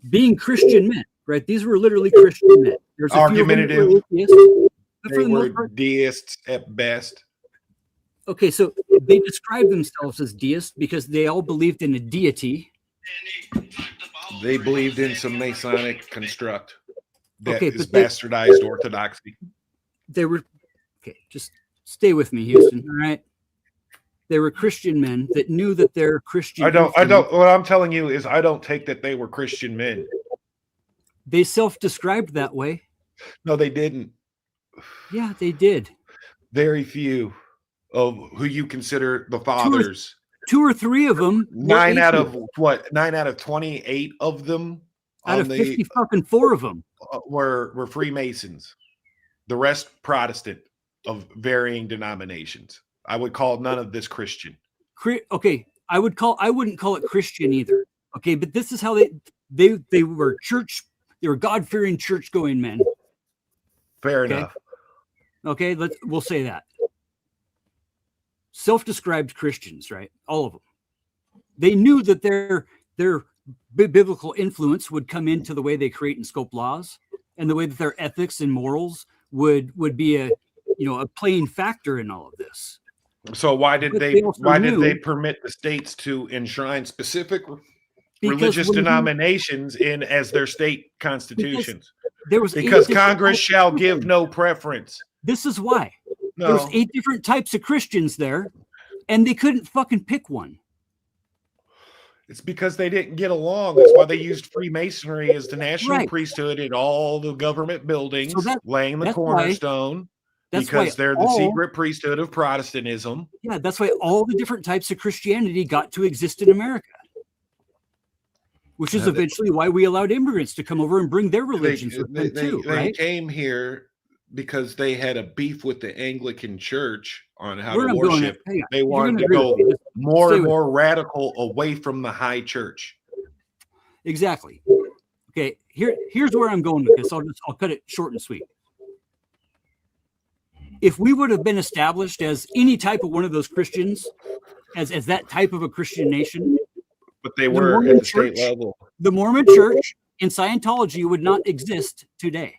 Being Christian men, right? These were literally Christian men. There's argumentative. They were deists at best. Okay, so they describe themselves as deists because they all believed in a deity. They believed in some Masonic construct that is bastardized orthodoxy. They were just stay with me, Houston. All right. They were Christian men that knew that they're Christian. I don't. What I'm telling you is I don't take that they were Christian men. They self-described that way. No, they didn't. Yeah, they did. Very few of who you consider the fathers. Two or three of them. 9 out of 28 of them. Out of 54 of them were Freemasons. The rest Protestant of varying denominations. I would call none of this Christian. Okay, I wouldn't call it Christian either. Okay, but this is how they were church. They were God-fearing, church-going men. Fair enough. Okay, we'll say that. Self-described Christians, right? All of them. They knew that their biblical influence would come into the way they create and scope laws, and the way that their ethics and morals would be a playing factor in all of this. So why did But they they also did they knew- permit the states to enshrine specific Because religious when you- denominations in as their state constitutions? There was 8 Because different Congress types of shall give Christians. no preference. This is why. There's No. 8 different types of Christians there, and they couldn't fucking pick one. It's because they didn't get along. That's why they used Freemasonry as the national Right. priesthood in all the government buildings, laying the that's why- cornerstone. that's because why they're the all- secret priesthood of Protestantism. Yeah, that's why all the different types of Christianity got to exist in America. Which is Yeah, eventually why we allowed immigrants to come over and bring their religions with them too, they right? came here because they had a beef with the Anglican Church on how Where to I'm going worship. at- hang on, They you're wanted gonna to agree go with me. Just more stay and with more radical away from the high church. Exactly. Okay, here's where I'm going with this. I'll cut it short and sweet. If we would have been established as any type of one of those Christians, as that type of a Christian nation, But they the were Mormon at the state Church- level. the Mormon Church and Scientology would not exist today.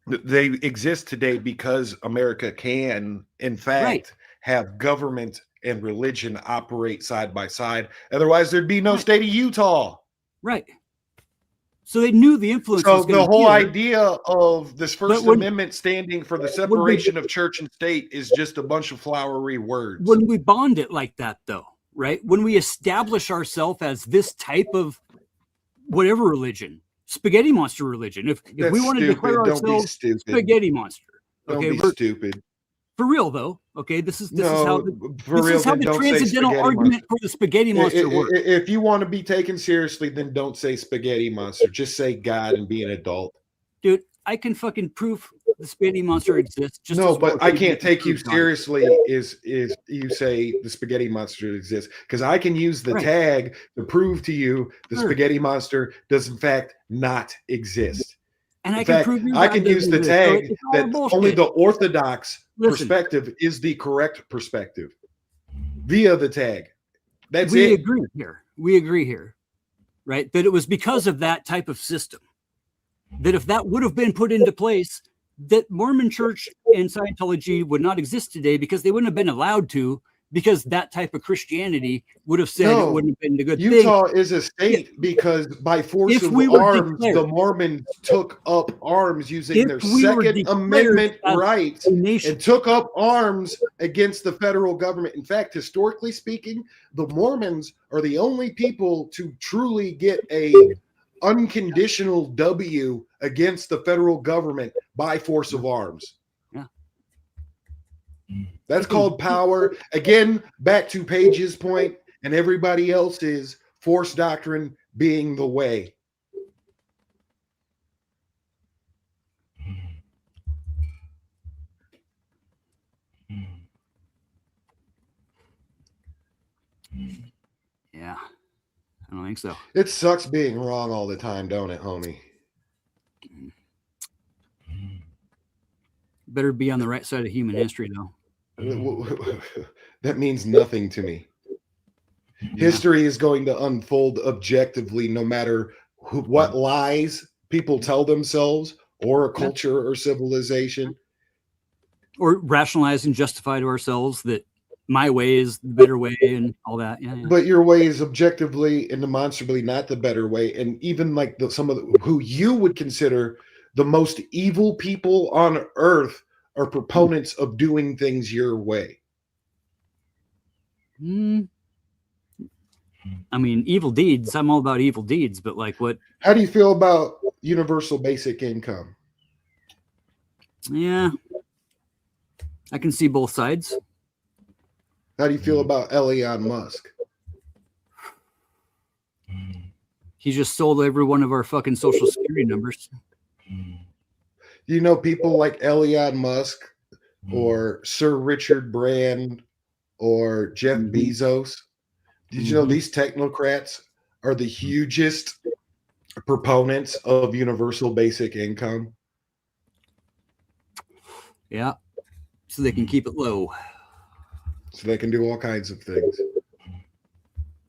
They exist today because America can, in fact, have government and religion operate side by side. Otherwise, there'd be no state of Utah. Right. So they knew the influence So was the going to whole be there. idea of this First when- Amendment standing for the separation of church and state is just a bunch of flowery words. When we bond it like that, though, right? When we establish ourselves as this type of whatever religion, spaghetti monster religion. If we That's want to declare stupid. Don't be ourselves stupid. spaghetti monster, Don't okay, be we're- stupid. for real though. Okay, this is No, how the, for this real, is how then the don't say transcendental spaghetti argument monster. for the spaghetti monster works. If you want to be taken seriously, then don't say spaghetti monster. Just say God and be an adult. Dude, I can fucking prove the spaghetti monster exists. Just No, as but well I as can't take you prove God. seriously is you say the spaghetti monster exists, because I can use the Right. tag to prove to you the Sure. spaghetti monster does in fact not exist. And In I can fact, prove you I God can use doesn't the exist. So tag it's all that only bullshit. the orthodox Listen. perspective is the correct perspective via the tag. That's we it. agree here. We agree here, right? That it was because of that type of system. That if that would have been put into place, that Mormon Church and Scientology would not exist today because they wouldn't have been allowed to, because that type of Christianity would have said it wouldn't have been a good Utah thing. is a state because by force If of we were arms, declared- the Mormons took up arms using If their we were Second declared Amendment as rights a nation- and took up arms against the federal government. In fact, historically speaking, the Mormons are the only people to truly get a unconditional W against the federal government by force of arms. Yeah. That's called power. Again, back to Page's point and everybody else's, force doctrine being the way. Yeah, I don't think so. It sucks being wrong all the time, don't it, homie? Better be on the right side of human history, though. That means nothing to me. History is going to unfold objectively no matter what lies people tell themselves or a culture or civilization. Or rationalize and justify to ourselves that my way is the better way and all that. Yeah, yeah. But your way is objectively and demonstrably not the better way. And even like some of who you would consider the most evil people on earth are proponents of doing things your way. I mean, evil deeds. I'm all about evil deeds, but like what? How do you feel about universal basic income? Yeah, I can see both sides. How do you feel about Elon Musk? He just sold every one of our fucking social security numbers. You know, people like Elon Musk or Sir Richard Brand or Jeff Bezos. Did you know these technocrats are the hugest proponents of universal basic income? Yeah, so they can keep it low. So they can do all kinds of things.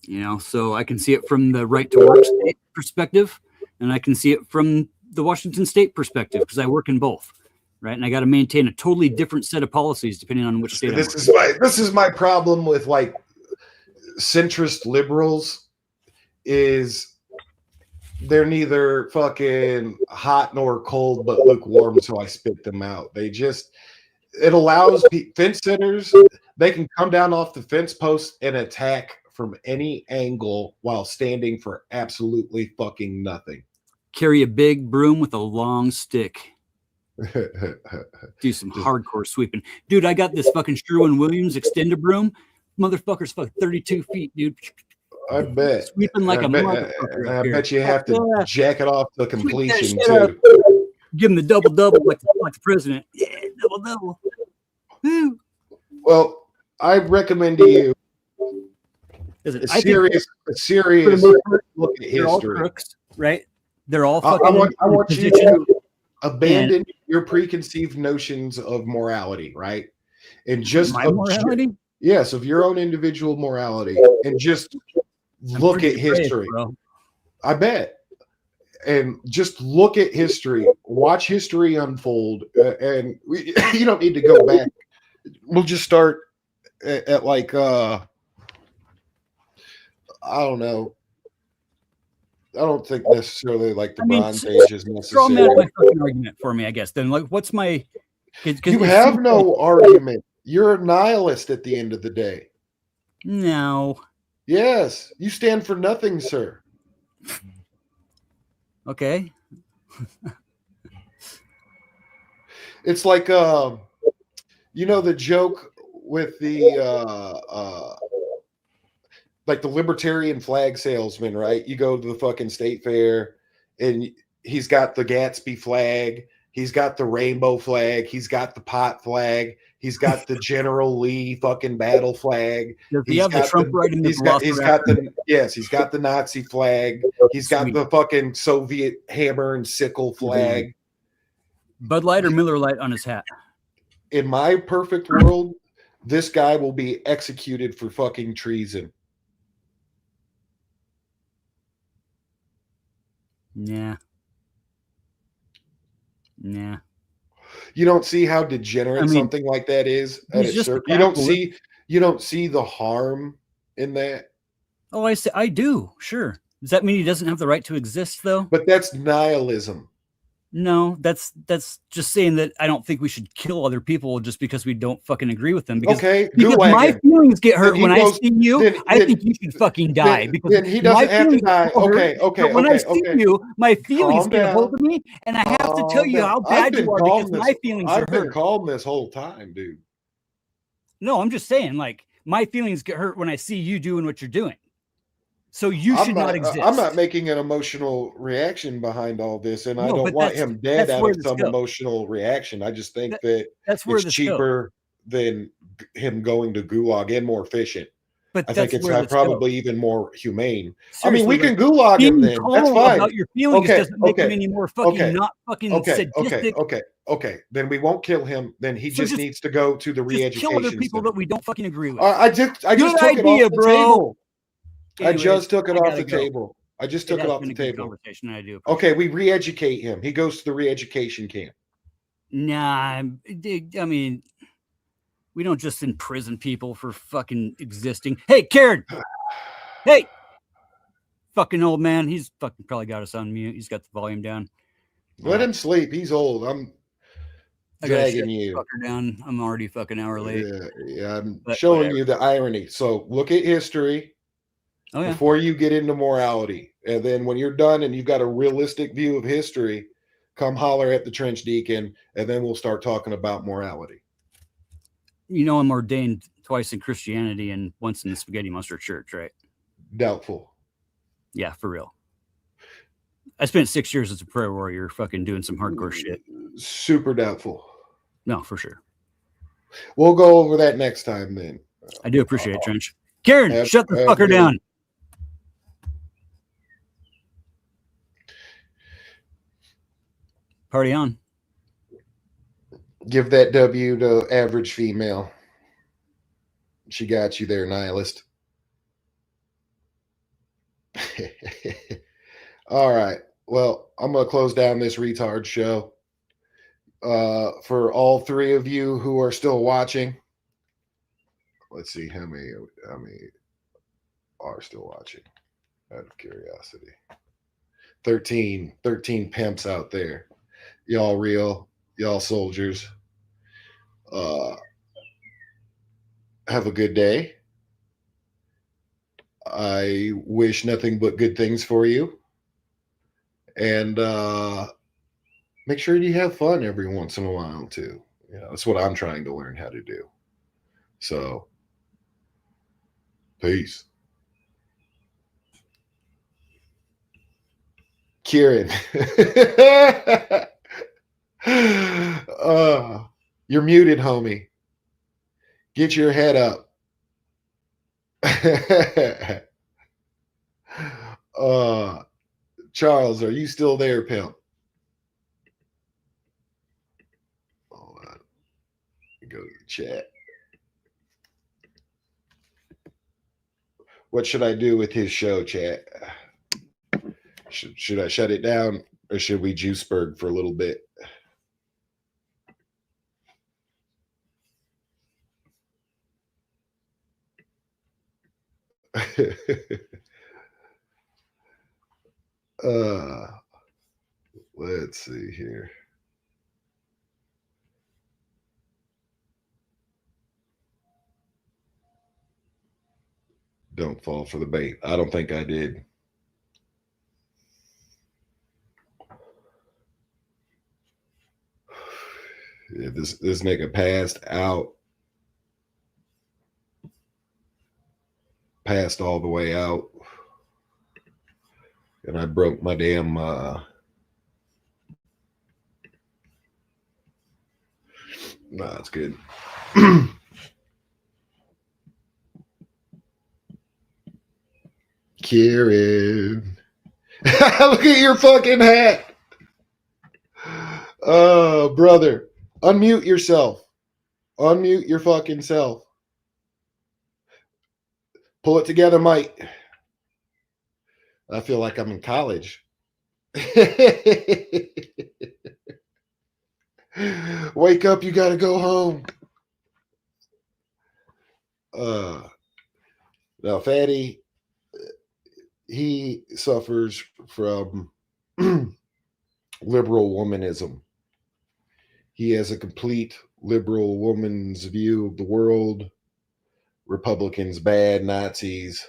You know, so I can see it from the right to work state perspective, and I can see it from the Washington state perspective because I work in both, right? And I got to maintain a totally different set of policies depending on which state. This is my problem with like centrist liberals is they're neither fucking hot nor cold but lukewarm, so I spit them out. It allows fence sitters, they can come down off the fence post and attack from any angle while standing for absolutely fucking nothing. Carry a big broom with a long stick. Do some hardcore sweeping. Dude, I got this fucking Sherwin-Williams extender broom. Motherfucker's fucking 32 feet, dude. I bet. Sweeping like a motherfucker. I bet you have to jack it off to completion too. Give him the double-double like the president. Yeah, double-double. Well, I recommend to you a serious look at they're all history. crooks, right? They're all I fucking. want you to abandon your preconceived notions of morality, right? And just My morality? Yes, of your own individual morality, and just look at history. Bro. I bet. And just look at history, watch history unfold, and you don't need to go back. We'll just start at like I don't know. I don't think necessarily like the Bronze Age is necessary. Straw man my fucking argument for me, I guess. Then, like, what's my? You have no argument. You're a nihilist at the end of the day. No. Yes, you stand for nothing, sir. Okay. It's like you know the joke with the like the libertarian flag salesman, right? You go to the fucking state fair and he's got the Gatsby flag, he's got the rainbow flag, he's got the pot flag, he's got the General Lee fucking battle flag. Does he have the Trump writing? He's got the Nazi flag. He's got the fucking Soviet hammer and sickle flag. Bud Light or Miller Light on his hat? In my perfect world, this guy will be executed for fucking treason. Yeah. Yeah. You don't see how degenerate something like that is. You don't see the harm in that. Oh, I do. Sure. Does that mean he doesn't have the right to exist, though? But that's nihilism. No, that's just saying that I don't think we should kill other people just because we don't fucking agree with them. Because my feelings get hurt when I see you. I think you should fucking die because then he doesn't have to die. Okay. When I see you, my feelings get a hold of me, and I have to tell you how bad you are because my feelings are hurt. I've been calm this whole time, dude. No, I'm just saying, like, my feelings get hurt when I see you doing what you're doing. So you should not exist. I'm not making an emotional reaction behind all this, and I don't want him dead out of some emotional reaction. I just think that it's cheaper than him going to gulag and more efficient. But I think it's probably even more humane. I mean, we can gulag him then. That's fine. About your feelings doesn't make him any more fucking not fucking sadistic. Okay. Then we won't kill him. Then he just needs to go to the re-education. Kill other people that we don't fucking agree with. I just took it off the table. Anyways, I just took it off the table. I just took it off the table. Okay, we re-educate him. He goes to the re-education camp. Nah, I mean, we don't just imprison people for fucking existing. Hey, Karen. Hey, fucking old man. He's fucking probably got us on mute. He's got the volume down. Let him sleep. He's old. I'm dragging you. Fucker down. I'm already fucking hour late. Yeah. I'm showing you the irony. So look at history. Oh, yeah. Before you get into morality. And then when you're done and you've got a realistic view of history, come holler at the trench deacon, and then we'll start talking about morality. You know, I'm ordained twice in Christianity and once in the Spaghetti Monster Church, right? Doubtful. Yeah, for real. I spent 6 years as a prayer warrior fucking doing some hardcore shit. Super doubtful. No, for sure. We'll go over that next time then. I do appreciate it, Trench. Karen, shut the fucker down. Party on. Give that W to average female. She got you there, nihilist. All right. Well, I'm going to close down this retard show. For all three of you who are still watching, let's see how many are still watching out of curiosity. 13 pimps out there. Y'all real, y'all soldiers. Have a good day. I wish nothing but good things for you. And make sure you have fun every once in a while too. That's what I'm trying to learn how to do. So, peace. Kieran. You're muted, homie. Get your head up. Charles, are you still there, pimp? Hold on. Go to the chat. What should I do with his show, chat? Should I shut it down, or should we Juiceberg for a little bit? Let's see here. Don't fall for the bait. I don't think I did. Yeah, this nigga passed all the way out, and I broke my damn nah, it's good. Kieran. Look at your fucking hat. Brother, unmute yourself. Unmute your fucking self. Pull it together, Mike. I feel like I'm in college. Wake up, you gotta go home. Now, Fatty, he suffers from liberal womanism. He has a complete liberal woman's view of the world. Republicans bad, Nazis,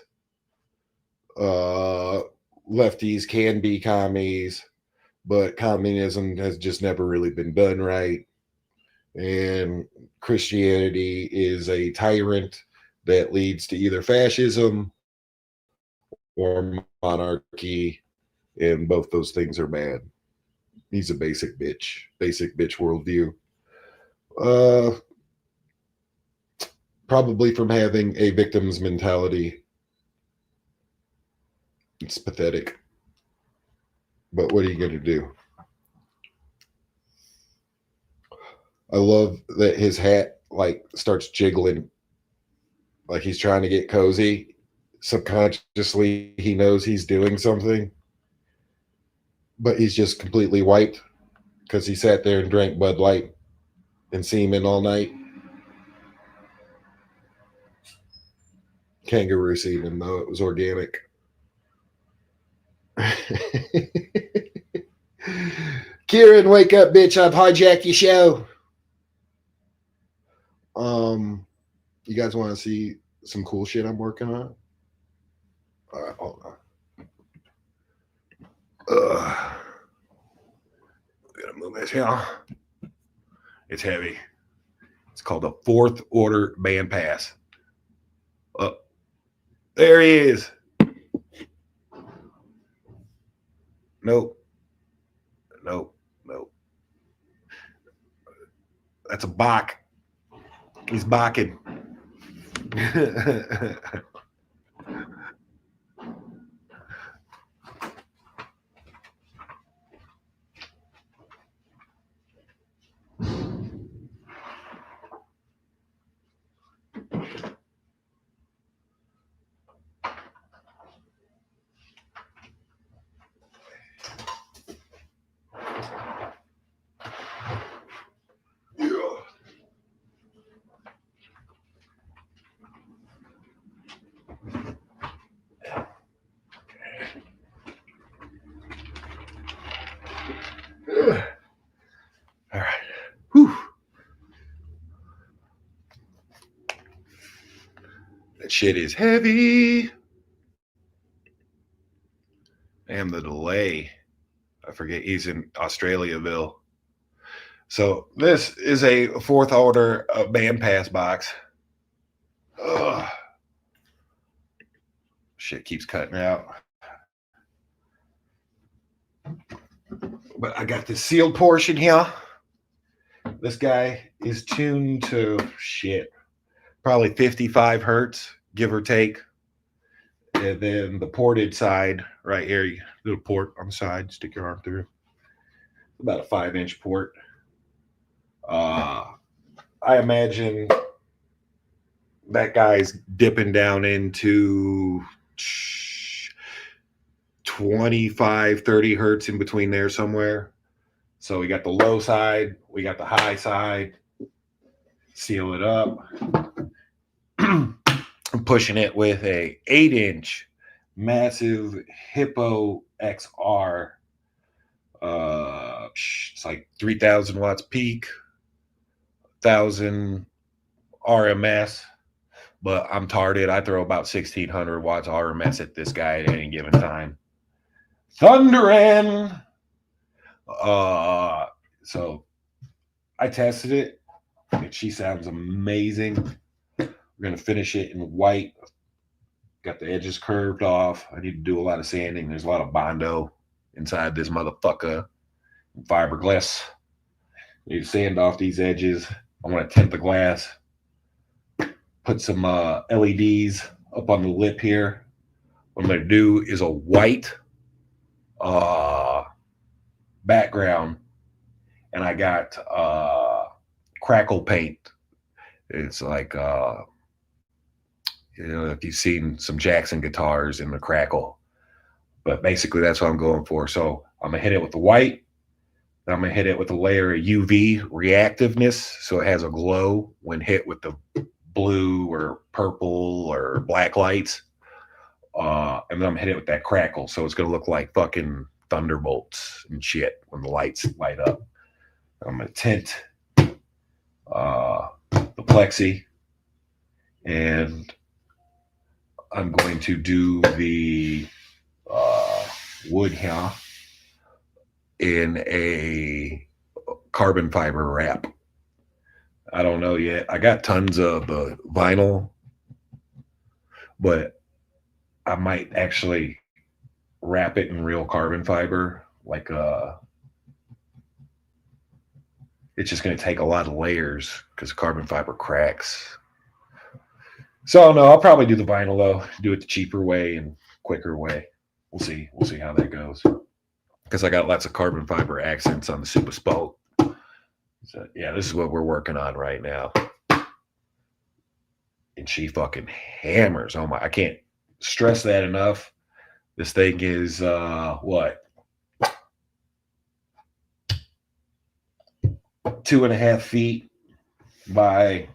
lefties can be commies, but communism has just never really been done right. And Christianity is a tyrant that leads to either fascism or monarchy, and both those things are bad. He's a basic bitch worldview. Probably from having a victim's mentality. It's pathetic. But what are you going to do? I love that his hat like starts jiggling, like he's trying to get cozy. Subconsciously, he knows he's doing something, but he's just completely wiped because he sat there and drank Bud Light and semen all night. Kangaroo semen, though it was organic. Kieran, wake up, bitch! I've hijacked your show. You guys want to see some cool shit I'm working on? All right, hold on. Gotta move this here. It's heavy. It's called a fourth order bandpass. There he is. Nope. That's a Bach. He's Baching. That shit is heavy. Damn, the delay. I forget he's in Australiaville. So this is a 4th order bandpass box. Ugh. Shit keeps cutting out. But I got the sealed portion here. This guy is tuned to probably 55 hertz, give or take. And then the ported side right here, you do a port on the side, stick your arm through. About a 5-inch port. I imagine that guy's dipping down into 25, 30 hertz in between there somewhere. So we got the low side, we got the high side. Seal it up. I'm pushing it with a 8-inch massive Hippo XR. It's like 3,000 watts peak, 1,000 RMS. But I'm tarded. I throw about 1,600 watts RMS at this guy at any given time. Thunderin'. So I tested it. And she sounds amazing. We're going to finish it in white. Got the edges curved off. I need to do a lot of sanding. There's a lot of Bondo inside this motherfucker. Fiberglass. Need to sand off these edges. I want to tint the glass. Put some LEDs up on the lip here. What I'm going to do is a white background. And I got crackle paint. It's like, if you've seen some Jackson guitars in the crackle. But basically, that's what I'm going for. So I'm going to hit it with the white. Then I'm going to hit it with a layer of UV reactiveness. So it has a glow when hit with the blue or purple or black lights. And then I'm going to hit it with that crackle. So it's going to look like fucking thunderbolts and shit when the lights light up. I'm going to tint the plexi, and I'm going to do the wood here in a carbon fiber wrap. I don't know yet. I got tons of vinyl, but I might actually wrap it in real carbon fiber. Like it's just going to take a lot of layers because carbon fiber cracks. So no, I'll probably do the vinyl though. Do it the cheaper way and quicker way. We'll see. We'll see how that goes. Because I got lots of carbon fiber accents on the Super Spoke. So yeah, this is what we're working on right now. And she fucking hammers. Oh my! I can't stress that enough. This thing is what? 2.5 feet by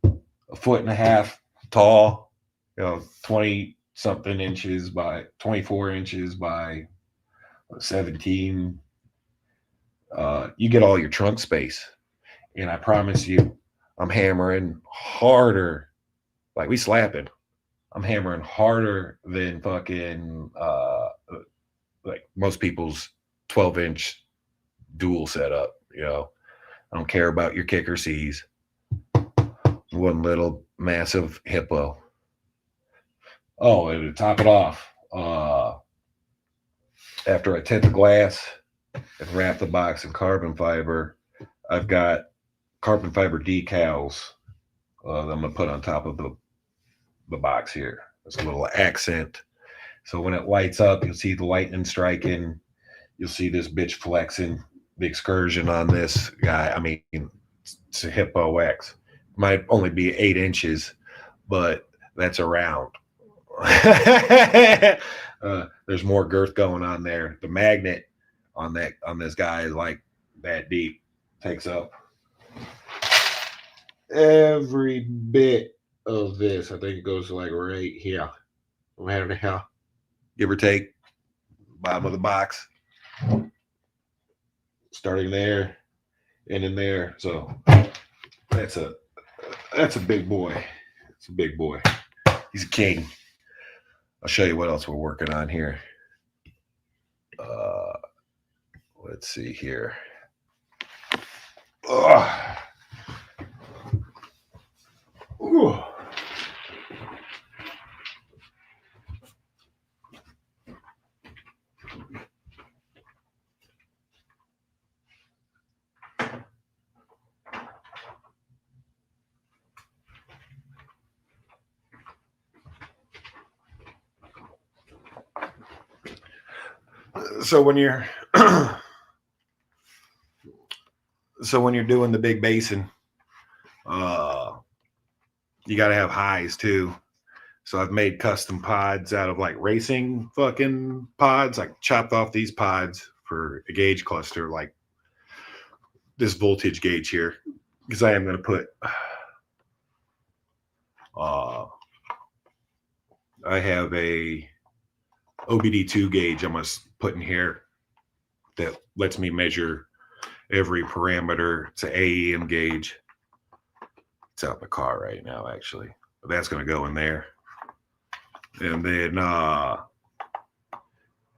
1.5 feet tall, 20 something inches by 24 inches by 17. You get all your trunk space. And I promise you, I'm hammering harder. Like we slapping. I'm hammering harder than fucking like most people's 12-inch dual setup. I don't care about your kicker C's. One little massive Hippo. Oh, and to top it off, after I tint the glass and wrap the box in carbon fiber, I've got carbon fiber decals that I'm gonna put on top of the box here. It's a little accent. So when it lights up, you'll see the lightning striking. You'll see this bitch flexing. The excursion on this guy, I mean, it's a Hippo X. Might only be 8 inches, but that's around. There's more girth going on there. The magnet on this guy is like that deep. Takes up every bit of this. I think it goes like right here. Right here. Give or take. Bottom of the box. Starting there and in there. So that's a big boy. It's a big boy. He's a king. I'll show you what else we're working on here. Let's see here. Ooh. So when you're doing the big basin, you got to have highs too. So I've made custom pods out of like racing fucking pods. I chopped off these pods for a gauge cluster, like this voltage gauge here, because I am going to put I have a OBD2 gauge I'm going to put in here that lets me measure every parameter. It's an AEM gauge. It's out in the car right now, actually. But that's going to go in there. And then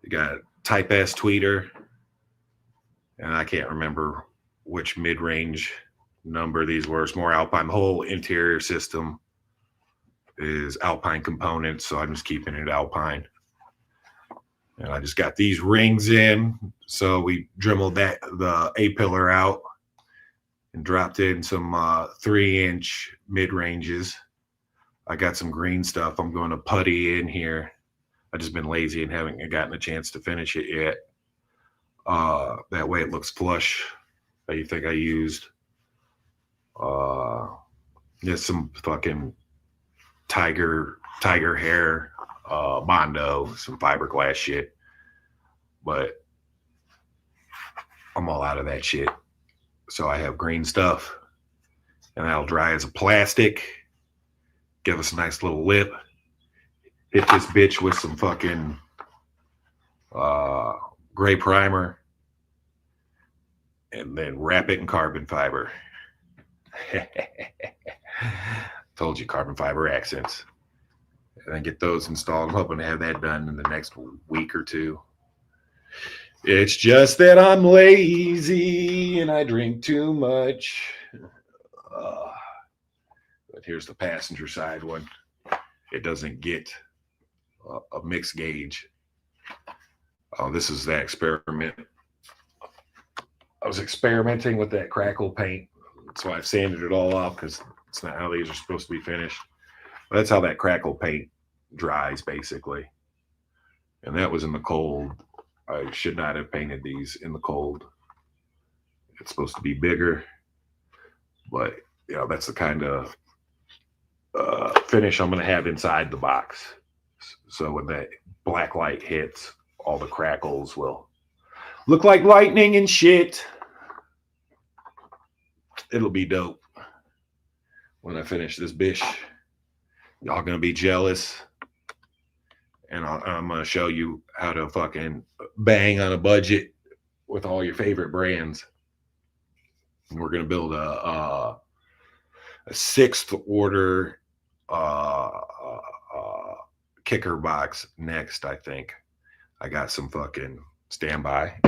you got Type S tweeter. And I can't remember which mid-range number these were. It's more Alpine. The whole interior system is Alpine components, so I'm just keeping it Alpine. And I just got these rings in. So we dremeled the A-pillar out and dropped in some 3-inch mid-ranges. I got some green stuff I'm going to putty in here. I've just been lazy and haven't gotten a chance to finish it yet. That way it looks flush. You think I used just some fucking tiger hair Mondo, some fiberglass shit. But I'm all out of that shit. So I have green stuff, and that'll dry as a plastic. Give us a nice little lip. Hit this bitch with some fucking gray primer, and then wrap it in carbon fiber. Told you, carbon fiber accents. And then get those installed. I'm hoping to have that done in the next week or two. It's just that I'm lazy and I drink too much. But here's the passenger side one. It doesn't get a mixed gauge. Oh, this is that experiment. I was experimenting with that crackle paint. That's why I've sanded it all off, because it's not how these are supposed to be finished. But that's how that crackle paint dries, basically. And that was in the cold. I should not have painted these in the cold. It's supposed to be bigger. But, you know, that's the kind of finish I'm going to have inside the box. So when that black light hits, all the crackles will look like lightning and shit. It'll be dope when I finish this bitch. Y'all gonna be jealous. And I'm gonna show you how to fucking bang on a budget with all your favorite brands. And we're gonna build a 6th order kicker box next, I think. I got some fucking standby.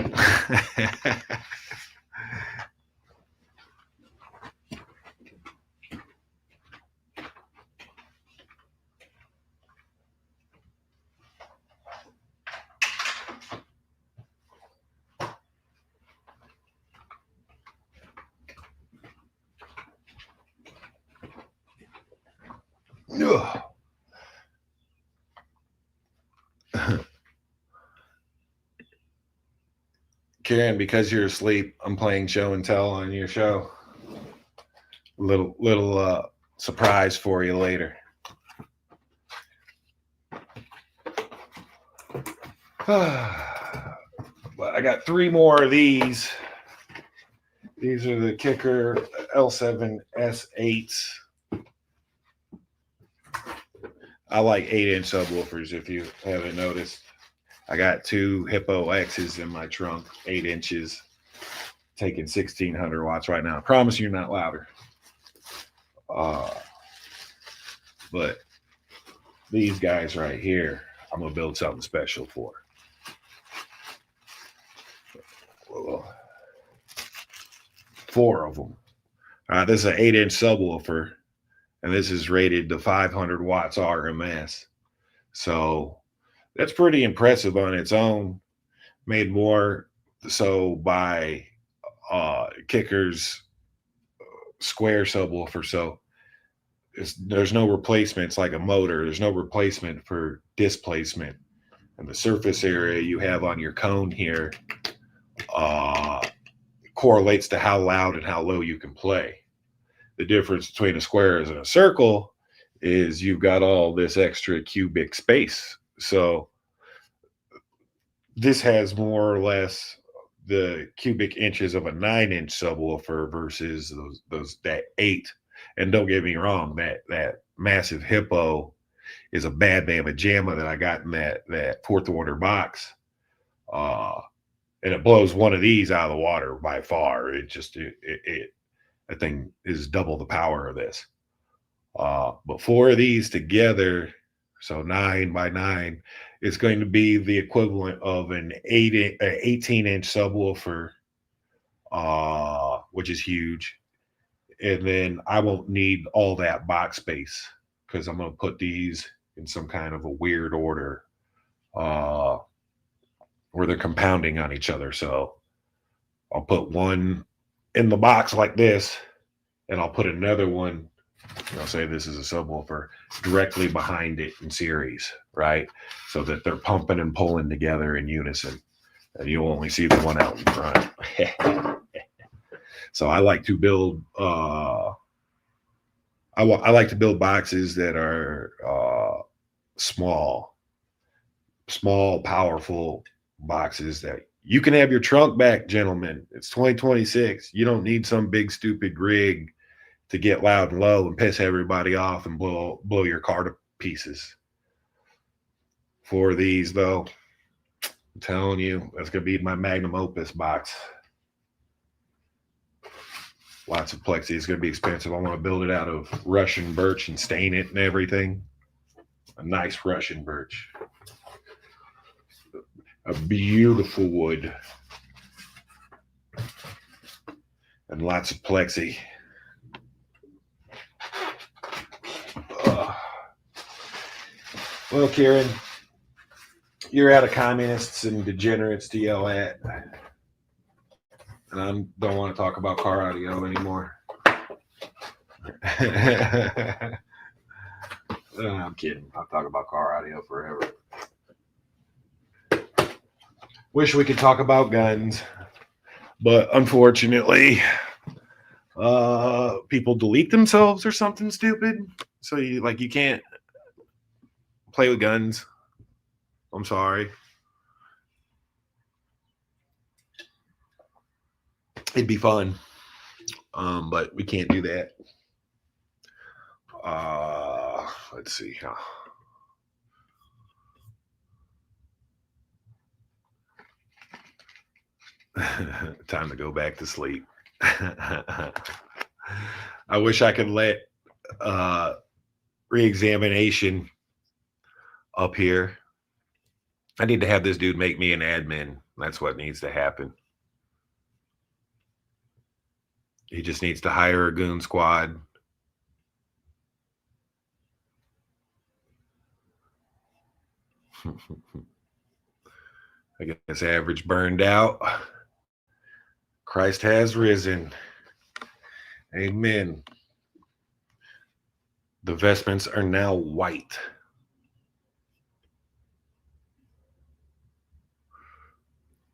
Karen, because you're asleep, I'm playing show and tell on your show. Little surprise for you later. But I got 3 more of these. These are the Kicker L7 S8s. I like 8-inch subwoofers, if you haven't noticed. I got 2 Hippo X's in my trunk, 8 inches, taking 1600 watts right now. I promise you're not louder. But these guys right here, I'm gonna build something special for. 4 of them. This is an 8-inch subwoofer, and this is rated to 500 watts RMS. So that's pretty impressive on its own. Made more so by Kicker's square subwoofer. So there's no replacements like a motor. There's no replacement for displacement. And the surface area you have on your cone here correlates to how loud and how low you can play. The difference between a square and a circle is you've got all this extra cubic space. So this has more or less the cubic inches of a 9-inch subwoofer versus that 8. And don't get me wrong, that massive hippo is a bad mamma jamma that I got in that fourth order box. And it blows one of these out of the water by far. That thing is double the power of this. But 4 of these together, so 9 by 9, is going to be the equivalent of an 18-inch subwoofer, which is huge. And then I won't need all that box space because I'm going to put these in some kind of a weird order where they're compounding on each other. So I'll put one in the box like this, and I'll put another one, say this is a subwoofer, directly behind it in series, right? So that they're pumping and pulling together in unison. And you'll only see the one out in front. So I like to build I like to build boxes that are small, powerful boxes that you can have your trunk back, gentlemen. It's 2026. You don't need some big stupid rig to get loud and low and piss everybody off and blow your car to pieces. For these, though, I'm telling you, that's going to be my magnum opus box. Lots of plexi. It's going to be expensive. I want to build it out of Russian birch and stain it and everything. A nice Russian birch. A beautiful wood. And lots of plexi. Well, Kieran, you're out of communists and degenerates to yell at. And I don't want to talk about car audio anymore. I'm kidding. I'll talk about car audio forever. Wish we could talk about guns, but unfortunately, people delete themselves or something stupid. So you can't play with guns. I'm sorry. It'd be fun, but we can't do that. Let's see. Time to go back to sleep. I wish I could let re-examination up here. I need to have this dude make me an admin. That's what needs to happen. He just needs to hire a goon squad. I guess average burned out. Christ has risen. Amen. The vestments are now white.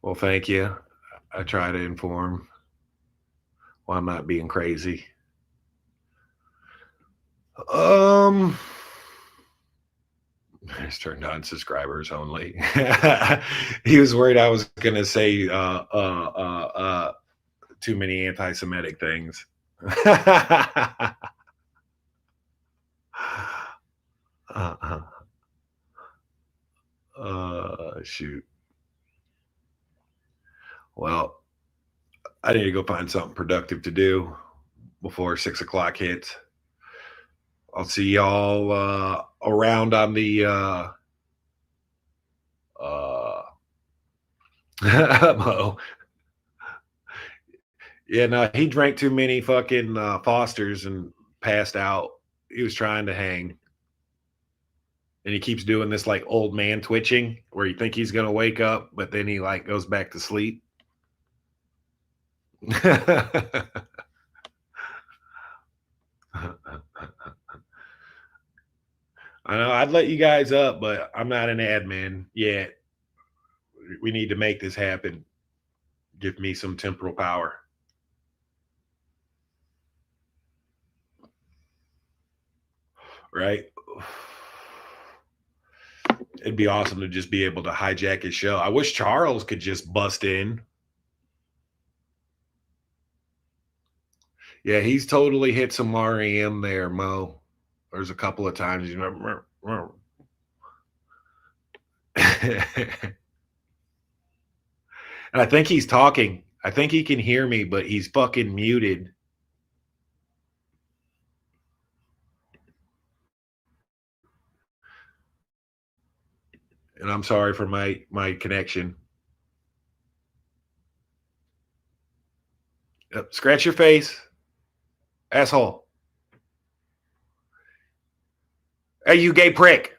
Well, thank you. I try to inform. Well, I'm not being crazy. I just turned on subscribers only. He was worried I was going to say too many anti-Semitic things. Shoot. Well, I need to go find something productive to do before 6 o'clock hits. I'll see y'all around on the Mo. Yeah, no, he drank too many fucking Fosters and passed out. He was trying to hang. And he keeps doing this like old man twitching where you think he's going to wake up, but then he like goes back to sleep. I know I'd let you guys up, but I'm not an admin yet. We need to make this happen. Give me some temporal power. Right? It'd be awesome to just be able to hijack his show. I wish Charles could just bust in. Yeah, he's totally hit some REM there, Mo. There's a couple of times you remember. And I think he's talking. I think he can hear me, but he's fucking muted. And I'm sorry for my connection. Scratch your face, asshole. Hey, you gay prick.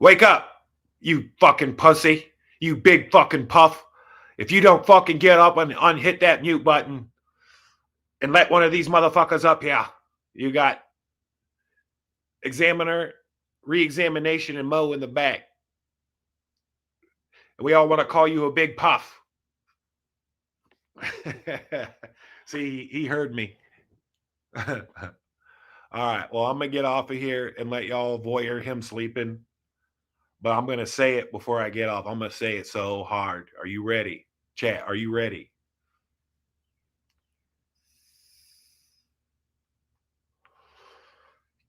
Wake up, you fucking pussy. You big fucking puff. If you don't fucking get up and unhit that mute button and let one of these motherfuckers up here, you got examiner, re-examination, and Mo in the back. And we all want to call you a big puff. See, he heard me. All right. Well, I'm going to get off of here and let y'all voyeur him sleeping. But I'm going to say it before I get off. I'm going to say it so hard. Are you ready? Chat, are you ready?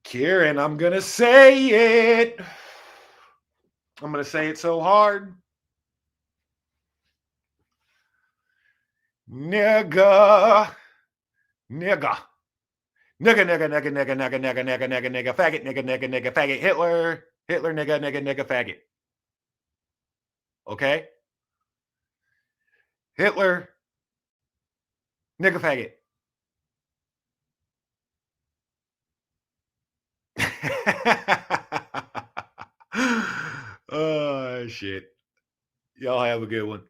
Kieran, I'm going to say it. I'm going to say it so hard. Nigga. Nigga. Nigga, nigga, nigga, nigga, nigga, nigga, nigga, nigga, nigga, faggot, nigga, nigga, nigga, faggot, Hitler, Hitler, nigga, nigga, nigga, faggot. Okay? Hitler, nigga, faggot. Oh, shit. Y'all have a good one.